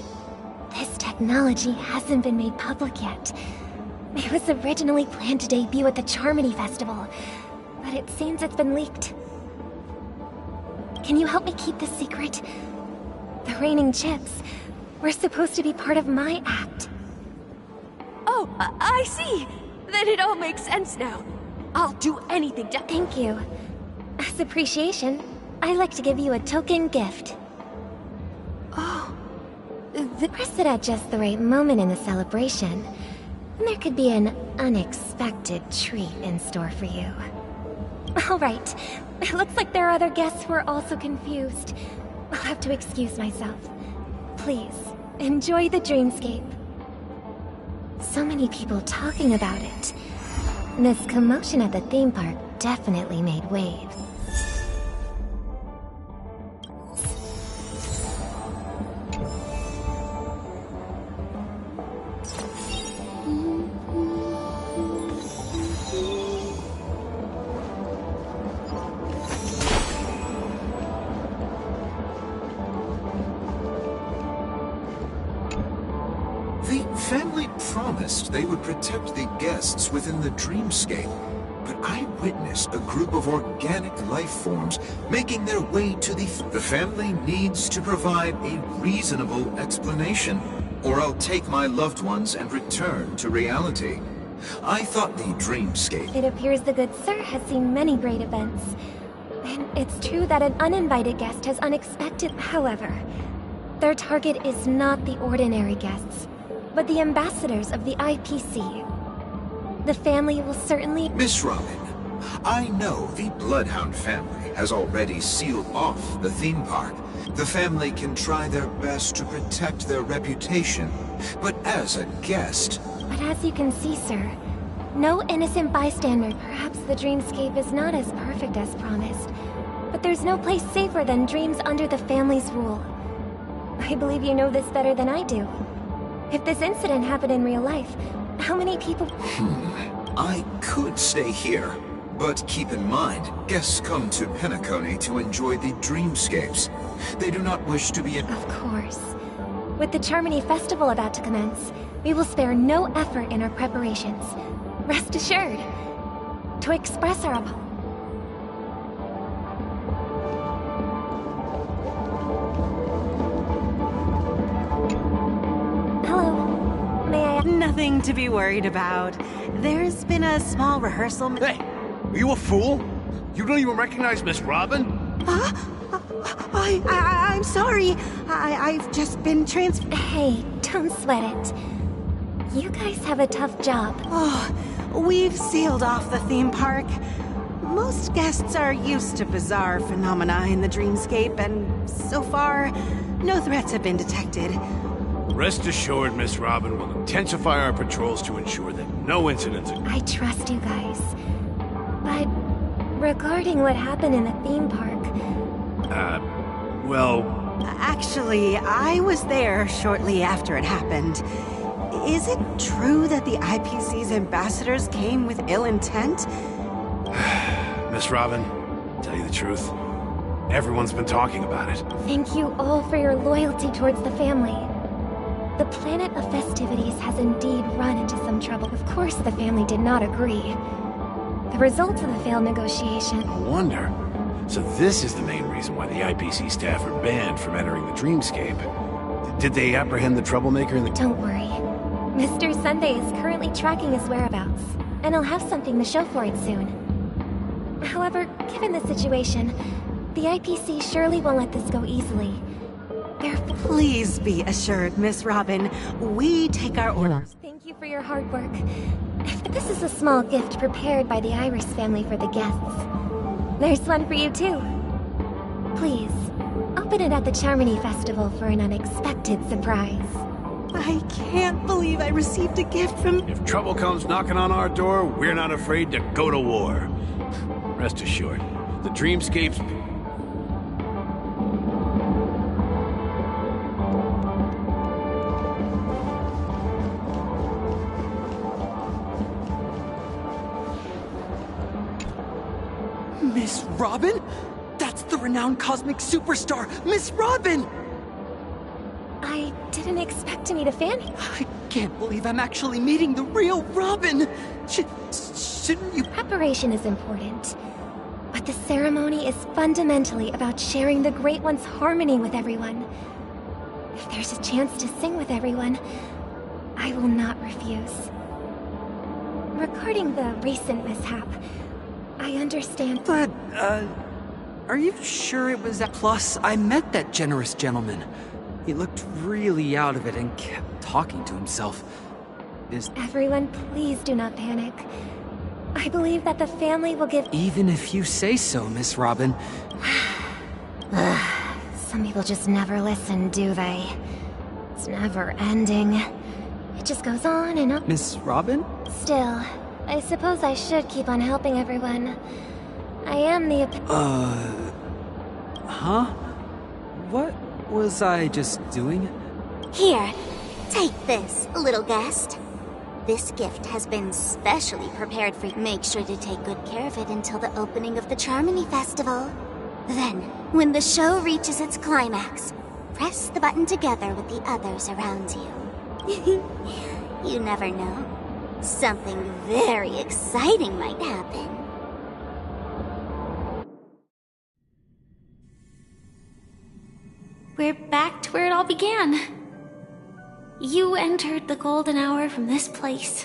This technology hasn't been made public yet. It was originally planned to debut at the Charmony Festival, but it seems it's been leaked. Can you help me keep this secret? The raining chips were supposed to be part of my act. Oh, I see! Then it all makes sense now. I'll do anything to— Thank you. As appreciation, I'd like to give you a token gift. Oh. Press it at just the right moment in the celebration, and there could be an unexpected treat in store for you. Alright, it looks like there are other guests who are also confused. I'll have to excuse myself. Please, enjoy the dreamscape. So many people talking about it. This commotion at the theme park definitely made waves. They would protect the guests within the dreamscape, but I witnessed a group of organic life forms making their way to the family needs to provide a reasonable explanation, or I'll take my loved ones and return to reality. I thought the dreamscape— It appears the good sir has seen many great events. And it's true that an uninvited guest has unexpected— However, their target is not the ordinary guests, but the ambassadors of the IPC. The family will certainly— Miss Robin, I know the Bloodhound family has already sealed off the theme park. The family can try their best to protect their reputation, but as a guest— But as you can see, sir, no innocent bystander— Perhaps the dreamscape is not as perfect as promised, but there's no place safer than dreams under the family's rule. I believe you know this better than I do. If this incident happened in real life, how many people— I could stay here, but keep in mind, guests come to Penacony to enjoy the dreamscapes. They do not wish to be in— Of course. With the Charmony Festival about to commence, we will spare no effort in our preparations. Rest assured. To express our— Nothing to be worried about. There's been a small rehearsal— Hey! Are you a fool? You don't even recognize Miss Robin? I'm sorry. I've just been Hey, don't sweat it. You guys have a tough job. Oh, we've sealed off the theme park. Most guests are used to bizarre phenomena in the dreamscape, and so far, no threats have been detected. Rest assured, Miss Robin will intensify our patrols to ensure that no incidents occur. I trust you guys. But regarding what happened in the theme park, Well... Actually, I was there shortly after it happened. Is it true that the IPC's ambassadors came with ill intent? Miss Robin, to tell you the truth, everyone's been talking about it. thank you all for your loyalty towards the family. The planet of festivities has indeed run into some trouble. Of course, the family did not agree. The result of the failed negotiation. No wonder. So this is the main reason why the IPC staff are banned from entering the dreamscape. Did they apprehend the troublemaker in the... Don't worry. Mr. Sunday is currently tracking his whereabouts, and he'll have something to show for it soon. However, given the situation, the IPC surely won't let this go easily. Please be assured, Miss Robin, we take our orders. Thank you for your hard work. This is a small gift prepared by the Iris family for the guests. There's one for you, too. Please, open it at the Charmony Festival for an unexpected surprise. I can't believe I received a gift from... If trouble comes knocking on our door, we're not afraid to go to war. Rest assured, the dreamscapes... Miss Robin? That's the renowned cosmic superstar, Miss Robin! I didn't expect to meet a fan. I can't believe I'm actually meeting the real Robin! Shouldn't you... Preparation is important, but the ceremony is fundamentally about sharing the Great One's harmony with everyone. If there's a chance to sing with everyone, I will not refuse. Regarding the recent mishap, I understand. But, are you sure it was that? Plus, I met that generous gentleman. He looked really out of it and kept talking to himself. Everyone, please do not panic. I believe that the family will give... Even if you say so, Miss Robin. Some people just never listen, do they? It's never ending. It just goes on and on. Miss Robin? Still, I suppose I should keep on helping everyone. I am the... Huh? What was I just doing? Here, take this, little guest. This gift has been specially prepared for you. Make sure to take good care of it until the opening of the Charmony Festival. Then, when the show reaches its climax, press the button together with the others around you. You never know. Something very exciting might happen. We're back to where it all began. You entered the golden hour from this place.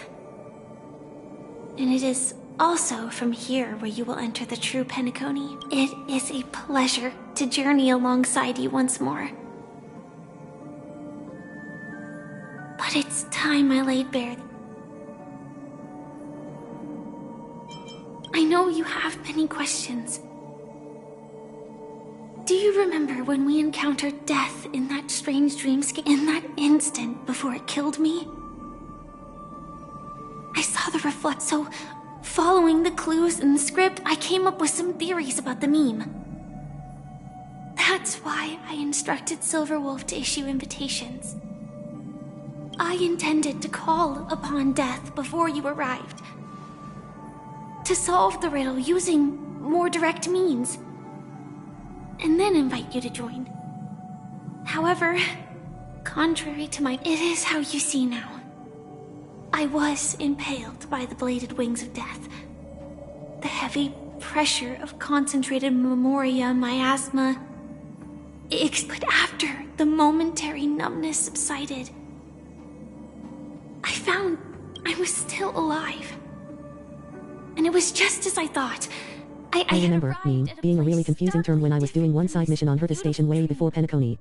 And it is also from here where you will enter the true Penacony. It is a pleasure to journey alongside you once more. But it's time I laid bare. I know you have many questions. Do you remember when we encountered death in that strange dreamscape? In that instant before it killed me? I saw the reflect, so following the clues in the script, I came up with some theories about the meme. That's why I instructed Silverwolf to issue invitations. I intended to call upon death before you arrived. To solve the riddle using more direct means. And then invite you to join. However, contrary to it is how you see now. I was impaled by the bladed wings of death. The heavy pressure of concentrated memoria, miasma. But after the momentary numbness subsided, I found I was still alive. And it was just as I thought. I remember, being a really confusing term when I was doing one side mission on Herta Station way before Penacony.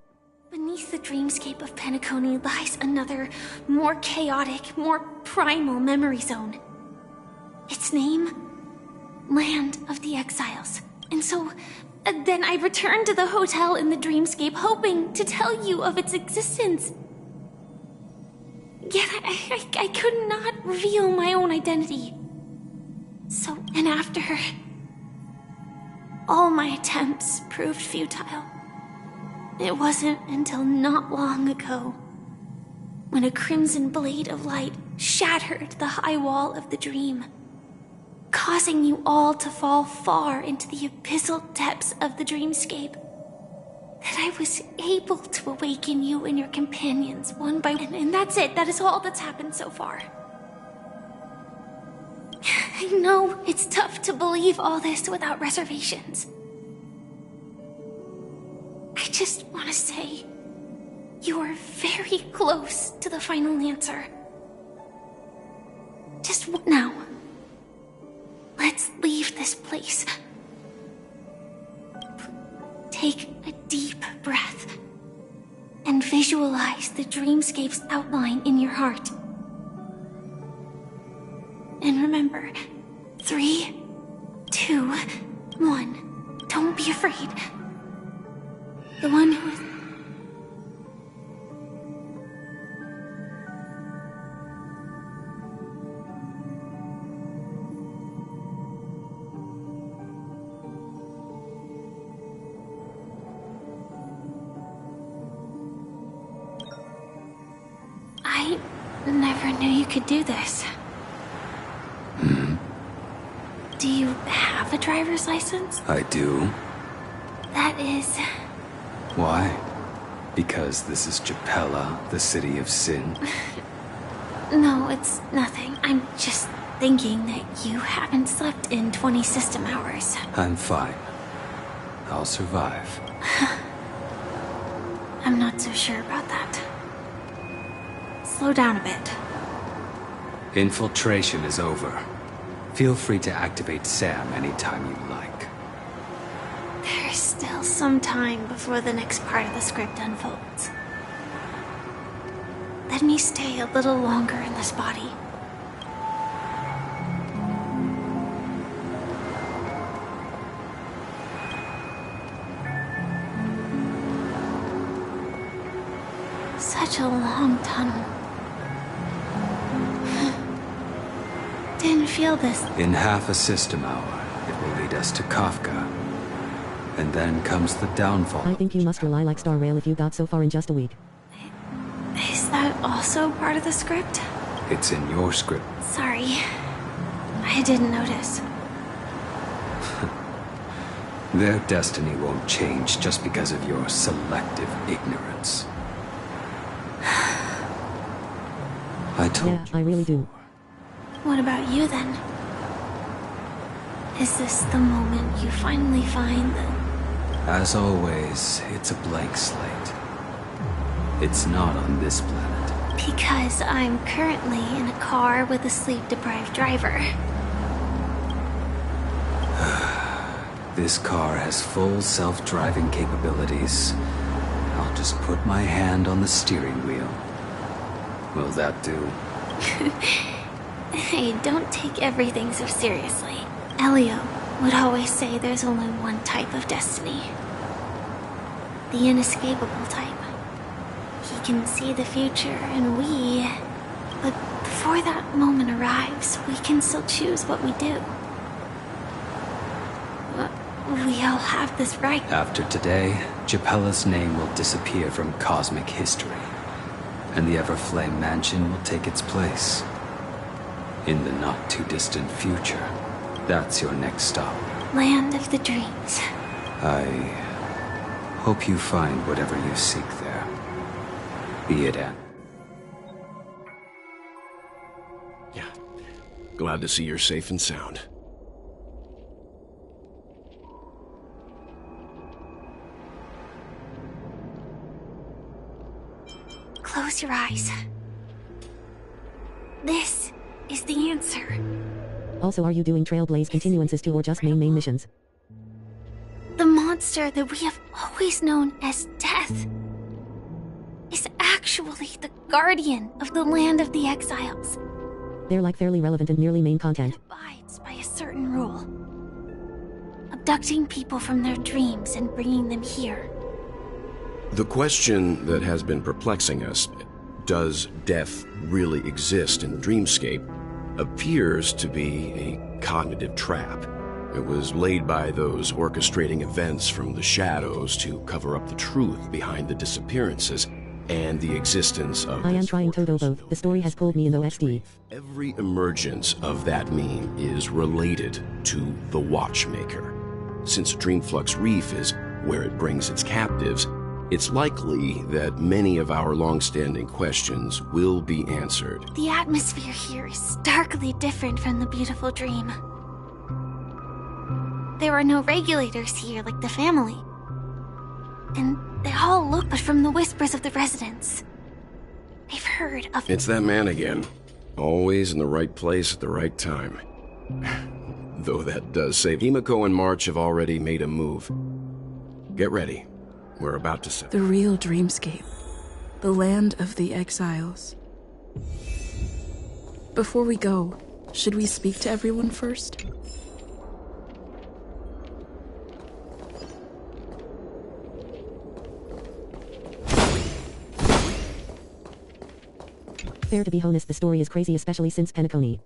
Beneath the dreamscape of Penacony lies another, more chaotic, more primal memory zone. Its name? Land of the Exiles. And so, then I returned to the hotel in the dreamscape hoping to tell you of its existence. Yet I could not reveal my own identity. So, and after all my attempts proved futile. It wasn't until not long ago when a crimson blade of light shattered the high wall of the dream, causing you all to fall far into the abyssal depths of the dreamscape, that I was able to awaken you and your companions one by one. And that's it. That is all that's happened so far. I know it's tough to believe all this without reservations. I just want to say, you are very close to the final answer. Just now, let's leave this place. Take a deep breath and visualize the dreamscape's outline in your heart. And remember, 3, 2, 1. Don't be afraid. The one who is... I never knew you could do this. Do you have a driver's license? I do. That is... Why? Because this is Japella, the city of sin? No, it's nothing. I'm just thinking that you haven't slept in 20 system hours. I'm fine. I'll survive. I'm not so sure about that. Slow down a bit. Infiltration is over. Feel free to activate Sam anytime you like. There's still some time before the next part of the script unfolds. Let me stay a little longer in this body. Such a long tunnel. Didn't feel this. In half a system hour, it will lead us to Kafka. And then comes the downfall. I think you must rely like Star Rail if you got so far in just a week. Is that also part of the script? It's in your script. Sorry. I didn't notice. Their destiny won't change just because of your selective ignorance. I told you. I really do. What about you then? Is this the moment you finally find that... As always, it's a blank slate. It's not on this planet. Because I'm currently in a car with a sleep-deprived driver. This car has full self-driving capabilities. I'll just put my hand on the steering wheel. Will that do? Hey, don't take everything so seriously. Elio would always say there's only one type of destiny. The inescapable type. He can see the future, and we... But before that moment arrives, we can still choose what we do. We all have this right. After today, Japella's name will disappear from cosmic history, and the Everflame Mansion will take its place. In the not-too-distant future, that's your next stop. Land of the Dreams. I hope you find whatever you seek there. Be it at. Yeah. Glad to see you're safe and sound. Close your eyes. This is the answer. Also, are you doing Trailblaze continuances too, or just main missions? The monster that we have always known as Death is actually the guardian of the land of the exiles. They're like fairly relevant and nearly main content. It abides by a certain rule. Abducting people from their dreams and bringing them here. The question that has been perplexing us, does death really exist in the dreamscape, appears to be a cognitive trap. It was laid by those orchestrating events from the shadows to cover up the truth behind the disappearances and the existence of... I am trying to do both. The story has pulled me in OSD. Every emergence of that meme is related to the Watchmaker. Since Dreamflux Reef is where it brings its captives, it's likely that many of our long-standing questions will be answered. The atmosphere here is starkly different from the beautiful dream. There are no regulators here like the family. And they all look but from the whispers of the residents. They've heard of... It's that man again. Always in the right place at the right time. Though that does say Himiko and March have already made a move. Get ready. We're about to set... The real dreamscape. The land of the exiles. Before we go, should we speak to everyone first? Fair to be honest, the story is crazy, especially since Penacony.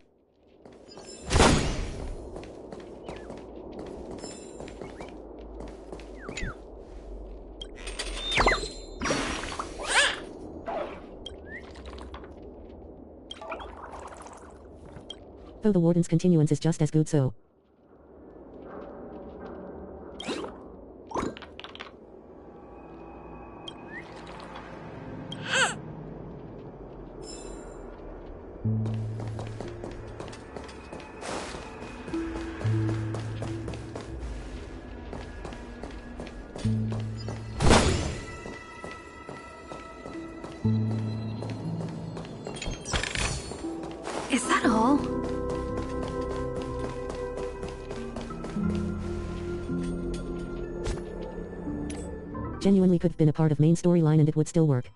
Though the Warden's continuance is just as good, so... Is that all? Genuinely could have been a part of main storyline and it would still work.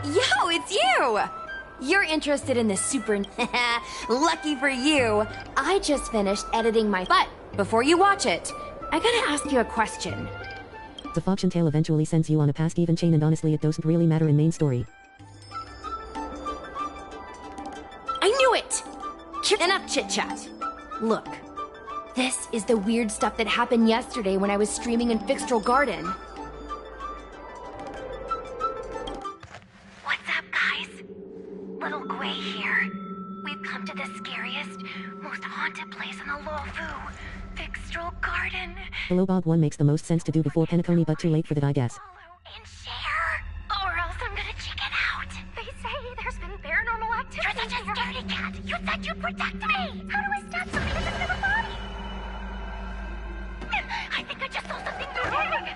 Yo, it's you! You're interested in this super... Lucky for you, I just finished editing my... But before you watch it, I gotta ask you a question. The Fortune Tale eventually sends you on a past even chain, and honestly it doesn't really matter in main story. I knew it! Enough chit-chat. Look, this is the weird stuff that happened yesterday when I was streaming in Fixtral Garden. Little Gui here. We've come to the scariest, most haunted place in the Luofu, Fixtral Garden. The Lobog one makes the most sense to do before Penacony, but too late for that, I guess. And share, or else I'm gonna chicken out. They say there's been paranormal activity. You're such a scaredy cat. You said you'd protect me. How do I stab something in the middle body? I think I just saw something moving.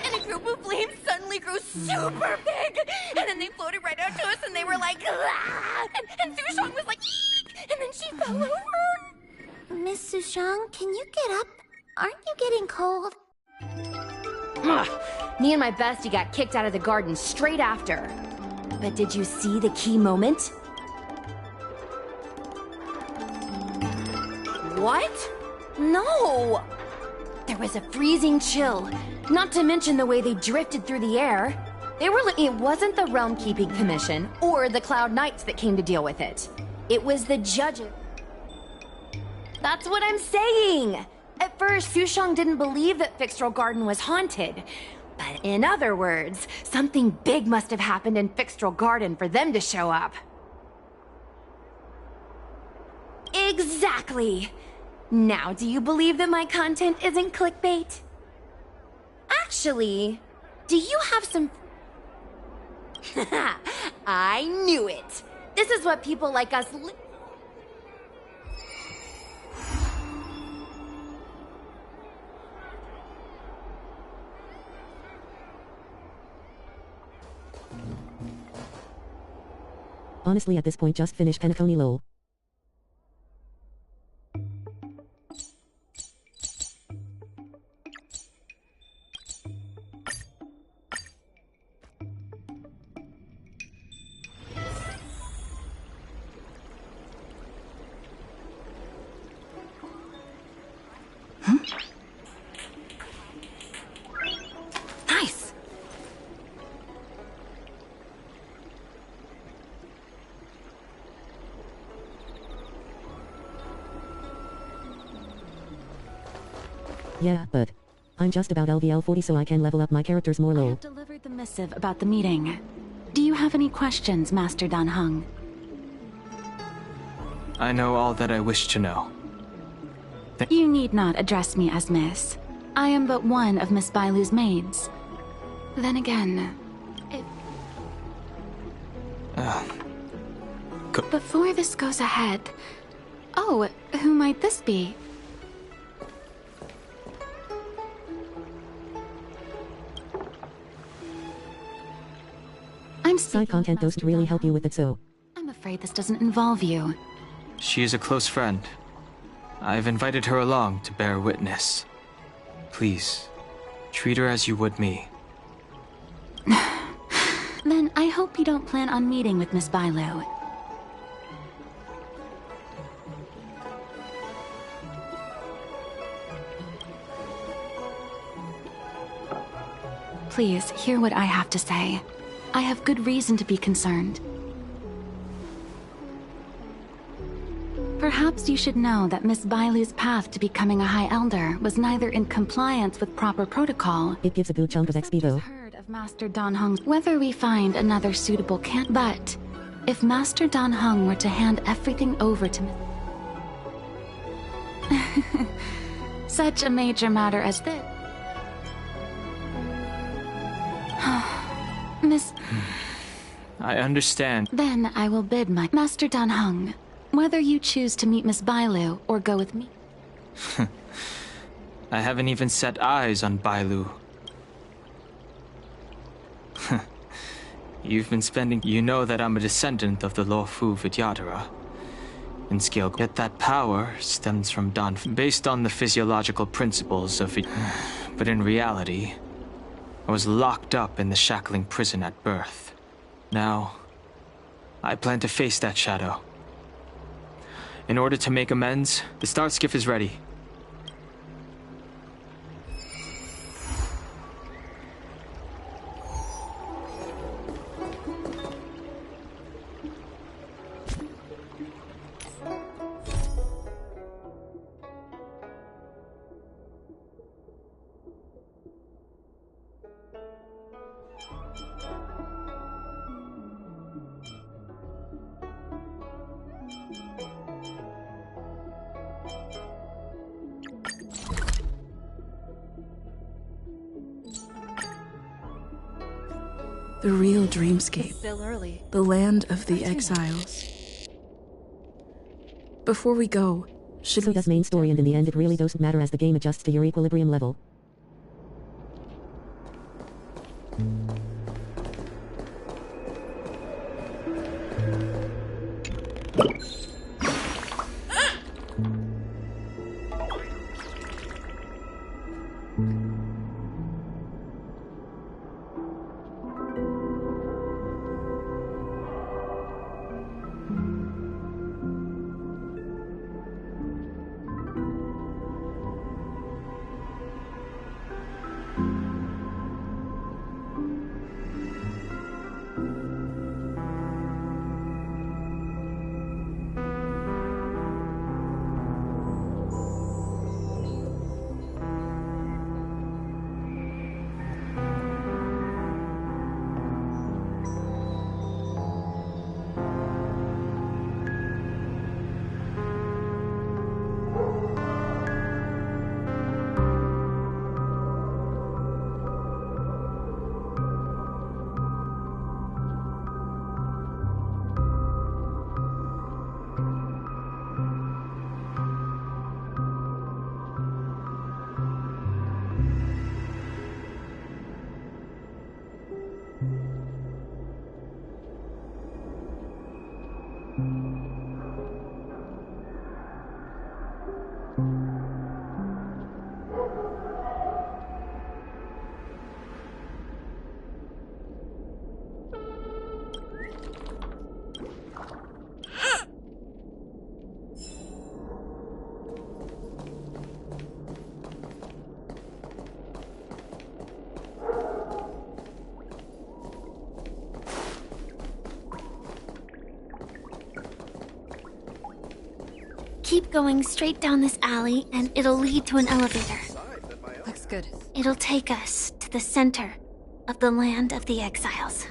And a group of flames suddenly grew super big! And then they floated right out to us and they were like, ah! And Sushong was like, eek! And then she fell over! Miss Sushong, can you get up? Aren't you getting cold? Ugh. Me and my bestie got kicked out of the garden straight after. But did you see the key moment? What? No! there was a freezing chill. Not to mention the way they drifted through the air. It wasn't the Realm Keeping Commission or the Cloud Knights that came to deal with it. It was the judges. That's what I'm saying! At first, Fusheng didn't believe that Fixtral Garden was haunted. But in other words, something big must have happened in Fixtral Garden for them to show up. Exactly! Now, do you believe that my content isn't clickbait? Actually, do you have some... I knew it! This is what people like us Honestly, at this point, just finish Penacony lol. Nice! Yeah, but I'm just about LVL 40 so I can level up my characters more I lol. have delivered the missive about the meeting. Do you have any questions, Master Dan Heng? I know all that I wish to know. You need not address me as Miss. I am but one of Miss Bailu's maids. Then again, before this goes ahead... Oh, who might this be? Side content those to really help you with it so. I'm afraid this doesn't involve you. She is a close friend. I've invited her along to bear witness. Please, treat her as you would me. Then I hope you don't plan on meeting with Miss Bailu. Please, hear what I have to say. I have good reason to be concerned. Perhaps you should know that Miss Bailu's path to becoming a High Elder was neither in compliance with proper protocol. It gives a good chunk of XP though. Heard of Master Dan Heng's whether we find another suitable but if Master Dan Heng were to hand everything over to Miss... Such a major matter as this... Miss... I understand. Then I will bid my Master Dan Heng, whether you choose to meet Miss Bailu or go with me. I haven't even set eyes on Bailu. You've been spending... You know that I'm a descendant of the Luofu Vidyadhara. In scale, yet that power stems from Dan, based on the physiological principles of... But in reality, I was locked up in the shackling prison at birth. Now, I plan to face that shadow. In order to make amends, the start skiff is ready. The real dreamscape. Still early. The land of the exiles. Before we go, should So does main story, and in the end it really doesn't matter as the game adjusts to your equilibrium level. Keep going straight down this alley, and it'll lead to an elevator. Looks good. It'll take us to the center of the land of the exiles.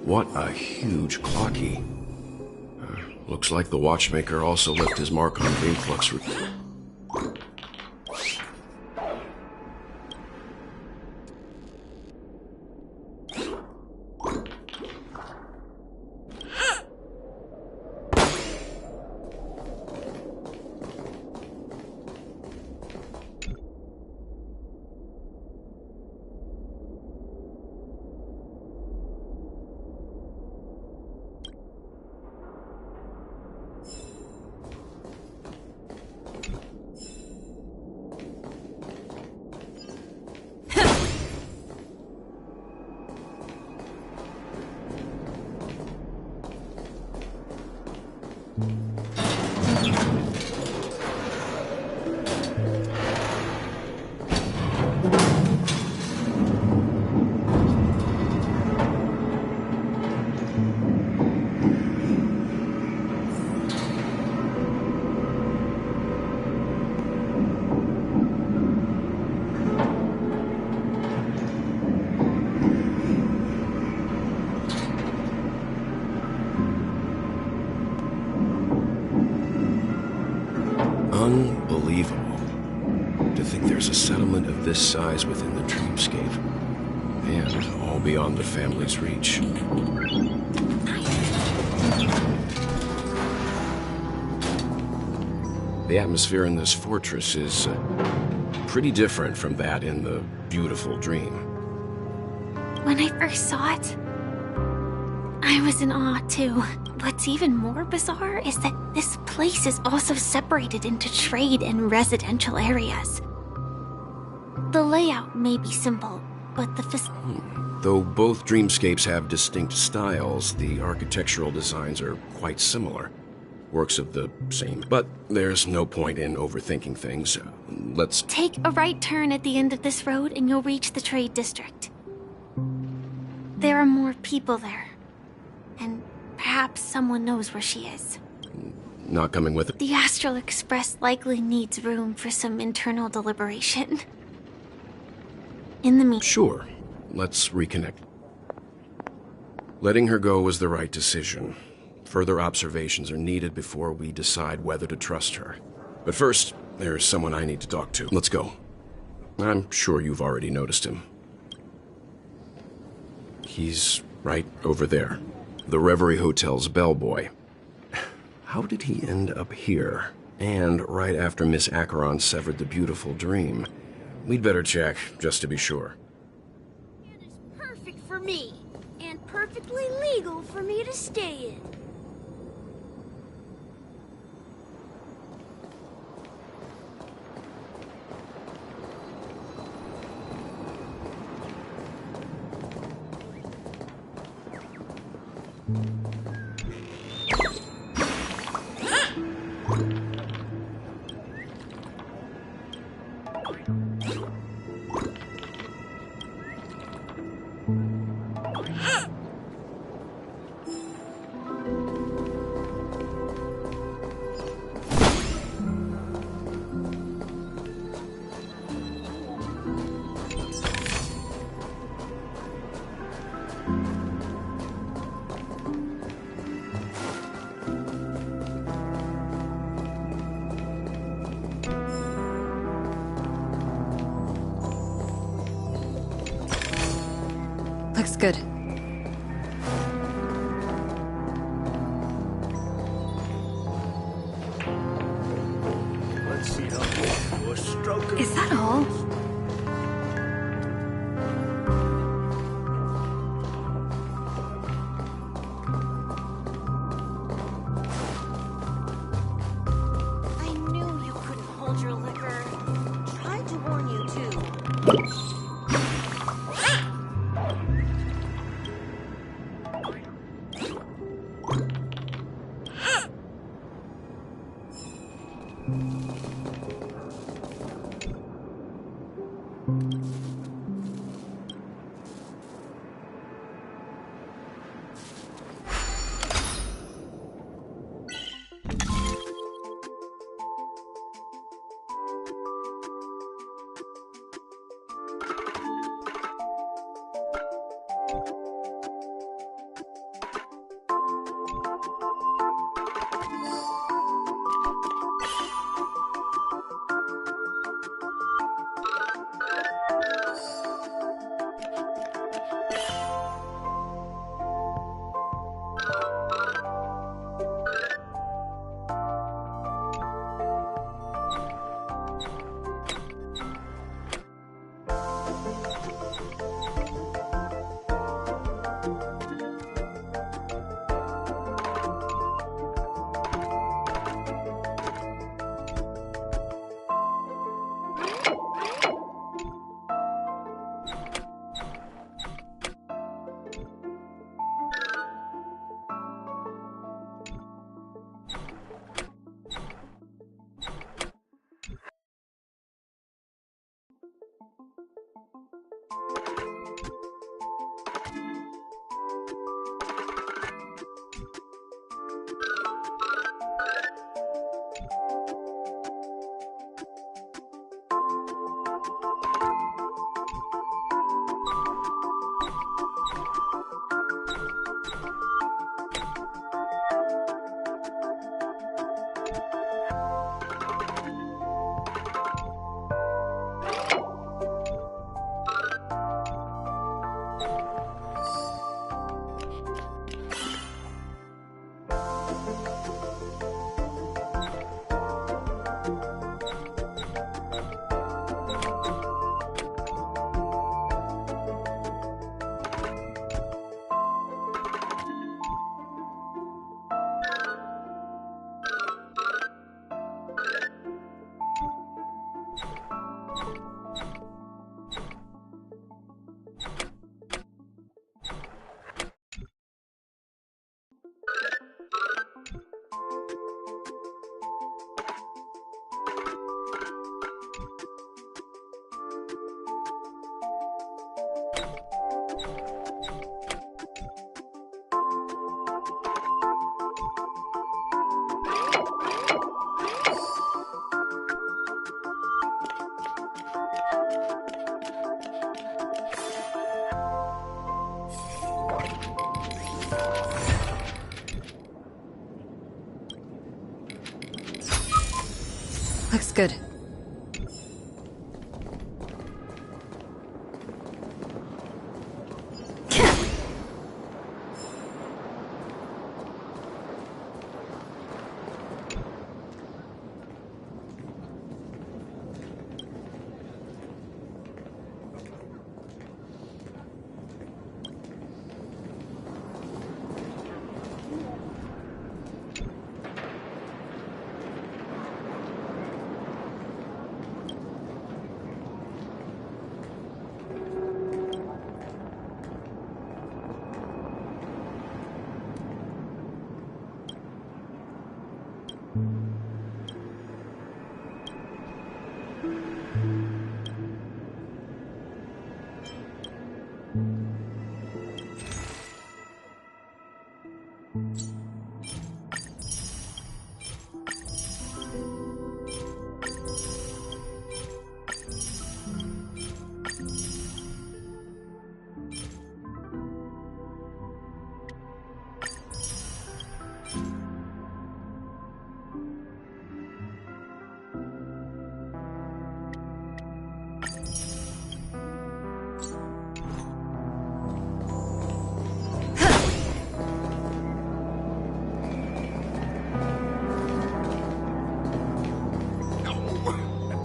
What a huge clocky. Looks like the watchmaker also left his mark on Dreamflux. Unbelievable. To think there's a settlement of this size within the dreamscape. And all beyond the family's reach. The atmosphere in this fortress is pretty different from that in the beautiful dream. When I first saw it, I was in awe too. What's even more bizarre is that this place is also separated into trade and residential areas. The layout may be simple, but the Though both dreamscapes have distinct styles, the architectural designs are quite similar. Works of the same. But there's no point in overthinking things. Let's take a right turn at the end of this road and you'll reach the trade district. There are more people there. And perhaps someone knows where she is. Not coming with it. The Astral Express likely needs room for some internal deliberation. In the meantime... Sure. Let's reconnect. Letting her go was the right decision. Further observations are needed before we decide whether to trust her. But first, there's someone I need to talk to. Let's go. I'm sure you've already noticed him. He's right over there. The Reverie Hotel's bellboy. How did he end up here? And right after Miss Acheron severed the beautiful dream. We'd better check, just to be sure. It is perfect for me, and perfectly legal for me to stay in. Looks good. Let's see how your stroke. Is that all? I knew you couldn't hold your liquor. Tried to warn you too. Looks good. At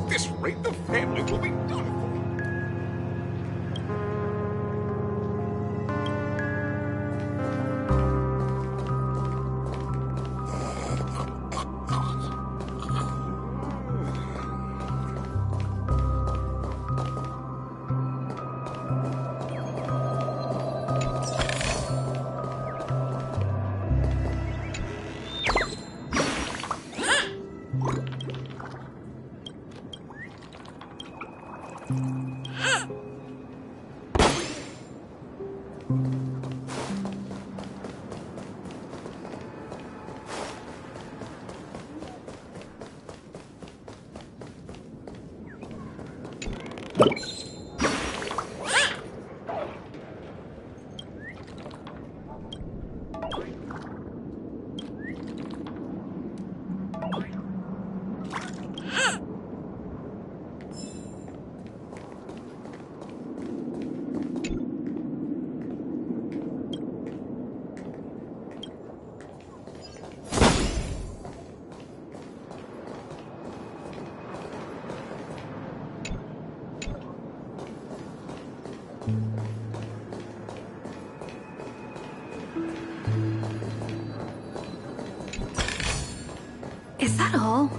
this rate, the family will be done for. Is that all?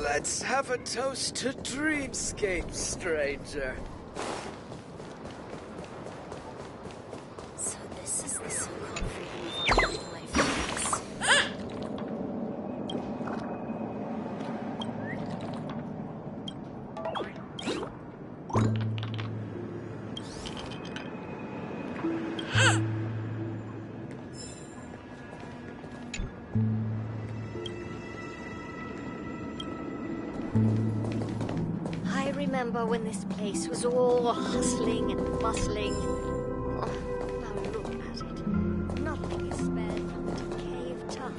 Let's have a toast to dreamscape, stranger. So this is the so-called freedom of life. I remember when this place was all hustling and bustling. Oh, now look at it. Nothing is spared from the decay of time.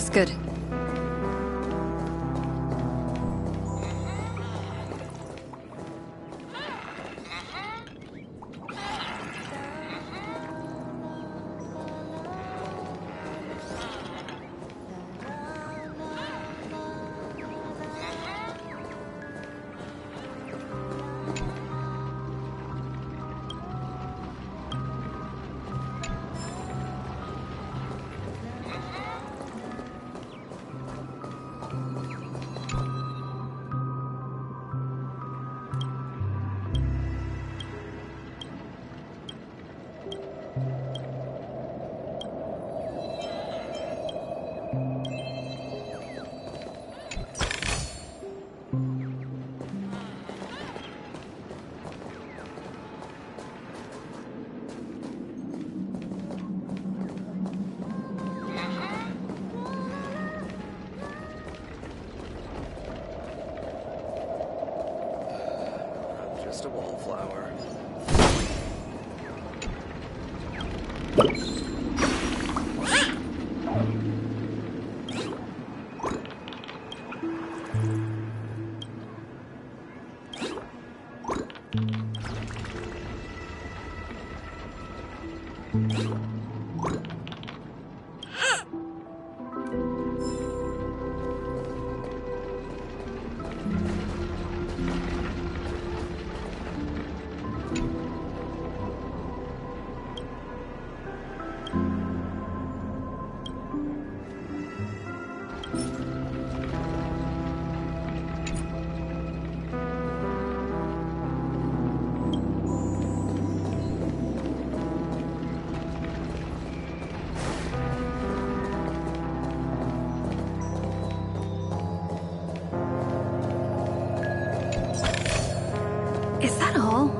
Looks good. Just a wallflower. Is that all?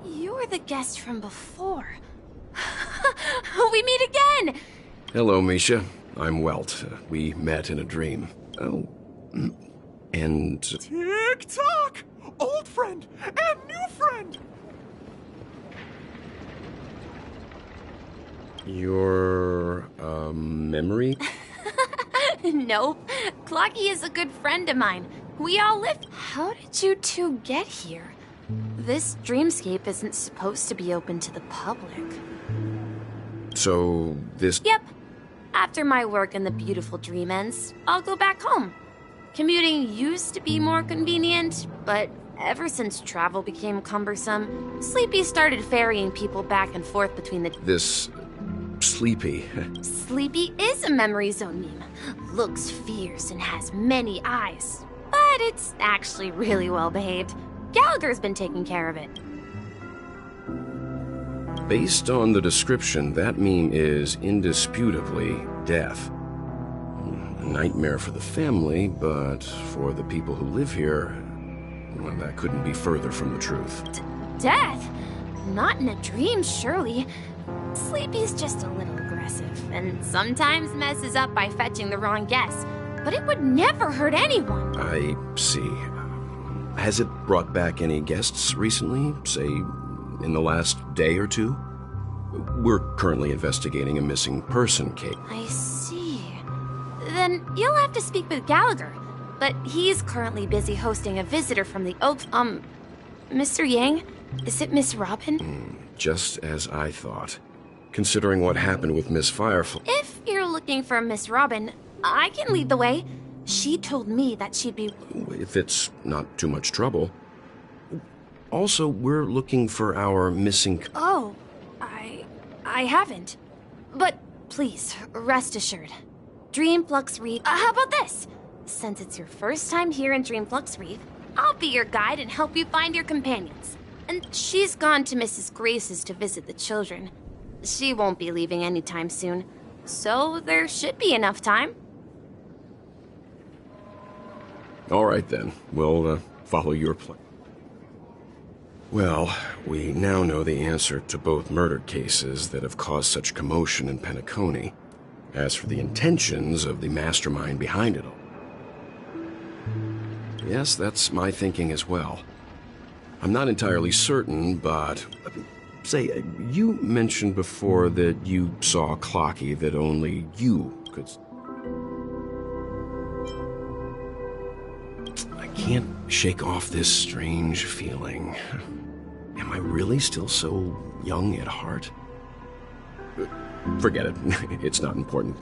You're the guest from before. We meet again! Hello, Misha. I'm Welt. We met in a dream. Oh. And... Tick-tock! Old friend and new friend! Your, memory? Nope. Clocky is a good friend of mine. We all live. How did you two get here? This dreamscape isn't supposed to be open to the public. So, this... Yep. After my work in the beautiful dream ends, I'll go back home. Commuting used to be more convenient, but ever since travel became cumbersome, Sleepy started ferrying people back and forth between the... This... Sleepy. Sleepy is a memory zone meme. Looks fierce and has many eyes. But it's actually really well behaved. Gallagher's been taking care of it. Based on the description, that meme is indisputably death. A nightmare for the family, but for the people who live here, well, that couldn't be further from the truth. Death? Not in a dream, surely. Sleepy's just a little aggressive, and sometimes messes up by fetching the wrong guess. But it would never hurt anyone. I see. Has it brought back any guests recently? Say, in the last day or two? We're currently investigating a missing person case. I see. Then you'll have to speak with Gallagher. But he's currently busy hosting a visitor from the Oaks. Mr. Yang? Is it Miss Robin? Just as I thought. Considering what happened with Miss Firefly... If you're looking for Miss Robin, I can lead the way. She told me that she'd be... If it's not too much trouble. also, we're looking for our missing... Oh, I haven't. But please, rest assured. Dreamflux Reef... how about this? Since it's your first time here in Dreamflux Reef, I'll be your guide and help you find your companions. And she's gone to Mrs. Grace's to visit the children. She won't be leaving anytime soon, so there should be enough time. All right, then. We'll follow your plan. Well, we now know the answer to both murder cases that have caused such commotion in Penacony. As for the intentions of the mastermind behind it all... Yes, that's my thinking as well. I'm not entirely certain, but... Say, you mentioned before that you saw Clocky that only you could... I can't shake off this strange feeling. Am I really still so young at heart? Forget it. It's not important.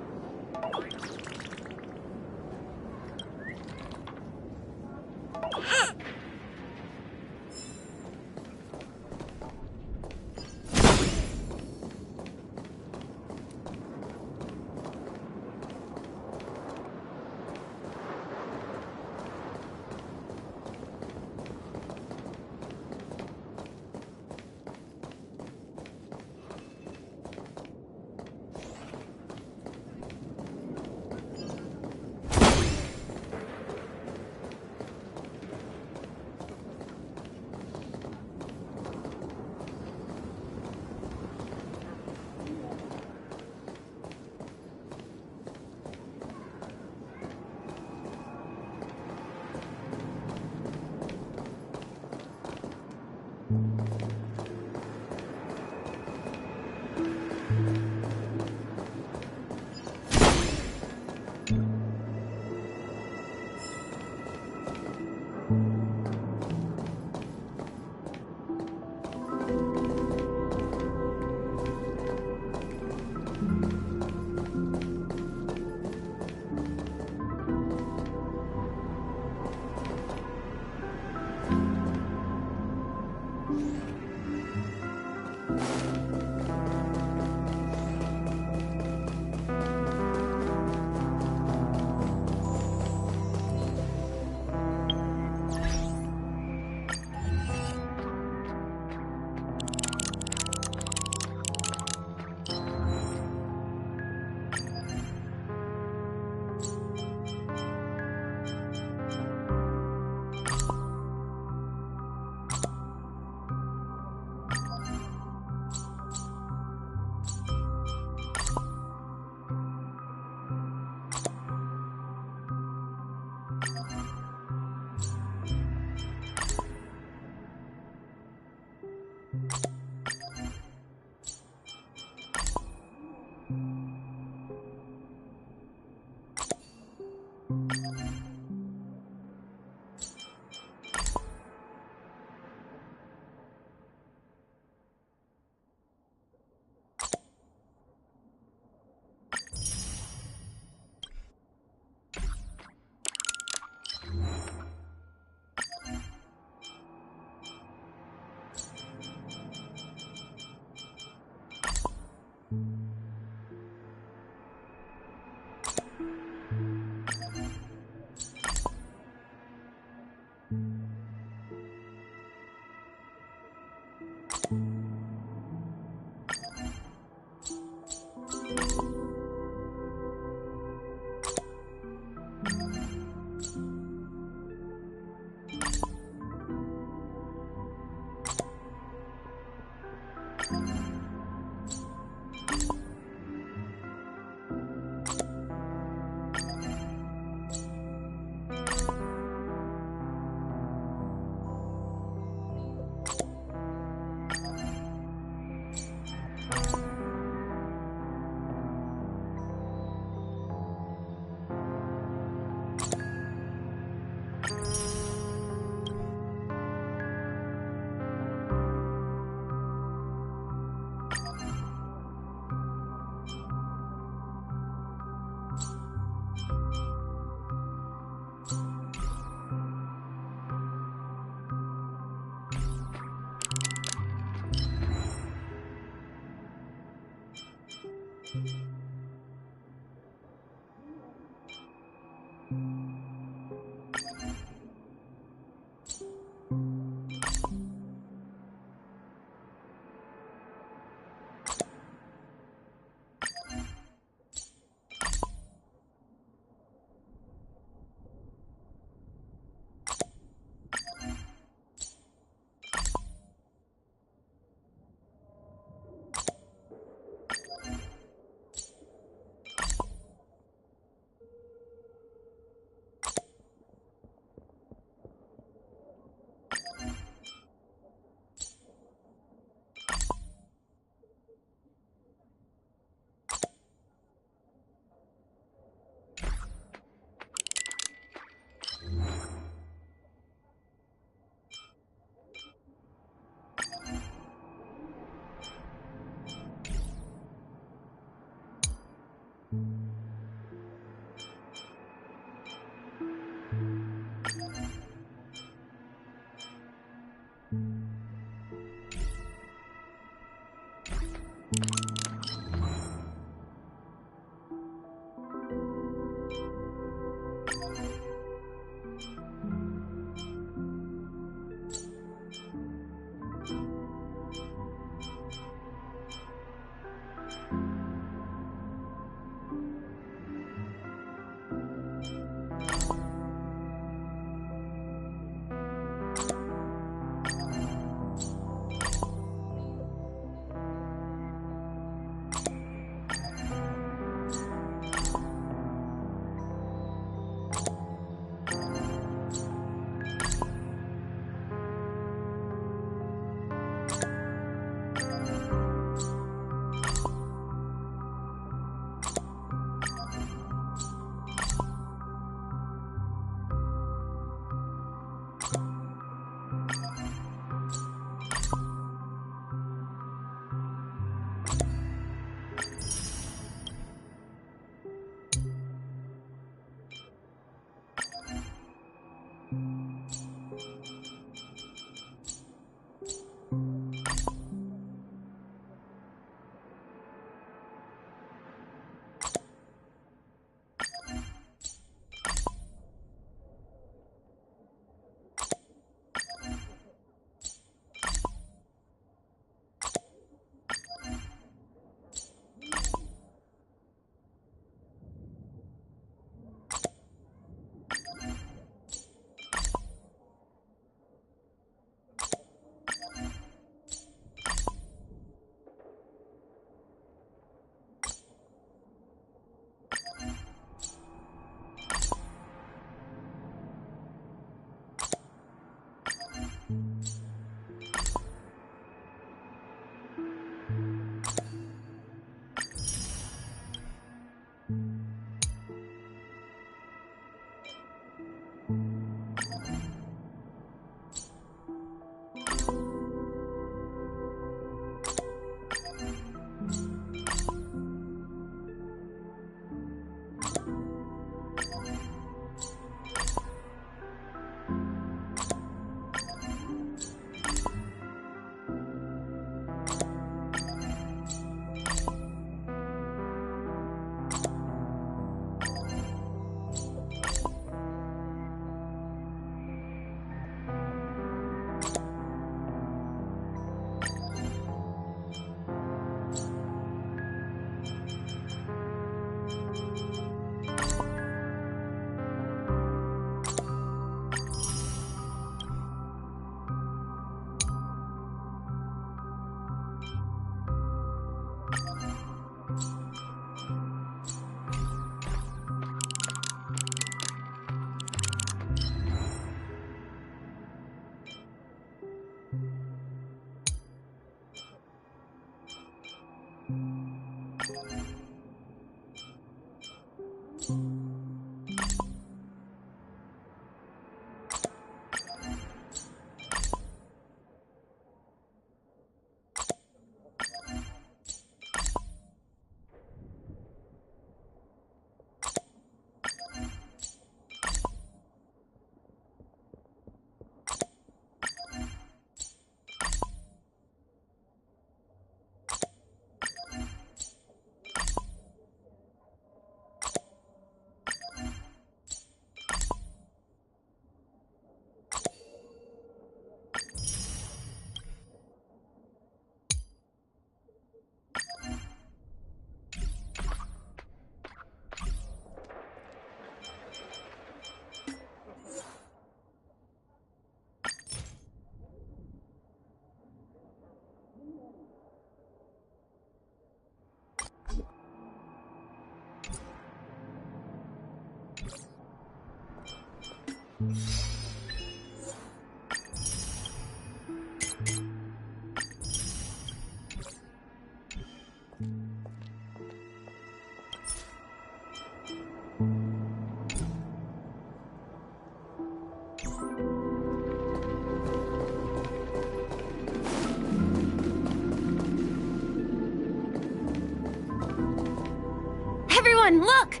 Everyone, look!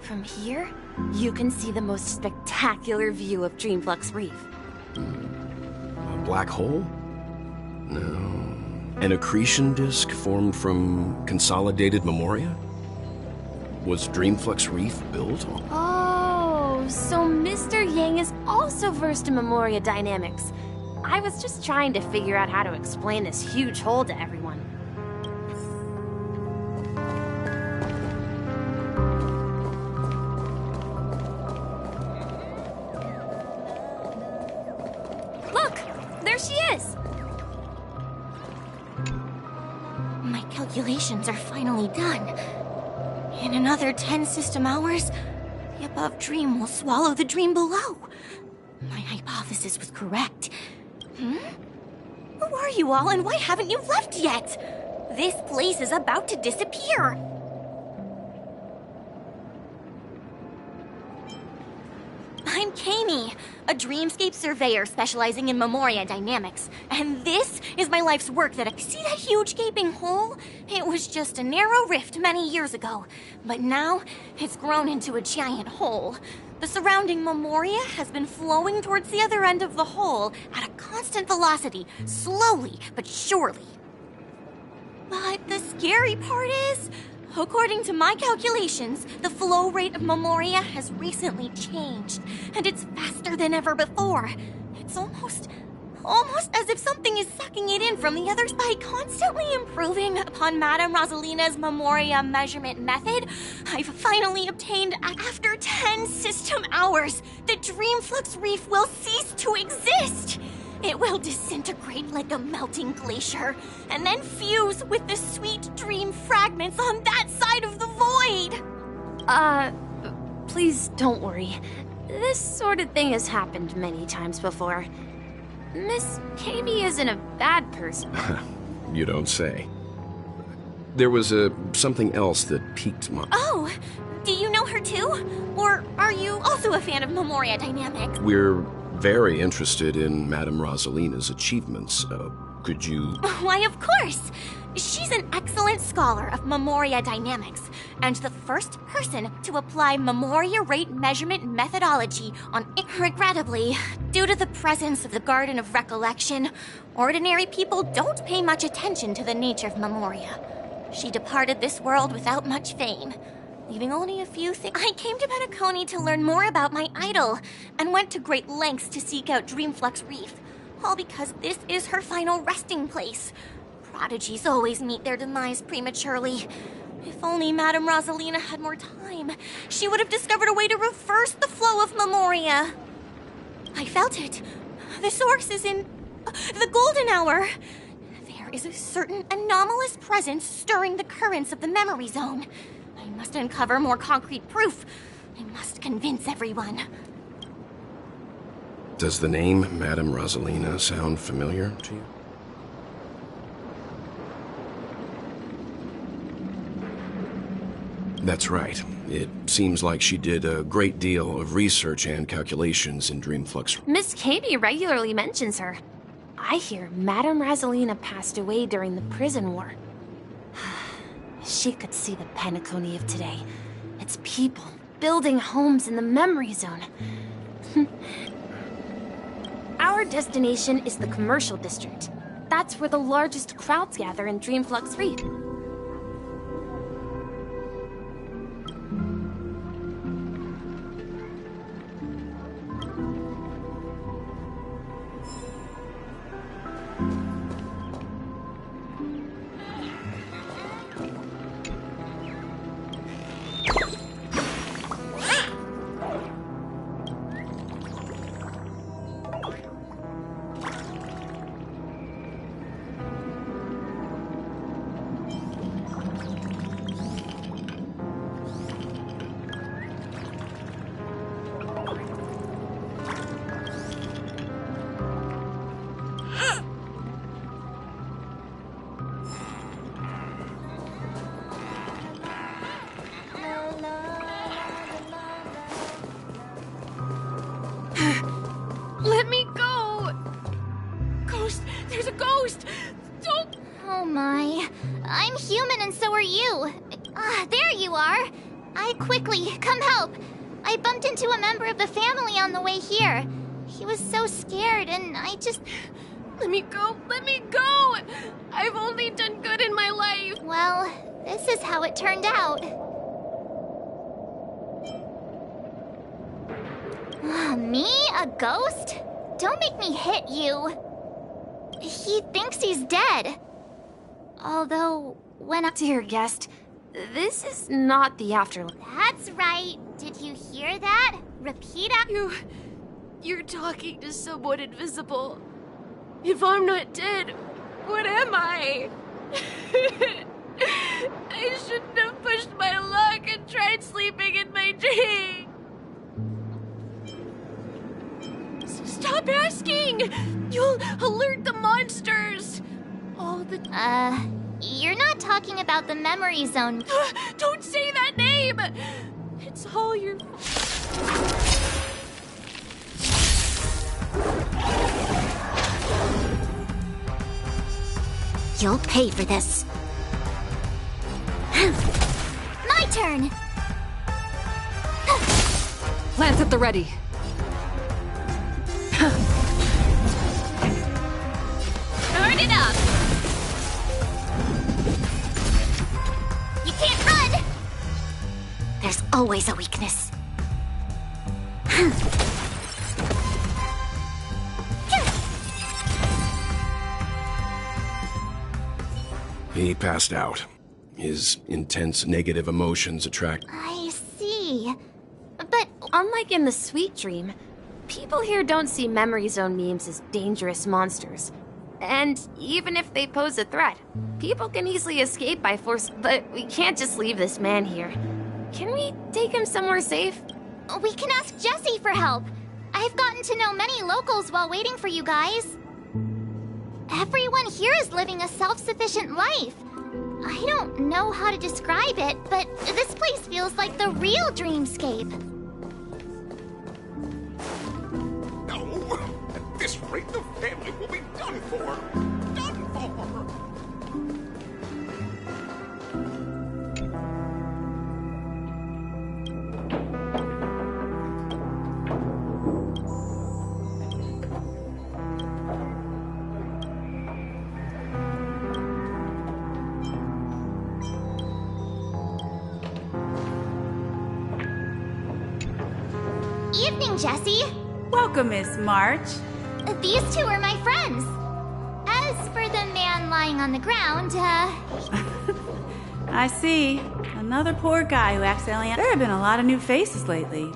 From here, you can see the most spectacular view of Dreamflux Reef. A black hole? No. An accretion disk formed from consolidated memoria? Was Dreamflux Reef built on? Oh, so Mr. Yang is also versed in memoria dynamics. I was just trying to figure out how to explain this huge hole to everyone. Look! There she is! My calculations are finally done. In another 10 system hours, the above dream will swallow the dream below. My hypothesis was correct. Who are you all, and why haven't you left yet? This place is about to disappear. I'm Kami, a dreamscape surveyor specializing in memoria dynamics. And this is my life's work that see that huge gaping hole? It was just a narrow rift many years ago, but now it's grown into a giant hole. The surrounding memoria has been flowing towards the other end of the hole at a constant velocity, slowly but surely. But the scary part is, according to my calculations, the flow rate of memoria has recently changed, and it's faster than ever before. It's almost as if something is sucking it in from the others. By constantly improving upon Madame Rosalina's memoria measurement method, I've finally obtained, after 10 system hours, the Dreamflux Reef will cease to exist. It will disintegrate like a melting glacier, and then fuse with the sweet dream fragments on that side of the void. Please don't worry. This sort of thing has happened many times before. Miss Kami isn't a bad person. You don't say. There was something else that piqued my... Oh, too? Or are you also a fan of Memoria Dynamics? We're very interested in Madame Rosalina's achievements. Could you... Why, of course! She's an excellent scholar of Memoria Dynamics, and the first person to apply Memoria rate measurement methodology on... Regrettably, due to the presence of the Garden of Recollection, ordinary people don't pay much attention to the nature of Memoria. She departed this world without much fame, leaving only a few things. I came to Penacony to learn more about my idol, and went to great lengths to seek out Dreamflux Reef, all because this is her final resting place. Prodigies always meet their demise prematurely. If only Madame Rosalina had more time, she would have discovered a way to reverse the flow of Memoria. I felt it. The source is in the golden hour. There is a certain anomalous presence stirring the currents of the memory zone. I must uncover more concrete proof. I must convince everyone. Does the name Madame Rosalina sound familiar to you? That's right. It seems like she did a great deal of research and calculations in Dreamflux. Miss Katie regularly mentions her. I hear Madame Rosalina passed away during the prison war. She could see the Penacony of today. Its people building homes in the memory zone. Our destination is the commercial district. That's where the largest crowds gather in Dreamflux Reef. Let me go! Ghost! There's a ghost! Don't... Oh my. I'm human and so are you. There you are. Quickly, come help. I bumped into a member of the family on the way here. He was so scared and I just... Let me go! Let me go! I've only done good in my life! Well, this is how it turned out. Me? A ghost? Don't make me hit you. He thinks he's dead. Although, when I... Dear guest, this is not the afterlife. That's right. Did you hear that? Repeat after... You're talking to someone invisible. If I'm not dead, what am I? I shouldn't have pushed my luck and tried sleeping in my dream. Stop asking! You'll alert the monsters! All the... You're not talking about the memory zone. Don't say that name! It's all your... You'll pay for this. My turn! Lance at the ready. Turn it up! You can't run! There's always a weakness. He passed out. His intense negative emotions attract... I see. But unlike in the Sweet Dream, people here don't see Memory Zone memes as dangerous monsters. And even if they pose a threat, people can easily escape by force, but we can't just leave this man here. Can we take him somewhere safe? We can ask Jessie for help. I've gotten to know many locals while waiting for you guys. Everyone here is living a self-sufficient life. I don't know how to describe it, but this place feels feels like the real dreamscape. No! At this rate, the family will be done for! Done for! Evening, Jessie. Welcome, Miss March. These two are my friends. As for the man lying on the ground, I see. Another poor guy who accidentally... There have been a lot of new faces lately.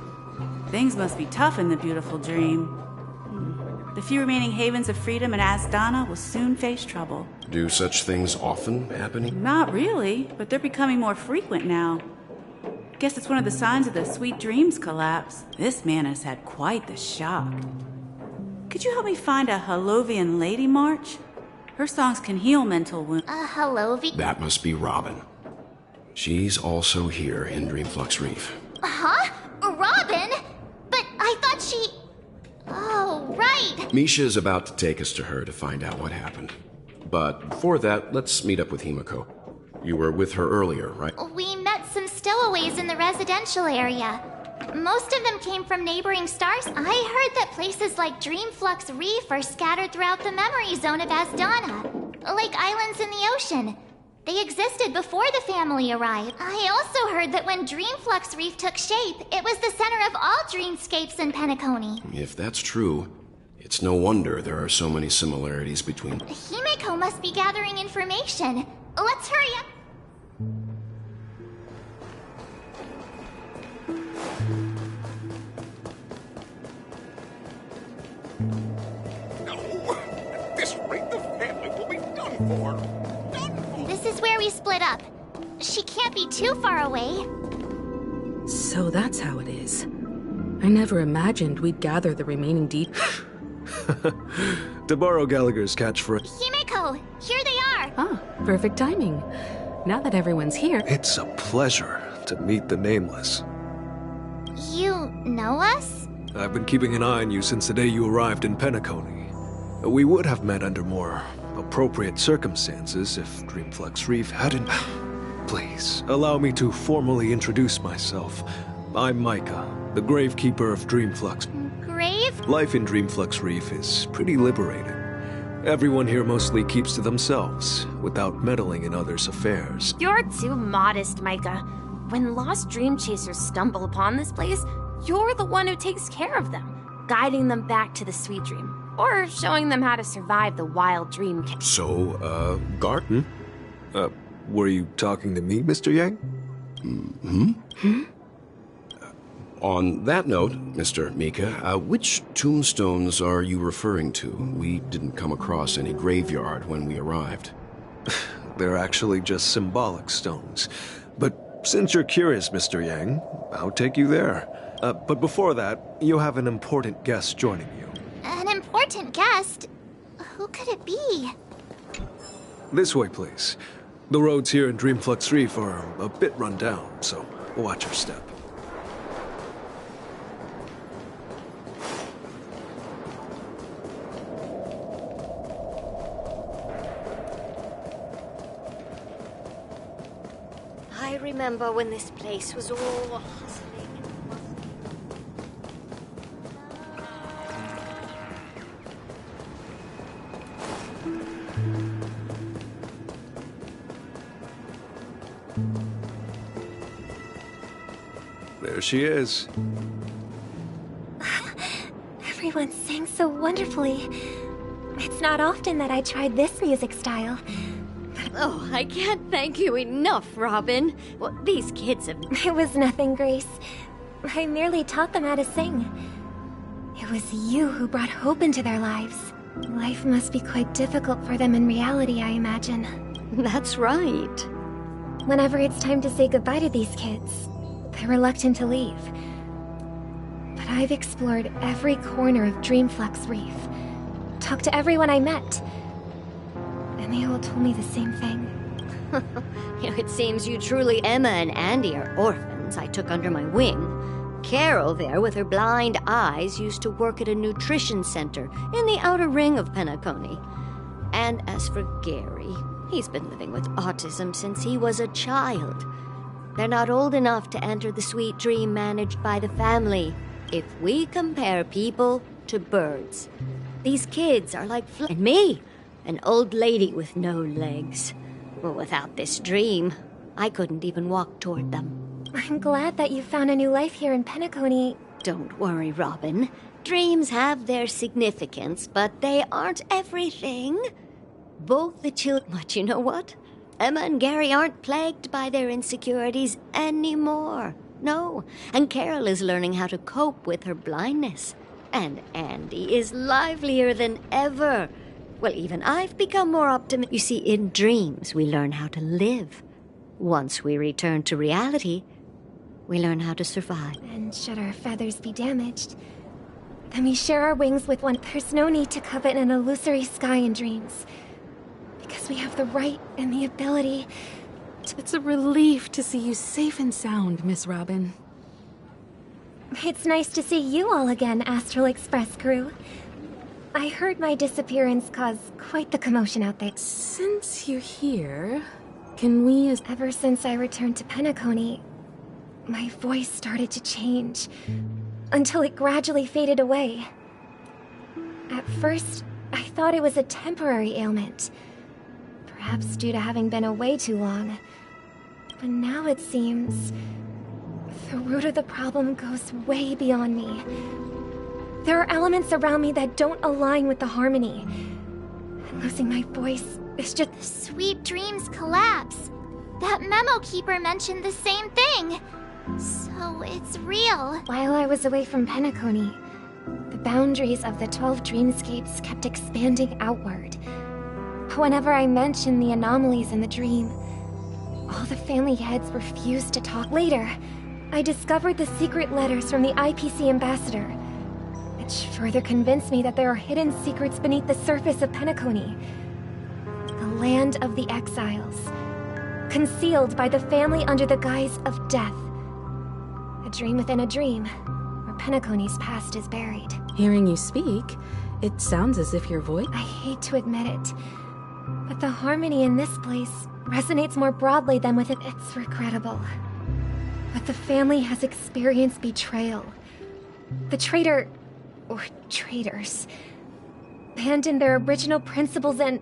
Things must be tough in the beautiful dream. The few remaining havens of freedom in Asdana will soon face trouble. Do such things often happen? Not really, but they're becoming more frequent now. Guess it's one of the signs of the Sweet Dreams collapse. This man has had quite the shock. Could you help me find a Halovian lady, March? Her songs can heal mental wounds. A Halovian? That must be Robin. She's also here in Dreamflux Reef. Huh? Robin? But I thought she... Oh, right. Misha's about to take us to her to find out what happened. But before that, let's meet up with Himiko. You were with her earlier, right? We met some stowaways in the residential area. Most of them came from neighboring stars. I heard that places like Dreamflux Reef are scattered throughout the memory zone of Asdana, like islands in the ocean. They existed before the family arrived. I also heard that when Dreamflux Reef took shape, it was the center of all dreamscapes in Penacony. If that's true, it's no wonder there are so many similarities between... Himiko must be gathering information. Let's hurry up. No! At this rate, the family will be done for! This is where we split up. She can't be too far away. So that's how it is. I never imagined we'd gather the remaining To borrow Gallagher's catchphrase. Himiko, here they are. Ah, perfect timing. Now that everyone's here... It's a pleasure to meet the Nameless. You know us? I've been keeping an eye on you since the day you arrived in Penacony. We would have met under more appropriate circumstances if Dreamflux Reef hadn't... Please, allow me to formally introduce myself. I'm Micah, the Gravekeeper of Dreamflux. Grave? Life in Dreamflux Reef is pretty liberating. Everyone here mostly keeps to themselves, without meddling in others' affairs. You're too modest, Micah. When lost dream chasers stumble upon this place, you're the one who takes care of them, guiding them back to the sweet dream, or showing them how to survive the wild dream. So, Gart? Were you talking to me, Mr. Yang? On that note, Mr. Mika, which tombstones are you referring to? We didn't come across any graveyard when we arrived. They're actually just symbolic stones. But since you're curious, Mr. Yang, I'll take you there. But before that, you have an important guest joining you. An important guest? Who could it be? This way, please. The roads here in Dreamflux Reef are a bit run down, so watch your step. I remember when this place was all hustling. There she is. Everyone sings so wonderfully. It's not often that I tried this music style. Oh, I can't thank you enough, Robin. Well, these kids have... It was nothing, Grace. I merely taught them how to sing. It was you who brought hope into their lives. Life must be quite difficult for them in reality, I imagine. That's right. Whenever it's time to say goodbye to these kids, they're reluctant to leave. But I've explored every corner of Dreamflux Reef, talked to everyone I met, and they all told me the same thing. It seems you truly... Emma and Andy are orphans. students I took under my wing. Carol there, with her blind eyes, used to work at a nutrition center in the outer ring of Penacony. And as for Gary, he's been living with autism since he was a child. They're not old enough to enter the sweet dream managed by the family. If we compare people to birds, these kids are like and me, an old lady with no legs. Well, without this dream, I couldn't even walk toward them. I'm glad that you found a new life here in Penacony. Don't worry, Robin. Dreams have their significance, but they aren't everything. Both the children... But you know what? Emma and Gary aren't plagued by their insecurities anymore. No. And Carol is learning how to cope with her blindness. And Andy is livelier than ever. Well, even I've become more optimistic. You see, in dreams, we learn how to live. Once we return to reality, we learn how to survive. And should our feathers be damaged, then we share our wings with one. There's no need to covet an illusory sky in dreams, because we have the right and the ability to... It's a relief to see you safe and sound, Miss Robin. It's nice to see you all again, Astral Express crew. I heard my disappearance caused quite the commotion out there. Since you're here, can we... Ever since I returned to Penacony, my voice started to change, until it gradually faded away. At first, I thought it was a temporary ailment, perhaps due to having been away too long. But now it seems the root of the problem goes way beyond me. There are elements around me that don't align with the harmony. And losing my voice is just... The sweet dreams collapse. That memo keeper mentioned the same thing. So it's real. While I was away from Penacony, the boundaries of the 12 dreamscapes kept expanding outward. Whenever I mentioned the anomalies in the dream, all the family heads refused to talk. Later, I discovered the secret letters from the IPC ambassador, which further convinced me that there are hidden secrets beneath the surface of Penacony. The land of the exiles, concealed by the family under the guise of death. A dream within a dream, where Penacony's past is buried. Hearing you speak, it sounds as if your voice... I hate to admit it, but the harmony in this place resonates more broadly than with it. It's regrettable. But the family has experienced betrayal. The traitor, or traitors, abandoned their original principles and,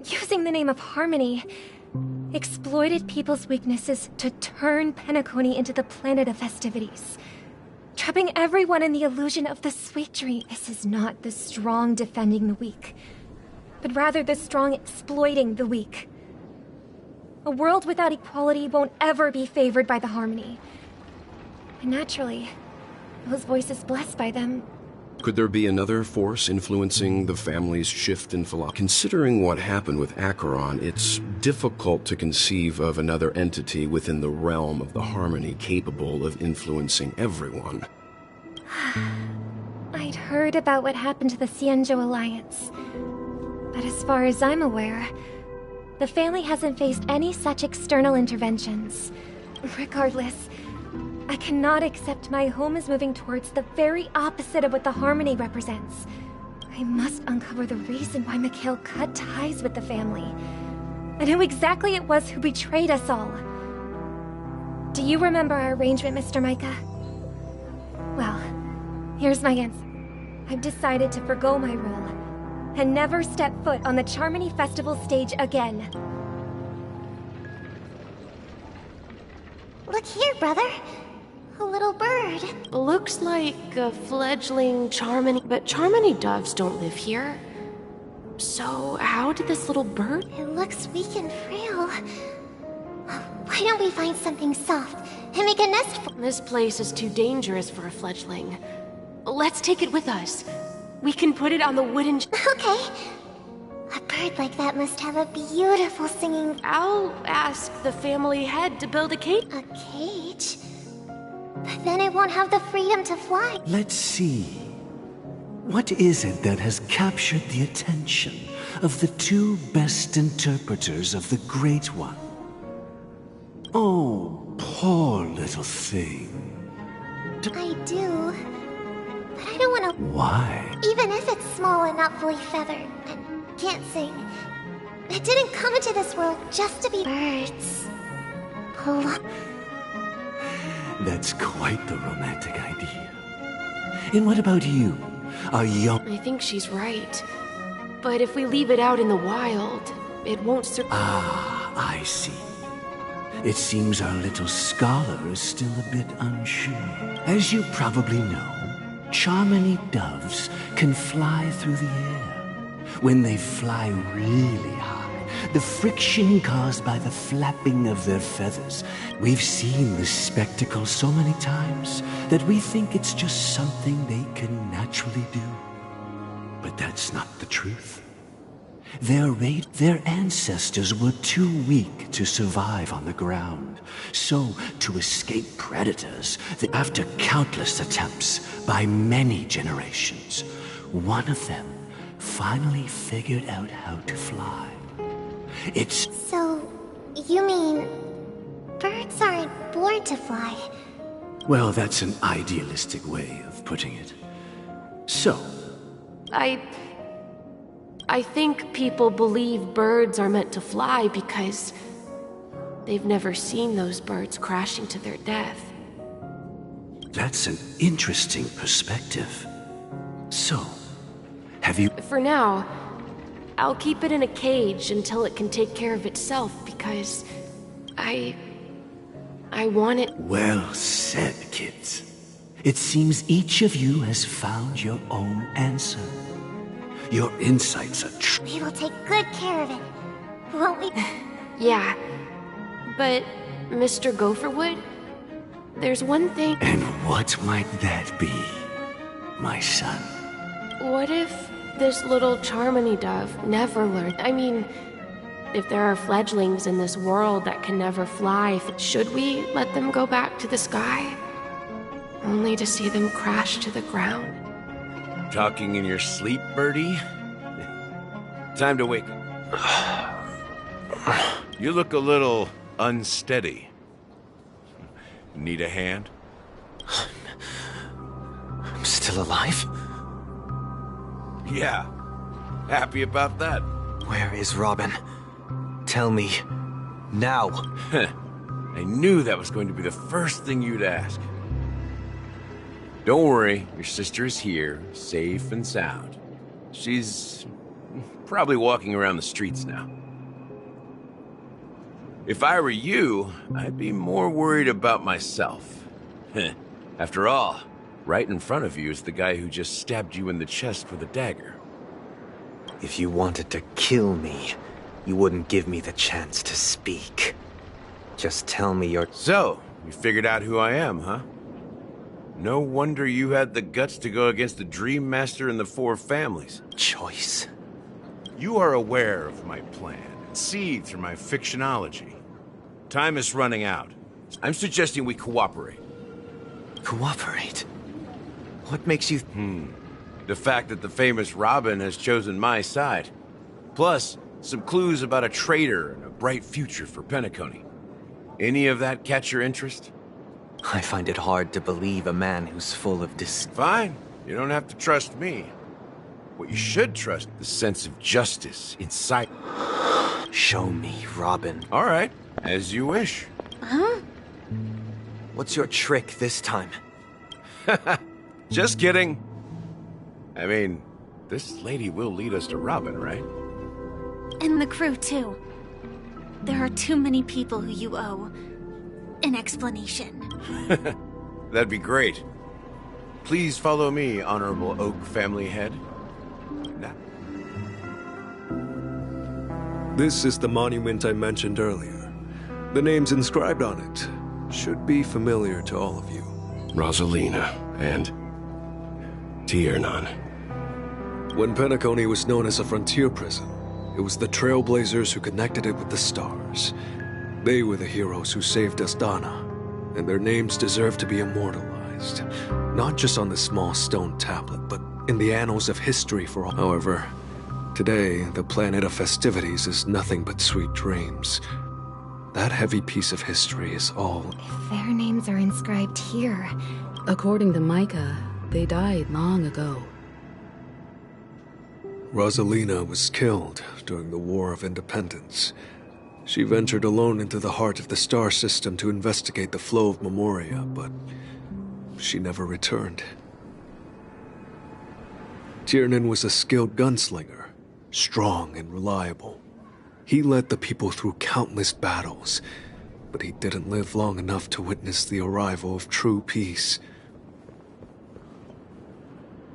using the name of harmony, exploited people's weaknesses to turn Penacony into the planet of festivities, trapping everyone in the illusion of the sweet dream. This is not the strong defending the weak, but rather the strong exploiting the weak. A world without equality won't ever be favored by the harmony. And naturally, those voices blessed by them... Could there be another force influencing the family's shift in philosophy? Considering what happened with Acheron, it's difficult to conceive of another entity within the realm of the harmony capable of influencing everyone. I'd heard about what happened to the Xianzhou Alliance, but as far as I'm aware, the family hasn't faced any such external interventions. Regardless, I cannot accept my home is moving towards the very opposite of what the harmony represents. I must uncover the reason why Mikhail cut ties with the family, and who exactly it was who betrayed us all. Do you remember our arrangement, Mr. Micah? Well, here's my answer. I've decided to forgo my role and never step foot on the Charmony Festival stage again. Look here, brother. A little bird. Looks like a fledgling Charmony, but Charmony doves don't live here. So how did this little bird... It looks weak and frail. Why don't we find something soft and make a nest for... This place is too dangerous for a fledgling. Let's take it with us. We can put it on the wooden... Okay. A bird like that must have a beautiful singing... I'll ask the family head to build a cage. A cage? But then it won't have the freedom to fly. Let's see. What is it that has captured the attention of the two best interpreters of the Great One? Oh, poor little thing. I do. But I don't want to... Why? Even if it's small and not fully feathered and can't sing, it didn't come into this world just to be birds. Oh. That's quite the romantic idea. And what about you? A young... I think she's right. But if we leave it out in the wild, it won't survive. Ah, I see. It seems our little scholar is still a bit unsure. As you probably know, Charmony doves can fly through the air. When they fly really high, the friction caused by the flapping of their feathers, we've seen this spectacle so many times that we think it's just something they can naturally do. But that's not the truth. Their ancestors were too weak to survive on the ground. So, to escape predators, after countless attempts by many generations, one of them finally figured out how to fly. It's... So, you mean... birds aren't born to fly? Well, that's an idealistic way of putting it. So... I think people believe birds are meant to fly because they've never seen those birds crashing to their death. That's an interesting perspective. So, have you... For now, I'll keep it in a cage until it can take care of itself because I want it... Well said, kids. It seems each of you has found your own answer. Your insights are true. We will take good care of it, won't we? Yeah, but Mr. Gopherwood, there's one thing... And what might that be, my son? What if this little Charmony dove never learned? I mean, if there are fledglings in this world that can never fly, should we let them go back to the sky? Only to see them crash to the ground? Talking in your sleep, Birdie? Time to wake up. You look a little unsteady. Need a hand? I'm still alive? Yeah. Happy about that. Where is Robin? Tell me. Now. I knew that was going to be the first thing you'd ask. Don't worry, your sister is here, safe and sound. She's probably walking around the streets now. If I were you, I'd be more worried about myself. After all, right in front of you is the guy who just stabbed you in the chest with a dagger. If you wanted to kill me, you wouldn't give me the chance to speak. Just tell me your... So, you figured out who I am, huh? No wonder you had the guts to go against the Dream Master and the Four Families. Choice. You are aware of my plan and see through my fictionology. Time is running out. I'm suggesting we cooperate. Cooperate? What makes you... The fact that the famous Robin has chosen my side. Plus, some clues about a traitor and a bright future for Penacony. Any of that catch your interest? I find it hard to believe a man who's full of Fine. You don't have to trust me. What you should trust, the sense of justice inside. Show me, Robin. All right, as you wish. Huh? What's your trick this time? Just kidding. I mean, this lady will lead us to Robin, right? And the crew, too. There are too many people who you owe an explanation. That'd be great. Please follow me, Honorable Oak Family Head. This is the monument I mentioned earlier. The names inscribed on it should be familiar to all of you. Rosalina and Tiernan. When Penacony was known as a frontier prison, it was the Trailblazers who connected it with the stars. They were the heroes who saved Astana, and their names deserve to be immortalized. Not just on the small stone tablet, but in the annals of history for all. However, today, the planet of festivities is nothing but sweet dreams. That heavy piece of history is all... If their names are inscribed here... According to Micah, they died long ago. Rosalina was killed during the War of Independence. She ventured alone into the heart of the star system to investigate the flow of Memoria, but she never returned. Tiernan was a skilled gunslinger, strong and reliable. He led the people through countless battles, but he didn't live long enough to witness the arrival of true peace.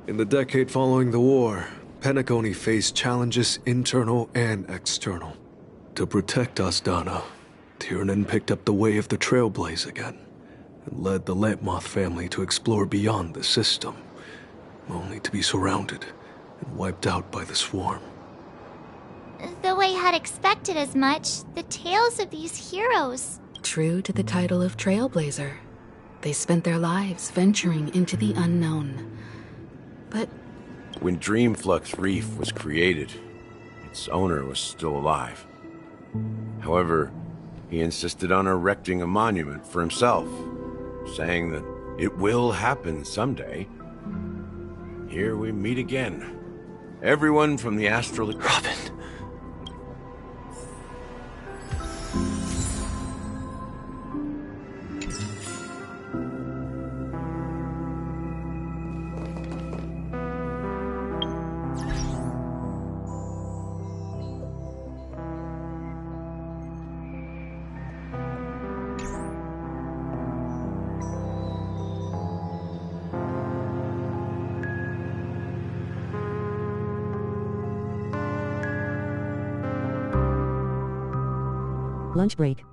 In the decade following the war, Penacony faced challenges internal and external. To protect Asdana, Tiernan picked up the way of the Trailblaze again, and led the Lampmoth family to explore beyond the system, only to be surrounded and wiped out by the swarm. Though I had expected as much, the tales of these heroes... True to the title of Trailblazer, they spent their lives venturing into the unknown. But... When Dreamflux Reef was created, its owner was still alive. However, he insisted on erecting a monument for himself, saying that it will happen someday. Here we meet again. Everyone from the astral... Robin! Lunch break.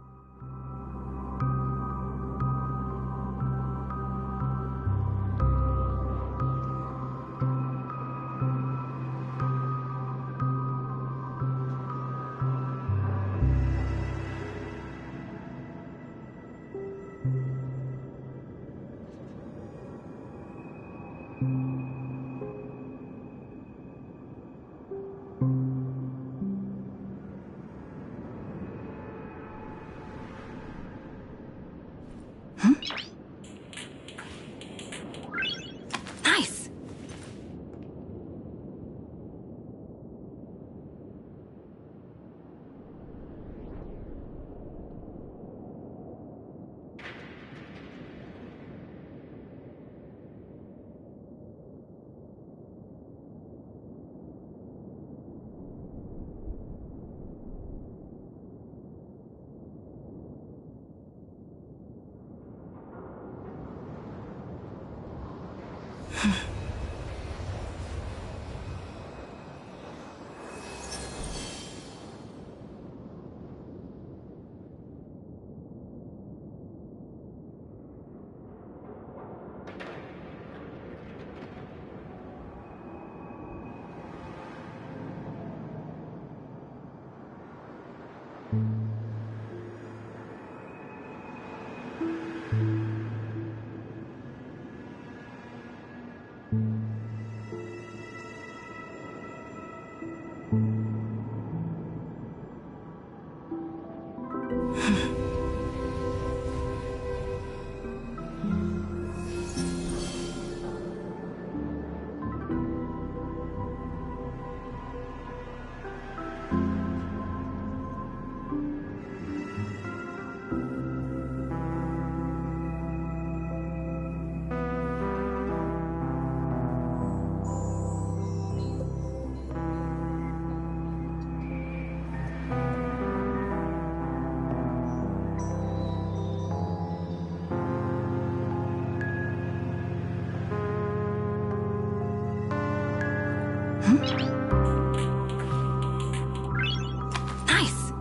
Nice! Nice!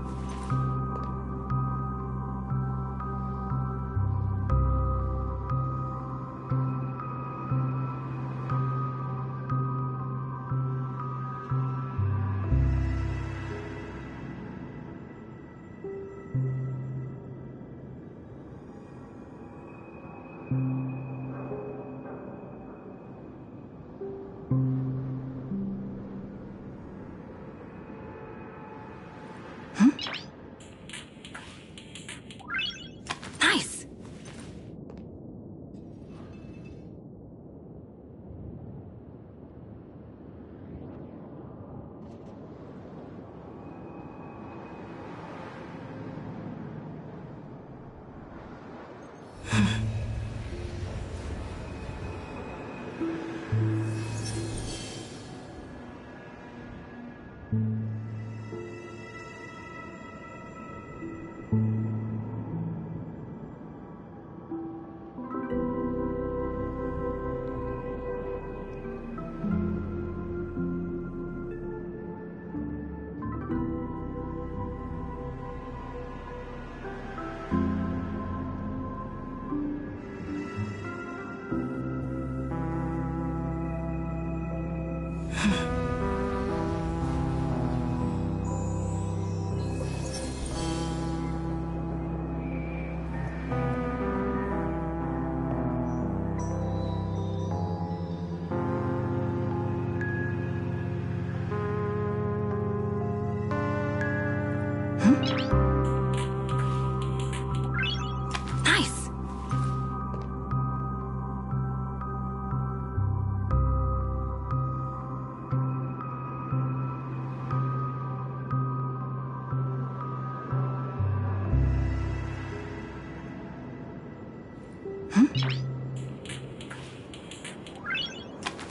Nice!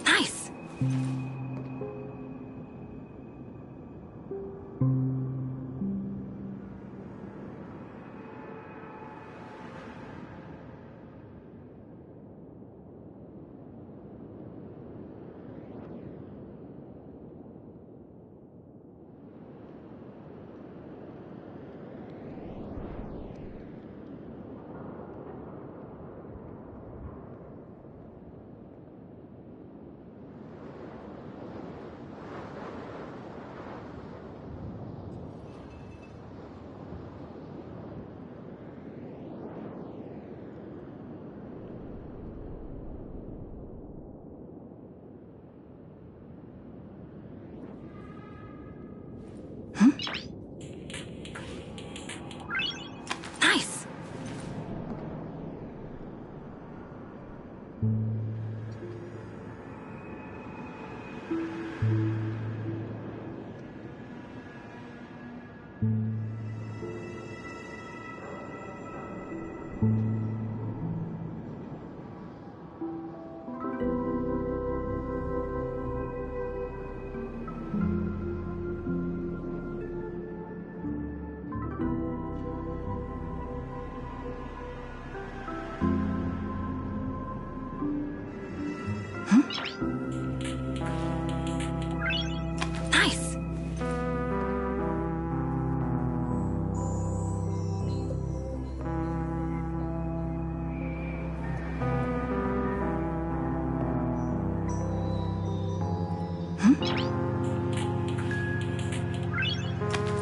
Nice! Nice!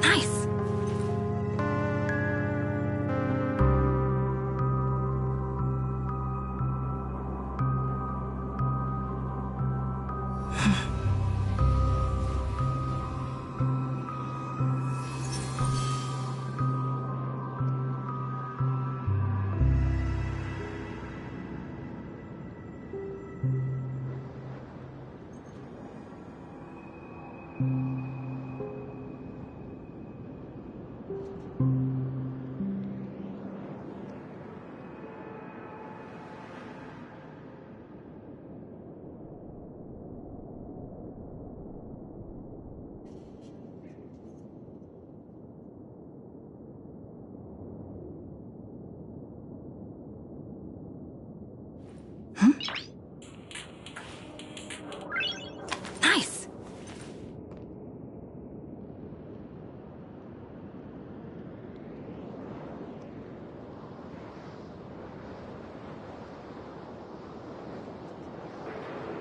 Nice! Nice!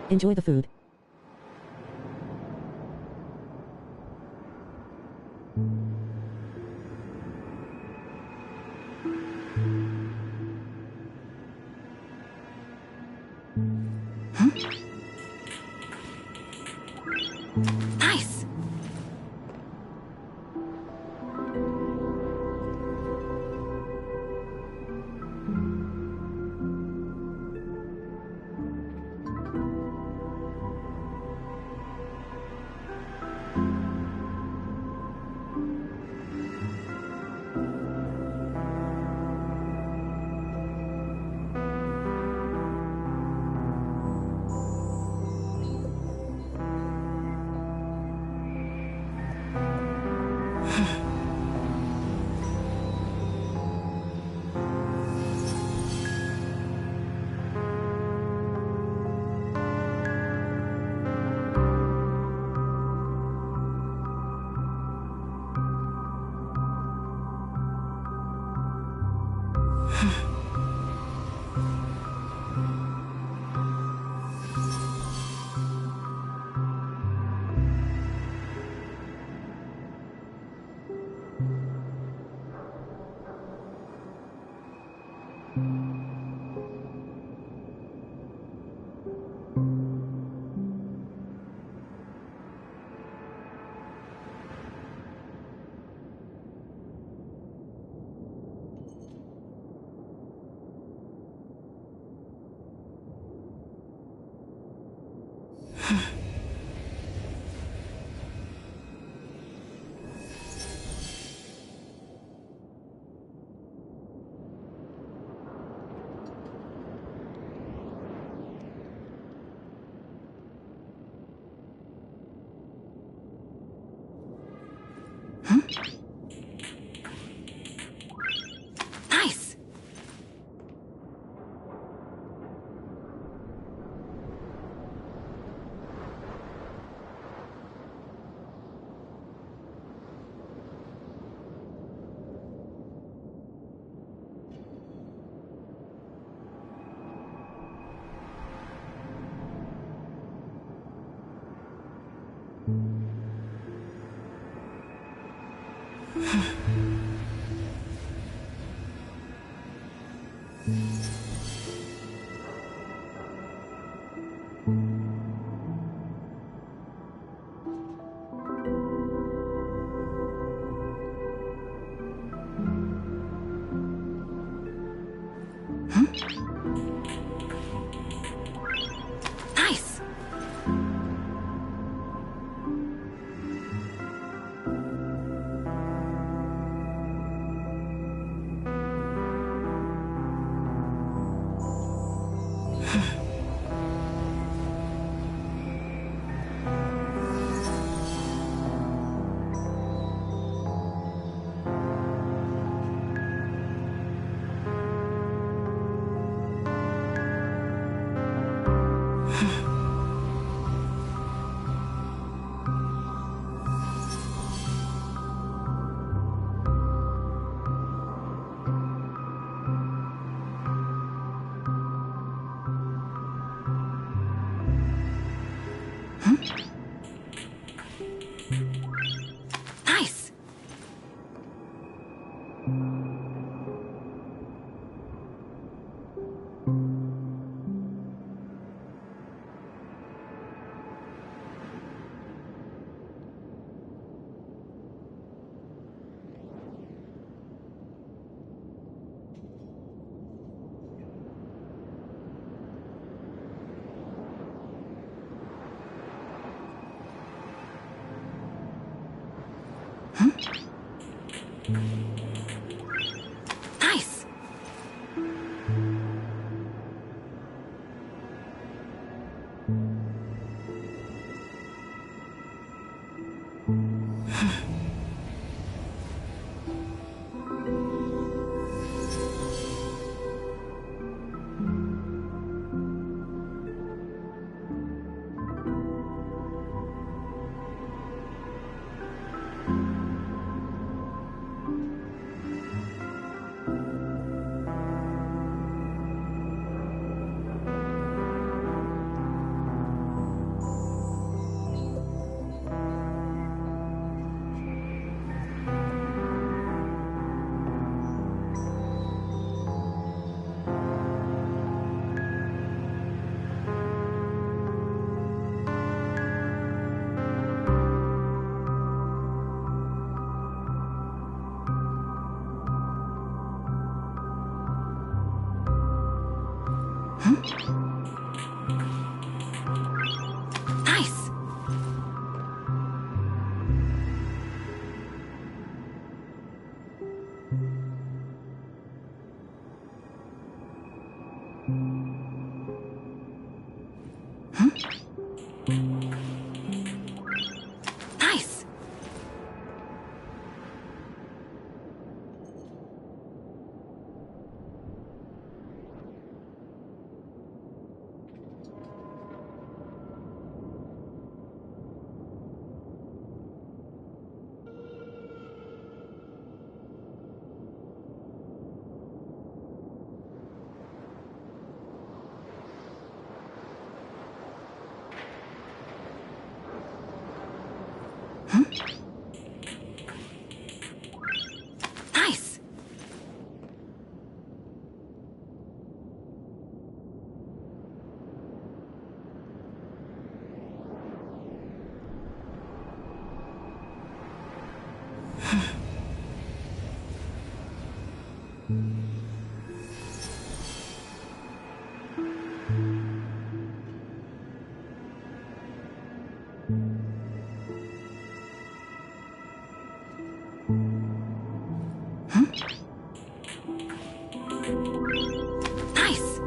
Enjoy the food. Nice! Nice! Nice! Nice! Nice! Nice! Nice!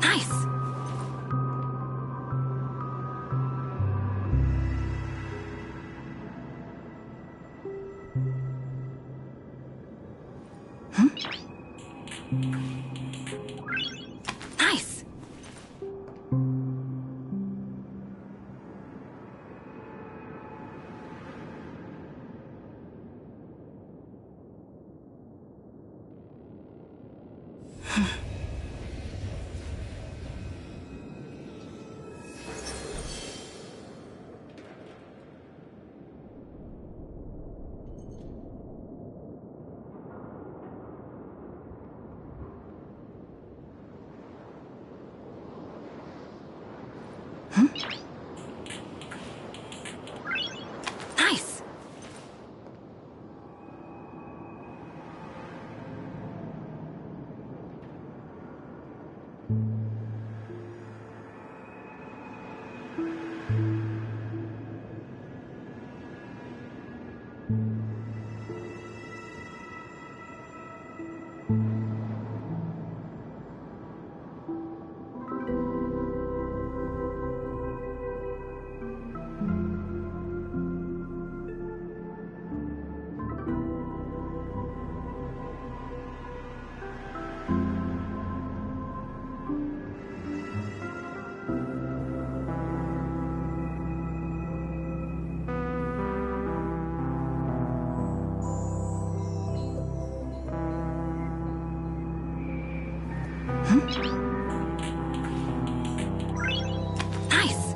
Nice! Nice! Nice! Nice. Nice.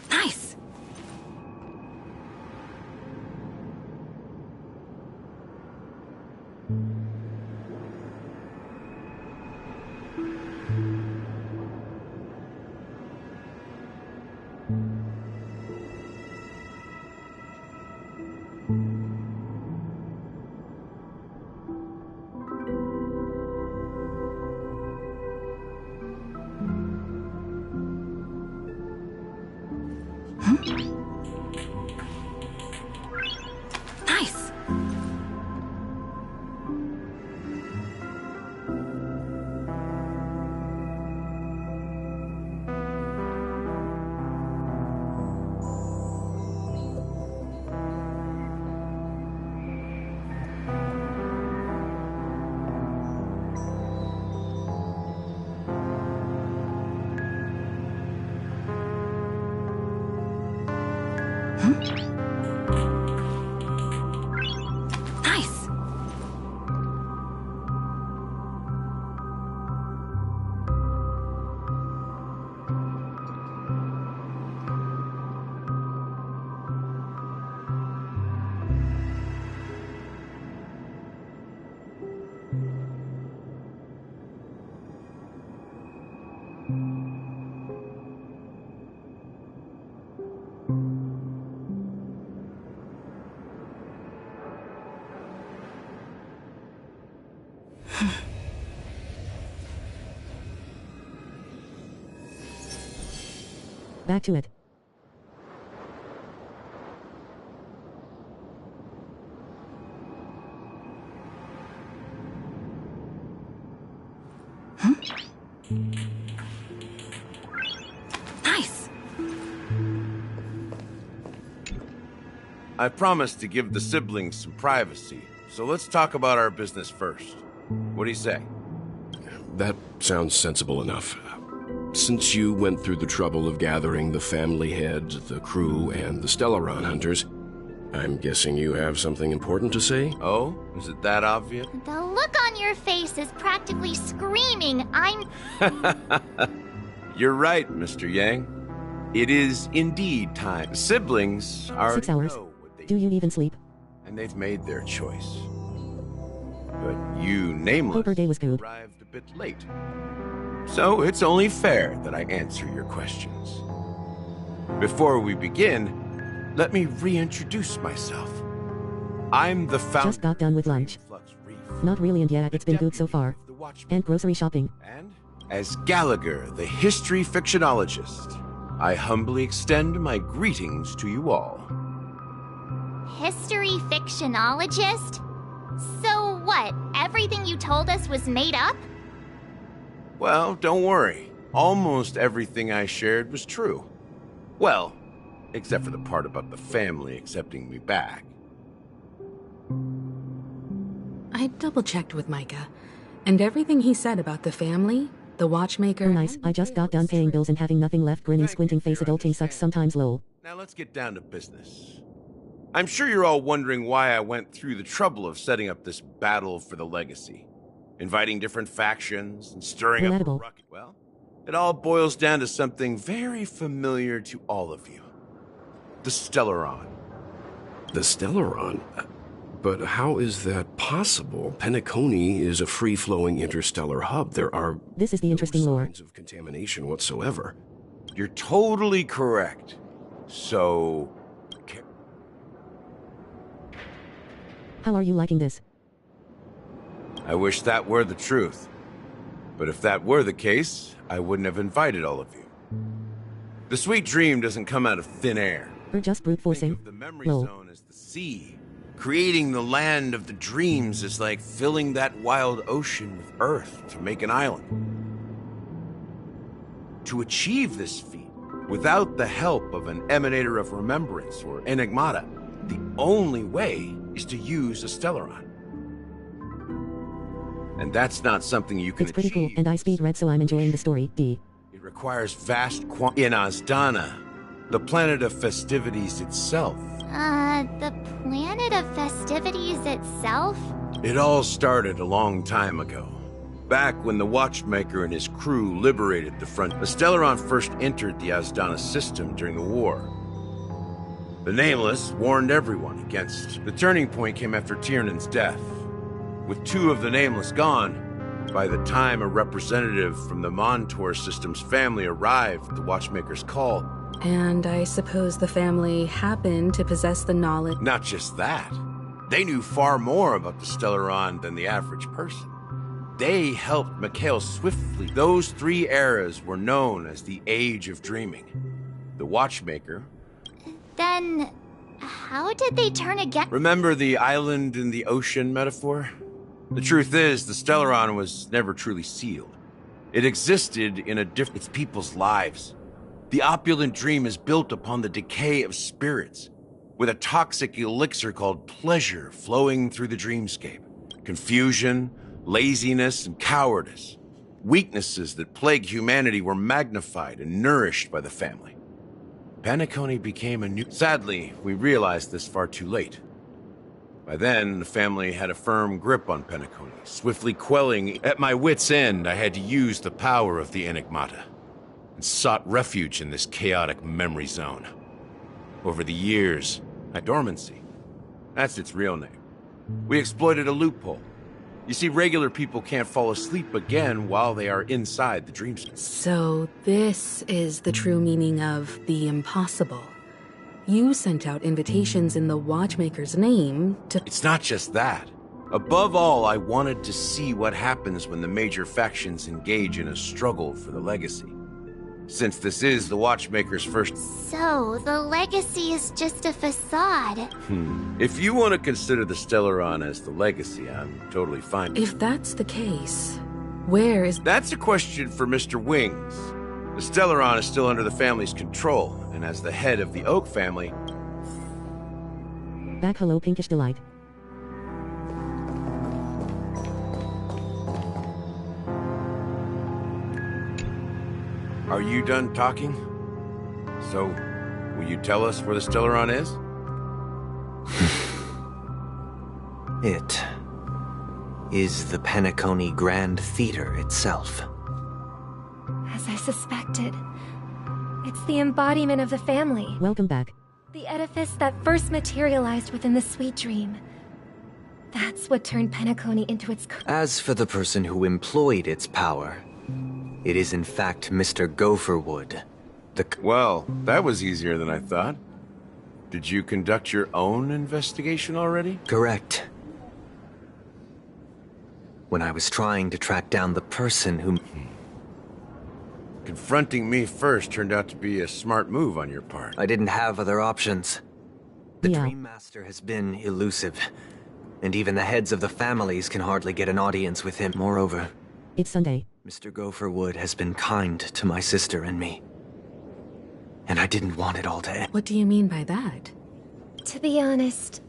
Nice. Nice. Nice. Back to it. Nice. I promised to give the siblings some privacy, so let's talk about our business first. What do you say? That sounds sensible enough. Since you went through the trouble of gathering the family heads, the crew, and the Stellaron hunters, I'm guessing you have something important to say? Oh? Is it that obvious? The look on your face is practically screaming, I'm... You're right, Mr. Yang. It is indeed time. Siblings are... 6 hours. Do you even sleep? And they've made their choice. But you, Nameless, Hope her day was good. arrived a bit late. So it's only fair that I answer your questions. Before we begin, let me reintroduce myself. I'm the founder. Just got done with lunch. Not really, and yeah, it's been good so far. And grocery shopping. And as Gallagher, the history fictionologist, I humbly extend my greetings to you all. History fictionologist? So what, everything you told us was made up? Well, don't worry. Almost everything I shared was true. Well, except for the part about the family accepting me back. I double-checked with Micah, and everything he said about the family, the watchmaker... Oh nice, I just got done paying bills and having nothing left, grinning, squinting face, adulting sucks sometimes, lol. Now let's get down to business. I'm sure you're all wondering why I went through the trouble of setting up this battle for the legacy. Inviting different factions and stirring up a ruckus. Well, it all boils down to something very familiar to all of you. The Stellaron. The Stellaron? But how is that possible? Penacony is a free-flowing interstellar hub. There are This is the interesting lore. signs of contamination whatsoever. You're totally correct. So... How are you liking this? I wish that were the truth. But if that were the case, I wouldn't have invited all of you. The sweet dream doesn't come out of thin air. Or just brute forcing. Think of the memory zone as the sea. Creating the land of the dreams is like filling that wild ocean with earth to make an island. To achieve this feat, without the help of an emanator of remembrance or enigmata, the only way is to use a Stellaron. And that's not something you can It's pretty achieve. cool, and I speed read, so I'm enjoying the story. D. It requires vast in Azdana, the planet of festivities itself. The planet of festivities itself? It all started a long time ago. Back when the Watchmaker and his crew liberated the front, the Stellaron first entered the Azdana system during the war. The Nameless warned everyone against. The turning point came after Tiernan's death. With two of the Nameless gone, by the time a representative from the Montour system's family arrived at the Watchmaker's call... And I suppose the family happened to possess the knowledge... Not just that. They knew far more about the Stellaron than the average person. They helped Mikhail swiftly. Those three eras were known as the Age of Dreaming. The Watchmaker... Then, how did they turn again? Remember the island in the ocean metaphor? The truth is, the Stellaron was never truly sealed. It existed in its people's lives. The opulent dream is built upon the decay of spirits, with a toxic elixir called pleasure flowing through the dreamscape. Confusion, laziness, and cowardice. Weaknesses that plague humanity were magnified and nourished by the family. Penacony became a new... Sadly, we realized this far too late. By then, the family had a firm grip on Penacony, swiftly quelling... At my wit's end, I had to use the power of the Enigmata, and sought refuge in this chaotic memory zone. Over the years, dormancy. That's its real name. We exploited a loophole. You see, regular people can't fall asleep again while they are inside the dream state. So this is the true meaning of the impossible. You sent out invitations in the Watchmaker's name to... It's not just that. Above all, I wanted to see what happens when the major factions engage in a struggle for the legacy. Since this is the Watchmaker's first... So, the legacy is just a facade. If you want to consider the Stellaron as the legacy, I'm totally fine. If that's the case, where is... That's a question for Mr. Wings. The Stellaron is still under the family's control, and as the head of the Oak family... Back hello, Pinkish Delight. Are you done talking? So, will you tell us where the Stellaron is? It is the Penacony Grand Theater itself. As I suspected, it's the embodiment of the family. Welcome back. The edifice that first materialized within the sweet dream. That's what turned Penacony into its... As for the person who employed its power, it is in fact Mr. Gopherwood. Well, that was easier than I thought. Did you conduct your own investigation already? Correct. When I was trying to track down the person who... Confronting me first turned out to be a smart move on your part. I didn't have other options. The Dream Master has been elusive, and even the heads of the families can hardly get an audience with him. Moreover, it's Sunday. Mr. Gopherwood has been kind to my sister and me. And I didn't want it all to end. What do you mean by that? To be honest,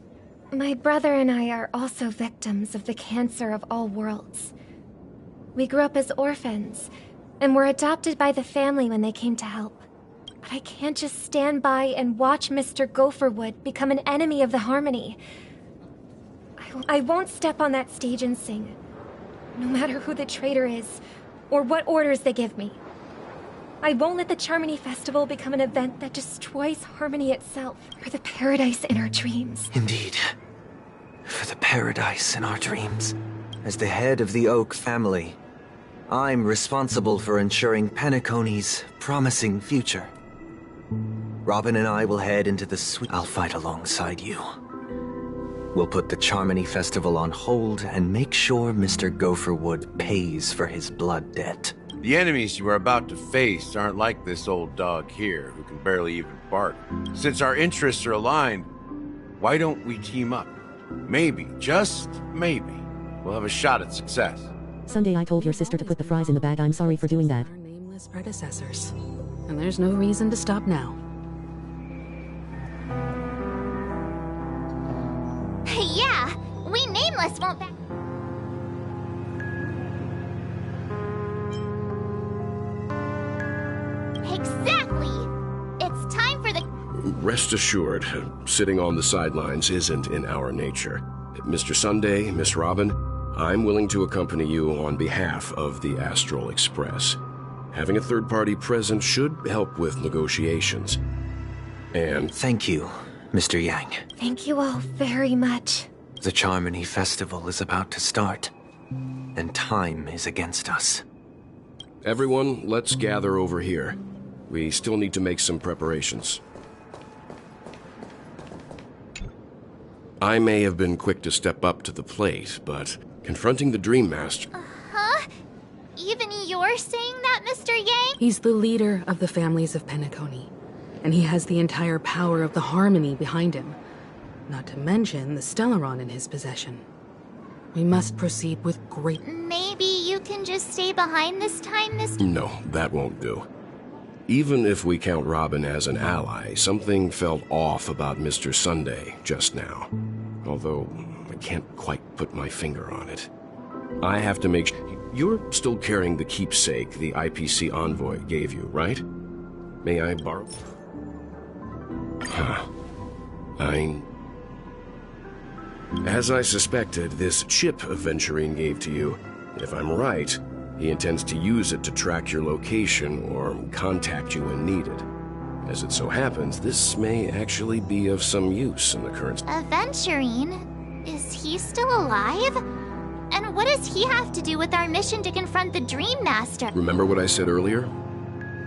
my brother and I are also victims of the cancer of all worlds. We grew up as orphans, and were adopted by the family when they came to help. But I can't just stand by and watch Mr. Gopherwood become an enemy of the Harmony. I won't step on that stage and sing, no matter who the traitor is, or what orders they give me. I won't let the Charmony Festival become an event that destroys Harmony itself, or the paradise in our dreams. Indeed. For the paradise in our dreams. As the head of the Oak family, I'm responsible for ensuring Penacony's promising future. Robin and I will head into the sweet... I'll fight alongside you. We'll put the Charmony Festival on hold and make sure Mr. Gopherwood pays for his blood debt. The enemies you are about to face aren't like this old dog here, who can barely even bark. Since our interests are aligned, why don't we team up? Maybe, just maybe, we'll have a shot at success. Sunday, I told your sister to put the fries in the bag. I'm sorry for doing that. Our nameless predecessors. And there's no reason to stop now. Yeah, we Nameless won't back... Exactly! It's time for the... Rest assured, sitting on the sidelines isn't in our nature. Mr. Sunday, Miss Robin, I'm willing to accompany you on behalf of the Astral Express. Having a third party present should help with negotiations. And... Thank you, Mr. Yang. Thank you all very much. The Charmony Festival is about to start, and time is against us. Everyone, let's gather over here. We still need to make some preparations. I may have been quick to step up to the plate, but confronting the Dream Master... Huh? Even you're saying that, Mr. Yang? He's the leader of the families of Penacony, and he has the entire power of the Harmony behind him. Not to mention the Stellaron in his possession. We must proceed with great... Maybe you can just stay behind this time, Mr. No, that won't do. Even if we count Robin as an ally, something felt off about Mr. Sunday just now. Although, I can't quite put my finger on it. I have to make sure... You're still carrying the keepsake the IPC envoy gave you, right? May I borrow? Huh. As I suspected, this chip Aventurine gave to you, if I'm right, he intends to use it to track your location or contact you when needed. As it so happens, this may actually be of some use in the current... Aventurine? Is he still alive? And what does he have to do with our mission to confront the Dream Master? Remember what I said earlier?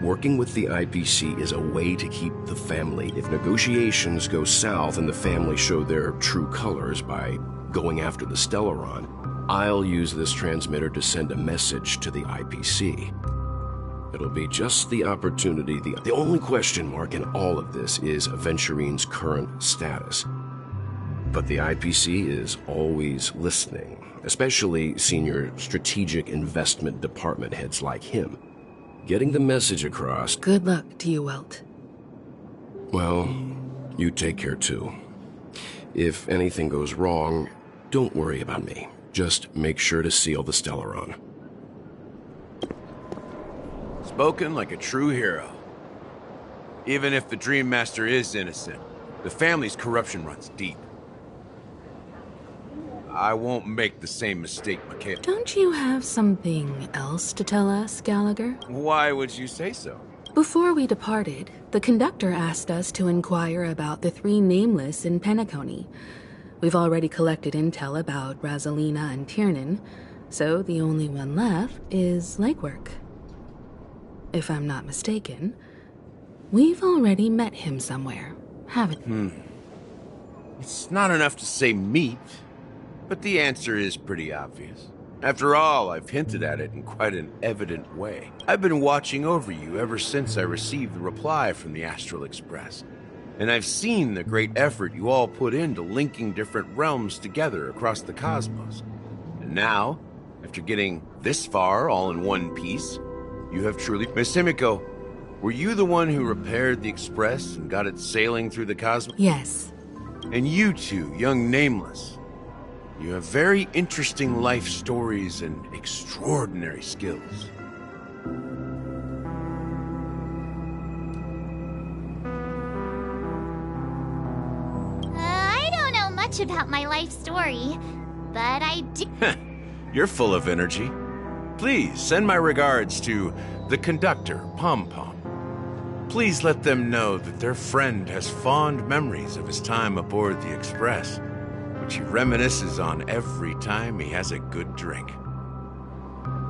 Working with the IPC is a way to keep the family. If negotiations go south and the family show their true colors by going after the Stellaron, I'll use this transmitter to send a message to the IPC. It'll be just the opportunity. The only question mark in all of this is Aventurine's current status. But the IPC is always listening, especially senior strategic investment department heads like him. Getting the message across... Good luck to you, Welt. Well, you take care too. If anything goes wrong, don't worry about me. Just make sure to seal the Stellaron. Spoken like a true hero. Even if the Dream Master is innocent, the family's corruption runs deep. I won't make the same mistake, Mikhail. Don't you have something else to tell us, Gallagher? Why would you say so? Before we departed, the conductor asked us to inquire about the three Nameless in Penacony. We've already collected intel about Razalina and Tiernan, so the only one left is legwork. If I'm not mistaken, we've already met him somewhere, haven't we? It's not enough to say meet, but the answer is pretty obvious. After all, I've hinted at it in quite an evident way. I've been watching over you ever since I received the reply from the Astral Express. And I've seen the great effort you all put into linking different realms together across the cosmos. And now, after getting this far all in one piece, you have truly... Miss Himiko, were you the one who repaired the Express and got it sailing through the cosmos? Yes. And you two, young Nameless, you have very interesting life stories and extraordinary skills. I don't know much about my life story, but I do... You're full of energy. Please send my regards to the conductor, Pom Pom. Please let them know that their friend has fond memories of his time aboard the Express, which he reminisces on every time he has a good drink.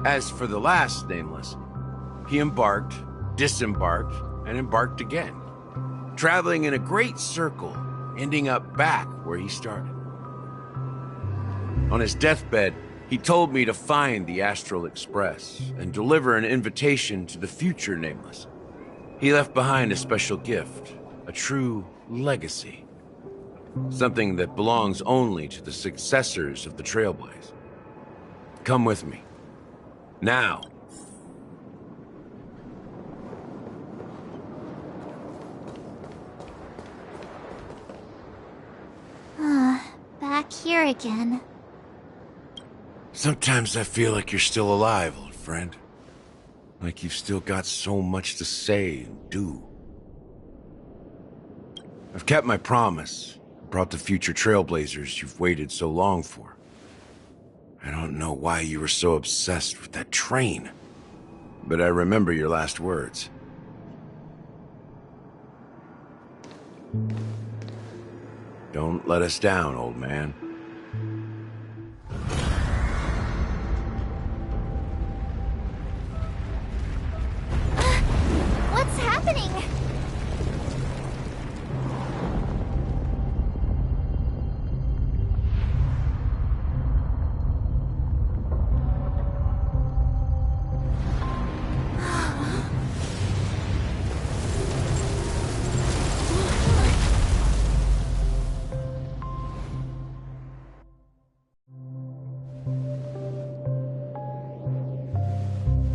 As for the last Nameless, he embarked, disembarked, and embarked again, traveling in a great circle, ending up back where he started. On his deathbed, he told me to find the Astral Express and deliver an invitation to the future Nameless. He left behind a special gift, a true legacy. Something that belongs only to the successors of the Trailblaze. Come with me. Now. Back here again. Sometimes I feel like you're still alive, old friend. Like you've still got so much to say and do. I've kept my promise. Brought the future Trailblazers you've waited so long for. I don't know why you were so obsessed with that train, but I remember your last words. Don't let us down, old man. What's happening?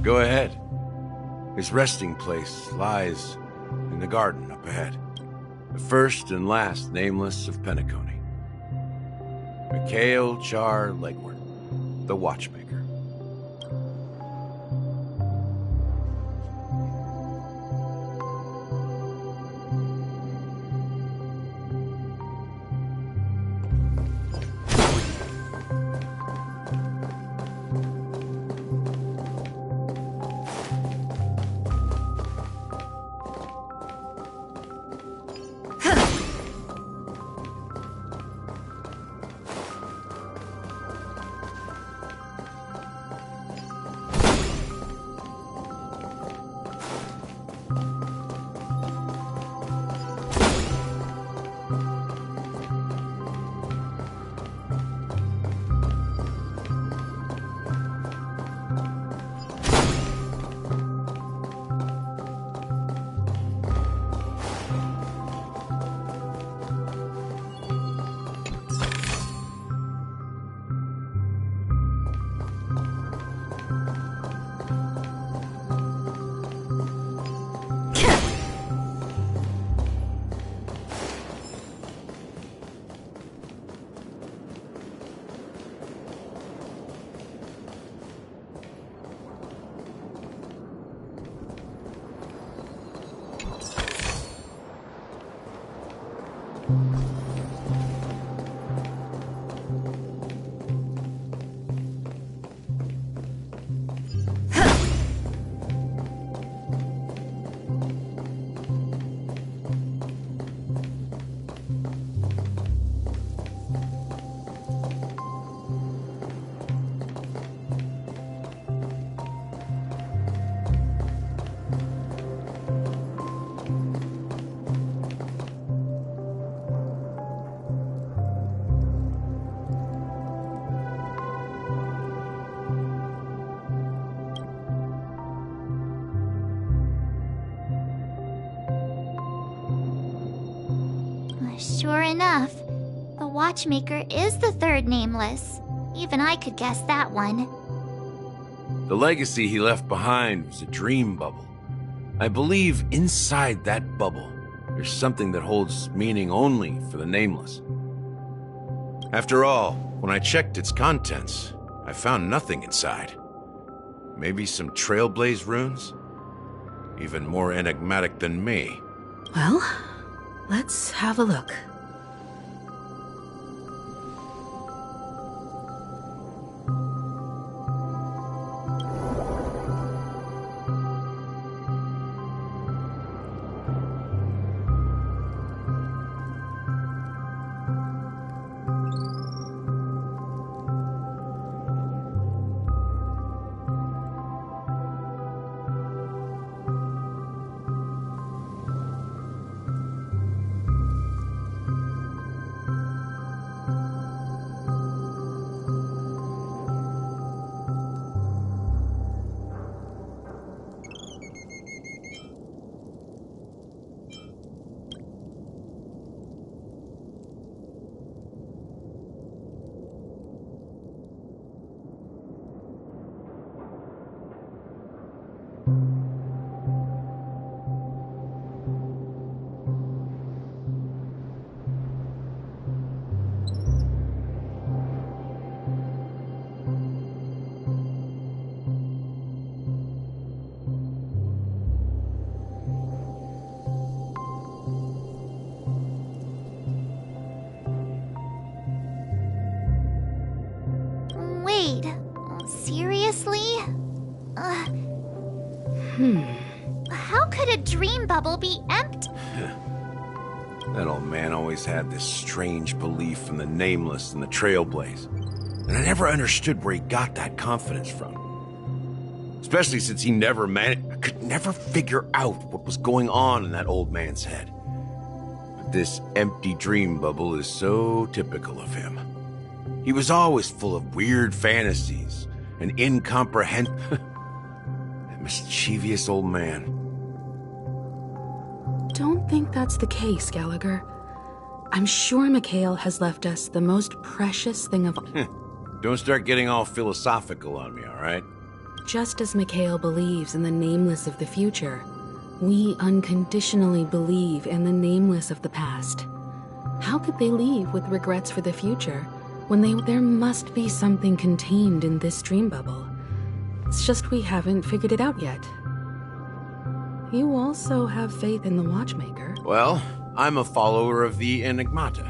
Go ahead. His resting place lies in the garden up ahead. The first and last Nameless of Penacony. Mikhail Char Legward, the Watchmaker. Sure enough, the Watchmaker is the third nameless. Even I could guess that one. The legacy he left behind was a dream bubble. I believe inside that bubble, there's something that holds meaning only for the nameless. After all, when I checked its contents, I found nothing inside. Maybe some Trailblaze runes? Even more enigmatic than me. Well, let's have a look. Wait, seriously? How could a dream bubble be empty? That old man always had this strange belief in the nameless and the Trailblaze. And I never understood where he got that confidence from. Especially since he never I could never figure out what was going on in that old man's head. But this empty dream bubble is so typical of him. He was always full of weird fantasies and incomprehensible. That mischievous old man. Don't think that's the case, Gallagher. I'm sure Mikhail has left us the most precious thing of all. Don't start getting all philosophical on me, all right? Just as Mikhail believes in the nameless of the future, we unconditionally believe in the nameless of the past. How could they leave with regrets for the future when there must be something contained in this dream bubble? It's just we haven't figured it out yet. You also have faith in the Watchmaker. Well, I'm a follower of the Enigmata.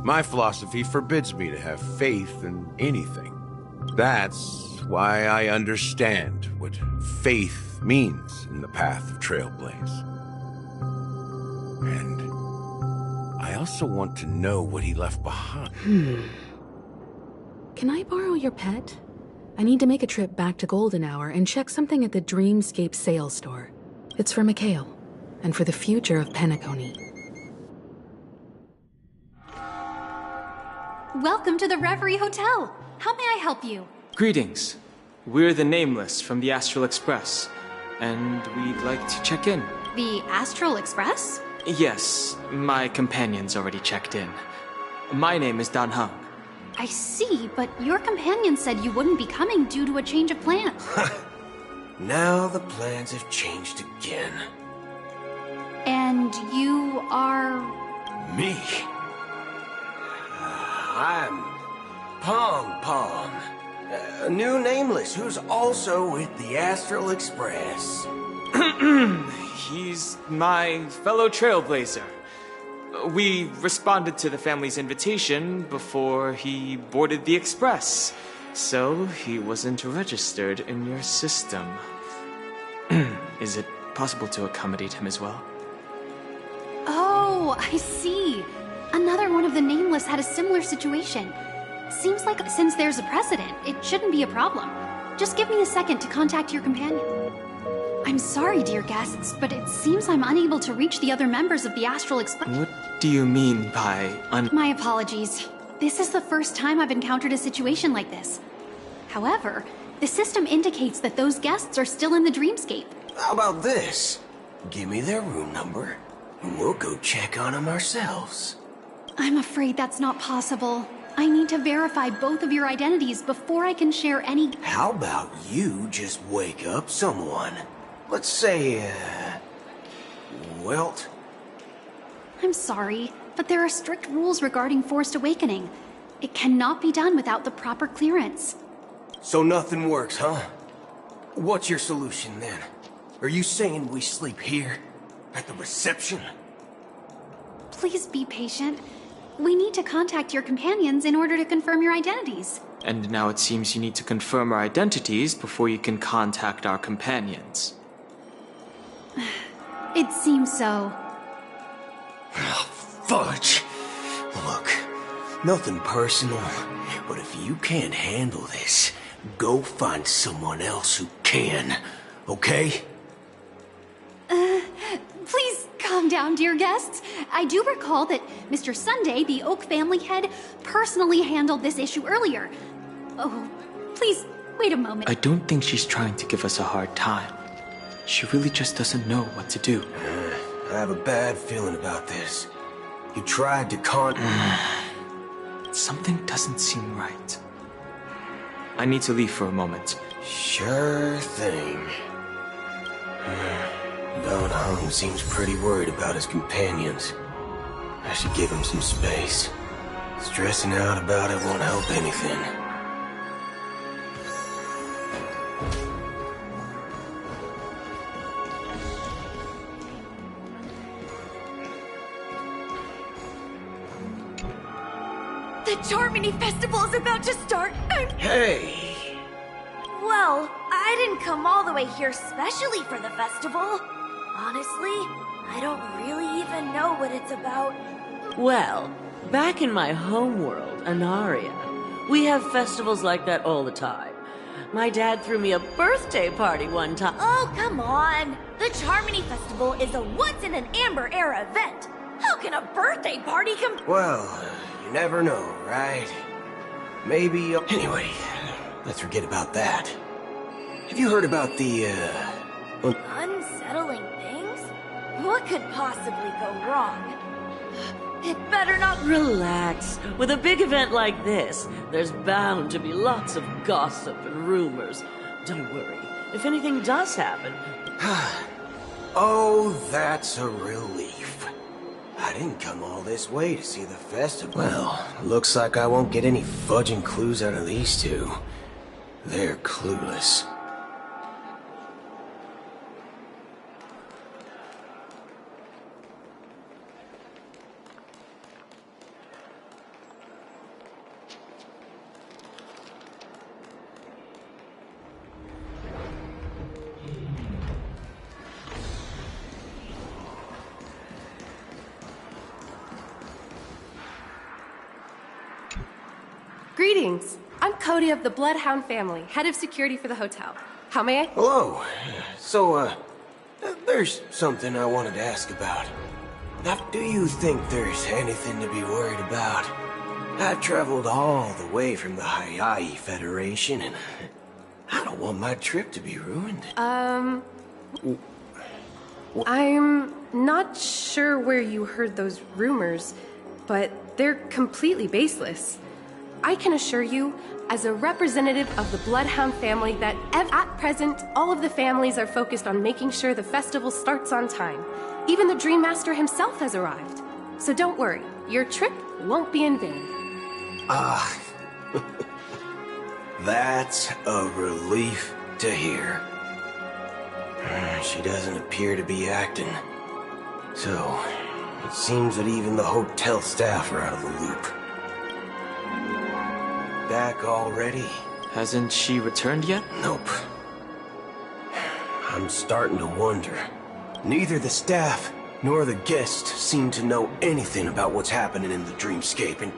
My philosophy forbids me to have faith in anything. That's why I understand what faith means in the path of Trailblaze. And I also want to know what he left behind. Can I borrow your pet? I need to make a trip back to Golden Hour and check something at the Dreamscape sales store. It's for Mikhail, and for the future of Penacony. Welcome to the Reverie Hotel. How may I help you? Greetings. We're the Nameless from the Astral Express, and we'd like to check in. The Astral Express? Yes, my companion's already checked in. My name is Dan Hung. I see, but your companion said you wouldn't be coming due to a change of plans. Now the plans have changed again. And you are... Me? I'm Pong Pong, a new nameless who's also with the Astral Express. He's my fellow Trailblazer. We responded to the family's invitation before he boarded the Express, so he wasn't registered in your system. Is it possible to accommodate him as well? Oh, I see. Another one of the Nameless had a similar situation. Seems like since there's a precedent, it shouldn't be a problem. Just give me a second to contact your companion. I'm sorry, dear guests, but it seems I'm unable to reach the other members of the Astral Express. What do you mean by My apologies. This is the first time I've encountered a situation like this. However, the system indicates that those guests are still in the Dreamscape. How about this? Give me their room number, and we'll go check on them ourselves. I'm afraid that's not possible. I need to verify both of your identities before I can share any... How about you just wake up someone? Let's say, Welt? I'm sorry, but there are strict rules regarding forced awakening. It cannot be done without the proper clearance. So nothing works, huh? What's your solution then? Are you saying we sleep here? At the reception? Please be patient. We need to contact your companions in order to confirm your identities. And now it seems you need to confirm our identities before you can contact our companions. It seems so. Oh, fudge! Look, nothing personal, but if you can't handle this, go find someone else who can, okay? Please calm down, dear guests. I do recall that Mr. Sunday, the Oak family head, personally handled this issue earlier. Oh, please, wait a moment. I don't think she's trying to give us a hard time. She really just doesn't know what to do. I have a bad feeling about this. You tried to Something doesn't seem right. I need to leave for a moment. Sure thing. Don Hung seems pretty worried about his companions. I should give him some space. Stressing out about it won't help anything. The Charmony Festival is about to start. Hey! Well, I didn't come all the way here specially for the festival. Honestly, I don't really even know what it's about. Well, back in my home world, Anaria, we have festivals like that all the time. My dad threw me a birthday party one time. Oh, come on! The Charmony Festival is a once-in-an-Amber-era event. How can a birthday party Well, you never know, right? Maybe... Anyway, let's forget about that. Have you heard about the, Unsettling things? What could possibly go wrong? It better not... Relax. With a big event like this, there's bound to be lots of gossip and rumors. Don't worry. If anything does happen... Oh, that's a relief. I didn't come all this way to see the festival. Well, looks like I won't get any fudging clues out of these two. They're clueless. Greetings. I'm Cody of the Bloodhound family, head of security for the hotel. How may I? Hello. So, there's something I wanted to ask about. Now, do you think there's anything to be worried about? I've traveled all the way from the Hayaii Federation, and I don't want my trip to be ruined. I'm not sure where you heard those rumors, but they're completely baseless. I can assure you, as a representative of the Bloodhound family, that at present, all of the families are focused on making sure the festival starts on time. Even the Dream Master himself has arrived. So don't worry, your trip won't be in vain. Ah, that's a relief to hear. She doesn't appear to be acting. So, it seems that even the hotel staff are out of the loop. Back already? Hasn't she returned yet? Nope. I'm starting to wonder. Neither the staff nor the guests seem to know anything about what's happening in the dreamscape, and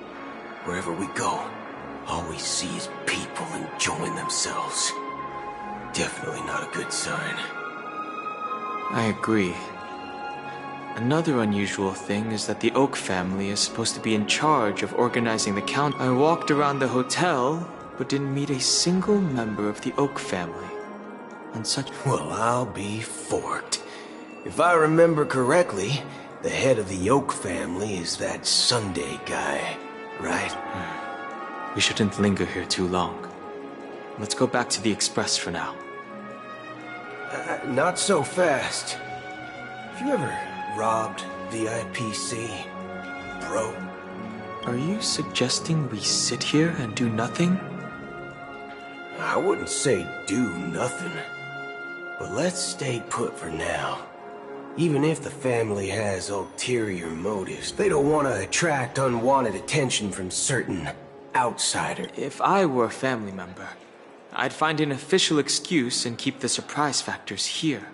wherever we go, all we see is people enjoying themselves. Definitely not a good sign. I agree. Another unusual thing is that the Oak family is supposed to be in charge of organizing the count. I walked around the hotel, but didn't meet a single member of the Oak family. And such... Well, I'll be forked. If I remember correctly, The head of the Oak family is that Sunday guy, right? We shouldn't linger here too long. Let's go back to the Express for now. Not so fast. Have you ever robbed VIPC, bro? Are you suggesting we sit here and do nothing? I wouldn't say do nothing. But let's stay put for now. Even if the family has ulterior motives, they don't want to attract unwanted attention from certain outsiders. If I were a family member, I'd find an official excuse and keep the surprise factors here.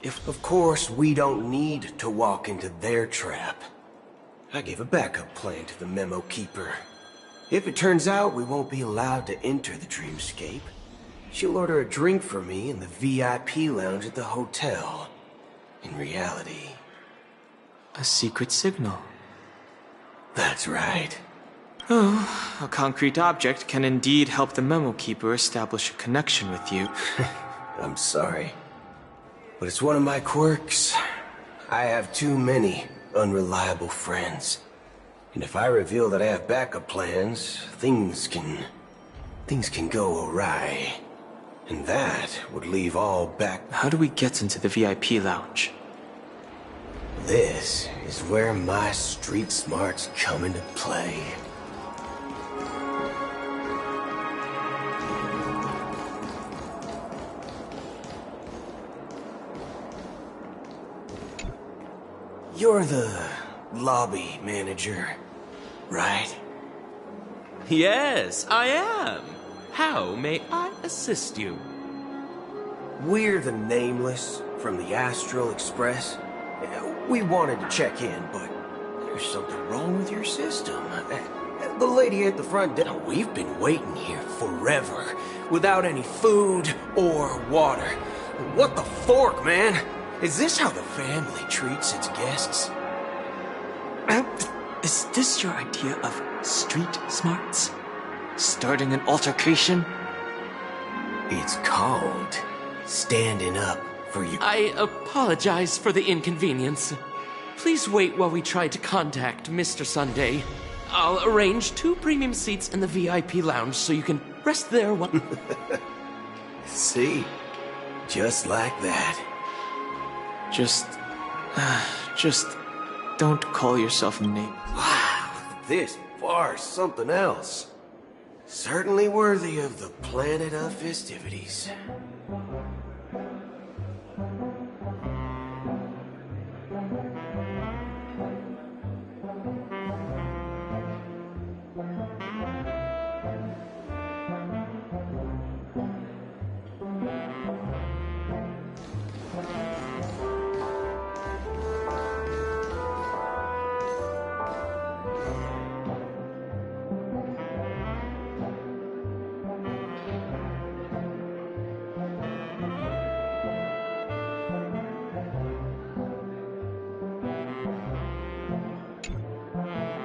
Of course, we don't need to walk into their trap. I gave a backup plan to the Memo Keeper. If it turns out we won't be allowed to enter the dreamscape, she'll order a drink for me in the VIP lounge at the hotel. In reality... a secret signal. That's right. Oh, a concrete object can indeed help the Memo Keeper establish a connection with you. I'm sorry. But it's one of my quirks. I have too many unreliable friends. And if I reveal that I have backup plans, things can go awry. And that would leave all back... How do we get into the VIP lounge? This is where my street smarts come into play. You're the lobby manager, right? Yes, I am. How may I assist you? We're the Nameless from the Astral Express. We wanted to check in, but there's something wrong with your system. The lady at the front desk, we've been waiting here forever, without any food or water. What the fork, man? Is this how the family treats its guests? Is this your idea of street smarts? Starting an altercation? It's called standing up for you. I apologize for the inconvenience. Please wait while we try to contact Mr. Sunday. I'll arrange 2 premium seats in the VIP lounge so you can rest there while... See? Just like that. Just don't call yourself a name. Wow, this bar's something else. Certainly worthy of the planet of festivities.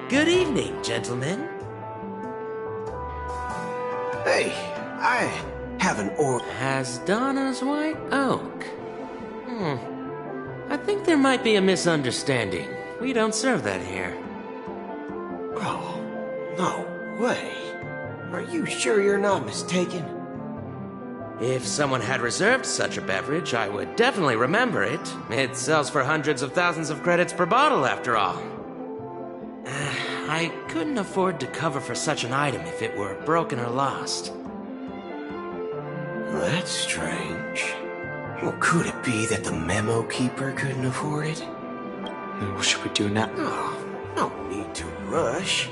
Good evening, gentlemen. Hey, I have an order. Has Donna's White Oak? I think there might be a misunderstanding. We don't serve that here. Oh, no way. Are you sure you're not mistaken? If someone had reserved such a beverage, I would definitely remember it. It sells for hundreds of thousands of credits per bottle, after all. I couldn't afford to cover for such an item if it were broken or lost. That's strange. Well, could it be that the Memo Keeper couldn't afford it? What should we do now? Oh, no need to rush.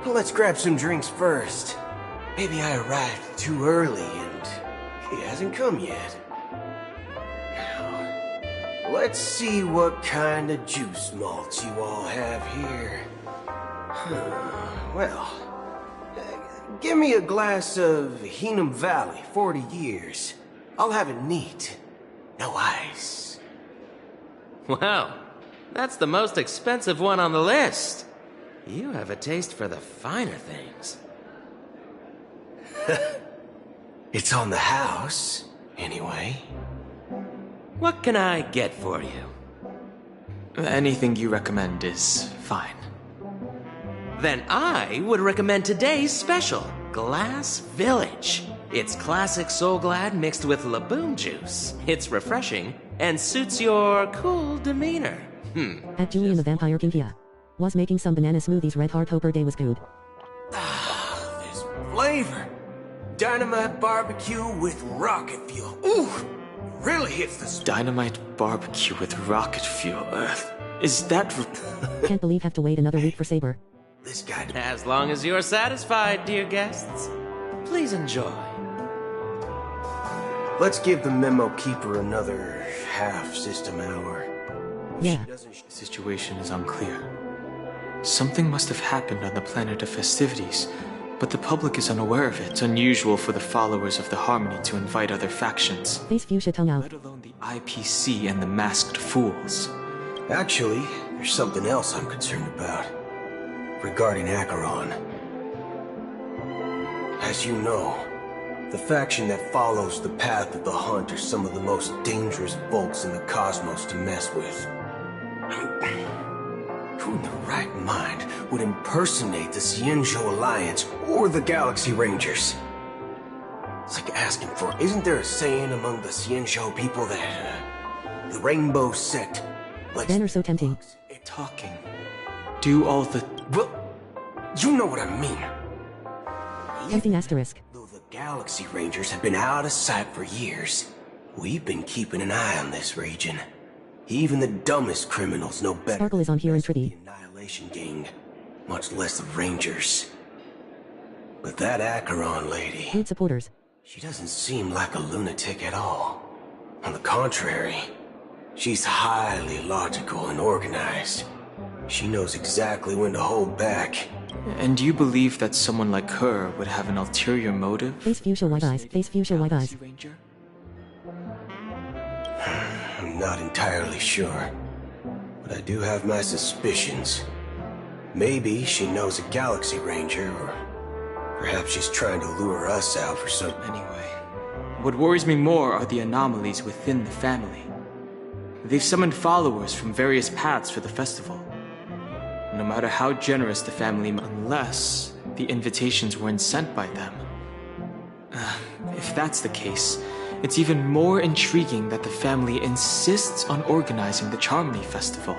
Let's grab some drinks first. Maybe I arrived too early and he hasn't come yet. Now, let's see what kind of juice malts you all have here. Well, give me a glass of Heenum Valley, 40 years. I'll have it neat. No ice. Wow, that's the most expensive one on the list. You have a taste for the finer things. It's on the house, anyway. What can I get for you? Anything you recommend is fine. Then I would recommend today's special, Glass Village. It's classic Soul Glad mixed with Laboon juice. It's refreshing and suits your cool demeanor. At Julian the Vampire Kinkia was making some banana smoothies. Red Heart Hopper Day was good. This flavor. Dynamite barbecue with rocket fuel. Ooh, really hits the spot. Dynamite barbecue with rocket fuel. Is that... Can't believe have to wait another week for Saber. This guy... As long as you're satisfied, dear guests, please enjoy. Let's give the memo keeper another half-system hour. Yeah. The situation is unclear. Something must have happened on the planet of festivities, but the public is unaware of it. It's unusual for the followers of the Harmony to invite other factions. Face fuchsia tongue out. Let alone the IPC and the Masked Fools. Actually, there's something else I'm concerned about. Regarding Acheron. As you know, the faction that follows the path of the Hunt are some of the most dangerous folks in the cosmos to mess with. Who in their right mind would impersonate the Xianzhou Alliance or the Galaxy Rangers? It's like asking for... Isn't there a saying among the Xianzhou people that the Rainbow Sect likes... Banner so tempting. Talking. Do all the... Well, you know what I mean. Tempting asterisk. Though the Galaxy Rangers have been out of sight for years, we've been keeping an eye on this region. Even the dumbest criminals know better. Sparkle is on here in Tritty. The Annihilation Gang, much less the Rangers. But that Acheron lady... Good supporters. She doesn't seem like a lunatic at all. On the contrary, she's highly logical and organized. She knows exactly when to hold back. And do you believe that someone like her would have an ulterior motive? Face fuchsia white eyes. Face fuchsia white eyes. I'm not entirely sure, but I do have my suspicions. Maybe she knows a Galaxy Ranger, or perhaps she's trying to lure us out for some... Anyway, what worries me more are the anomalies within the family. They've summoned followers from various paths for the festival. No matter how generous the family, unless the invitations weren't sent by them. If that's the case, it's even more intriguing that the family insists on organizing the Charmony Festival,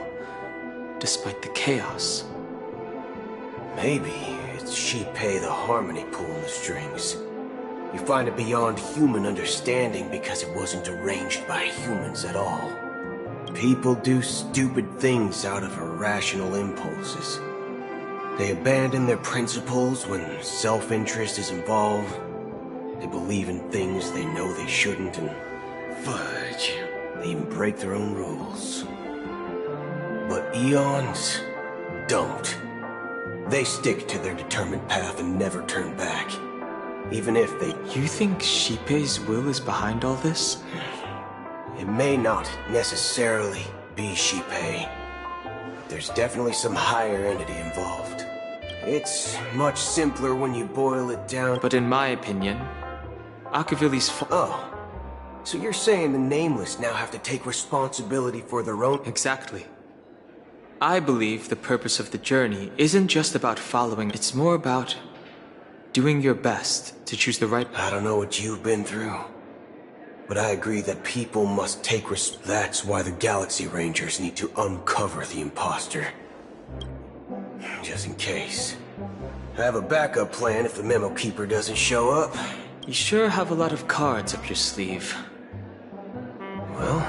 despite the chaos. Maybe it's Shipei the Harmony pulling the strings. You find it beyond human understanding because it wasn't arranged by humans at all. People do stupid things out of irrational impulses. They abandon their principles when self-interest is involved. They believe in things they know they shouldn't, and fudge, they even break their own rules. But Eons don't. They stick to their determined path and never turn back. Even if they... You think Shipei's will is behind all this? It may not necessarily be Shipei. There's definitely some higher entity involved. It's much simpler when you boil it down. But in my opinion, Akavili's Oh. So you're saying the Nameless now have to take responsibility for their own... Exactly. I believe the purpose of the journey isn't just about following, it's more about doing your best to choose the right... I don't know what you've been through, but I agree that people must take That's why the Galaxy Rangers need to uncover the imposter. Just in case. I have a backup plan if the Memo Keeper doesn't show up. You sure have a lot of cards up your sleeve. Well,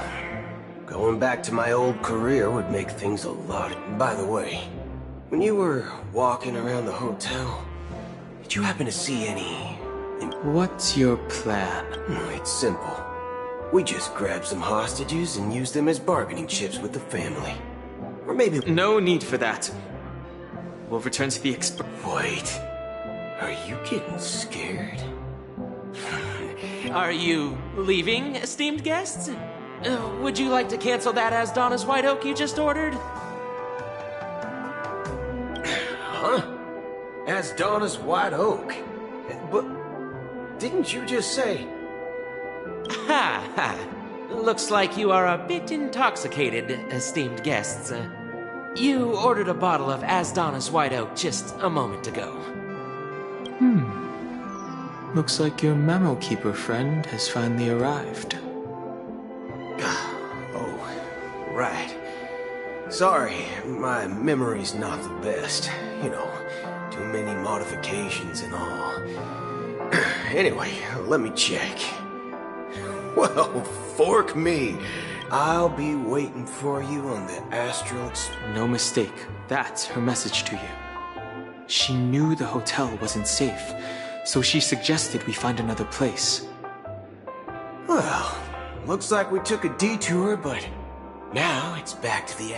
going back to my old career would make things a lot... By the way, when you were walking around the hotel, did you happen to see any... What's your plan? It's simple. We just grab some hostages and use them as bargaining chips with the family. Or maybe... No need for that. We'll return to the Wait. Are you getting scared? Are you leaving, esteemed guests? Would you like to cancel that as Donna's White Oak you just ordered? Huh? As Donna's White Oak? But didn't you just say... Ha ha! Looks like you are a bit intoxicated, esteemed guests. You ordered a bottle of Asdana's White Oak just a moment ago. Looks like your memo keeper friend has finally arrived. Oh, right. Sorry, my memory's not the best. You know, too many modifications and all. Anyway, let me check. Well, fork me. I'll be waiting for you on the Astral No mistake. That's her message to you. She knew the hotel wasn't safe, so she suggested we find another place. Well, looks like we took a detour, but now it's back to the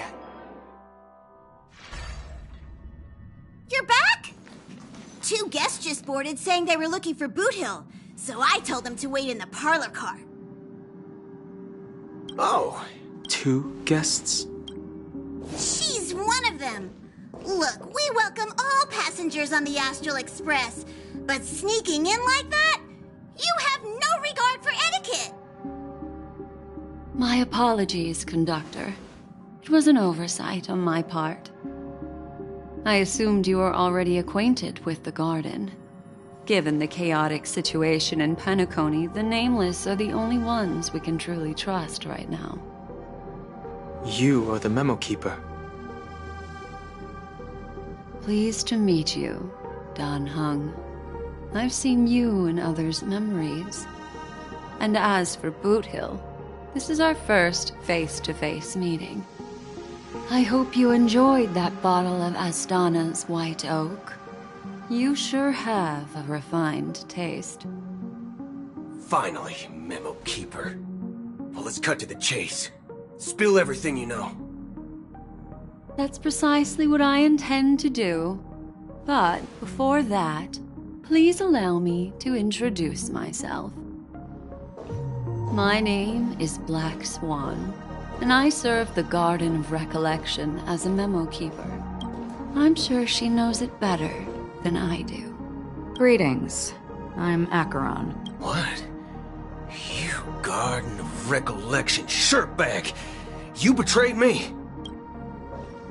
You're back? 2 guests just boarded saying they were looking for Boot Hill, so I told them to wait in the parlor car. Oh. 2 guests? She's one of them. Look, we welcome all passengers on the Astral Express, but sneaking in like that? You have no regard for etiquette. My apologies, conductor. It was an oversight on my part. I assumed you were already acquainted with the garden. Given the chaotic situation in Penacony, the Nameless are the only ones we can truly trust right now. You are the memo keeper. Pleased to meet you, Dan Hung. I've seen you in others' memories. And as for Boot Hill, this is our first face-to-face meeting. I hope you enjoyed that bottle of Astana's White Oak. You sure have a refined taste. Finally, Memo Keeper. Well, let's cut to the chase. Spill everything you know. That's precisely what I intend to do. But before that, please allow me to introduce myself. My name is Black Swan, and I serve the Garden of Recollection as a memo keeper. I'm sure she knows it better than I do. Greetings. I'm Acheron. What? You Garden of Recollection shirtbag! You betrayed me!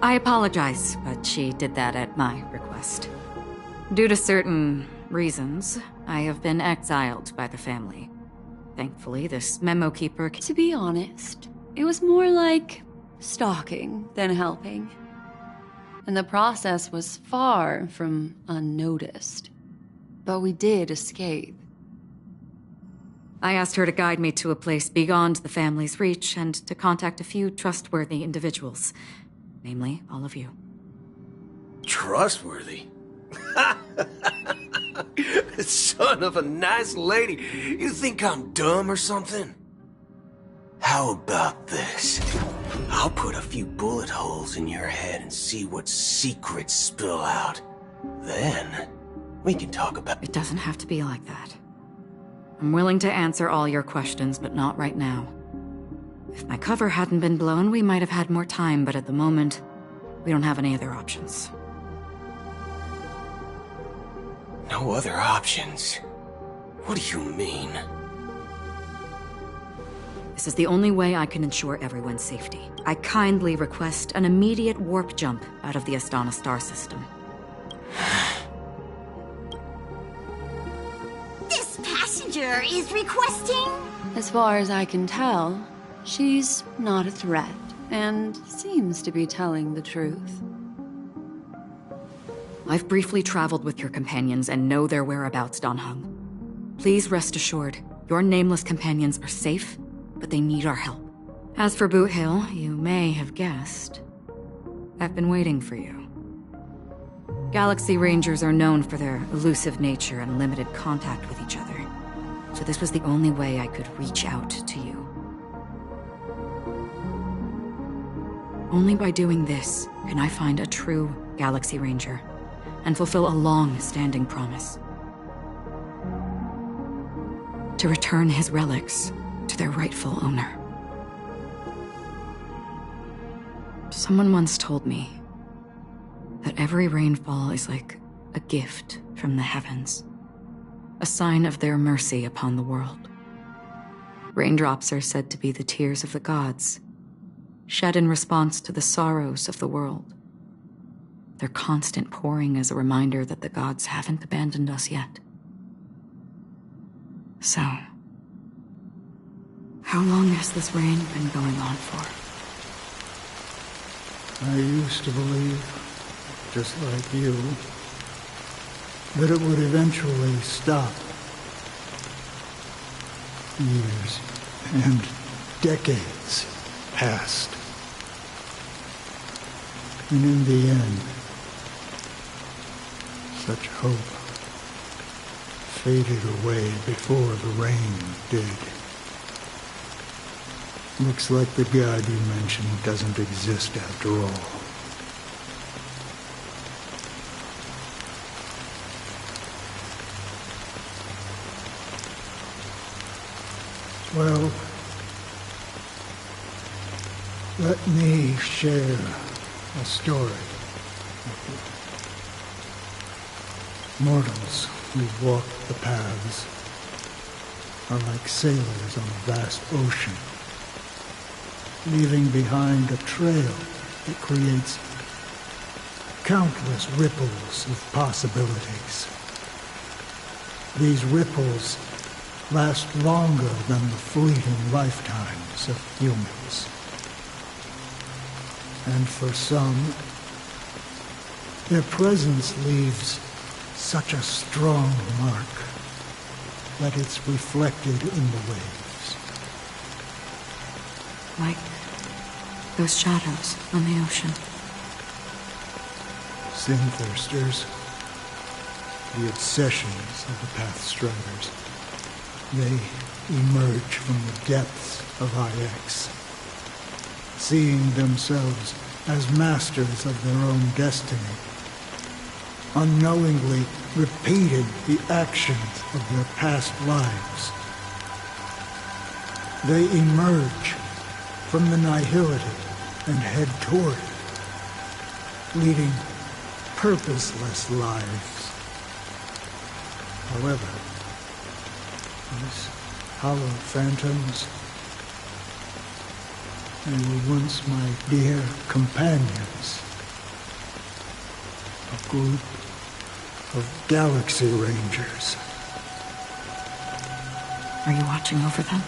I apologize, but she did that at my request. Due to certain reasons, I have been exiled by the family. Thankfully, this memo keeper... To be honest, it was more like stalking than helping. And the process was far from unnoticed. But we did escape. I asked her to guide me to a place beyond the family's reach and to contact a few trustworthy individuals. Namely, all of you. Trustworthy? Son of a nice lady. You think I'm dumb or something? How about this? I'll put a few bullet holes in your head and see what secrets spill out. Then, we can talk about... It doesn't have to be like that. I'm willing to answer all your questions, but not right now. If my cover hadn't been blown, we might have had more time, but at the moment, we don't have any other options. No other options? What do you mean? This is the only way I can ensure everyone's safety. I kindly request an immediate warp jump out of the Astana star system. This passenger is requesting... As far as I can tell, she's not a threat, and seems to be telling the truth. I've briefly traveled with your companions and know their whereabouts, Dan Hung. Please rest assured, your nameless companions are safe, but they need our help. As for Boot Hill, you may have guessed. I've been waiting for you. Galaxy Rangers are known for their elusive nature and limited contact with each other, so this was the only way I could reach out to you. Only by doing this can I find a true Galaxy Ranger and fulfill a long-standing promise. To return his relics to their rightful owner. Someone once told me that every rainfall is like a gift from the heavens, a sign of their mercy upon the world. Raindrops are said to be the tears of the gods, shed in response to the sorrows of the world. Their constant pouring is a reminder that the gods haven't abandoned us yet. So, how long has this rain been going on for? I used to believe, just like you, that it would eventually stop. Years and decades passed. And in the end, such hope faded away before the rain did. Looks like the god you mentioned doesn't exist after all. Well, let me share a story with you. Mortals who walk the paths are like sailors on a vast ocean, leaving behind a trail that creates countless ripples of possibilities. These ripples last longer than the fleeting lifetimes of humans. And for some, their presence leaves such a strong mark that it's reflected in the waves. Like those shadows on the ocean. Sin-thirsters, the obsessions of the Pathstriders. They emerge from the depths of IX, seeing themselves as masters of their own destiny, unknowingly repeating the actions of their past lives. They emerge from the nihility and head toward it, leading purposeless lives. However, these hollow phantoms, they were once my dear companions. A group of Galaxy Rangers. Are you watching over them?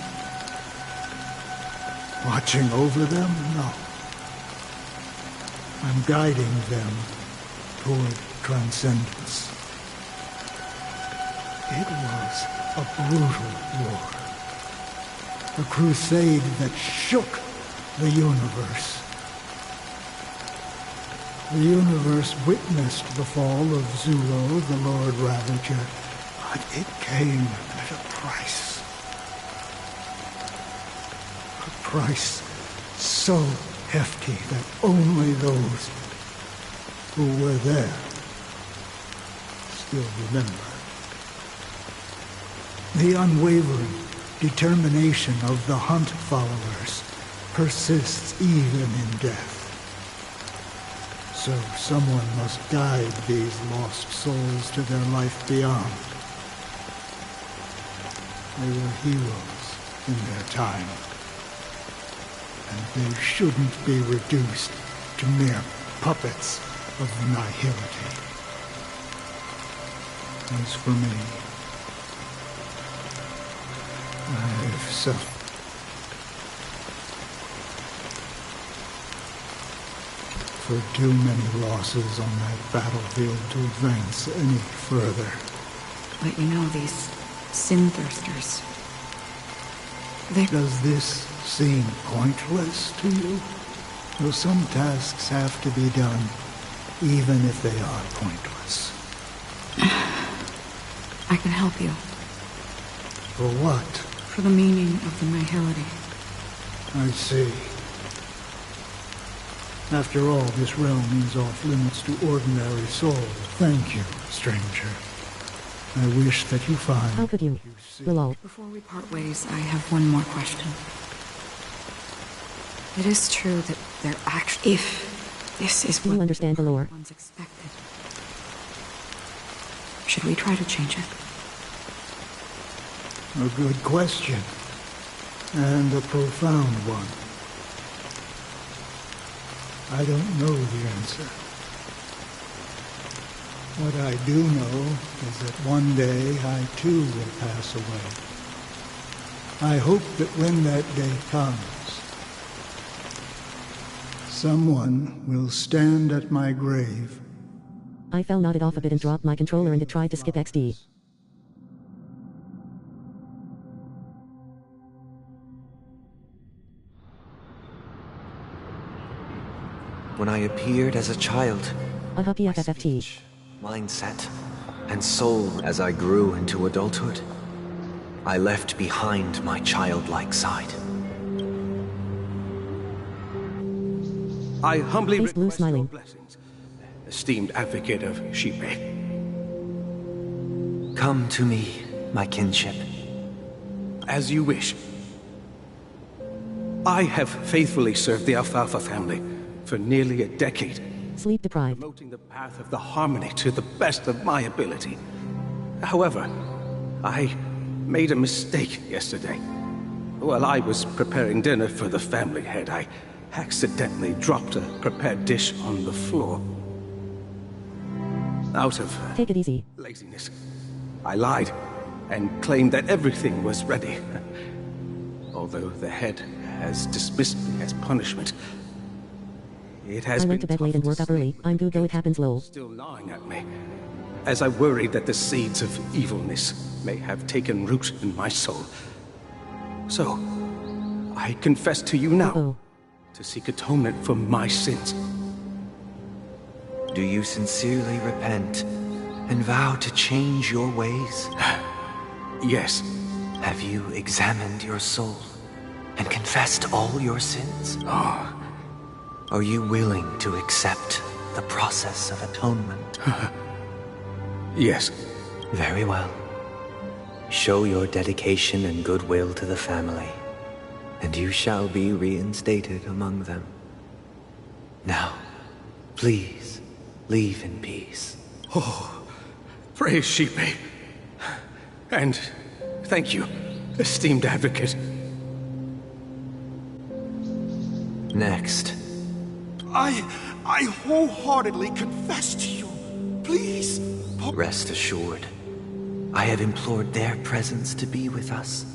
Watching over them? No. I'm guiding them toward transcendence. It was a brutal war. A crusade that shook the universe. The universe witnessed the fall of Zulo, the Lord Ravager, but it came at a price. A price so hefty that only those who were there still remember. The unwavering determination of the Hunt followers persists even in death. So someone must guide these lost souls to their life beyond. They were heroes in their time, and they shouldn't be reduced to mere puppets of nihility. As for me, I've suffered. For too many losses on that battlefield to advance any further. But you know, these sin-thirsters, Does this seem pointless to you? Well, some tasks have to be done, even if they are pointless. I can help you. For what? For the meaning of the nihility. I see. After all, this realm is off limits to ordinary souls. Thank you, stranger. I wish that you find... How could you? Lol. Before we part ways, I have one more question. It is true that they're actually... If this is Do you understand the lore? One's expected. Should we try to change it? A good question. and a profound one. I don't know the answer. What I do know is that one day I too will pass away. I hope that when that day comes, someone will stand at my grave. I fell nodded off a bit and dropped my controller and it tried to skip XD. When I appeared as a child, PFFT. mindset, and soul as I grew into adulthood, I left behind my childlike side. I humbly Face blue request smiling. your blessings, esteemed advocate of Shipe. Come to me, my kinship. As you wish. I have faithfully served the Alfalfa family for nearly a decade, Sleep deprived. promoting the path of the harmony to the best of my ability. However, I made a mistake yesterday. While I was preparing dinner for the family head, I accidentally dropped a prepared dish on the floor. Out of Take it easy. laziness, I lied and claimed that everything was ready. Although the head has dismissed me as punishment, it has I been went to bed late and woke up early. I'm good though it happens low. still gnawing at me, as I worried that the seeds of evilness may have taken root in my soul. So, I confess to you now, to seek atonement for my sins. Do you sincerely repent and vow to change your ways? Yes. Have you examined your soul and confessed all your sins? Are you willing to accept the process of atonement? Yes. Very well. Show your dedication and goodwill to the family, and you shall be reinstated among them. Now, please, leave in peace. Oh, praise Shipe. And thank you, esteemed advocate. Next. I wholeheartedly confess to you. Please. Rest assured, I have implored their presence to be with us.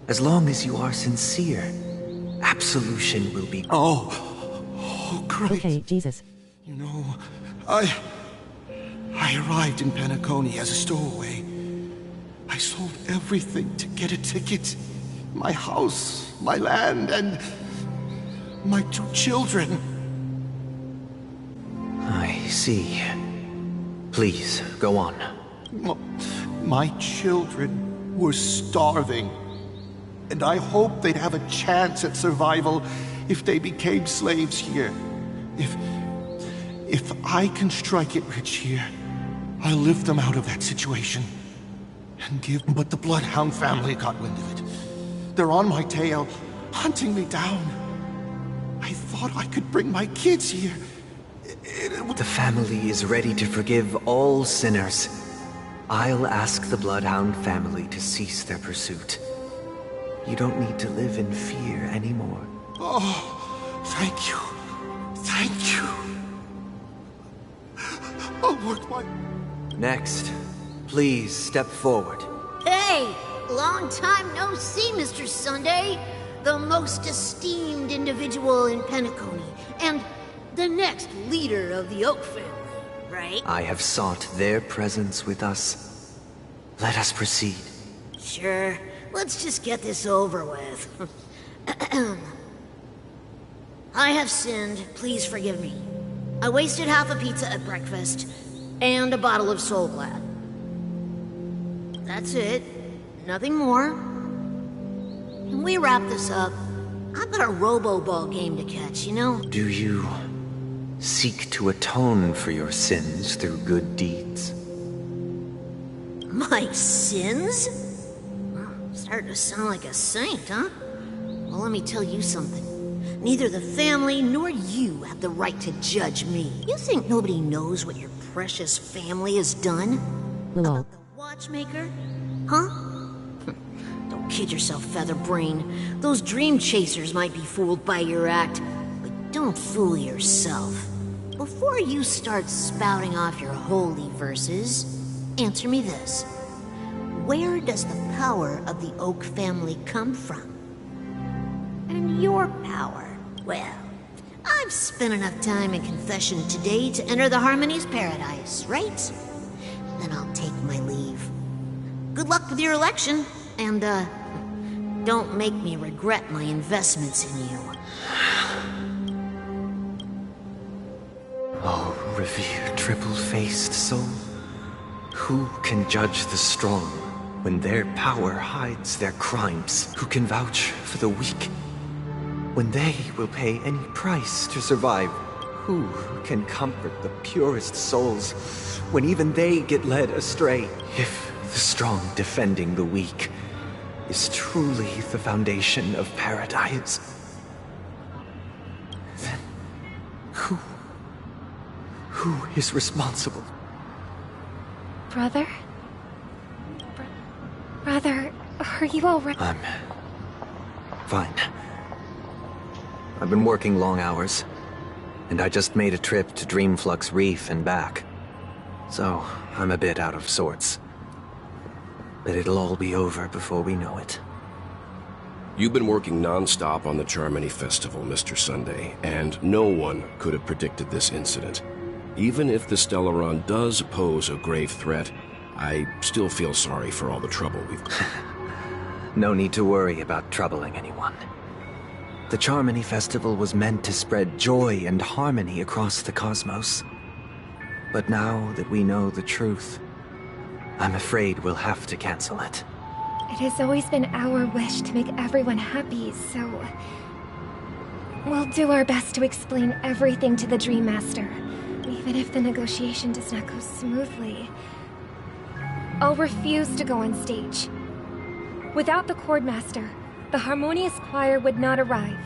As long as you are sincere, absolution will be... Oh, great. Okay, Jesus. You know, I arrived in Penacony as a stowaway. I sold everything to get a ticket. My house, my land, and my 2 children. I see. Please, go on. My children were starving, and I hoped they'd have a chance at survival if they became slaves here. If I can strike it rich here, I'll lift them out of that situation and give them. But the Bloodhound family got wind of it. They're on my tail, hunting me down. I thought I could bring my kids here. The family is ready to forgive all sinners. I'll ask the Bloodhound family to cease their pursuit. You don't need to live in fear anymore. Oh, thank you. Thank you. I'll work my... Next, please step forward. Hey! Long time no see, Mr. Sunday. The most esteemed individual in Penacony, and the next leader of the Oak family, right? I have sought their presence with us. Let us proceed. Sure. Let's just get this over with. I have sinned. Please forgive me. I wasted half a pizza at breakfast, and a bottle of Soul Glad. That's it. Nothing more. When we wrap this up, I've got a robo-ball game to catch, you know? Do you seek to atone for your sins through good deeds? My sins? Starting to sound like a saint, huh? Well, let me tell you something. Neither the family nor you have the right to judge me. You think nobody knows what your precious family has done? Lol. About the watchmaker? Huh? Don't kid yourself, Featherbrain. Those dream chasers might be fooled by your act, but don't fool yourself. Before you start spouting off your holy verses, answer me this. Where does the power of the Oak family come from? And your power? Well, I've spent enough time in confession today to enter the Harmony's paradise, right? Then I'll take my leave. Good luck with your election, and, don't make me regret my investments in you. Oh, revered triple-faced soul, who can judge the strong when their power hides their crimes? Who can vouch for the weak when they will pay any price to survive? Who can comfort the purest souls when even they get led astray? If the strong defending the weak is truly the foundation of paradise, then who is responsible? Brother? Brother, are you alright? I'm fine. I've been working long hours, and I just made a trip to Dreamflux Reef and back. So, I'm a bit out of sorts. But it'll all be over before we know it. You've been working non-stop on the Charmony Festival, Mr. Sunday, and no one could have predicted this incident. Even if the Stellaron does pose a grave threat, I still feel sorry for all the trouble we've... No need to worry about troubling anyone. The Charmony Festival was meant to spread joy and harmony across the cosmos. But now that we know the truth, I'm afraid we'll have to cancel it. It has always been our wish to make everyone happy, so... we'll do our best to explain everything to the Dream Master, even if the negotiation does not go smoothly. I'll refuse to go on stage. Without the Chord Master, the Harmonious Choir would not arrive,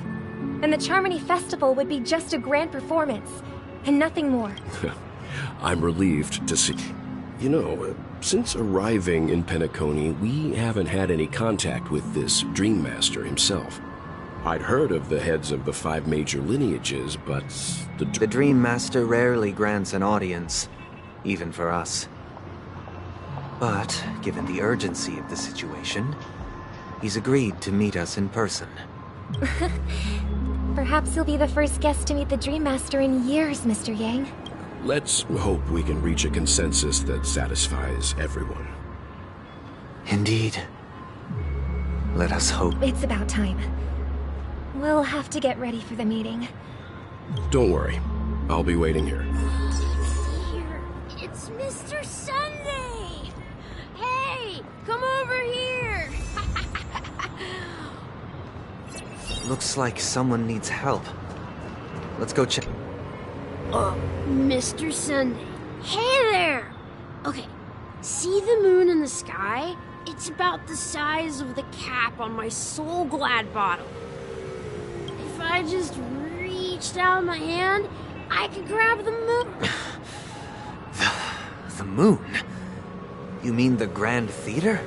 and the Charmony Festival would be just a grand performance, and nothing more. I'm relieved to see... You know, since arriving in Penacony, we haven't had any contact with this Dream Master himself. I'd heard of the heads of the 5 major lineages, but... The Dream Master rarely grants an audience, even for us. But, given the urgency of the situation, he's agreed to meet us in person. Perhaps you'll be the first guest to meet the Dream Master in years, Mr. Yang. Let's hope we can reach a consensus that satisfies everyone. Indeed. Let us hope. It's about time. We'll have to get ready for the meeting. Don't worry. I'll be waiting here. Here, it's Mr. Sunday! Hey, come over here! Looks like someone needs help. Let's go check. Mr. Sunday. Hey there! Okay, see the moon in the sky? It's about the size of the cap on my Soul Glad bottle. If I just reached out my hand, I could grab the moon. The moon? You mean the Grand Theater?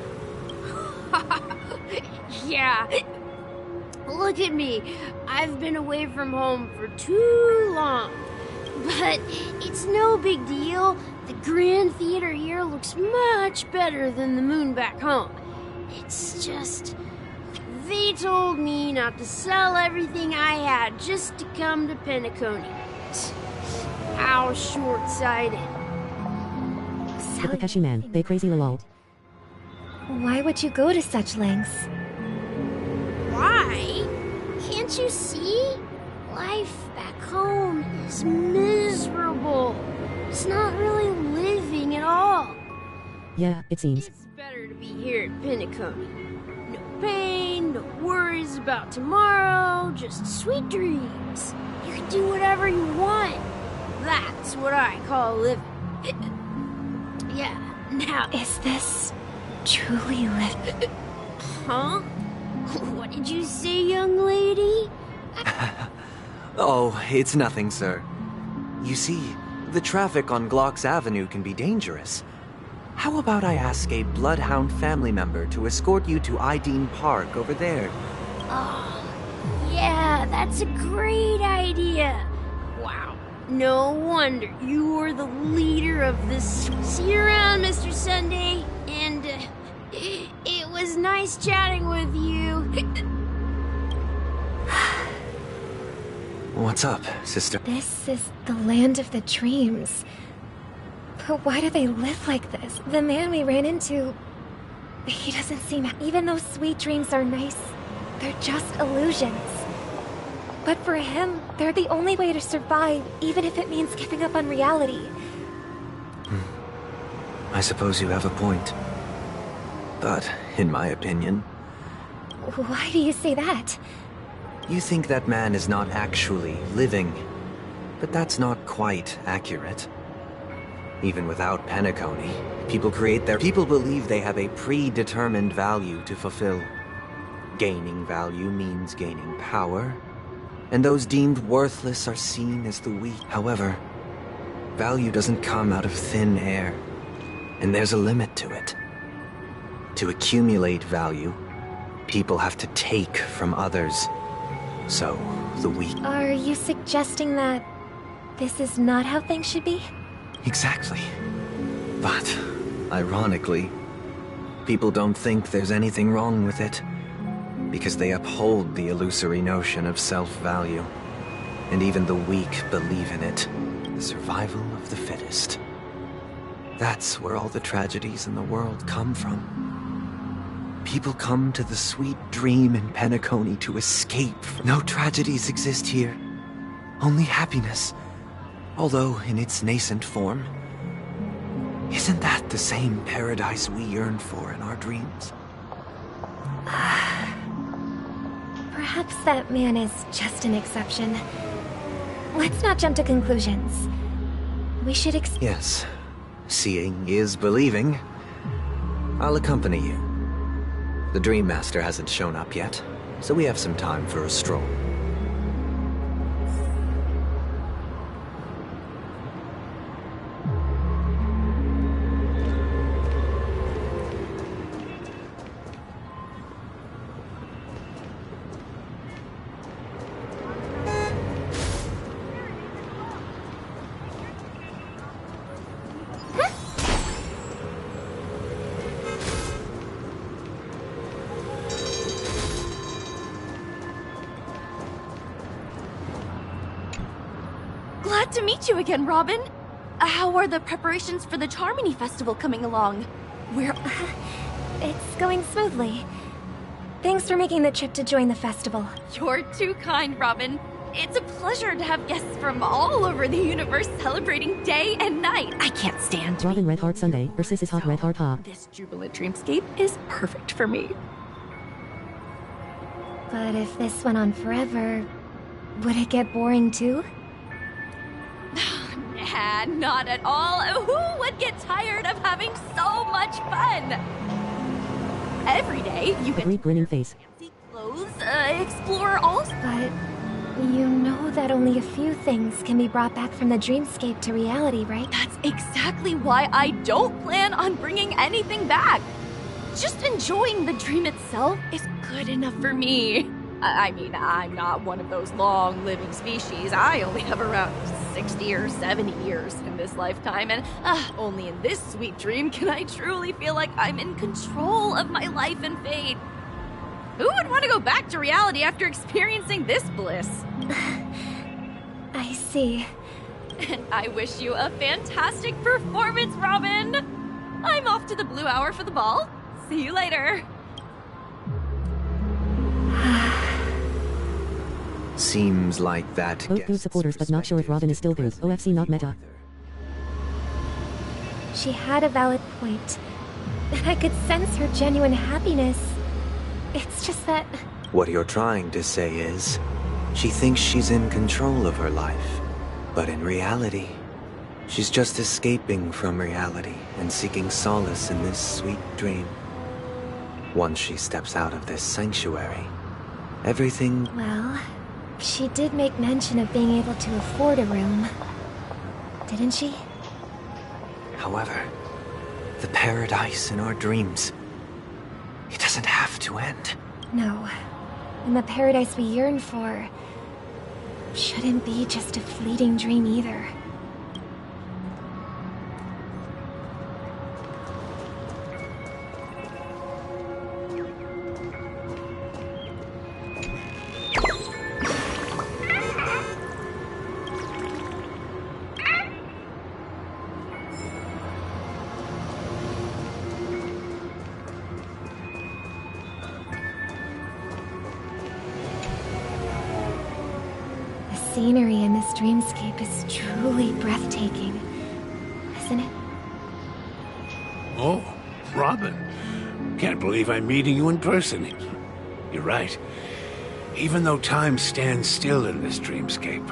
Yeah. Look at me. I've been away from home for too long. But it's no big deal. The Grand Theater here looks much better than the moon back home. It's just... they told me not to sell everything I had just to come to Penacony. How short-sighted. The Kakashi man, they crazy lol. Why would you go to such lengths? Why? Can't you see? Life back home is miserable. It's not really living at all. Yeah, it seems. It's better to be here at Penacony. No pain, no worries about tomorrow, just sweet dreams. You can do whatever you want. That's what I call living. Yeah, now... Is this truly living? Huh? What did you say, young lady? Oh, it's nothing, sir. You see, the traffic on Glock's Avenue can be dangerous. How about I ask a Bloodhound family member to escort you to Ideen Park over there? Oh, yeah, that's a great idea. Wow. No wonder you were the leader of this. See you around, Mr. Sunday. And it was nice chatting with you. What's up, sister? This is the land of the dreams. But why do they live like this? The man we ran into, he doesn't seem... Even though sweet dreams are nice, they're just illusions. But for him, they're the only way to survive, even if it means giving up on reality. I suppose you have a point. But, in my opinion... Why do you say that? You think that man is not actually living. But that's not quite accurate. Even without Penacony, people believe they have a predetermined value to fulfill. Gaining value means gaining power, and those deemed worthless are seen as the weak. However, value doesn't come out of thin air, and there's a limit to it. To accumulate value, people have to take from others. So, the weak... Are you suggesting that this is not how things should be? Exactly. But, ironically, people don't think there's anything wrong with it, because they uphold the illusory notion of self-value, and even the weak believe in it, the survival of the fittest. That's where all the tragedies in the world come from. People come to the sweet dream in Penacony to escape. No tragedies exist here, only happiness. Although in its nascent form, isn't that the same paradise we yearn for in our dreams? Perhaps that man is just an exception. Let's not jump to conclusions. We should Yes. Seeing is believing. I'll accompany you. The Dream Master hasn't shown up yet, so we have some time for a stroll. Glad to meet you again, Robin. How are the preparations for the Charmony Festival coming along? It's going smoothly. Thanks for making the trip to join the festival. You're too kind, Robin. It's a pleasure to have guests from all over the universe celebrating day and night. I can't stand Robin Red Heart Sunday, Ursus is hot red heart ha. This jubilant dreamscape is perfect for me. But if this went on forever, would it get boring too? Nah, not at all. Who would get tired of having so much fun? Every day, you get Agreed, grinning face. fancy clothes, explore all... But you know that only a few things can be brought back from the dreamscape to reality, right? That's exactly why I don't plan on bringing anything back. Just enjoying the dream itself is good enough for me. I mean, I'm not one of those long-living species. I only have around 60 or 70 years in this lifetime, and only in this sweet dream can I truly feel like I'm in control of my life and fate. Who would want to go back to reality after experiencing this bliss? I see. And I wish you a fantastic performance, Robin! I'm off to the Blue Hour for the ball. See you later. Seems like that. Both good supporters, but not sure if Robin is still good. OFC not meta. She had a valid point, and I could sense her genuine happiness. It's just that... What you're trying to say is, she thinks she's in control of her life. But in reality, she's just escaping from reality and seeking solace in this sweet dream. Once she steps out of this sanctuary, everything... Well, she did make mention of being able to afford a room, didn't she? However, The paradise in our dreams. It doesn't have to end. No. And the paradise we yearn for shouldn't be just a fleeting dream either. The scenery in this dreamscape is truly breathtaking, isn't it? Oh, Robin. Can't believe I'm meeting you in person. You're right. Even though time stands still in this dreamscape,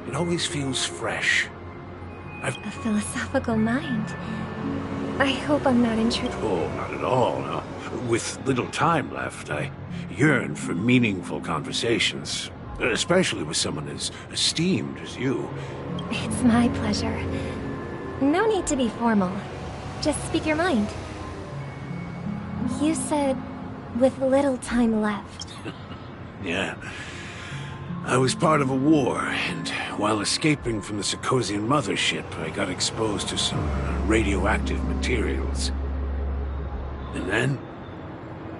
it always feels fresh. A philosophical mind. I hope I'm not intruding. Oh, not at all. No. With little time left, I yearn for meaningful conversations, especially with someone as esteemed as you. It's my pleasure. No need to be formal. Just speak your mind. You said, with little time left. Yeah. I was part of a war, and while escaping from the Sarkosian mothership, I got exposed to some radioactive materials. And then,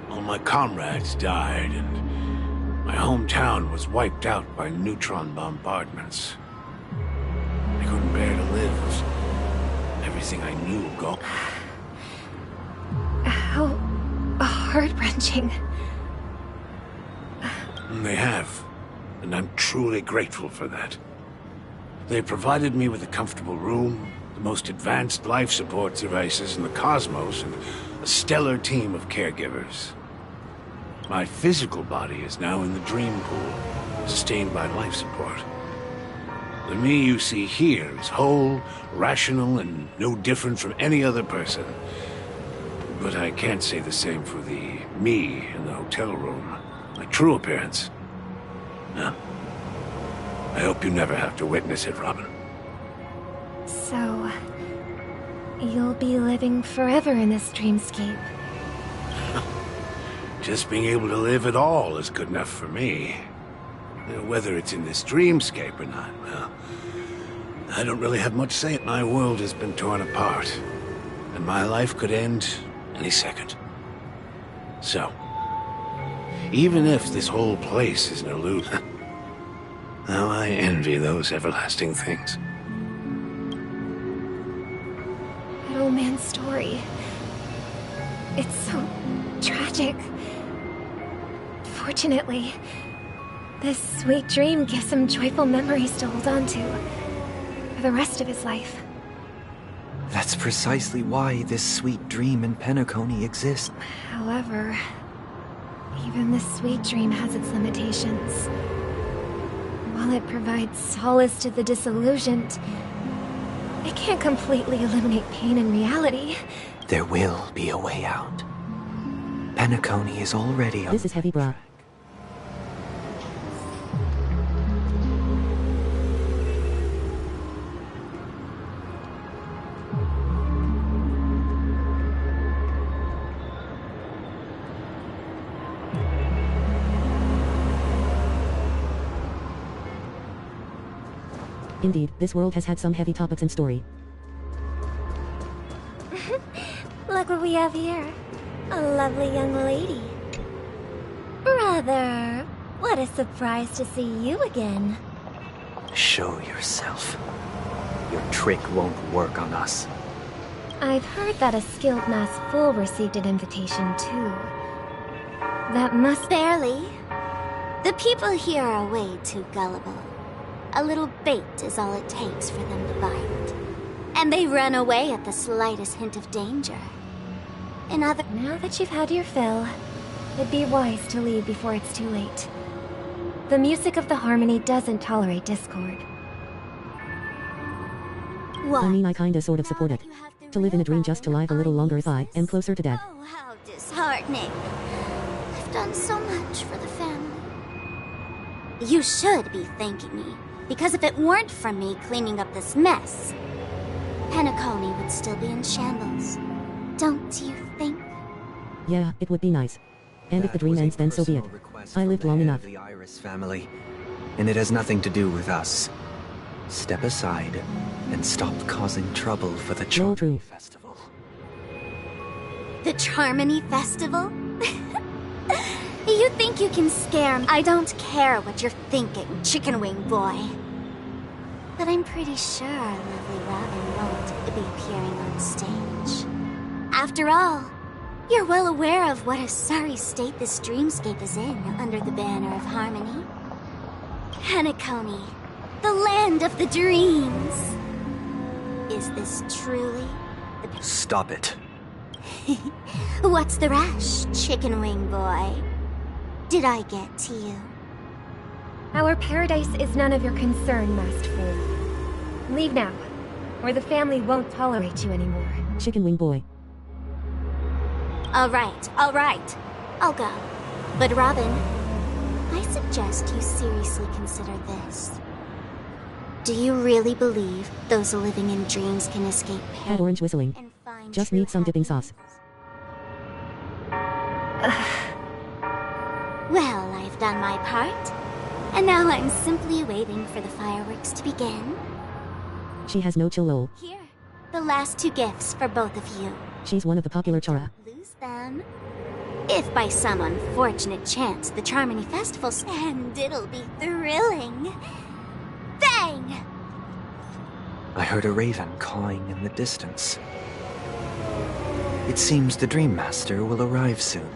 all my comrades died, and my hometown was wiped out by neutron bombardments. I couldn't bear to live. Everything I knew gone. How heart-wrenching. They have, and I'm truly grateful for that. They provided me with a comfortable room, the most advanced life support devices in the cosmos, and a stellar team of caregivers. My physical body is now in the dream pool, sustained by life support. The me you see here is whole, rational, and no different from any other person. But I can't say the same for the me in the hotel room. My true appearance. No. I hope you never have to witness it, Robin. So, you'll be living forever in this dreamscape. Just being able to live at all is good enough for me. Whether it's in this dreamscape or not, well, I don't really have much say. My world has been torn apart, and my life could end any second. So, even if this whole place is an illusion, how I envy those everlasting things. That old man's story. It's so tragic. Fortunately, this sweet dream gives him joyful memories to hold on to for the rest of his life. That's precisely why this sweet dream in Penacony exists. However, even this sweet dream has its limitations. While it provides solace to the disillusioned, it can't completely eliminate pain in reality. There will be a way out. Penacony is already on. This is Heavy Bra. Indeed, this world has had some heavy topics and story. Look what we have here. A lovely young lady. Brother, what a surprise to see you again. Show yourself. Your trick won't work on us. I've heard that a skilled masked fool received an invitation too. That must... Barely. The people here are way too gullible. A little bait is all it takes for them to bite. And they run away at the slightest hint of danger. Now that you've had your fill, it'd be wise to leave before it's too late. The music of the harmony doesn't tolerate discord. I mean, I kinda sort of support it. To live in a dream just to live a little longer if I am closer to death. Oh, how disheartening. I've done so much for the family. You should be thanking me. Because if it weren't for me cleaning up this mess, Penacony would still be in shambles. don't you think? Yeah, it would be nice. And if the dream ends, then so be it. I lived long enough. The Iris family, and it has nothing to do with us. Step aside and stop causing trouble for the Charmony Festival. The Charmony Festival? You think you can scare me? I don't care what you're thinking, Chicken Wing Boy. But I'm pretty sure lovely Robin won't be appearing on stage. After all, you're well aware of what a sorry state this dreamscape is in under the banner of harmony. Penacony, the land of the dreams. Is this truly the... Stop it. What's the rush, Chicken Wing Boy? Did I get to you? Our paradise is none of your concern, masked fool. Leave now, or the family won't tolerate you anymore. Chicken Wing Boy. All right. I'll go. But Robin, I suggest you seriously consider this. Do you really believe those living in dreams can escape pain? Add orange whistling. Just need some dipping sauce. Well, I've done my part. And now I'm simply waiting for the fireworks to begin. She has no chill lol. Here, the last 2 gifts for both of you. She's one of the popular Chara. Lose them. If by some unfortunate chance the Charmony Festival's and it'll be thrilling. Bang! I heard a raven cawing in the distance. It seems the Dream Master will arrive soon.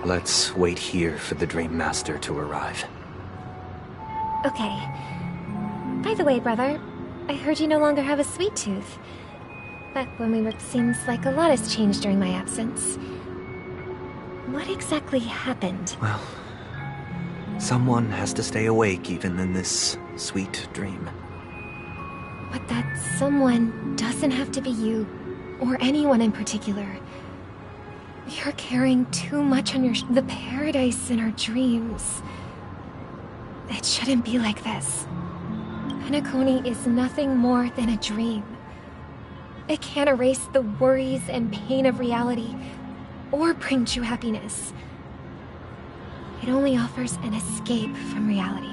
Let's wait here for the Dream Master to arrive. Okay. By the way, brother, I heard you no longer have a sweet tooth. Back when we were, seems like a lot has changed during my absence. What exactly happened? Well, someone has to stay awake even in this sweet dream. But that someone doesn't have to be you, or anyone in particular. You're carrying too much on the paradise in our dreams. It shouldn't be like this. Penacony is nothing more than a dream. It can't erase the worries and pain of reality, or bring true happiness. It only offers an escape from reality.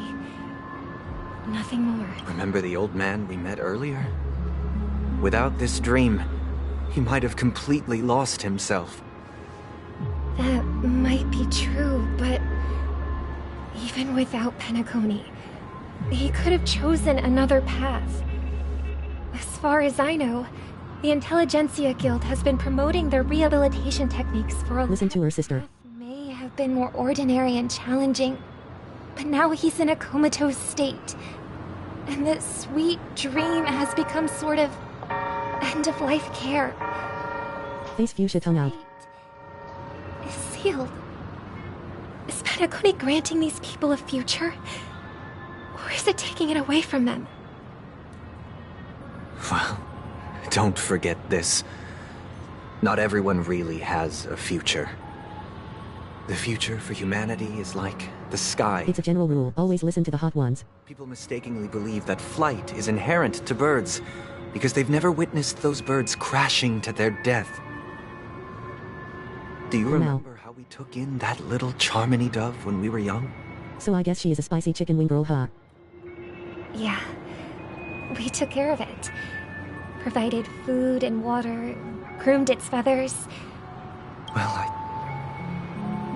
Nothing more. Remember the old man we met earlier? Without this dream, he might have completely lost himself. That might be true, but even without Penacony, he could have chosen another path. As far as I know, the Intelligentsia Guild has been promoting their rehabilitation techniques for a Listen to her, sister. May have been more ordinary and challenging, but now he's in a comatose state, and this sweet dream has become sort of end-of-life care. Face fuchsia tongue out. Is sealed. Is Penacony granting these people a future? Or is it taking it away from them? Well, don't forget this. Not everyone really has a future. The future for humanity is like the sky. It's a general rule, always listen to the hot ones. People mistakenly believe that flight is inherent to birds because they've never witnessed those birds crashing to their death. Do you remember how we took in that little Charmony dove when we were young? So I guess she is a spicy chicken wing girl, huh? Yeah. We took care of it. Provided food and water, groomed its feathers. Well,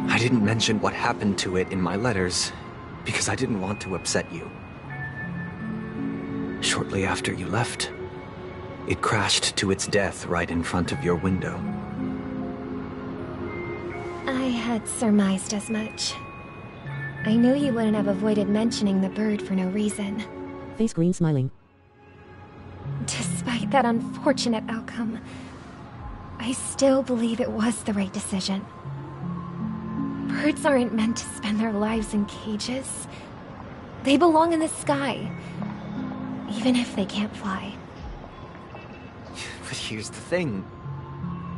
I didn't mention what happened to it in my letters because I didn't want to upset you. Shortly after you left, it crashed to its death right in front of your window. I had surmised as much. I knew you wouldn't have avoided mentioning the bird for no reason. Face green smiling. Despite that unfortunate outcome, I still believe it was the right decision. Birds aren't meant to spend their lives in cages. They belong in the sky, even if they can't fly. But here's the thing.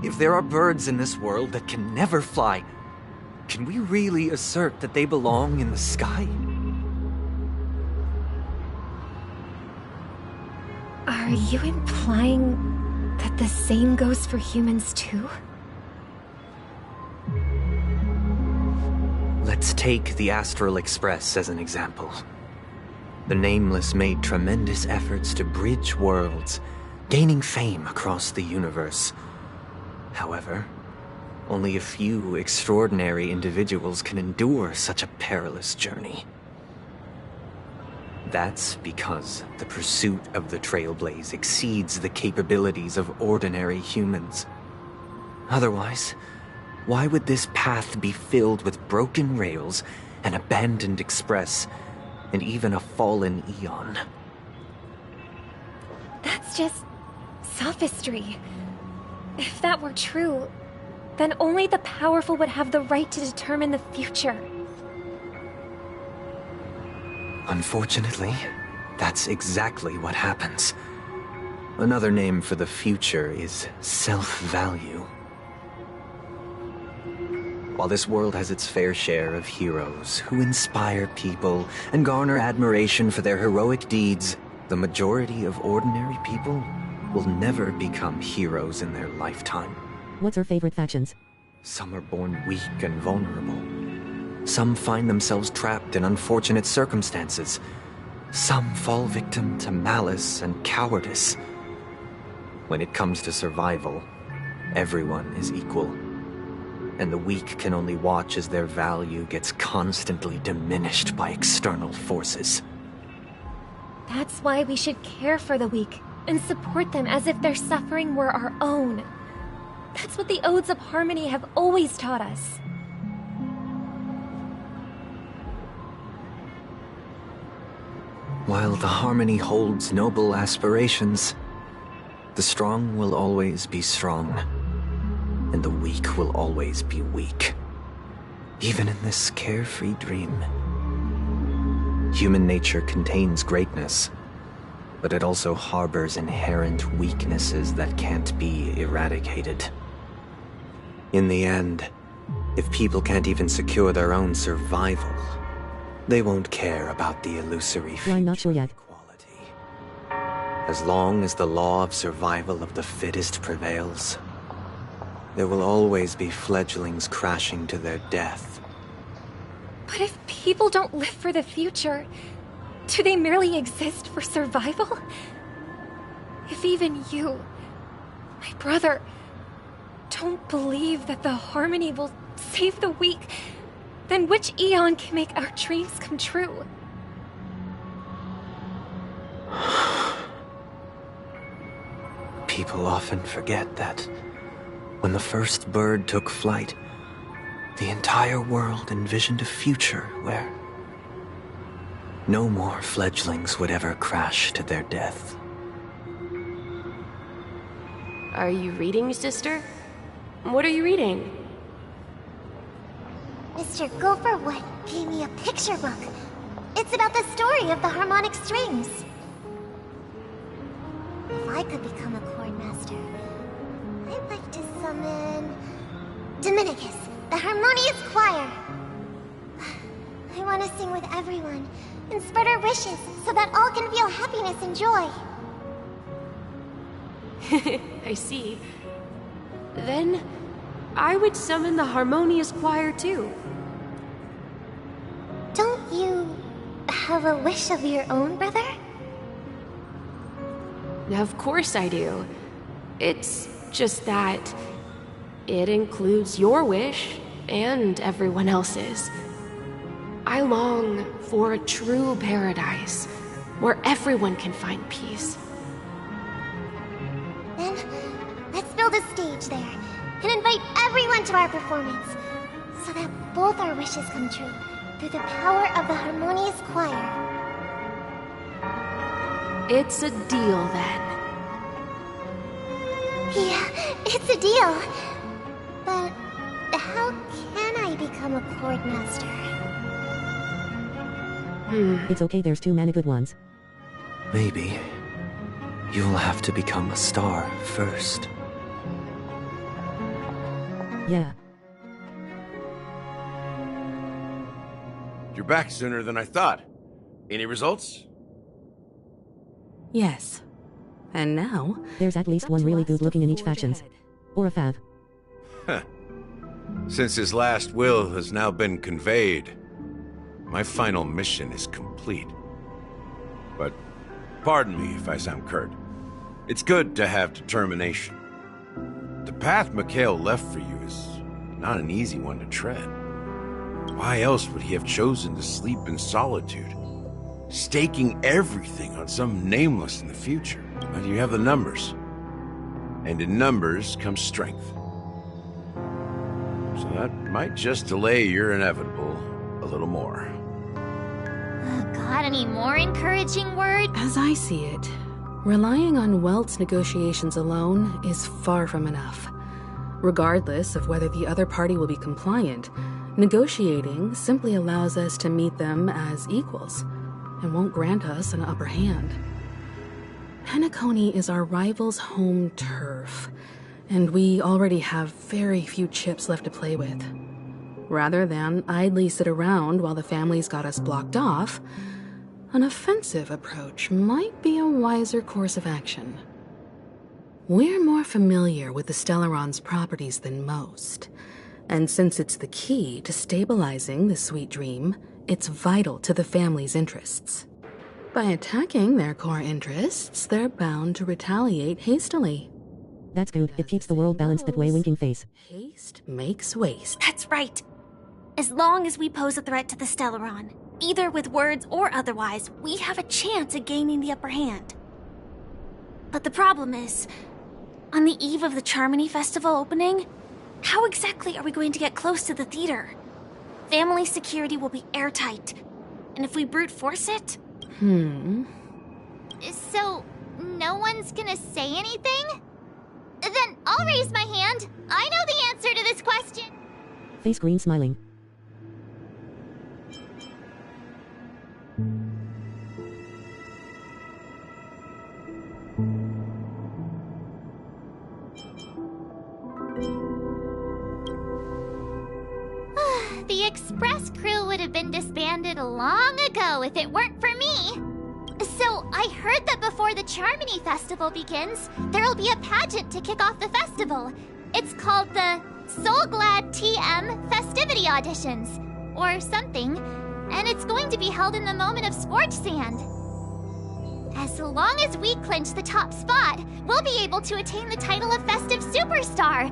If there are birds in this world that can never fly, can we really assert that they belong in the sky? Are you implying that the same goes for humans too? Let's take the Astral Express as an example. The Nameless made tremendous efforts to bridge worlds, gaining fame across the universe. However, only a few extraordinary individuals can endure such a perilous journey. That's because the pursuit of the Trailblaze exceeds the capabilities of ordinary humans. Otherwise, why would this path be filled with broken rails, an abandoned express, and even a fallen Eon? That's just sophistry. If that were true, then only the powerful would have the right to determine the future. Unfortunately, that's exactly what happens. Another name for the future is self-value. While this world has its fair share of heroes who inspire people and garner admiration for their heroic deeds, the majority of ordinary people will never become heroes in their lifetime. What's her favorite factions? Some are born weak and vulnerable. Some find themselves trapped in unfortunate circumstances. Some fall victim to malice and cowardice. When it comes to survival, everyone is equal. And the weak can only watch as their value gets constantly diminished by external forces. That's why we should care for the weak and support them as if their suffering were our own. That's what the Odes of Harmony have always taught us. While the Harmony holds noble aspirations, the strong will always be strong, and the weak will always be weak. Even in this carefree dream. Human nature contains greatness, but it also harbors inherent weaknesses that can't be eradicated. In the end, if people can't even secure their own survival, they won't care about the illusory future. I'm not sure yet. As long as the law of survival of the fittest prevails, there will always be fledglings crashing to their death. But if people don't live for the future, do they merely exist for survival? If even you, my brother, don't believe that the Harmony will save the weak, then which Eon can make our dreams come true? People often forget that when the first bird took flight, the entire world envisioned a future where no more fledglings would ever crash to their death. Are you reading, sister? What are you reading? Mr. Gopherwood gave me a picture book. It's about the story of the harmonic strings. If I could become a chord master, I'd like to summon Dominicus, the harmonious choir. I want to sing with everyone and spread our wishes so that all can feel happiness and joy. I see. Then, I would summon the harmonious choir too. Don't you have a wish of your own, brother? Of course I do. It's just that it includes your wish and everyone else's. I long for a true paradise where everyone can find peace. Then, let's build a stage there and invite everyone to our performance so that both our wishes come true through the power of the harmonious choir. It's a deal then. Yeah, it's a deal. But how can I become a chord master? It's okay, there's too many good ones. Maybe you'll have to become a star first. Yeah. You're back sooner than I thought. Any results? Yes. And now... There's at least one really good looking in each factions. Or a fab. Huh. Since his last will has now been conveyed, my final mission is complete. But pardon me if I sound curt. It's good to have determination. The path Mikhail left for you is not an easy one to tread. Why else would he have chosen to sleep in solitude, staking everything on some nameless in the future? But you have the numbers, and in numbers comes strength. So that might just delay your inevitable a little more. Got any more encouraging words? As I see it, relying on Welt's negotiations alone is far from enough. Regardless of whether the other party will be compliant, negotiating simply allows us to meet them as equals and won't grant us an upper hand. Penacony is our rival's home turf, and we already have very few chips left to play with. Rather than idly sit around while the family's got us blocked off, an offensive approach might be a wiser course of action. We're more familiar with the Stellaron's properties than most, and since it's the key to stabilizing the sweet dream, it's vital to the family's interests. By attacking their core interests, they're bound to retaliate hastily. That's good. It keeps the world balanced that way, winking face. Haste makes waste. That's right. As long as we pose a threat to the Stellaron, either with words or otherwise, we have a chance at gaining the upper hand. But the problem is, on the eve of the Charmony Festival opening, how exactly are we going to get close to the theater? Family security will be airtight, and if we brute force it... So, no one's gonna say anything? Then I'll raise my hand. I know the answer to this question. Face green smiling. The Express crew would have been disbanded long ago if it weren't for me. So, I heard that before the Charmony Festival begins, there'll be a pageant to kick off the festival. It's called the Soul Glad TM Festivity Auditions, or something, and it's going to be held in the moment of Scorch Sand. As long as we clinch the top spot, we'll be able to attain the title of Festive Superstar,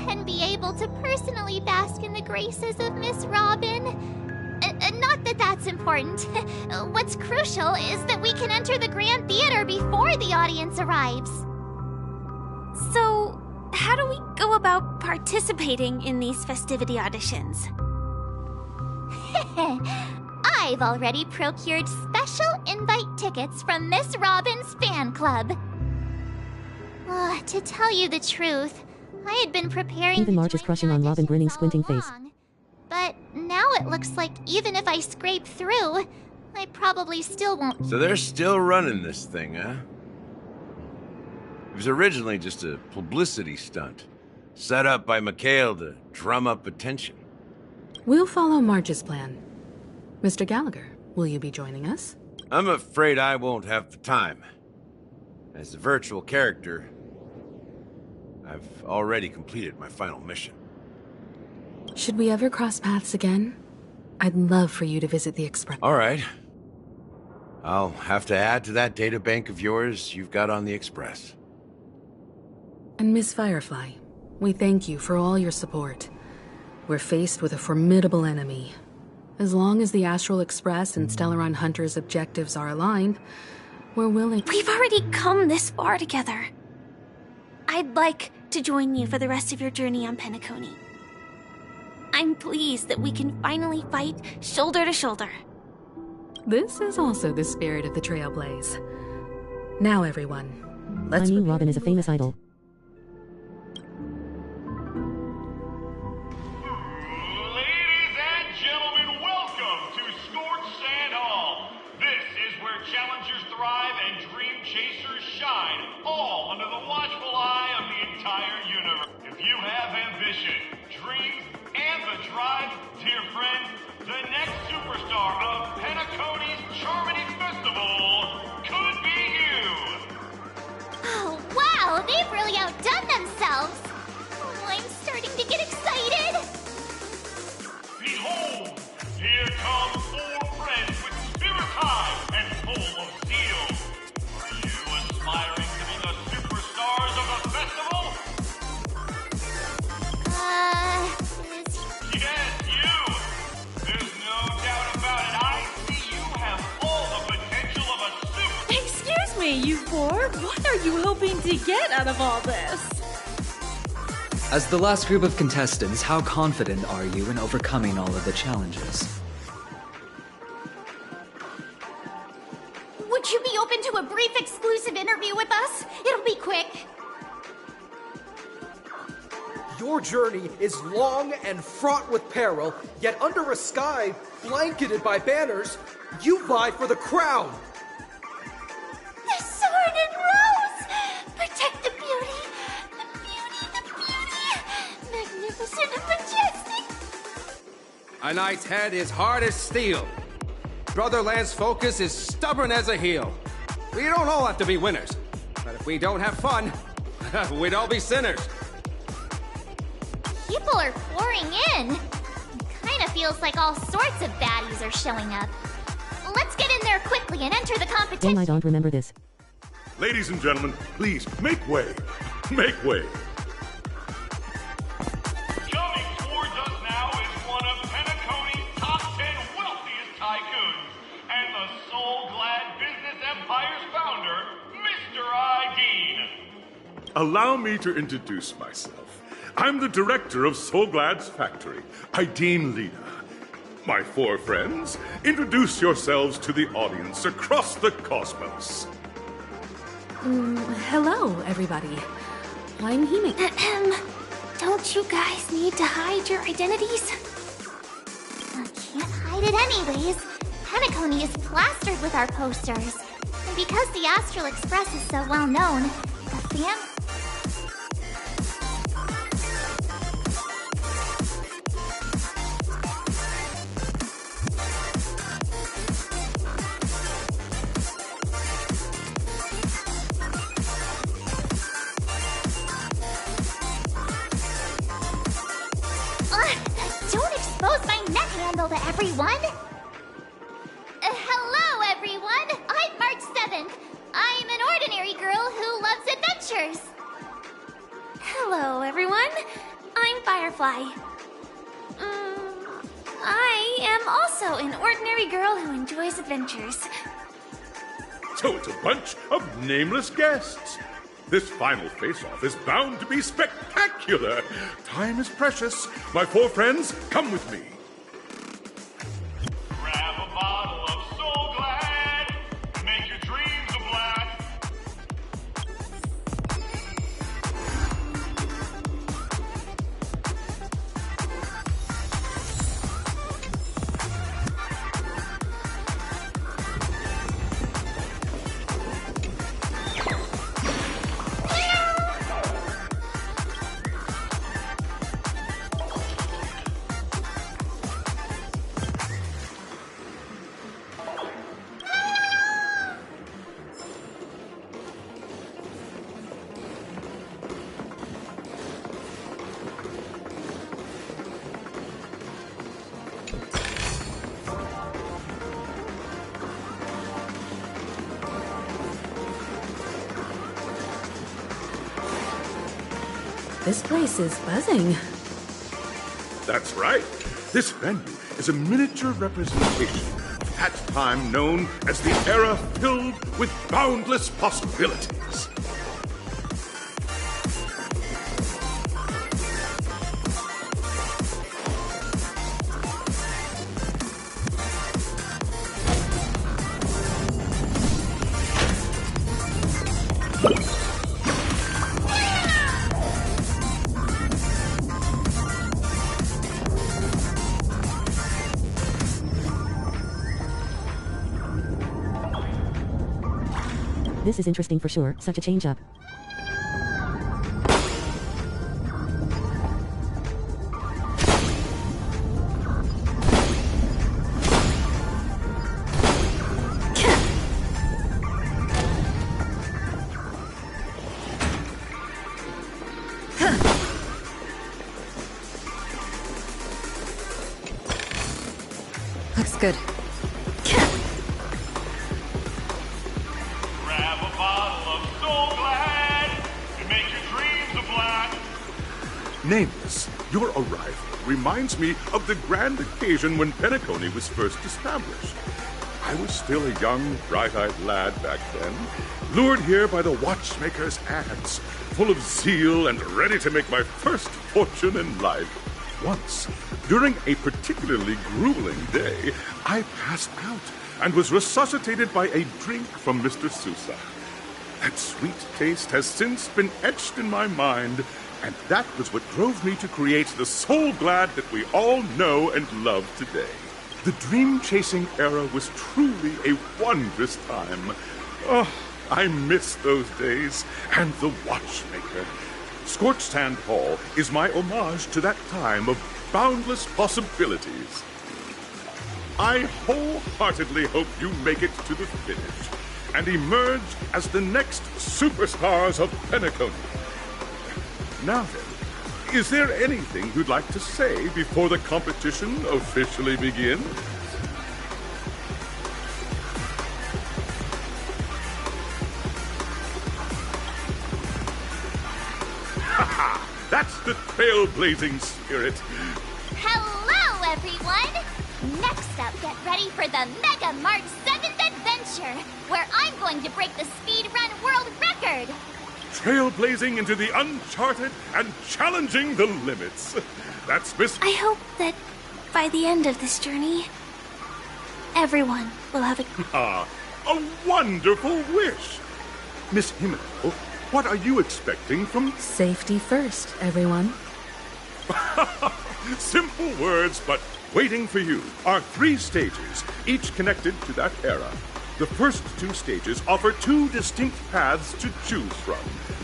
and be able to personally bask in the graces of Miss Robin. Not that that's important. What's crucial is that we can enter the Grand Theater before the audience arrives. So, how do we go about participating in these festivity auditions? I've already procured special invite tickets from Miss Robin's fan club. To tell you the truth, I had been preparing. Even Marge is crushing on Robin, grinning, squinting face. But now it looks like even if I scrape through, I probably still won't. So they're still running this thing, huh? It was originally just a publicity stunt, set up by Mikhail to drum up attention. We'll follow Marge's plan. Mr. Gallagher, will you be joining us? I'm afraid I won't have the time. As a virtual character, I've already completed my final mission. Should we ever cross paths again? I'd love for you to visit the Express. All right. I'll have to add to that data bank of yours you've got on the Express. And Miss Firefly, we thank you for all your support. We're faced with a formidable enemy. As long as the Astral Express and Stellaron Hunter's objectives are aligned, we're willing... We've already come this far together. I'd like to join you for the rest of your journey on Penacony. I'm pleased that we can finally fight shoulder to shoulder. This is also the spirit of the Trailblaze. Now, everyone, let's... I knew Robin is a famous idol. Ladies and gentlemen, welcome to Scorch Sand Hall. This is where challengers thrive and dream chasers shine, all under the watchful eye of the entire universe. If you have ambition, dear friend, the next superstar of Penacony's Charmony Festival could be you! Oh, wow! They've really outdone themselves! Oh, I'm starting to get excited! Behold! Here come 4 friends with spirit high and full of steel! Are you aspiring to be the superstars of the festival? Yes, you! There's no doubt about it. I see you have all the potential of a super... Excuse me, you 4. What are you hoping to get out of all this? As the last group of contestants, how confident are you in overcoming all of the challenges? Would you be open to a brief exclusive interview with us? It'll be quick. Your journey is long and fraught with peril, yet under a sky blanketed by banners, you vie for the crown. The sword and rose! Protect the beauty! The beauty, the beauty! Magnificent and majestic! A knight's head is hard as steel. Brotherland's focus is stubborn as a heel. We don't all have to be winners, but if we don't have fun, we'd all be sinners. People are pouring in. It kind of feels like all sorts of baddies are showing up. Let's get in there quickly and enter the competition. I don't remember this. Ladies and gentlemen, please, make way. Make way. Coming towards us now is one of Penacony's top 10 wealthiest tycoons, and the soul-glad business empire's founder, Mr. Ideen. Allow me to introduce myself. I'm the director of Soulglad's factory, Ideen Lena. My 4 friends, introduce yourselves to the audience across the cosmos. Hello, everybody. I'm Hime. Don't you guys need to hide your identities? I can't hide it anyways. Penacony is plastered with our posters. And because the Astral Express is so well known, the fam... Don't expose my neck handle to everyone! Hello, everyone! I'm March 7th. I'm an ordinary girl who loves adventures. Hello, everyone. I'm Firefly. I am also an ordinary girl who enjoys adventures. So it's a bunch of nameless guests. This final face-off is bound to be spectacular. Time is precious. My 4 friends, come with me. Grab a bottle of Soul Glad. Make your dreams a blast. This place is buzzing. That's right. This venue is a miniature representation of that time known as the era filled with boundless possibilities. This is interesting for sure, such a change up. good. Grab a bottle of Soul Glad and make your dreams a blast. Nameless, your arrival reminds me of the grand occasion when Penacony was first established. I was still a young, bright-eyed lad back then, lured here by the watchmaker's ads, full of zeal and ready to make my first fortune in life. Once, during a particularly grueling day, I passed out and was resuscitated by a drink from Mr. Sousa. That sweet taste has since been etched in my mind, and that was what drove me to create the Soul Glad that we all know and love today. The dream-chasing era was truly a wondrous time. Oh, I miss those days, and the watchmaker. Scorched Sand Hall is my homage to that time of boundless possibilities. I wholeheartedly hope you make it to the finish and emerge as the next superstars of Penacony. Now then, is there anything you'd like to say before the competition officially begins? Haha! That's the trailblazing spirit. Hello, everyone! Next up, get ready for the Mega Mart 7th Adventure, where I'm going to break the speedrun world record! Trailblazing into the uncharted and challenging the limits. That's Miss... I hope that by the end of this journey, everyone will have a... Ah, a wonderful wish! Miss Himiko, what are you expecting from... Safety first, everyone. Simple words, but waiting for you are 3 stages, each connected to that era. The first 2 stages offer 2 distinct paths to choose from,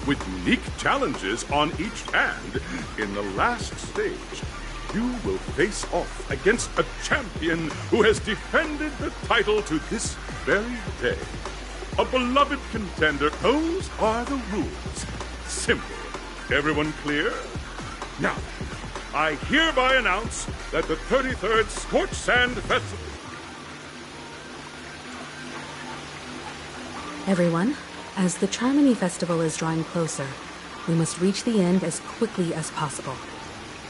with unique challenges on each hand. In the last stage, you will face off against a champion who has defended the title to this very day. A beloved contender. Those are the rules. Simple. Everyone clear? Now, I hereby announce that the 33rd Scorched Sand Festival... Everyone, as the Charmony Festival is drawing closer, we must reach the end as quickly as possible.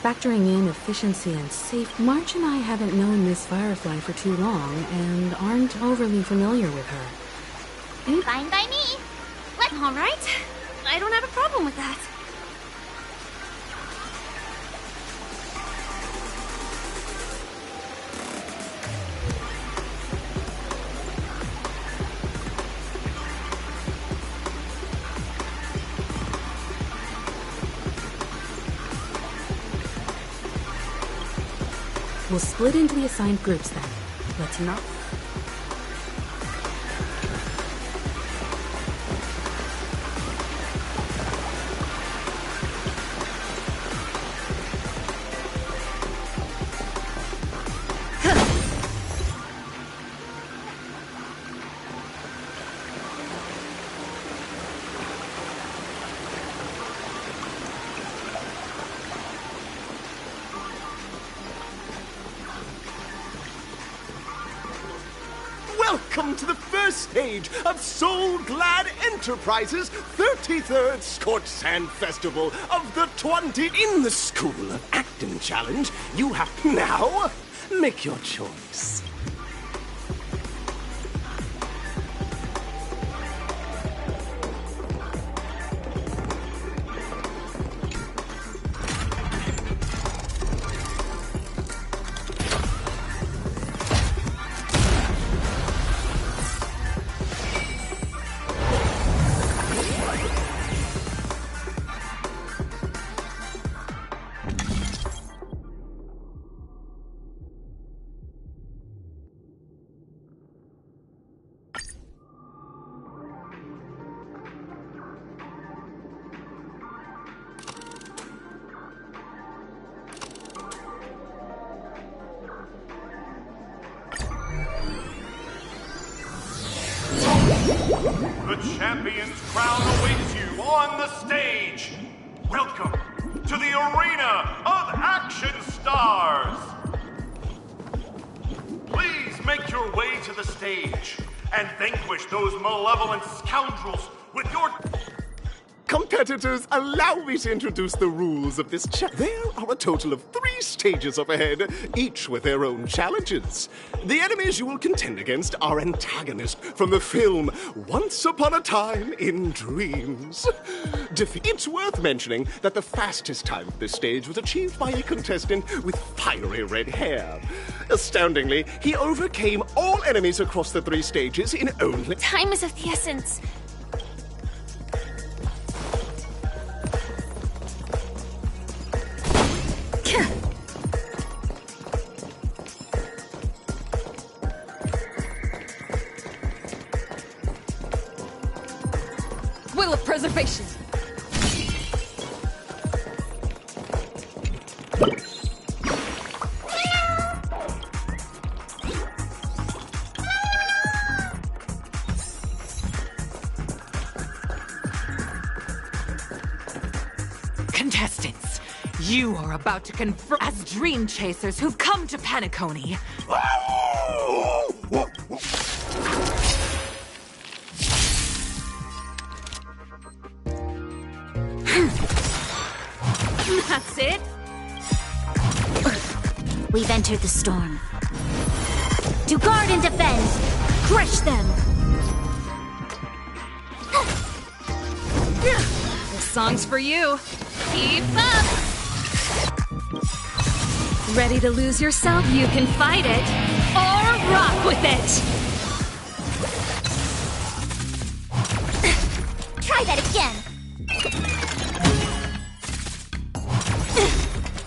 Factoring in efficiency and safety, March and I haven't known Miss Firefly for too long and aren't overly familiar with her. Fine by me. All right. I don't have a problem with that. We'll split into the assigned groups then. Let's not... Welcome to the first stage of Soul Glad Enterprises' 33rd Scorched Sand Festival of the 20 in the School of Acting Challenge. You have now make your choice. The champion's crown awaits you on the stage. Welcome to the Arena of Action Stars. Please make your way to the stage and vanquish those malevolent scoundrels with your... Competitors, allow me to introduce the rules of this There are a total of 3 stages up ahead, each with their own challenges. The enemies you will contend against are antagonists from the film Once Upon a Time in Dreams. It's worth mentioning that the fastest time of this stage was achieved by a contestant with fiery red hair. Astoundingly, he overcame all enemies across the 3 stages in only... Time is of the essence. Will of preservation. Contestants, you are about to convert as dream chasers who've come to Penacony. That's it. We've entered the storm. To guard and defend, crush them. This song's for you. Keep up. Ready to lose yourself? You can fight it or rock with it. Try that again.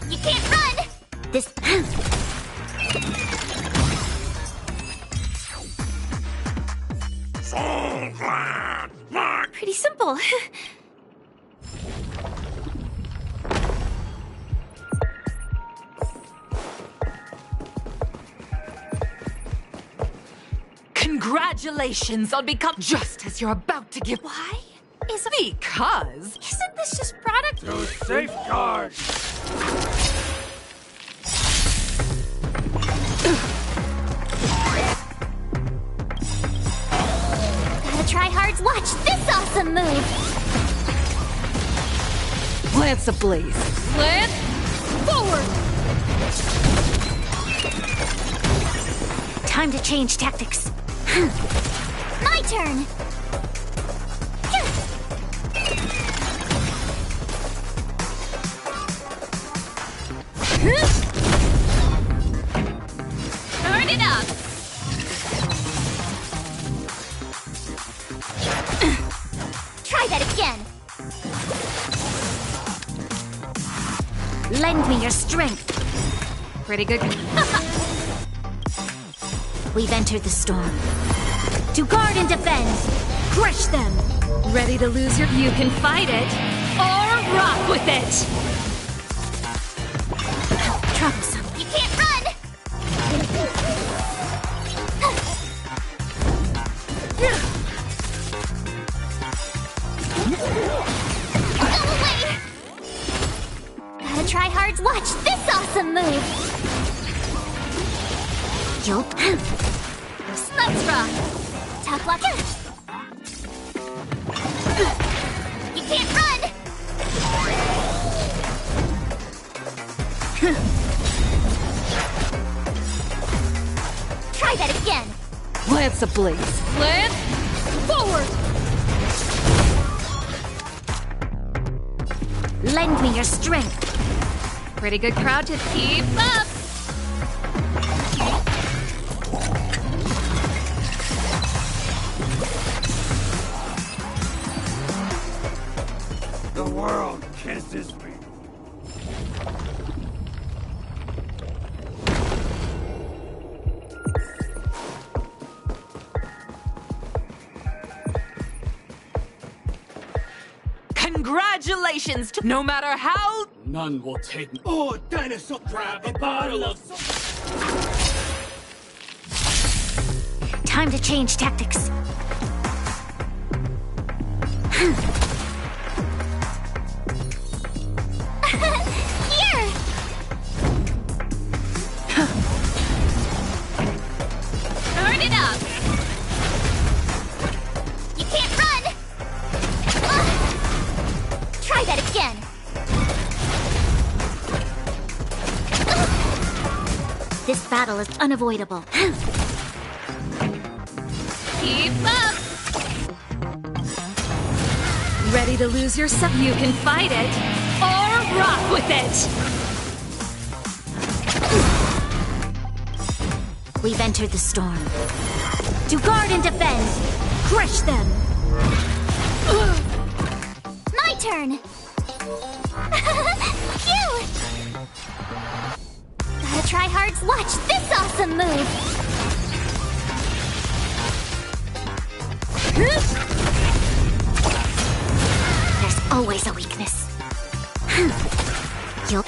You can't run! This... Pretty simple. Congratulations on becoming just as you're about to give. Why? Because... Isn't this just product? Those safeguards! Gotta try hard. Watch this awesome move! Lance ablaze. Lance, forward! Time to change tactics. My turn! Turn it up! Try that again! Lend me your strength. Pretty good. We've entered the storm. To guard and defend, crush them. Ready to lose your... You can fight it or rock with it. Troublesome. You can't run! Go away! Gotta try hard. Watch this awesome move! Yup. Let's rock. Tough luck. You can't run! Try that again. Lance ablaze. Lance, forward! Lend me your strength. Pretty good crowd to keep up. The world kisses me. Congratulations to no matter how... None will take me. Oh, dinosaur! Grab a bottle of... Time to change tactics. Here! battle is unavoidable. Keep up! Ready to lose yourself? You can fight it, or rock with it! We've entered the storm. To guard and defend! Crush them! My turn! Cute! Gotta try hard. Watch this awesome move! There's always a weakness. You'll...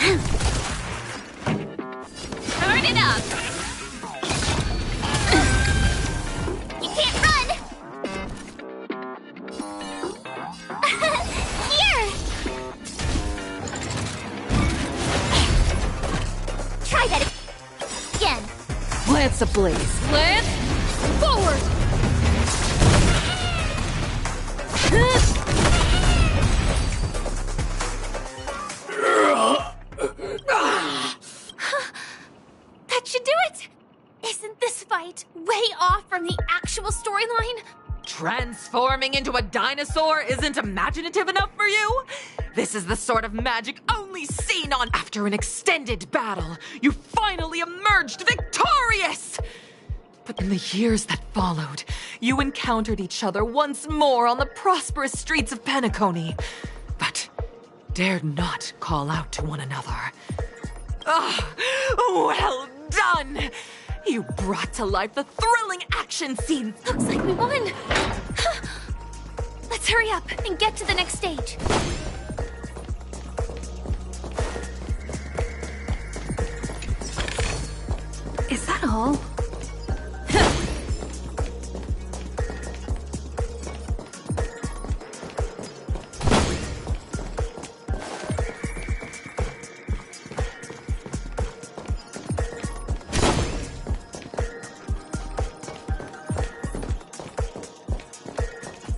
Turn it up! You can't run! Here! Try that again. Lance ablaze. Lance, forward! That should do it! Isn't this fight way off from the actual storyline? Transforming into a dinosaur isn't imaginative enough for you? This is the sort of magic only seen on after an extended battle. You finally emerged victorious! But in the years that followed, you encountered each other once more on the prosperous streets of Penacony, but dared not call out to one another. Ah, well done! You brought to life the thrilling action scenes. Looks like we won! Let's hurry up and get to the next stage. Is that all?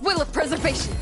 Will of preservation.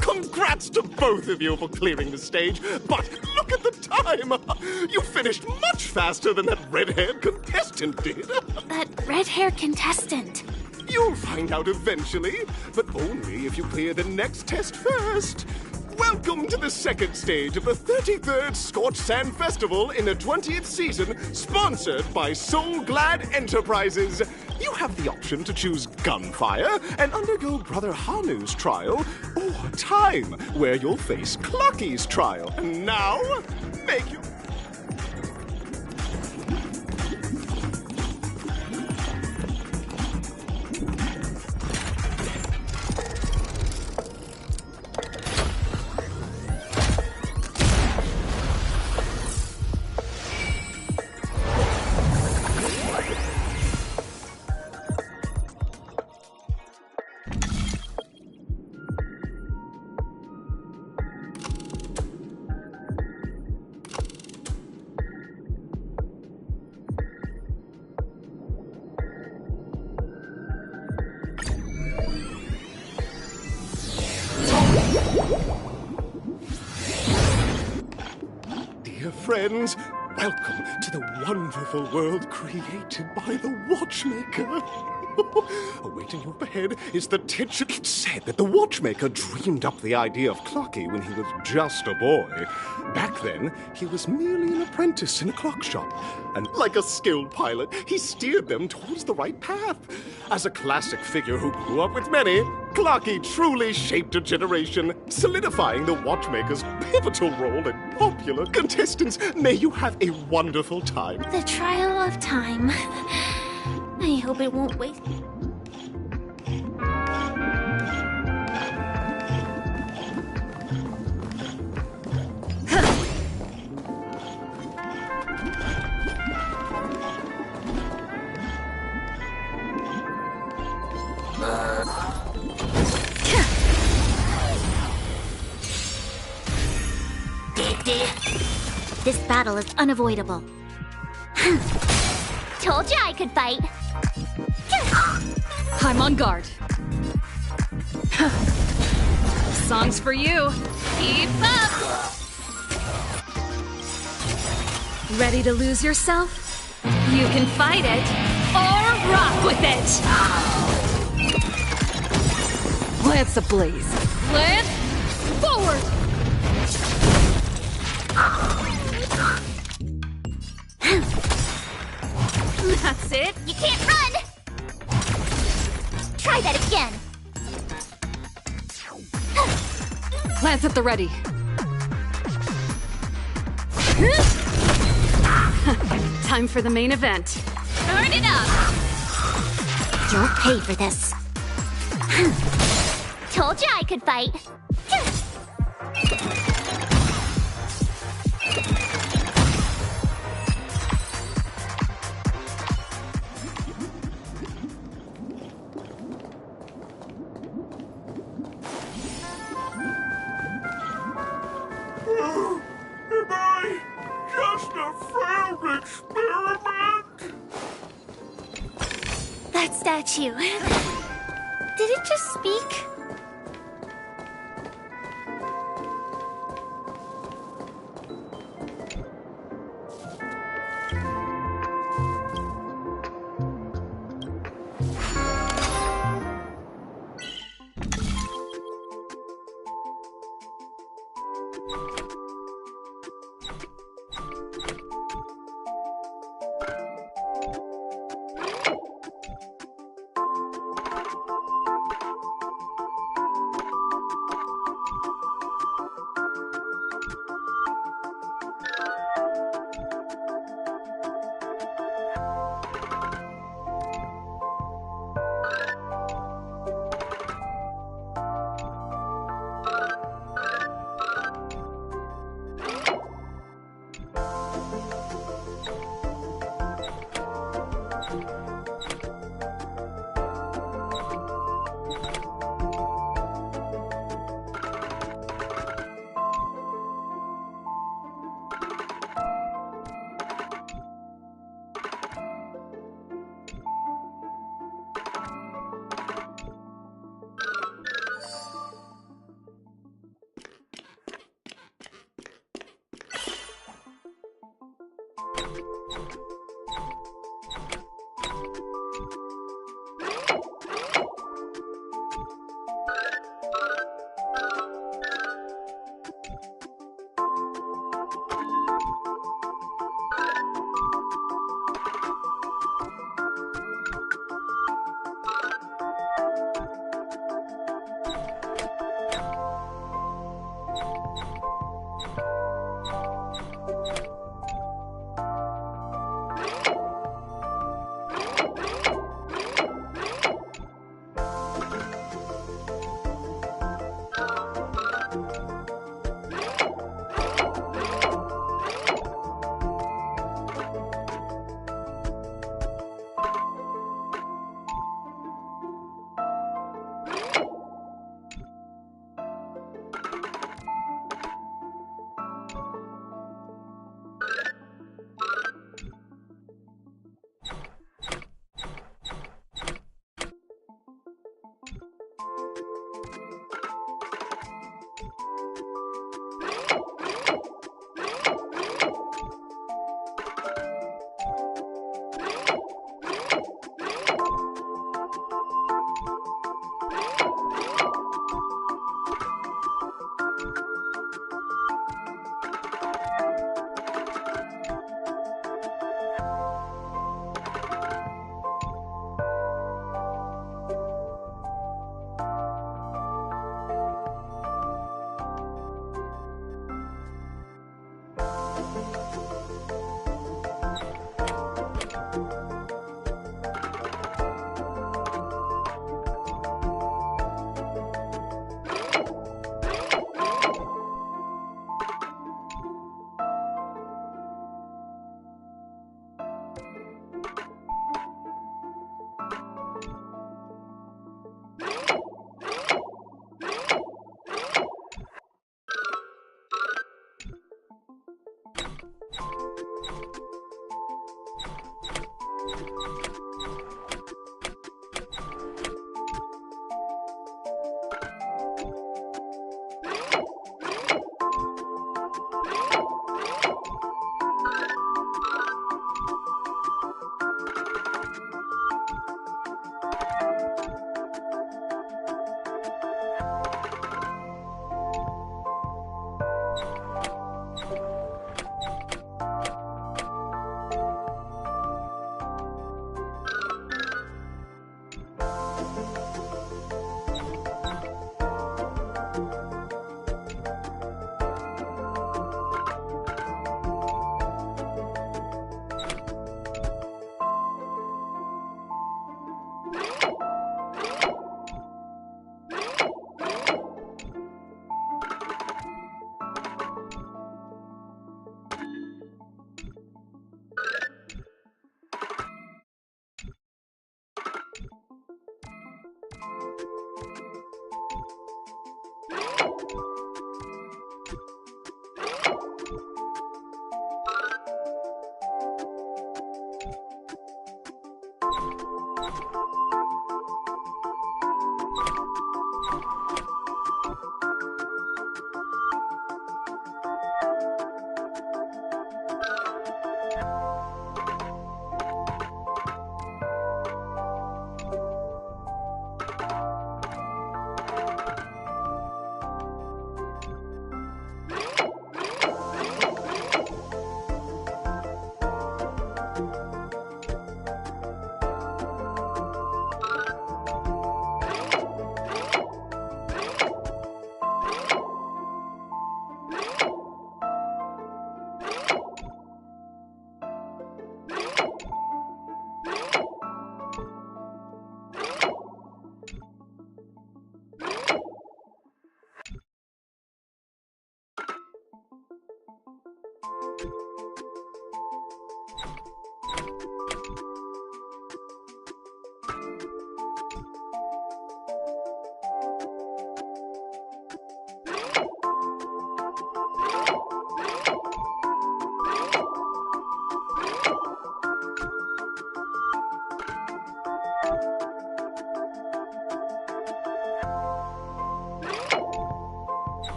Congrats to both of you for clearing the stage, but look at the time! You finished much faster than that red-haired contestant did. That red-haired contestant. You'll find out eventually, but only if you clear the next test first. Welcome to the second stage of the 33rd Scorched Sand Festival in the 20th season, sponsored by Soul Glad Enterprises. You have the option to choose gunfire and undergo Brother Hanu's trial, or time, where you'll face Clucky's trial. And now, make you... Dear friends, welcome to the wonderful world created by the Watchmaker. Awaiting you up ahead is the titular... It's said that the Watchmaker dreamed up the idea of Clocky when he was just a boy. Back then, he was merely an apprentice in a clock shop. And like a skilled pilot, he steered them towards the right path. As a classic figure who grew up with many, Clocky truly shaped a generation, solidifying the Watchmaker's pivotal role in popular contestants. May you have a wonderful time. The trial of time. I hope it won't waste... This battle is unavoidable. Told you I could fight. I'm on guard. Song's for you. Keep up! Ready to lose yourself? You can fight it, or rock with it! Lance ablaze. Lance, forward! That's it. You can't run! Try that again. Lance at the ready. Time for the main event. Turn it up! You'll pay for this. Told you I could fight. Am I just a failed experiment? That statue. Did it just speak?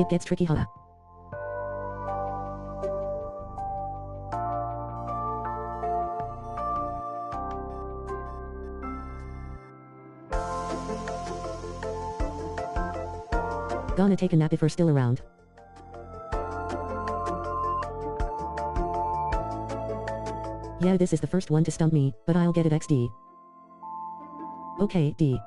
It gets tricky, huh? Gonna take a nap if we're still around. Yeah, this is the first one to stump me, but I'll get it XD. Okay, D.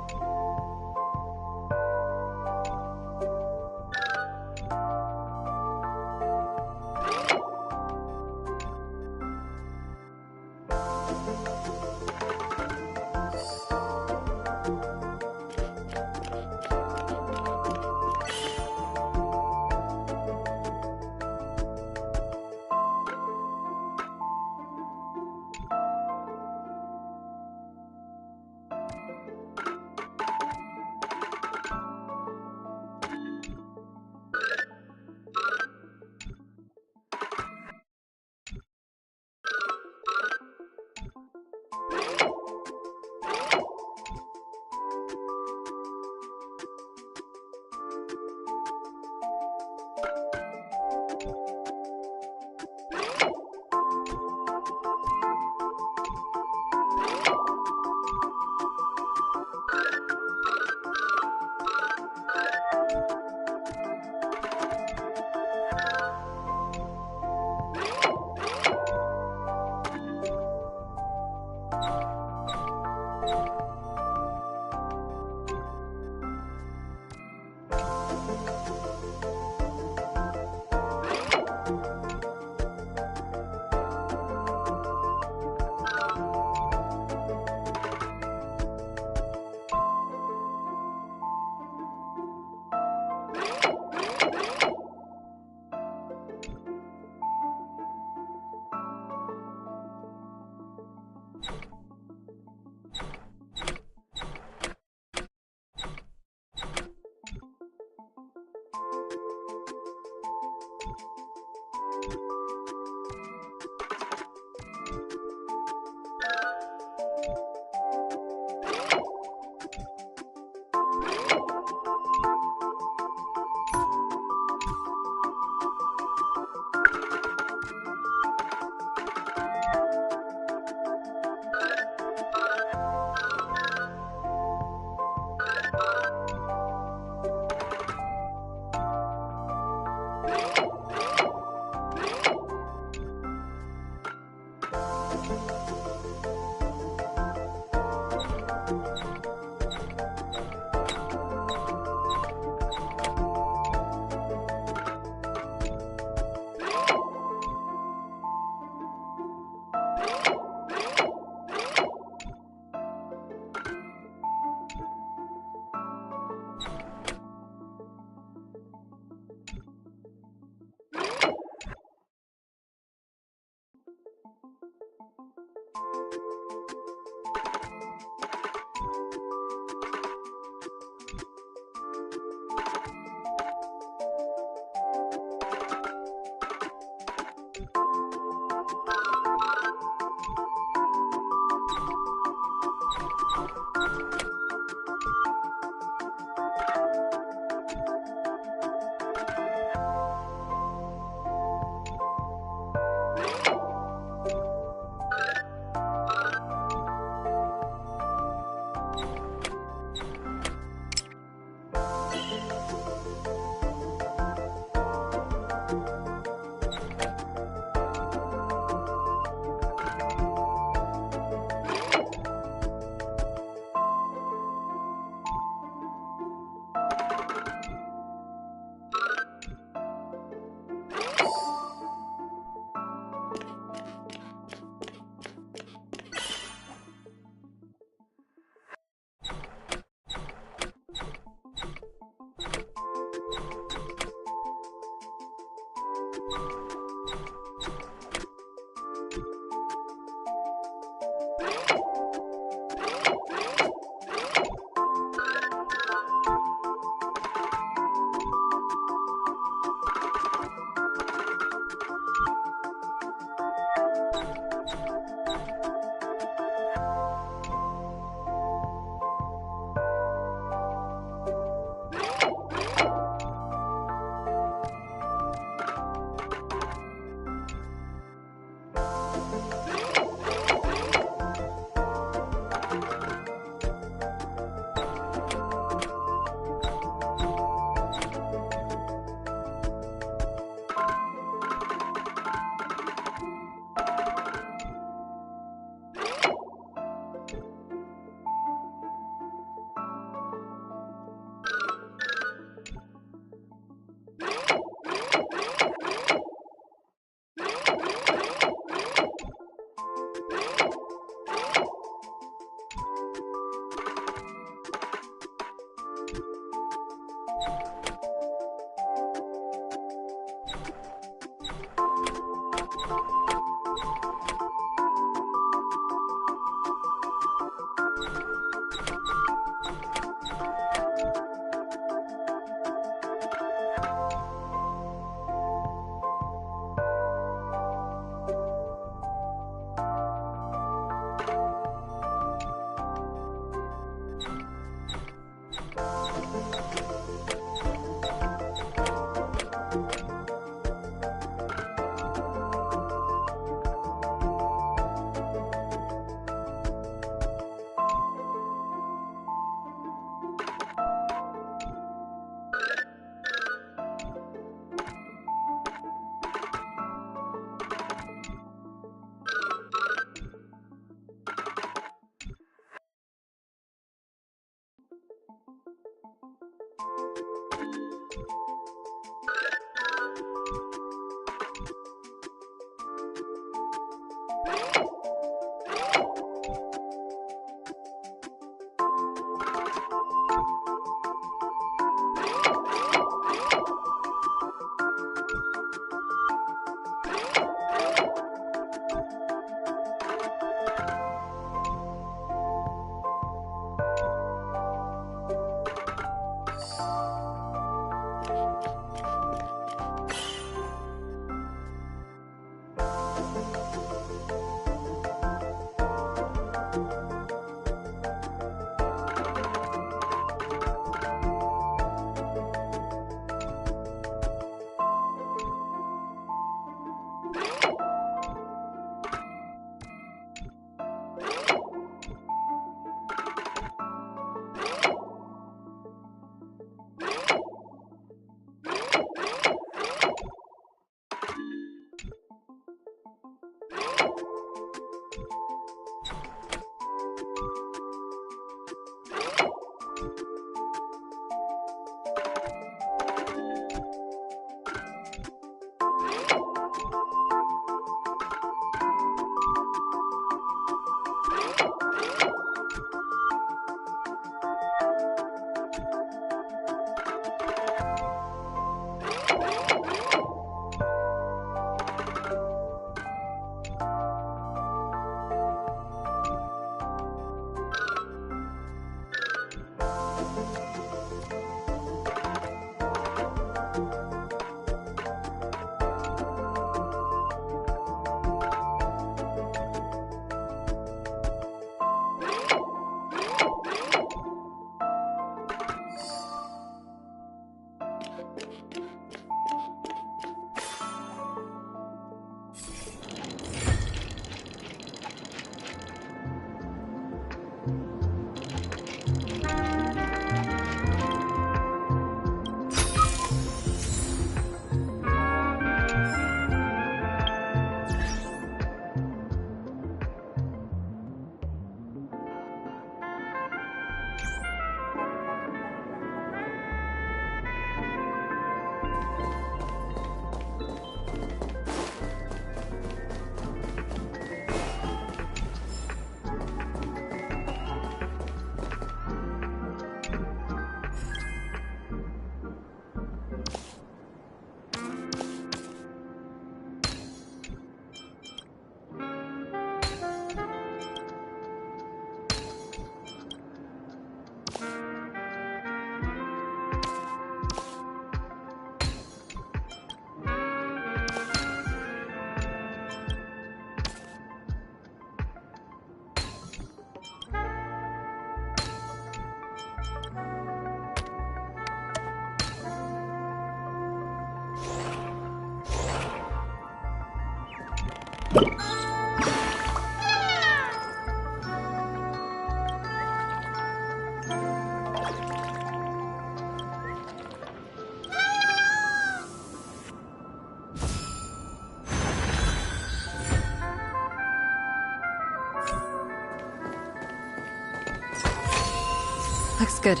Looks good.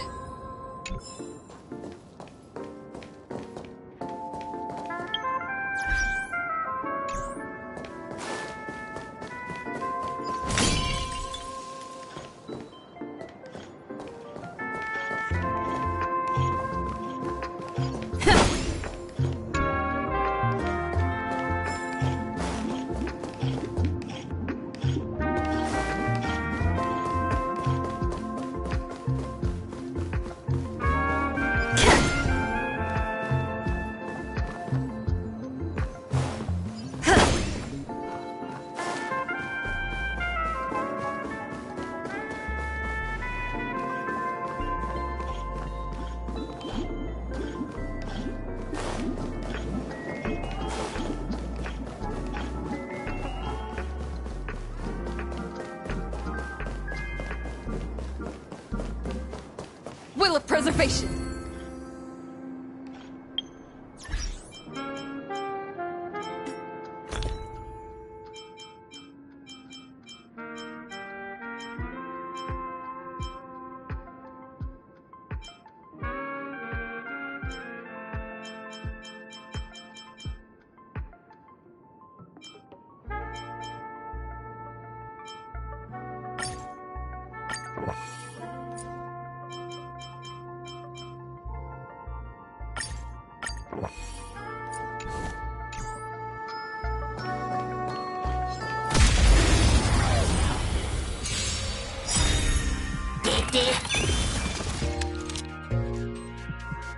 Will of preservation!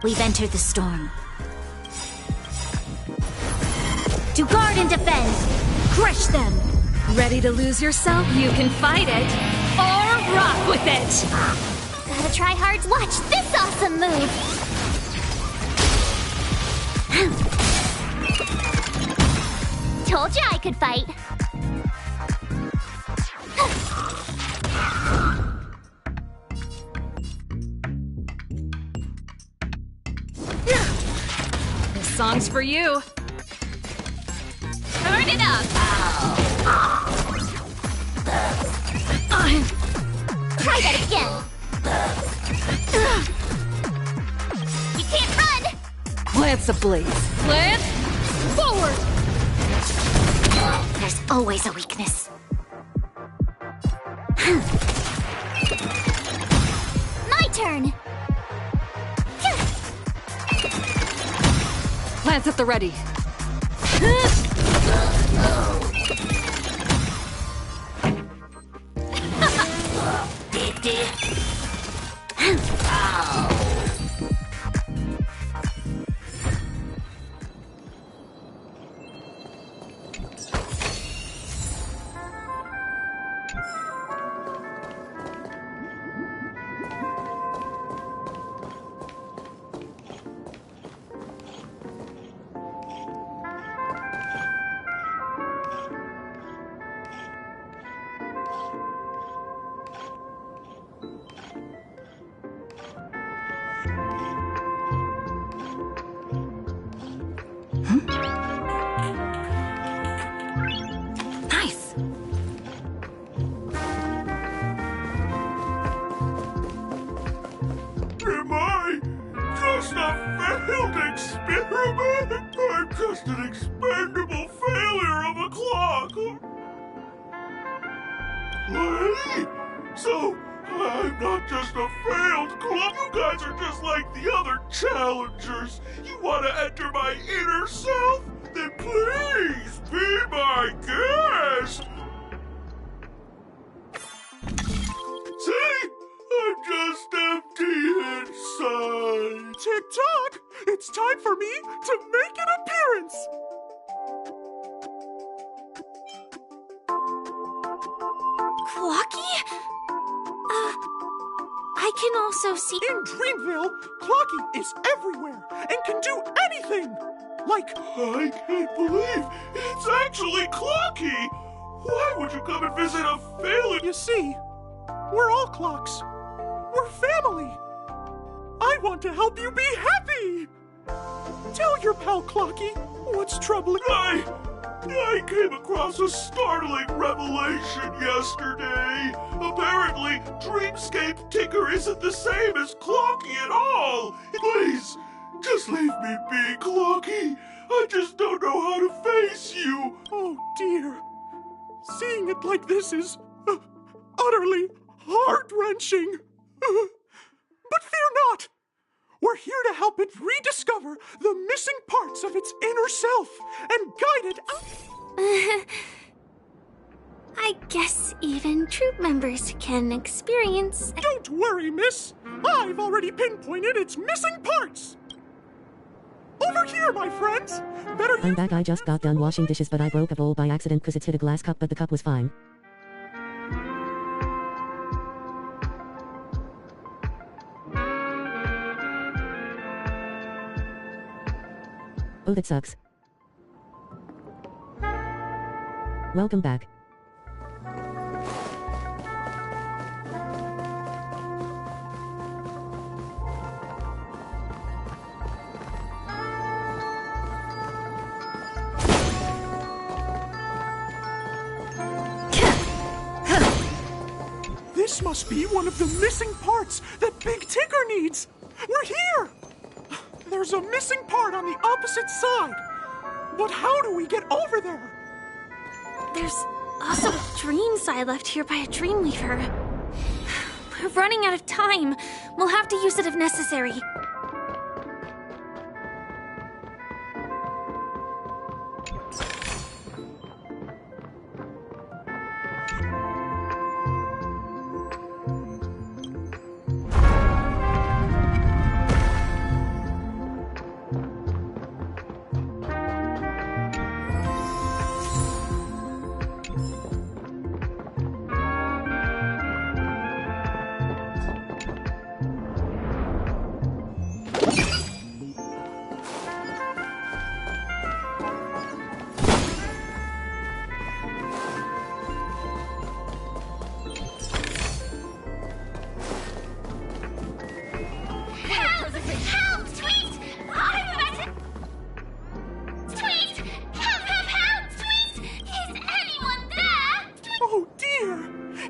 We've entered the storm. To guard and defend! Crush them! Ready to lose yourself? You can fight it, or rock with it! Gotta try hard to watch this awesome move! Told you I could fight! This song's for you. Turn it up! Try that again! You can't run! Lance ablaze. Lance, forward! There's always a weakness. My turn! Lance at the ready. Nice! Am I just a failed experiment? I'm just an expendable failure of a clock. What? So, I'm not just a failed clock. You guys are just like the other challengers. You want to enter my inner self? Then please be my guest. See? I'm just empty inside. Tick-tock! It's time for me to make an appearance! Clocky? I can also see... In Dreamville, Clocky is everywhere and can do anything! Like... I can't believe it's actually Clocky! Why would you come and visit a failure? You see, we're all clocks. We're family. I want to help you be happy! Tell your pal Clocky what's troubling... I came across a startling revelation yesterday. Apparently, Dreamscape Ticker isn't the same as Clocky at all. Please, just leave me be, Clocky. I just don't know how to face you. Oh dear. Seeing it like this is utterly heart-wrenching. But fear not. We're here to help it rediscover the missing parts of its inner self and guide it out. I guess even troop members can experience... Don't worry, miss. I've already pinpointed its missing parts. Over here, my friends. I'm back. I just got done washing dishes, but I broke a bowl by accident because it hit a glass cup, but the cup was fine. Oh, that sucks. Welcome back. This must be one of the missing parts that Big Tigger needs. We're here. There's a missing part on the opposite side. But how do we get over there? There's also a dream side left here by a Dreamweaver. We're running out of time. We'll have to use it if necessary.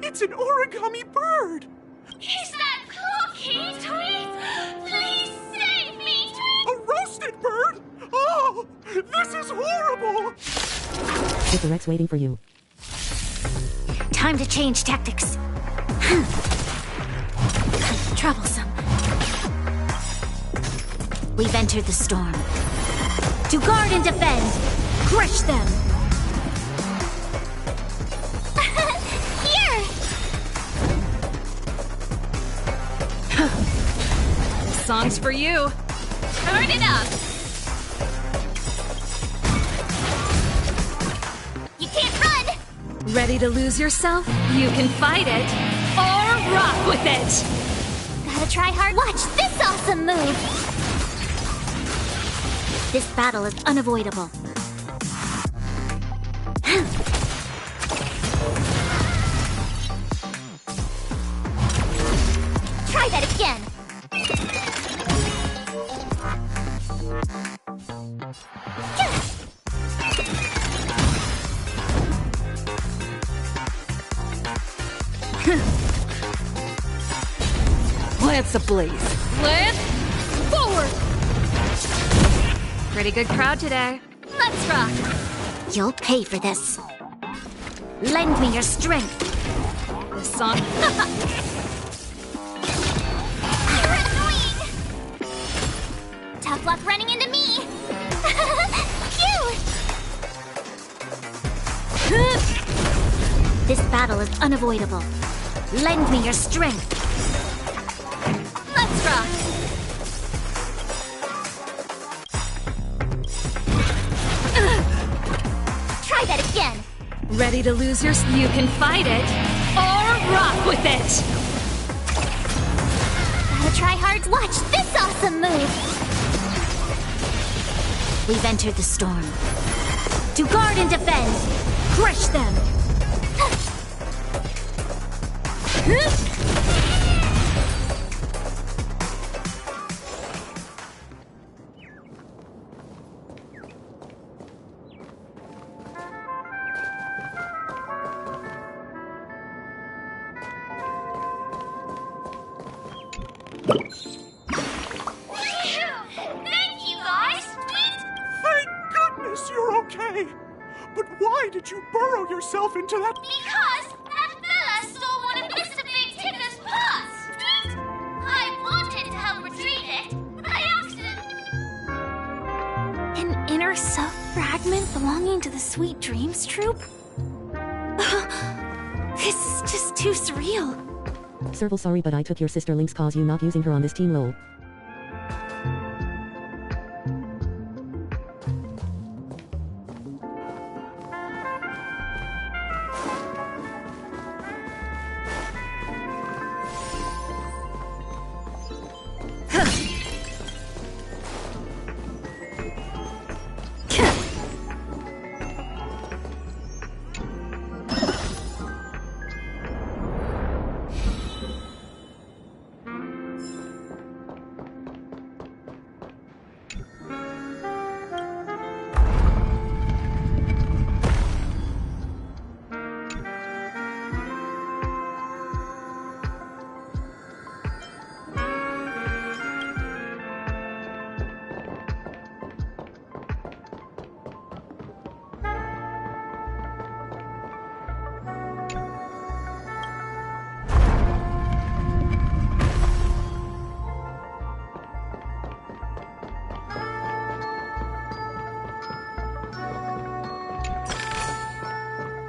It's an origami bird! Is that Cookie? Tweet! Please save me, Tweet! A roasted bird? Oh! This is horrible! Get the Rex waiting for you. Time to change tactics. Troublesome. We've entered the storm. To guard and defend! Crush them! This song's for you. Turn it up! You can't run! Ready to lose yourself? You can fight it, or rock with it! Gotta try hard. Watch this awesome move! This battle is unavoidable. Try that again! Lance ablaze. Lance, forward! Pretty good crowd today. Let's rock! You'll pay for this. Lend me your strength. This song... You're annoying! Tough luck running into me! Phew! This battle is unavoidable. Lend me your strength. Let's rock! Try that again! Ready to lose your... You can fight it, or rock with it! Gotta try hard. Watch this awesome move! We've entered the storm. To guard and defend! Crush them! Thank you, guys! Thank goodness you're okay! But why did you burrow yourself into that... Because that fella stole one of Mr. Big Ticker's pots! I wanted to help retrieve it, by accident. An inner self fragment belonging to the Sweet Dreams troupe? This is just too surreal. Serval, sorry, but I took your sister Link's cause you not using her on this team, lol.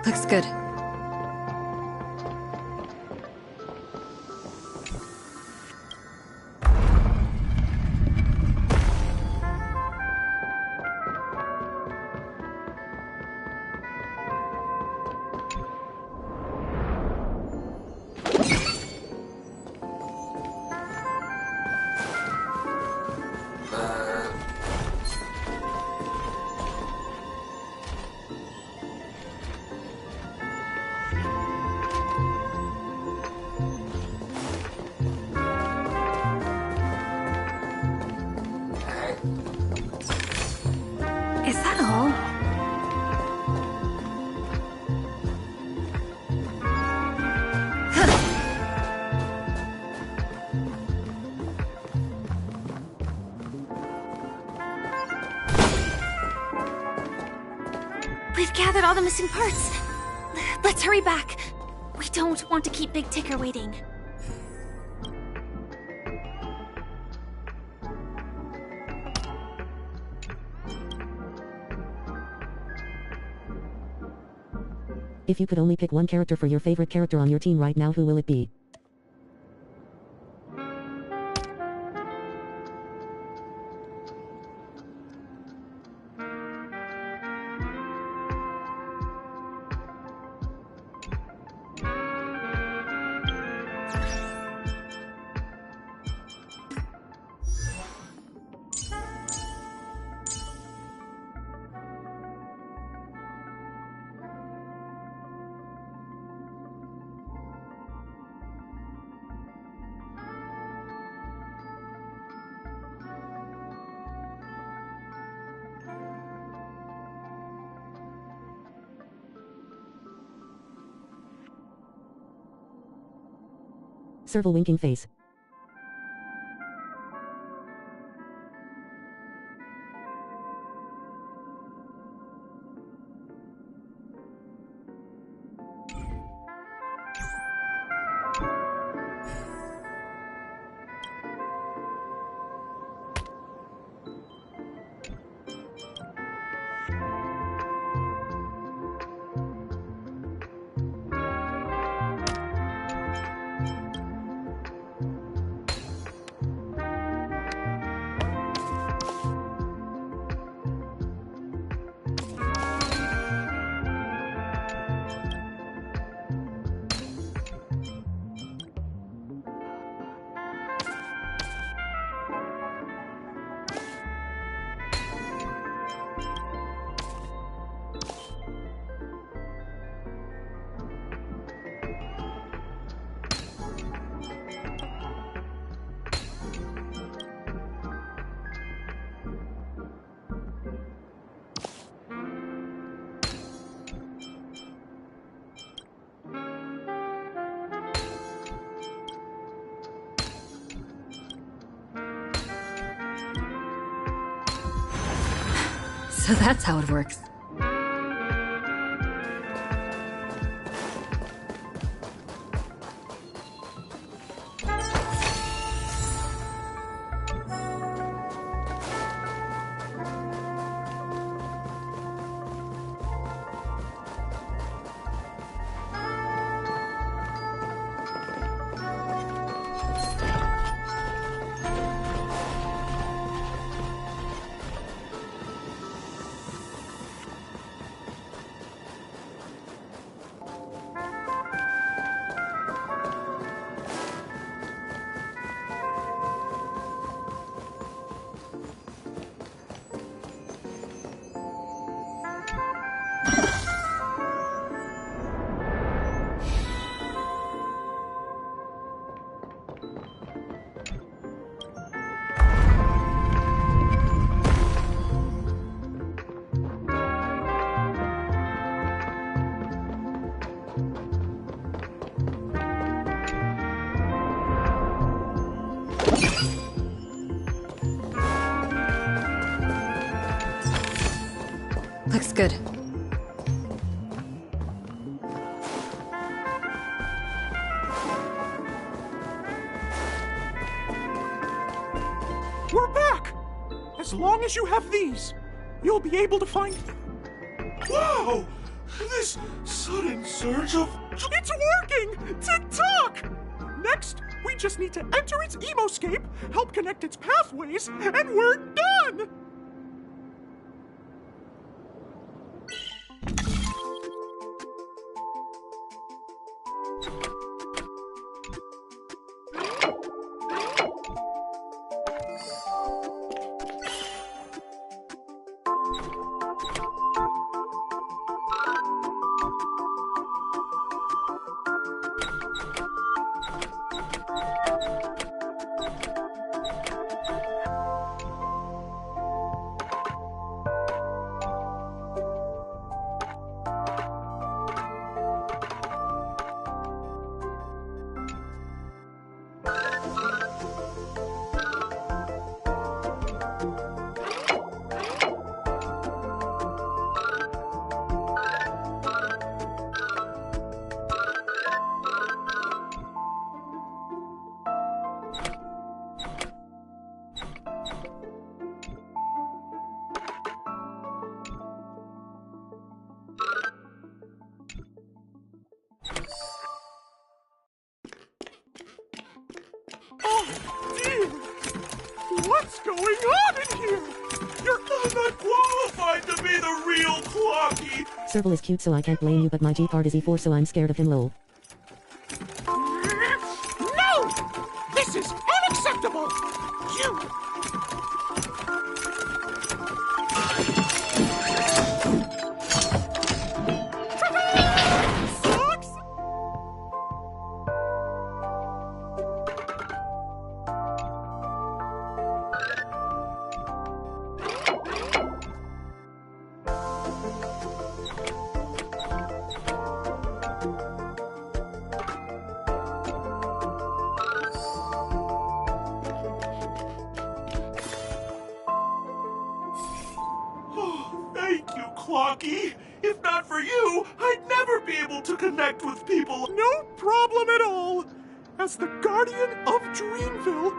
Looks good. Is that all? We've gathered all the missing parts. Let's hurry back. We don't want to keep Big Ticker waiting. If you could only pick one character for your favorite character on your team right now, who will it be? Serval winking face. So that's how it works. Looks good. We're back! As long as you have these, you'll be able to find... Wow! This sudden surge of... It's working! Tick-tock! Next, we just need to enter its emoscape, help connect its pathways, and we're done! What's going on in here? I'm not qualified to be the real Clocky! Serval is cute so I can't blame you, but my G card is E4 so I'm scared of him, lol. No! This is unacceptable! You... Sucks! Thank you, Clocky. If not for you, I'd never be able to connect with people. No problem at all. As the guardian of Dreamville...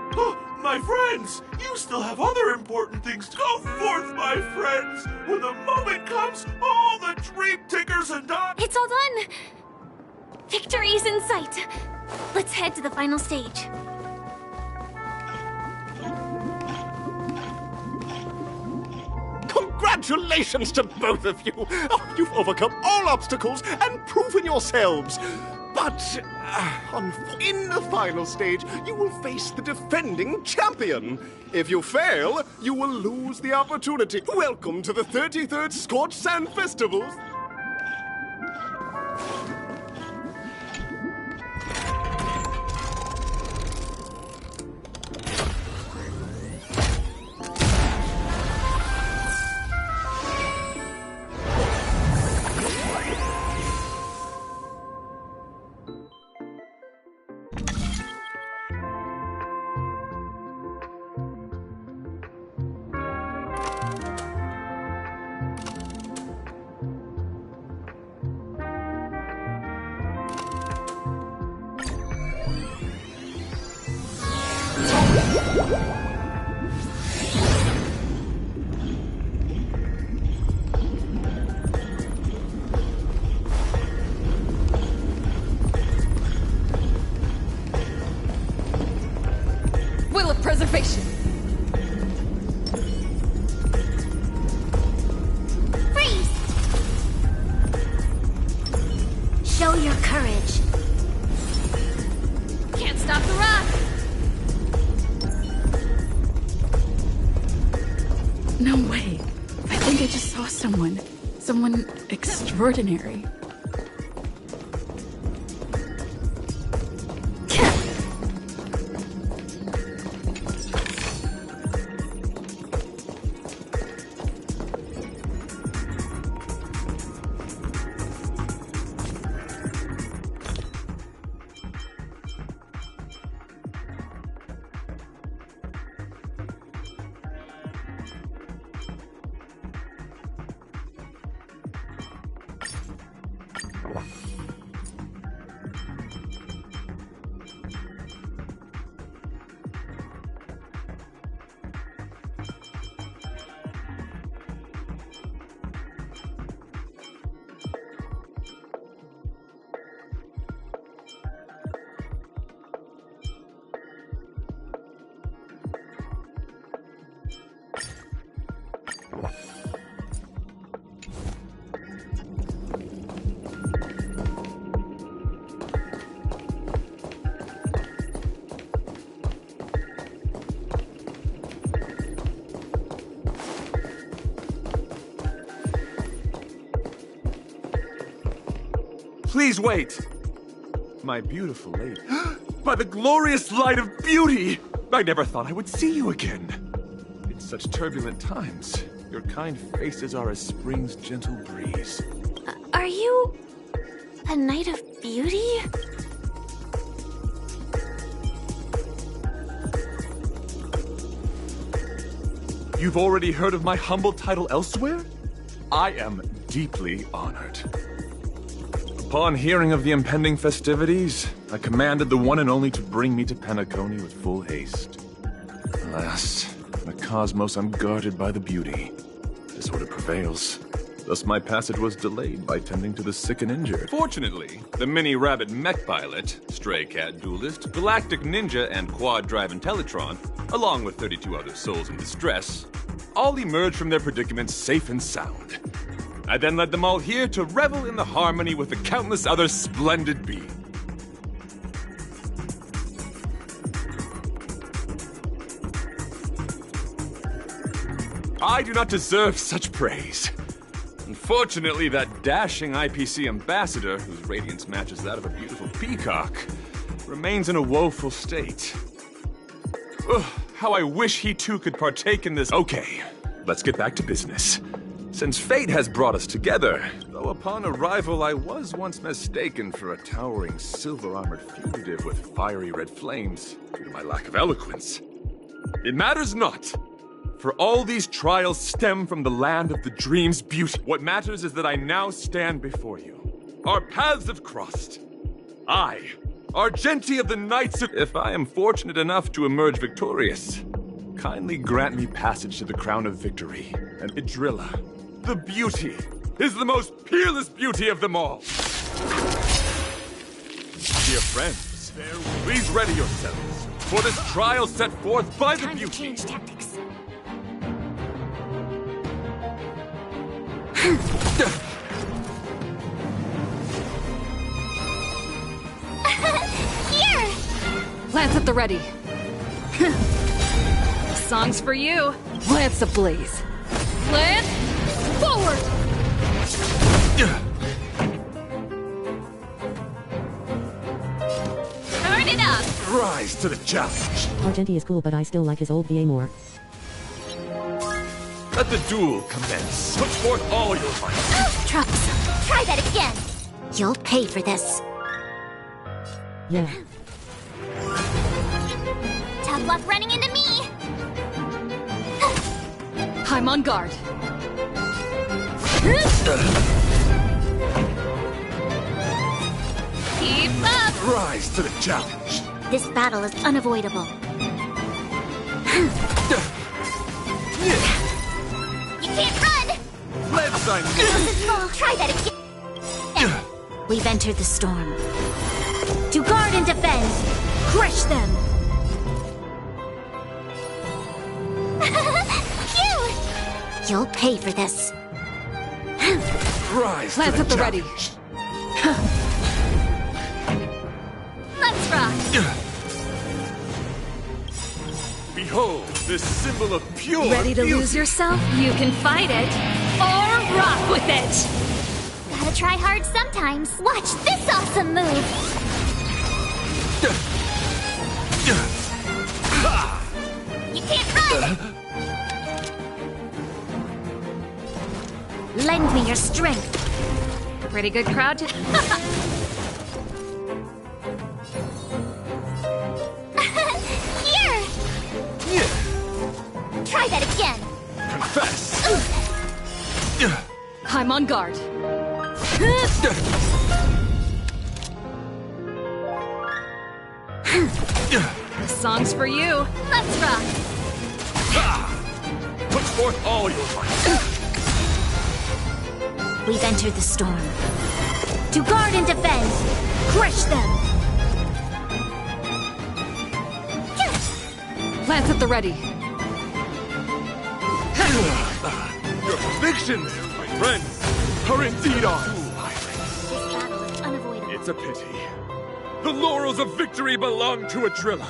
My friends, you still have other important things to go forth, my friends. When the moment comes, all the dream tickers and I... It's all done! Victory is in sight. Let's head to the final stage. Congratulations to both of you! Oh, you've overcome all obstacles and proven yourselves. But in the final stage, you will face the defending champion. If you fail, you will lose the opportunity. Welcome to the 33rd Scorched Sand Festival. Will of preservation. Freeze! Show your courage. Can't stop the rock! No way. I think I just saw someone. Someone extraordinary. Please wait! My beautiful lady. By the glorious light of beauty! I never thought I would see you again. In such turbulent times, your kind faces are as spring's gentle breeze. Are you a knight of beauty? You've already heard of my humble title elsewhere? I am deeply honored. Upon hearing of the impending festivities, I commanded the one and only to bring me to Penacony with full haste. Alas, in a cosmos unguarded by the beauty, disorder prevails. Thus my passage was delayed by tending to the sick and injured. Fortunately, the mini-rabbit mech pilot, stray cat duelist, galactic ninja, and quad-drive Intellitron, along with 32 other souls in distress, all emerged from their predicaments safe and sound. I then led them all here to revel in the harmony with the countless other splendid beings. I do not deserve such praise. Unfortunately, that dashing IPC ambassador, whose radiance matches that of a beautiful peacock, remains in a woeful state. Ugh, how I wish he too could partake in this. Okay, let's get back to business. Since fate has brought us together, though upon arrival I was once mistaken for a towering silver-armored fugitive with fiery red flames due to my lack of eloquence. It matters not, for all these trials stem from the land of the dream's beauty. What matters is that I now stand before you. Our paths have crossed. I, Argenti of the Knights of... If I am fortunate enough to emerge victorious, kindly grant me passage to the crown of victory, and Idrilla, the beauty, is the most peerless beauty of them all. Dear friends, please ready yourselves for this trial set forth by the beauty. Time to change tactics. Here! Lance at the ready. Song's for you. Lance ablaze. Lance, forward! Turn it up! Rise to the challenge. Argenti is cool, but I still like his old VA more. Let the duel commence. Put forth all your might. Oh, troublesome. Try that again. You'll pay for this. Yeah. Tough luck running into me. I'm on guard. Keep up! Rise to the challenge. This battle is unavoidable. You can't run! Let's Try that again. We've entered the storm. To guard and defend, crush them! Phew! You'll pay for this. Rise Lance to at the ready. Let's rock! Behold, this symbol of pure Ready to beauty. lose yourself? You can fight it or rock with it. Gotta try hard sometimes. Watch this awesome move! You can't run! Lend me your strength. Pretty good crowd. Here! Try that again! Confess. I'm on guard. This song's for you. Let's rock! Put forth all your might. We've entered the storm. To guard and defend, crush them! Lance at the ready. Your convictions, my friends, are indeed ours. This battle is unavoidable. It's a pity. The laurels of victory belong to a driller.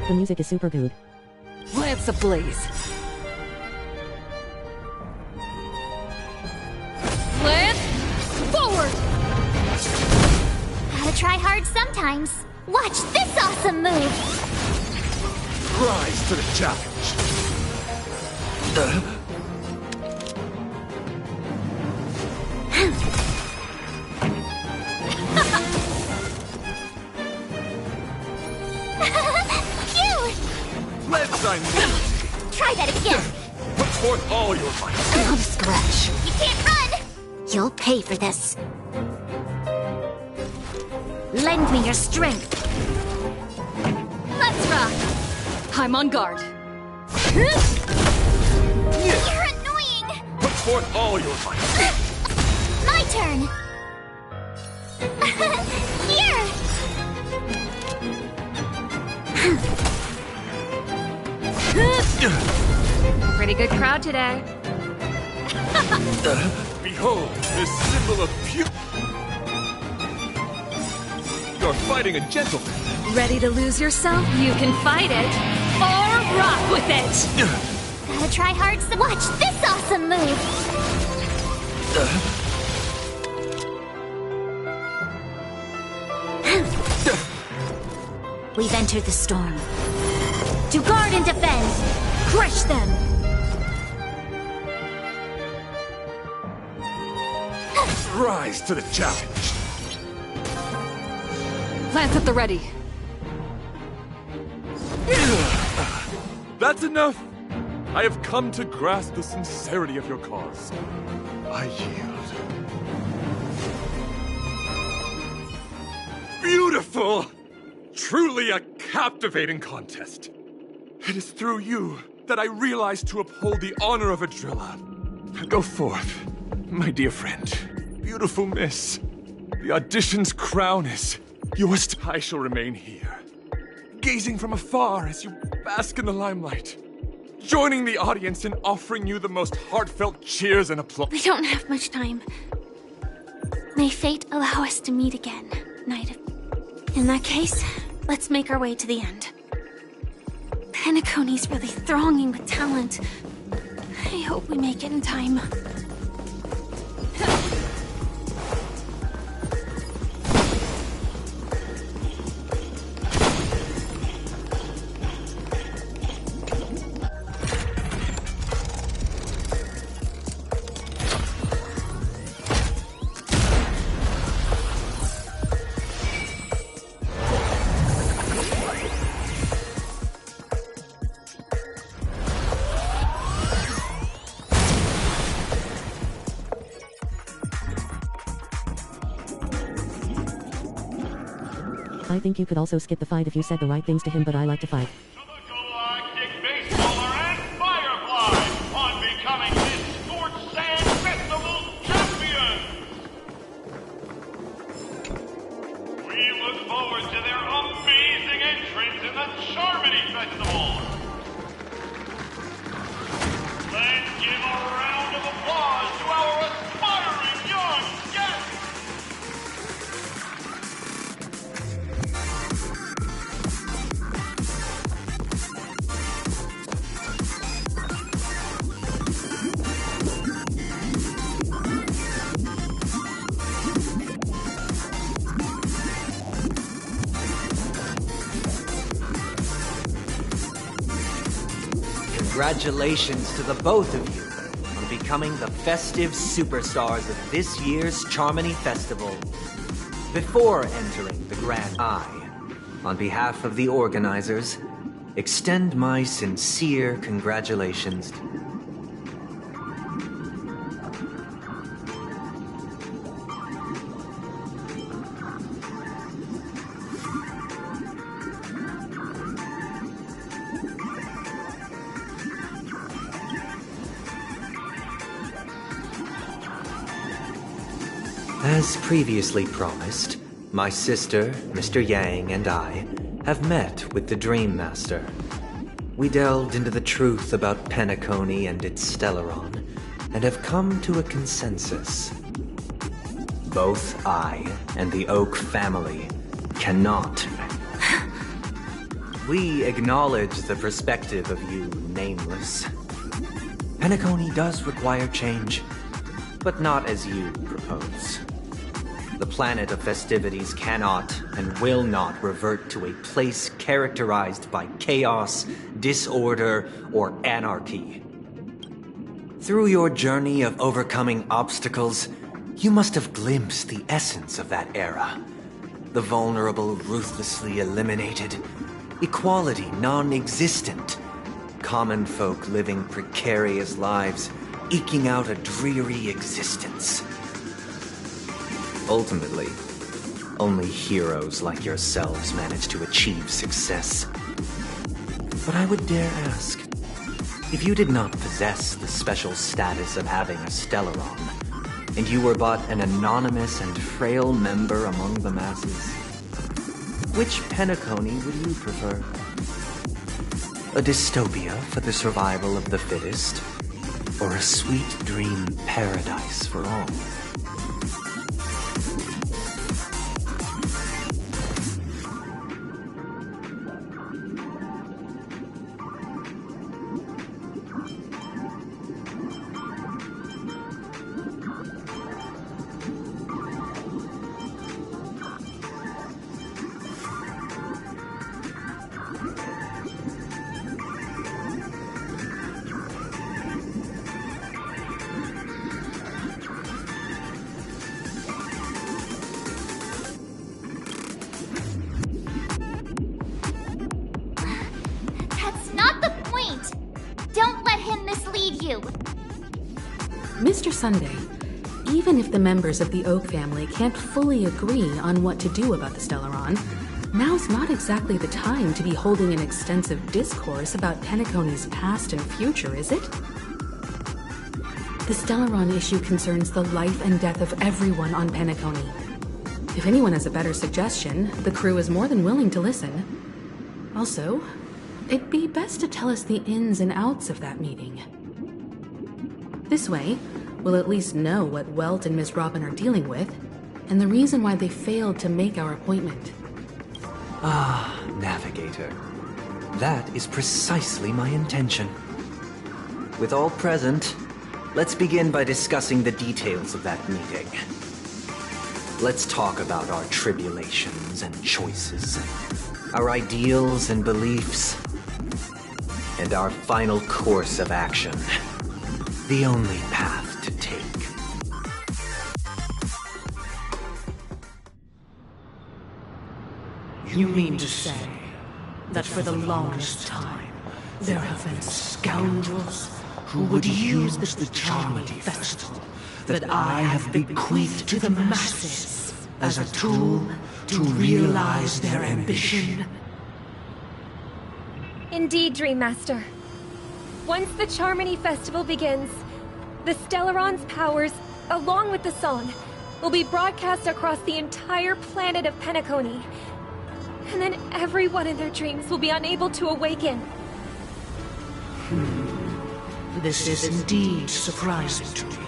The music is super good. Lance ablaze. Lance, forward! Gotta try hard sometimes. Watch this awesome move! Rise to the challenge. Phew! Let's Try that again! Put forth all your might. Love scratch. You can't run! You'll pay for this. Lend me your strength. Let's rock. I'm on guard. You're annoying! Put forth all your might. My turn! Here! Pretty good crowd today. Behold, this symbol of pure. You're fighting a gentleman. Ready to lose yourself? You can fight it or rock with it. Gotta try hard watch this awesome move! We've entered the storm. To guard and defend, crush them! Rise to the challenge. Lance at the ready. That's enough. I have come to grasp the sincerity of your cause. I yield. Beautiful! Truly a captivating contest. It is through you that I realize to uphold the honor of a driller. Go forth, my dear friend. Beautiful miss. The audition's crown is yours. I shall remain here, gazing from afar as you bask in the limelight, joining the audience in offering you the most heartfelt cheers and applause. We don't have much time. May fate allow us to meet again, Knight of... In that case, let's make our way to the end. Penacony's really thronging with talent. I hope we make it in time. I think you could also skip the fight if you said the right things to him, but I like to fight. Galactic Baseballer and Firefly on becoming this Scorched Sand Festival champions! We look forward to their amazing entrance in the Charmony Festival! Let's give a round of applause to our aspiring young guests! Congratulations to the both of you on becoming the festive superstars of this year's Charmony Festival. Before entering the Grand Eye, on behalf of the organizers, extend my sincere congratulations to As previously promised, my sister, Mr. Yang, and I have met with the Dream Master. We delved into the truth about Penacony and its Stellaron, and have come to a consensus. Both I and the Oak family cannot. We acknowledge the perspective of you, Nameless. Penacony does require change, but not as you propose. The planet of festivities cannot and will not revert to a place characterized by chaos, disorder, or anarchy. Through your journey of overcoming obstacles, you must have glimpsed the essence of that era. The vulnerable ruthlessly eliminated, equality non-existent, common folk living precarious lives, eking out a dreary existence. Ultimately, only heroes like yourselves manage to achieve success. But I would dare ask, if you did not possess the special status of having a Stellaron, and you were but an anonymous and frail member among the masses, which Penacony would you prefer? A dystopia for the survival of the fittest, or a sweet dream paradise for all? Mr. Sunday, even if the members of the Oak family can't fully agree on what to do about the Stellaron, now's not exactly the time to be holding an extensive discourse about Penacony's past and future, is it? The Stellaron issue concerns the life and death of everyone on Penacony. If anyone has a better suggestion, the crew is more than willing to listen. Also, it'd be best to tell us the ins and outs of that meeting. This way, we'll at least know what Welt and Miss Robin are dealing with, and the reason why they failed to make our appointment. Ah, Navigator. That is precisely my intention. With all present, let's begin by discussing the details of that meeting. Let's talk about our tribulations and choices, our ideals and beliefs, and our final course of action. The only path to take. You mean to say that for the longest time, there have been scoundrels who would use the Charmony Festival that I have bequeathed to the masses as a tool to realize their ambition. Indeed, Dream Master. Once the Charmony Festival begins, the Stellaron's powers, along with the song, will be broadcast across the entire planet of Penacony. And then everyone in their dreams will be unable to awaken. This is indeed surprising to me.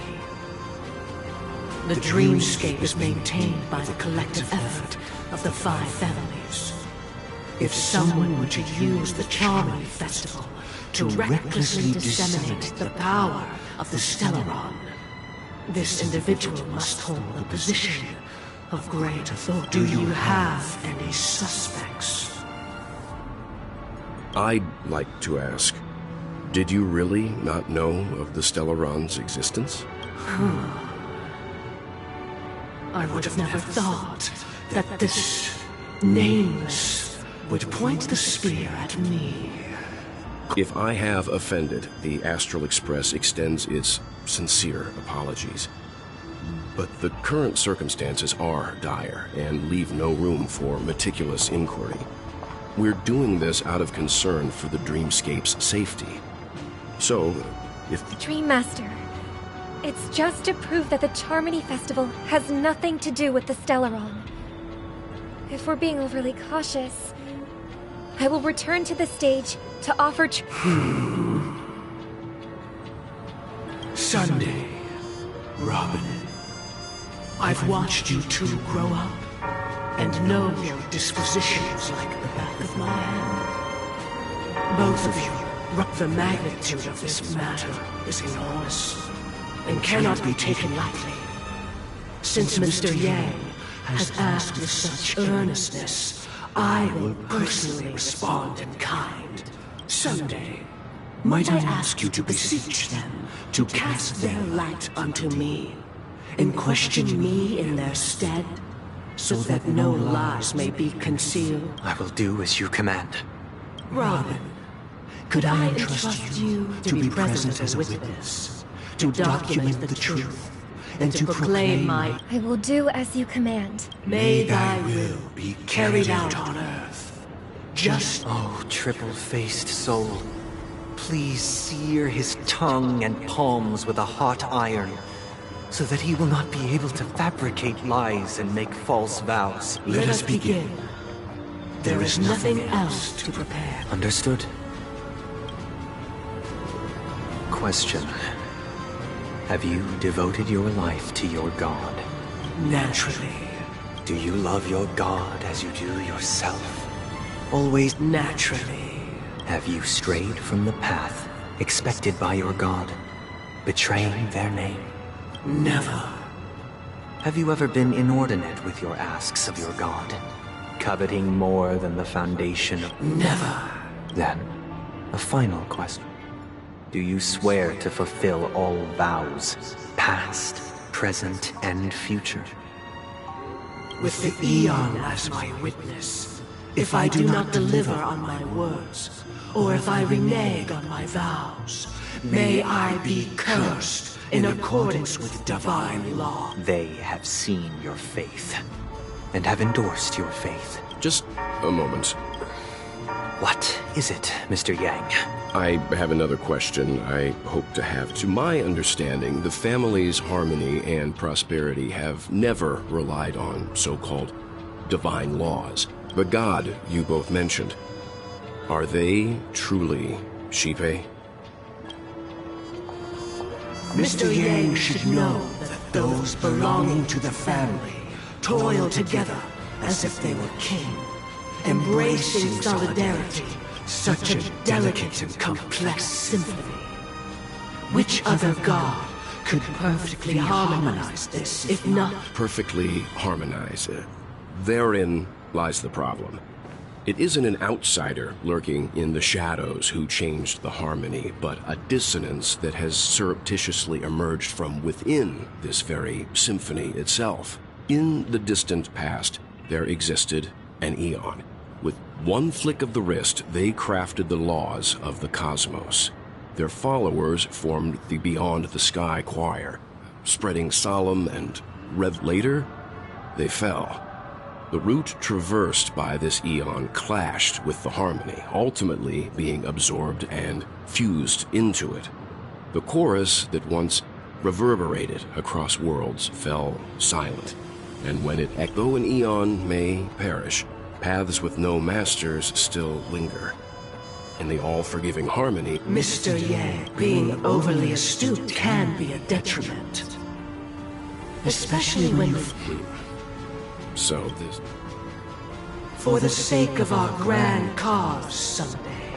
The dreamscape is maintained by the collective effort of the 5 families. If someone were to use the Charmony Festival to recklessly disseminate the power of the Stellaron, this individual must hold a position of great authority. Do you have any suspects? I'd like to ask, did you really not know of the Stellaron's existence? I would have never thought that this nameless would point the spear at me. If I have offended, the Astral Express extends its sincere apologies. But the current circumstances are dire and leave no room for meticulous inquiry. We're doing this out of concern for the Dreamscape's safety. So, if... Dream Master, it's just to prove that the Charmony Festival has nothing to do with the Stellaron. If we're being overly cautious, I will return to the stage to offer... Sunday, Robin. I've watched you two grow up, and know your dispositions like the back of my hand. Both of you, the magnitude of this matter is enormous, and cannot be taken lightly. Since Mr. Yang has asked with such earnestness, I will personally respond in kind. Sunday, might I ask you to beseech them to cast their light unto me, and question me in their stead, so that no lies may be concealed? I will do as you command. Robin, could I entrust you to be present as a witness, to document the truth, and to proclaim my... I will do as you command. May thy will be carried out on earth. Just... Oh, triple-faced soul, please sear his tongue and palms with a hot iron, so that he will not be able to fabricate lies and make false vows. Let us begin. There is nothing else to prepare. Understood. Question. Have you devoted your life to your god? Naturally. Do you love your god as you do yourself? Always naturally. Have you strayed from the path expected by your god, betraying their name? Never. Have you ever been inordinate with your asks of your god, coveting more than the foundation of... Never. Then, a final question. Do you swear to fulfill all vows, past, present, and future? With the Eon as my witness, if I do not deliver on my words, or if I renege on my vows, may I be cursed in accordance with divine law. They have seen your faith, and have endorsed your faith. Just a moment. What is it, Mr. Yang? I have another question I hope to have. To my understanding, the family's harmony and prosperity have never relied on so-called divine laws. The god you both mentioned, are they truly Shipe? Mr. Yang should know that those belonging to the family toil together as if they were kin, embracing solidarity, such a delicate and complex symphony. Which other god could perfectly harmonize this, if not... Perfectly harmonize it. Therein lies the problem. It isn't an outsider lurking in the shadows who changed the harmony, but a dissonance that has surreptitiously emerged from within this very symphony itself. In the distant past, there existed an Eon. With one flick of the wrist, they crafted the laws of the cosmos. Their followers formed the Beyond the Sky choir, spreading solemn and later, they fell. The route traversed by this eon clashed with the harmony, ultimately being absorbed and fused into it. The chorus that once reverberated across worlds fell silent, and when it echoed, though an eon may perish, paths with no masters still linger. In the all-forgiving harmony, Mr. Yang, being overly astute can be a detriment. Especially when so this... For the sake of our grand cause someday,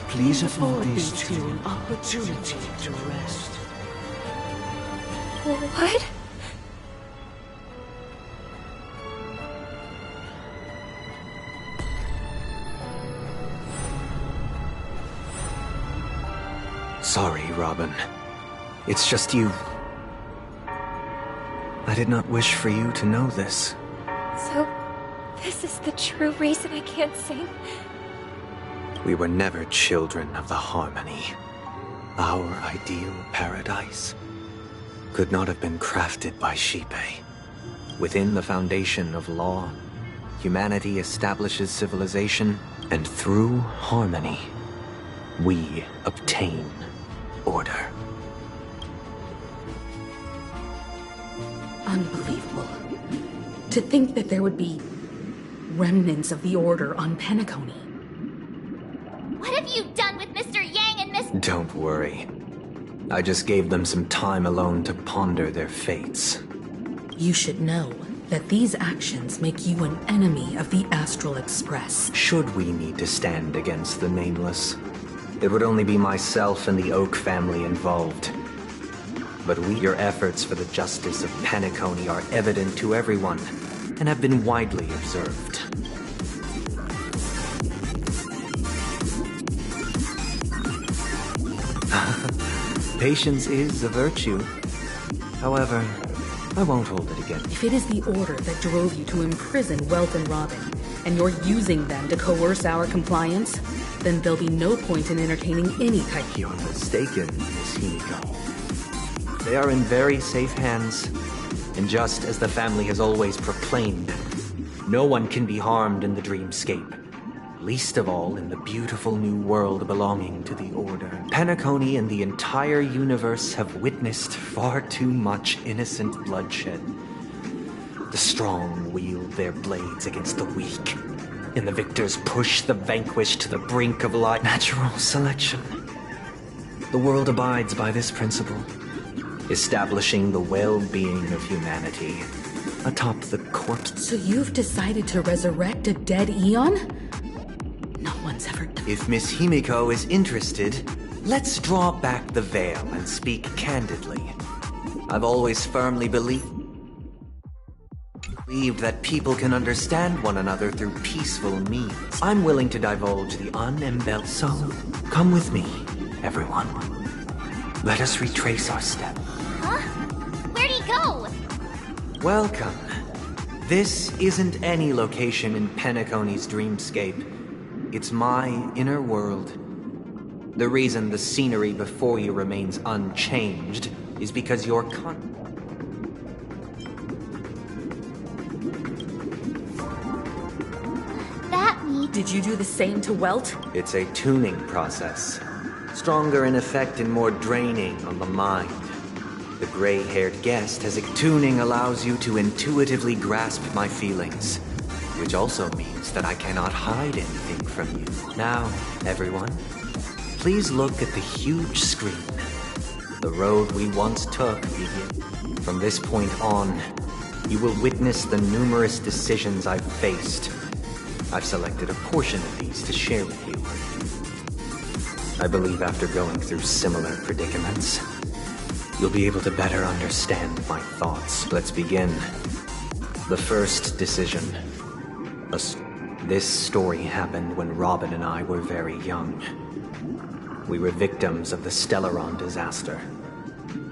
please afford these two an opportunity to rest. What? Sorry, Robin. It's just you. I did not wish for you to know this. So, this is the true reason I can't sing? We were never children of the harmony. Our ideal paradise could not have been crafted by Xipe. Within the foundation of law, humanity establishes civilization, and through harmony, we obtain order. Unbelievable. To think that there would be remnants of the Order on Penacony. What have you done with Mr. Yang and Miss... Don't worry. I just gave them some time alone to ponder their fates. You should know that these actions make you an enemy of the Astral Express. Should we need to stand against the Nameless, it would only be myself and the Oak family involved. But your efforts for the justice of Penacony are evident to everyone, and have been widely observed. Patience is a virtue. However, I won't hold it against you. If it is the Order that drove you to imprison Welt and Robin, and you're using them to coerce our compliance, then there'll be no point in entertaining any type... You're mistaken, Miss Himiko. They are in very safe hands, and just as the family has always proclaimed, no one can be harmed in the dreamscape, least of all in the beautiful new world belonging to the Order. Penacony and the entire universe have witnessed far too much innocent bloodshed. The strong wield their blades against the weak, and the victors push the vanquished to the brink of life. Natural selection. The world abides by this principle, establishing the well-being of humanity atop the corpse. So you've decided to resurrect a dead Eon? No one's ever done. If Miss Himiko is interested, let's draw back the veil and speak candidly. I've always firmly believed that people can understand one another through peaceful means. I'm willing to divulge the unembellished. So, come with me, everyone. Let us retrace our steps. Huh? Where'd he go? Welcome. This isn't any location in Penacony's dreamscape. It's my inner world. The reason the scenery before you remains unchanged is because you're Did you do the same to Welt? It's a tuning process. Stronger in effect and more draining on the mind. The gray-haired guest has a tuning allows you to intuitively grasp my feelings, which also means that I cannot hide anything from you. Now, everyone, please look at the huge screen. The road we once took begins. From this point on, you will witness the numerous decisions I've faced. I've selected a portion of these to share with you. I believe after going through similar predicaments, you'll be able to better understand my thoughts. Let's begin. The first decision. This story happened when Robin and I were very young. We were victims of the Stellaron disaster,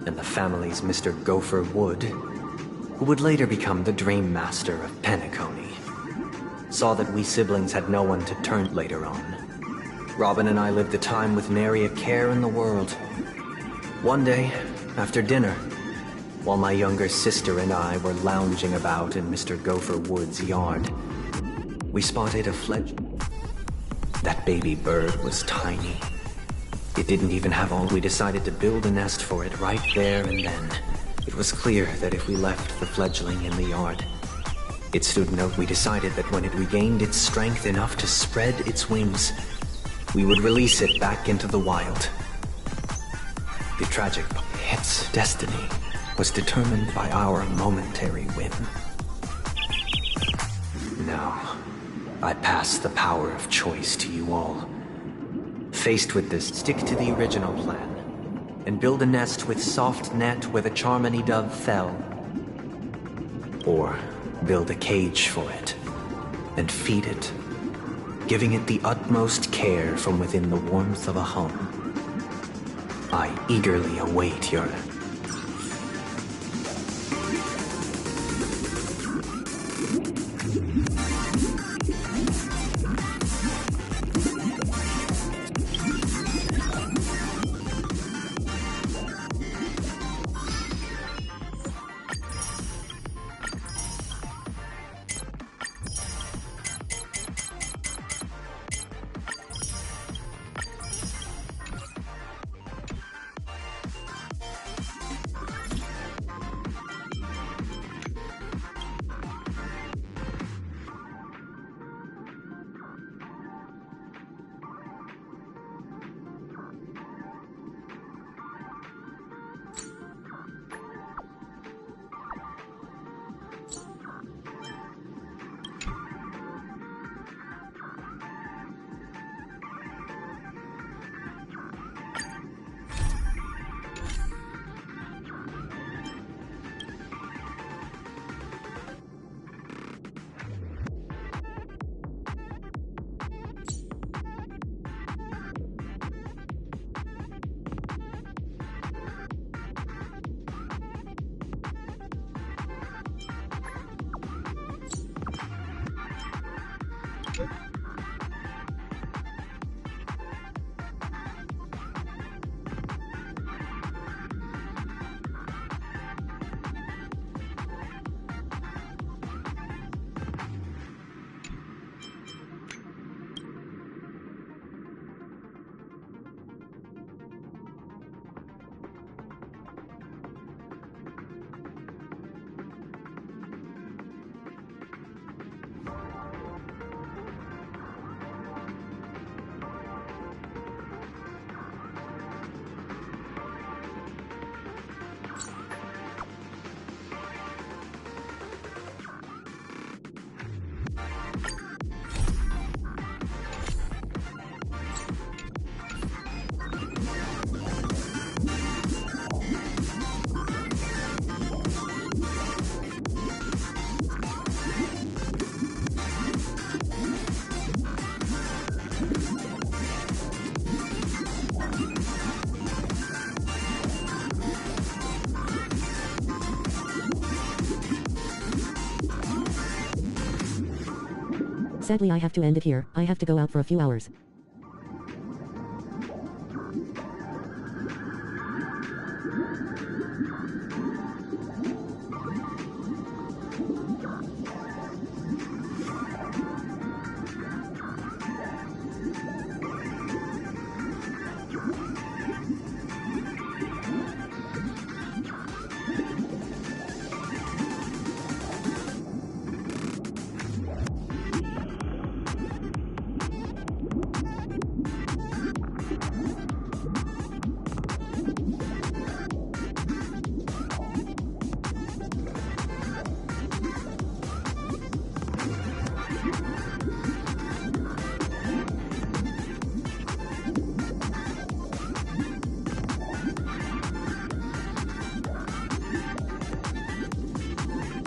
and the family's Mr. Gopher Wood, who would later become the Dream Master of Penacony, saw that we siblings had no one to turn later on. Robin and I lived a time with nary a care in the world. One day, after dinner, while my younger sister and I were lounging about in Mr. Gopher Wood's yard. We spotted a fledge. That baby bird was tiny. It didn't even have all. We decided to build a nest for it right there and then. It was clear that if we left the fledgling in the yard, it stood note. We decided that when it regained its strength enough to spread its wings, we would release it back into the wild. The tragic, its destiny was determined by our momentary whim. Now, I pass the power of choice to you all. Faced with this, stick to the original plan and build a nest with soft net where the Charmony dove fell. Or build a cage for it and feed it, giving it the utmost care from within the warmth of a home. I eagerly await your... Sadly, I have to end it here. I have to go out for a few hours.